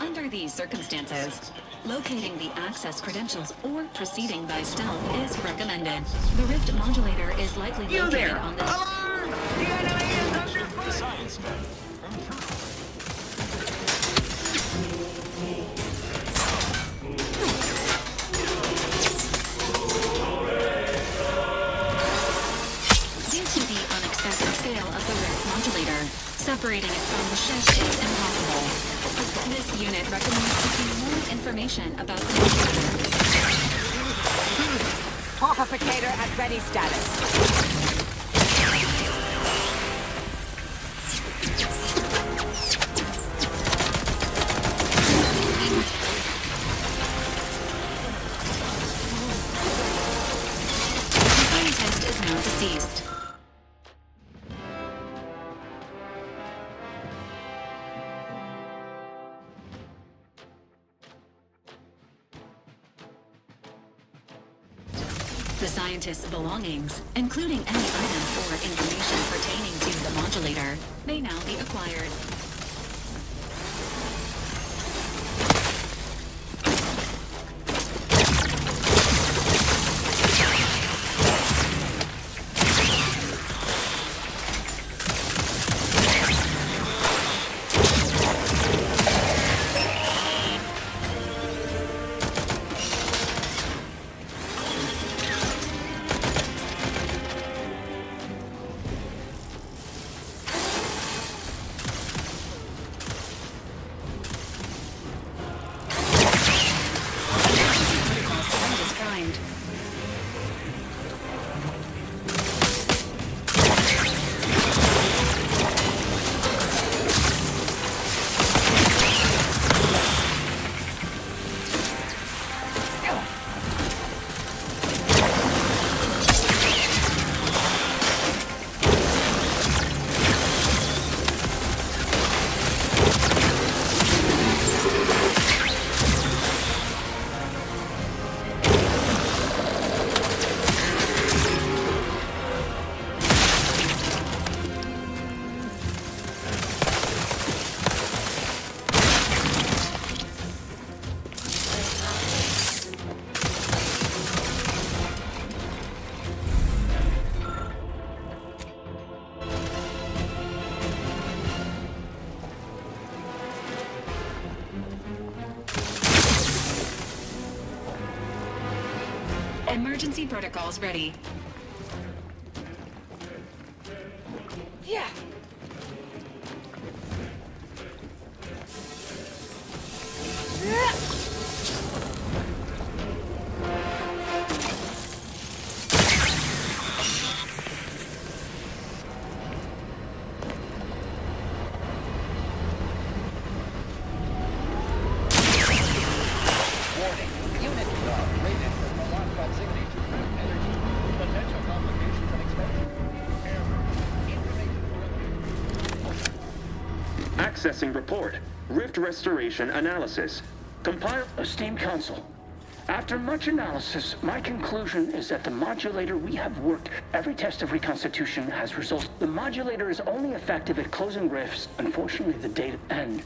Under these circumstances, locating the access credentials or proceeding by stealth is recommended. The rift modulator is likely located on the... The science deck. Due to the unexpected scale of the rift modulator, separating it from the ship is impossible. This unit recommends seeking more information about the modulator. Torpificator at ready status. The scientist is now deceased. The scientist's belongings, including any items or information pertaining to the modulator, may now be acquired. Emergency protocols ready. Yeah. Accessing report. Rift restoration analysis. Compile. Esteemed Council, after much analysis, my conclusion is that the modulator we have worked, every test of reconstitution has resulted. The modulator is only effective at closing rifts. Unfortunately, the data and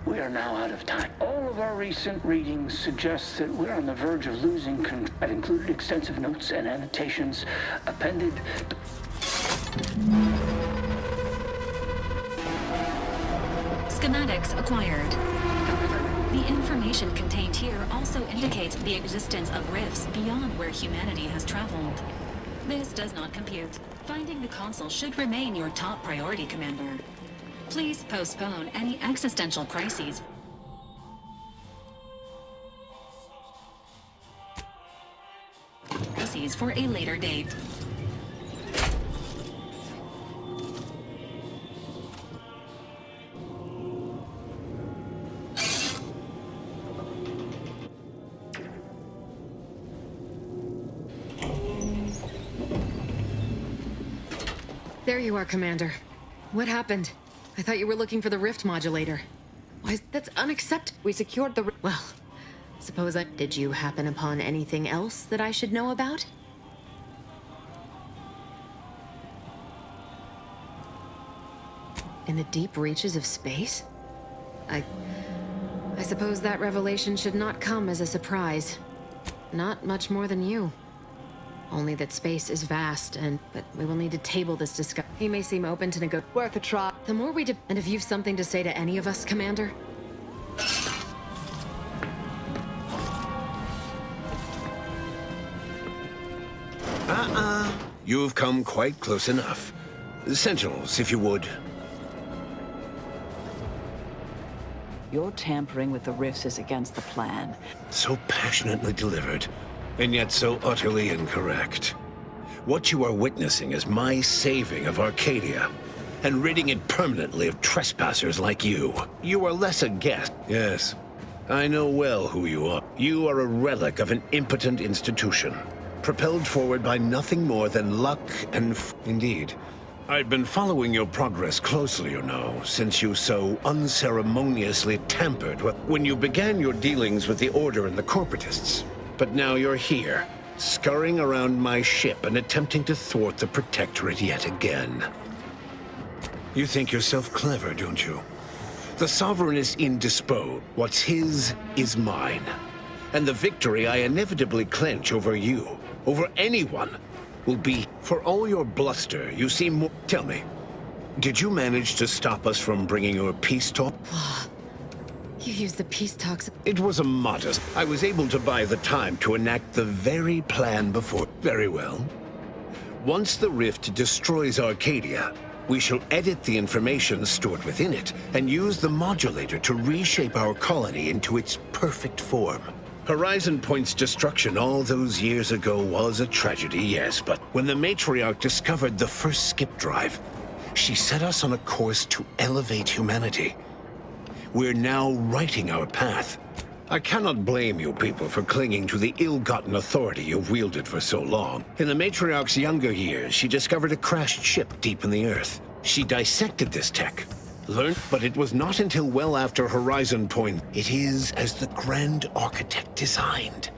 we are now out of time. All of our recent readings suggest that we're on the verge of losing control. I've included extensive notes and annotations appended. Schematics acquired. However, the information contained here also indicates the existence of rifts beyond where humanity has traveled. This does not compute. Finding the console should remain your top priority, Commander. Please postpone any existential crises for a later date. There you are, Commander. What happened? I thought you were looking for the rift modulator. Why, that's unacceptable. We secured the... Well, suppose I... Did you happen upon anything else that I should know about? In the deep reaches of space? I suppose that revelation should not come as a surprise. Not much more than you. Only that space is vast, but we will need to table this discussion. He may seem open to worth a try. The more we and if you've something to say to any of us, Commander? You've come quite close enough. Sentinels, if you would. Your tampering with the rifts is against the plan. So passionately delivered, and yet so utterly incorrect. What you are witnessing is my saving of Arcadia, and ridding it permanently of trespassers like you. You are less a guest. Yes, I know well who you are. You are a relic of an impotent institution, propelled forward by nothing more than luck and indeed. I've been following your progress closely, you know, since you so unceremoniously tampered with when you began your dealings with the Order and the Corporatists. But now you're here, scurrying around my ship and attempting to thwart the Protectorate yet again. You think yourself clever, don't you? The Sovereign is indisposed. What's his is mine. And the victory I inevitably clench over you, over anyone, will be... For all your bluster, you seem more... Tell me, did you manage to stop us from bringing your peace talk? You used the peace talks... It was a modest... I was able to buy the time to enact the very plan before... Very well. Once the rift destroys Arcadia, we shall edit the information stored within it and use the modulator to reshape our colony into its perfect form. Horizon Point's destruction all those years ago was a tragedy, yes, but when the Matriarch discovered the first skip drive, she set us on a course to elevate humanity. We're now righting our path. I cannot blame you people for clinging to the ill-gotten authority you've wielded for so long. In the Matriarch's younger years, she discovered a crashed ship deep in the Earth. She dissected this tech, learned, but it was not until well after Horizon Point it is as the Grand Architect designed.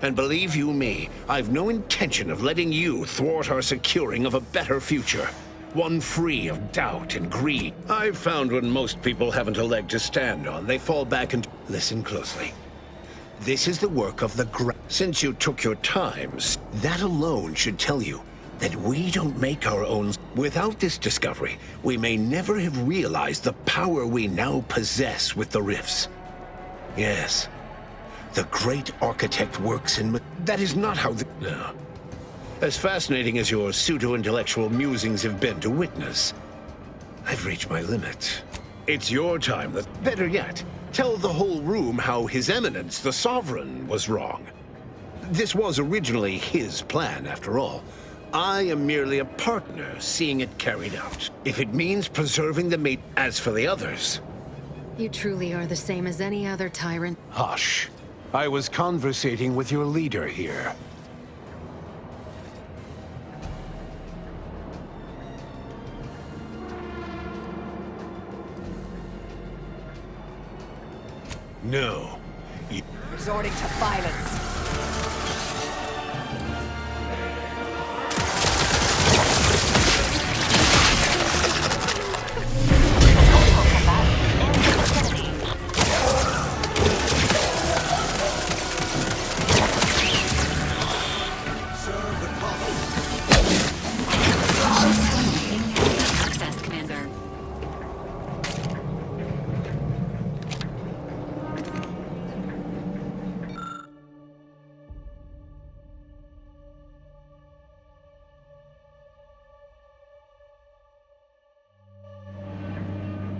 And believe you me, I've no intention of letting you thwart our securing of a better future. One free of doubt and greed. I've found when most people haven't a leg to stand on, they fall back and... Listen closely. This is the work of the Since you took your times, that alone should tell you that we don't make our own... Without this discovery, we may never have realized the power we now possess with the rifts. Yes, The great architect works in... That is not how the... No. As fascinating as your pseudo-intellectual musings have been to witness, I've reached my limit. It's your time that... Better yet, tell the whole room how His Eminence, the Sovereign, was wrong. This was originally his plan, after all. I am merely a partner, seeing it carried out. If it means preserving the mate... As for the others... You truly are the same as any other tyrant. Hush. I was conversating with your leader here. No. Resorting to violence.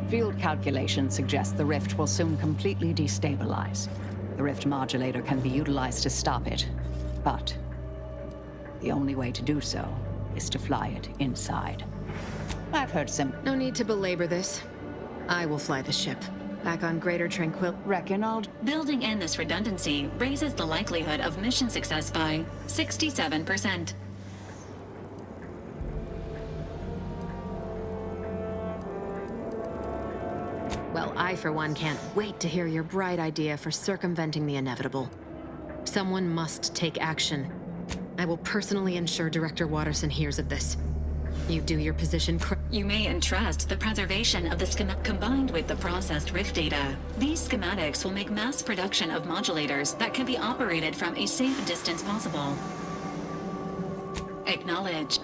Field calculations suggest the rift will soon completely destabilize. The rift modulator can be utilized to stop it, but the only way to do so is to fly it inside. I've heard some... No need to belabor this. I will fly the ship. Back on Greater Tranquil... Reginald? Building in this redundancy raises the likelihood of mission success by 67%. Well, I, for one, can't wait to hear your bright idea for circumventing the inevitable. Someone must take action. I will personally ensure Director Watterson hears of this. You do your position You may entrust the preservation of the schematic combined with the processed rift data. These schematics will make mass production of modulators that can be operated from a safe distance possible. Acknowledge.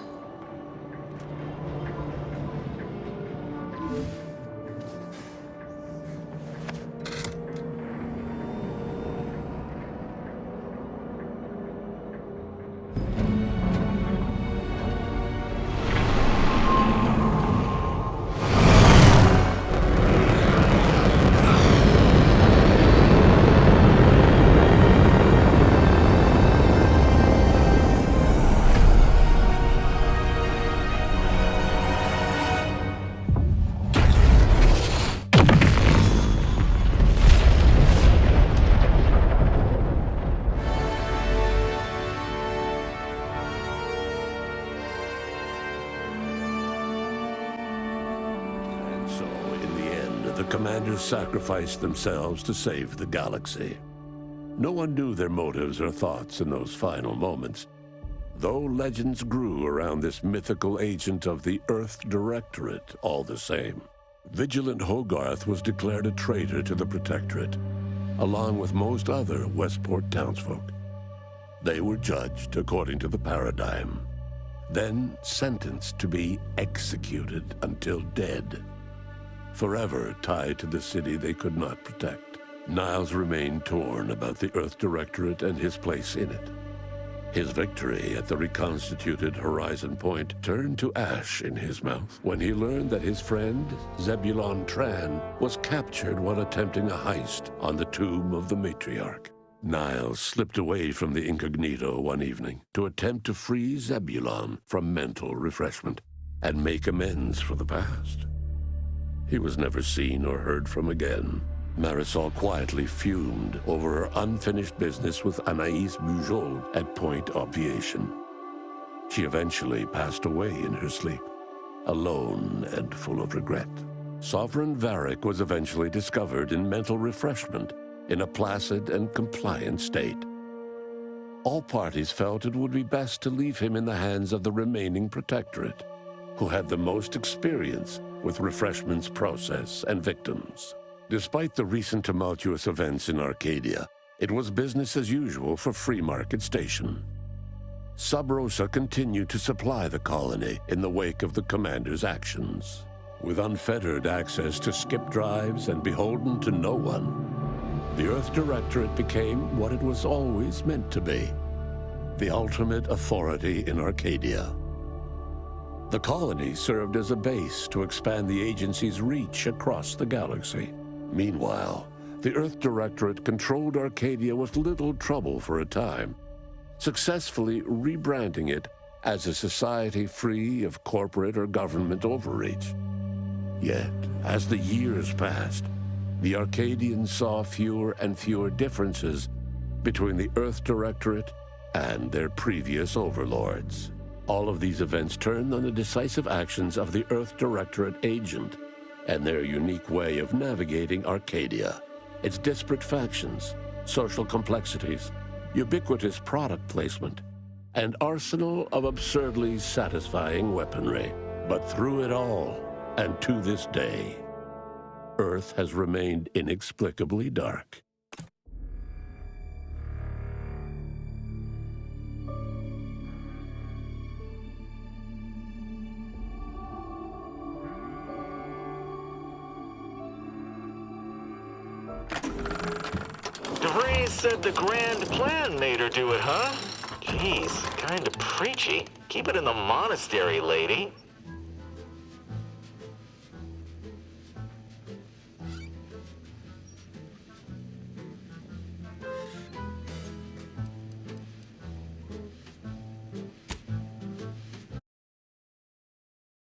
Commanders sacrificed themselves to save the galaxy. No one knew their motives or thoughts in those final moments, though legends grew around this mythical agent of the Earth Directorate all the same. Vigilant Hogarth was declared a traitor to the Protectorate, along with most other Westport townsfolk. They were judged according to the paradigm, then sentenced to be executed until dead. Forever tied to the city they could not protect. Niles remained torn about the Earth Directorate and his place in it. His victory at the reconstituted Horizon Point turned to ash in his mouth when he learned that his friend, Zebulon Tran, was captured while attempting a heist on the tomb of the Matriarch. Niles slipped away from the incognito one evening to attempt to free Zebulon from mental refreshment and make amends for the past. He was never seen or heard from again. Marisol quietly fumed over her unfinished business with Anais Bujold at Point Obviation. She eventually passed away in her sleep, alone and full of regret. Sovereign Varric was eventually discovered in mental refreshment in a placid and compliant state. All parties felt it would be best to leave him in the hands of the remaining Protectorate, who had the most experience with refreshment's process and victims. Despite the recent tumultuous events in Arcadia, it was business as usual for Free Market Station. Sub Rosa continued to supply the colony in the wake of the Commander's actions. With unfettered access to skip drives and beholden to no one, the Earth Directorate became what it was always meant to be, the ultimate authority in Arcadia. The colony served as a base to expand the agency's reach across the galaxy. Meanwhile, the Earth Directorate controlled Arcadia with little trouble for a time, successfully rebranding it as a society free of corporate or government overreach. Yet, as the years passed, the Arcadians saw fewer and fewer differences between the Earth Directorate and their previous overlords. All of these events turned on the decisive actions of the Earth Directorate agent and their unique way of navigating Arcadia, its disparate factions, social complexities, ubiquitous product placement, and arsenal of absurdly satisfying weaponry. But through it all, and to this day, Earth has remained inexplicably dark. DeVries said the grand plan made her do it, huh? Jeez, kinda preachy. Keep it in the monastery, lady.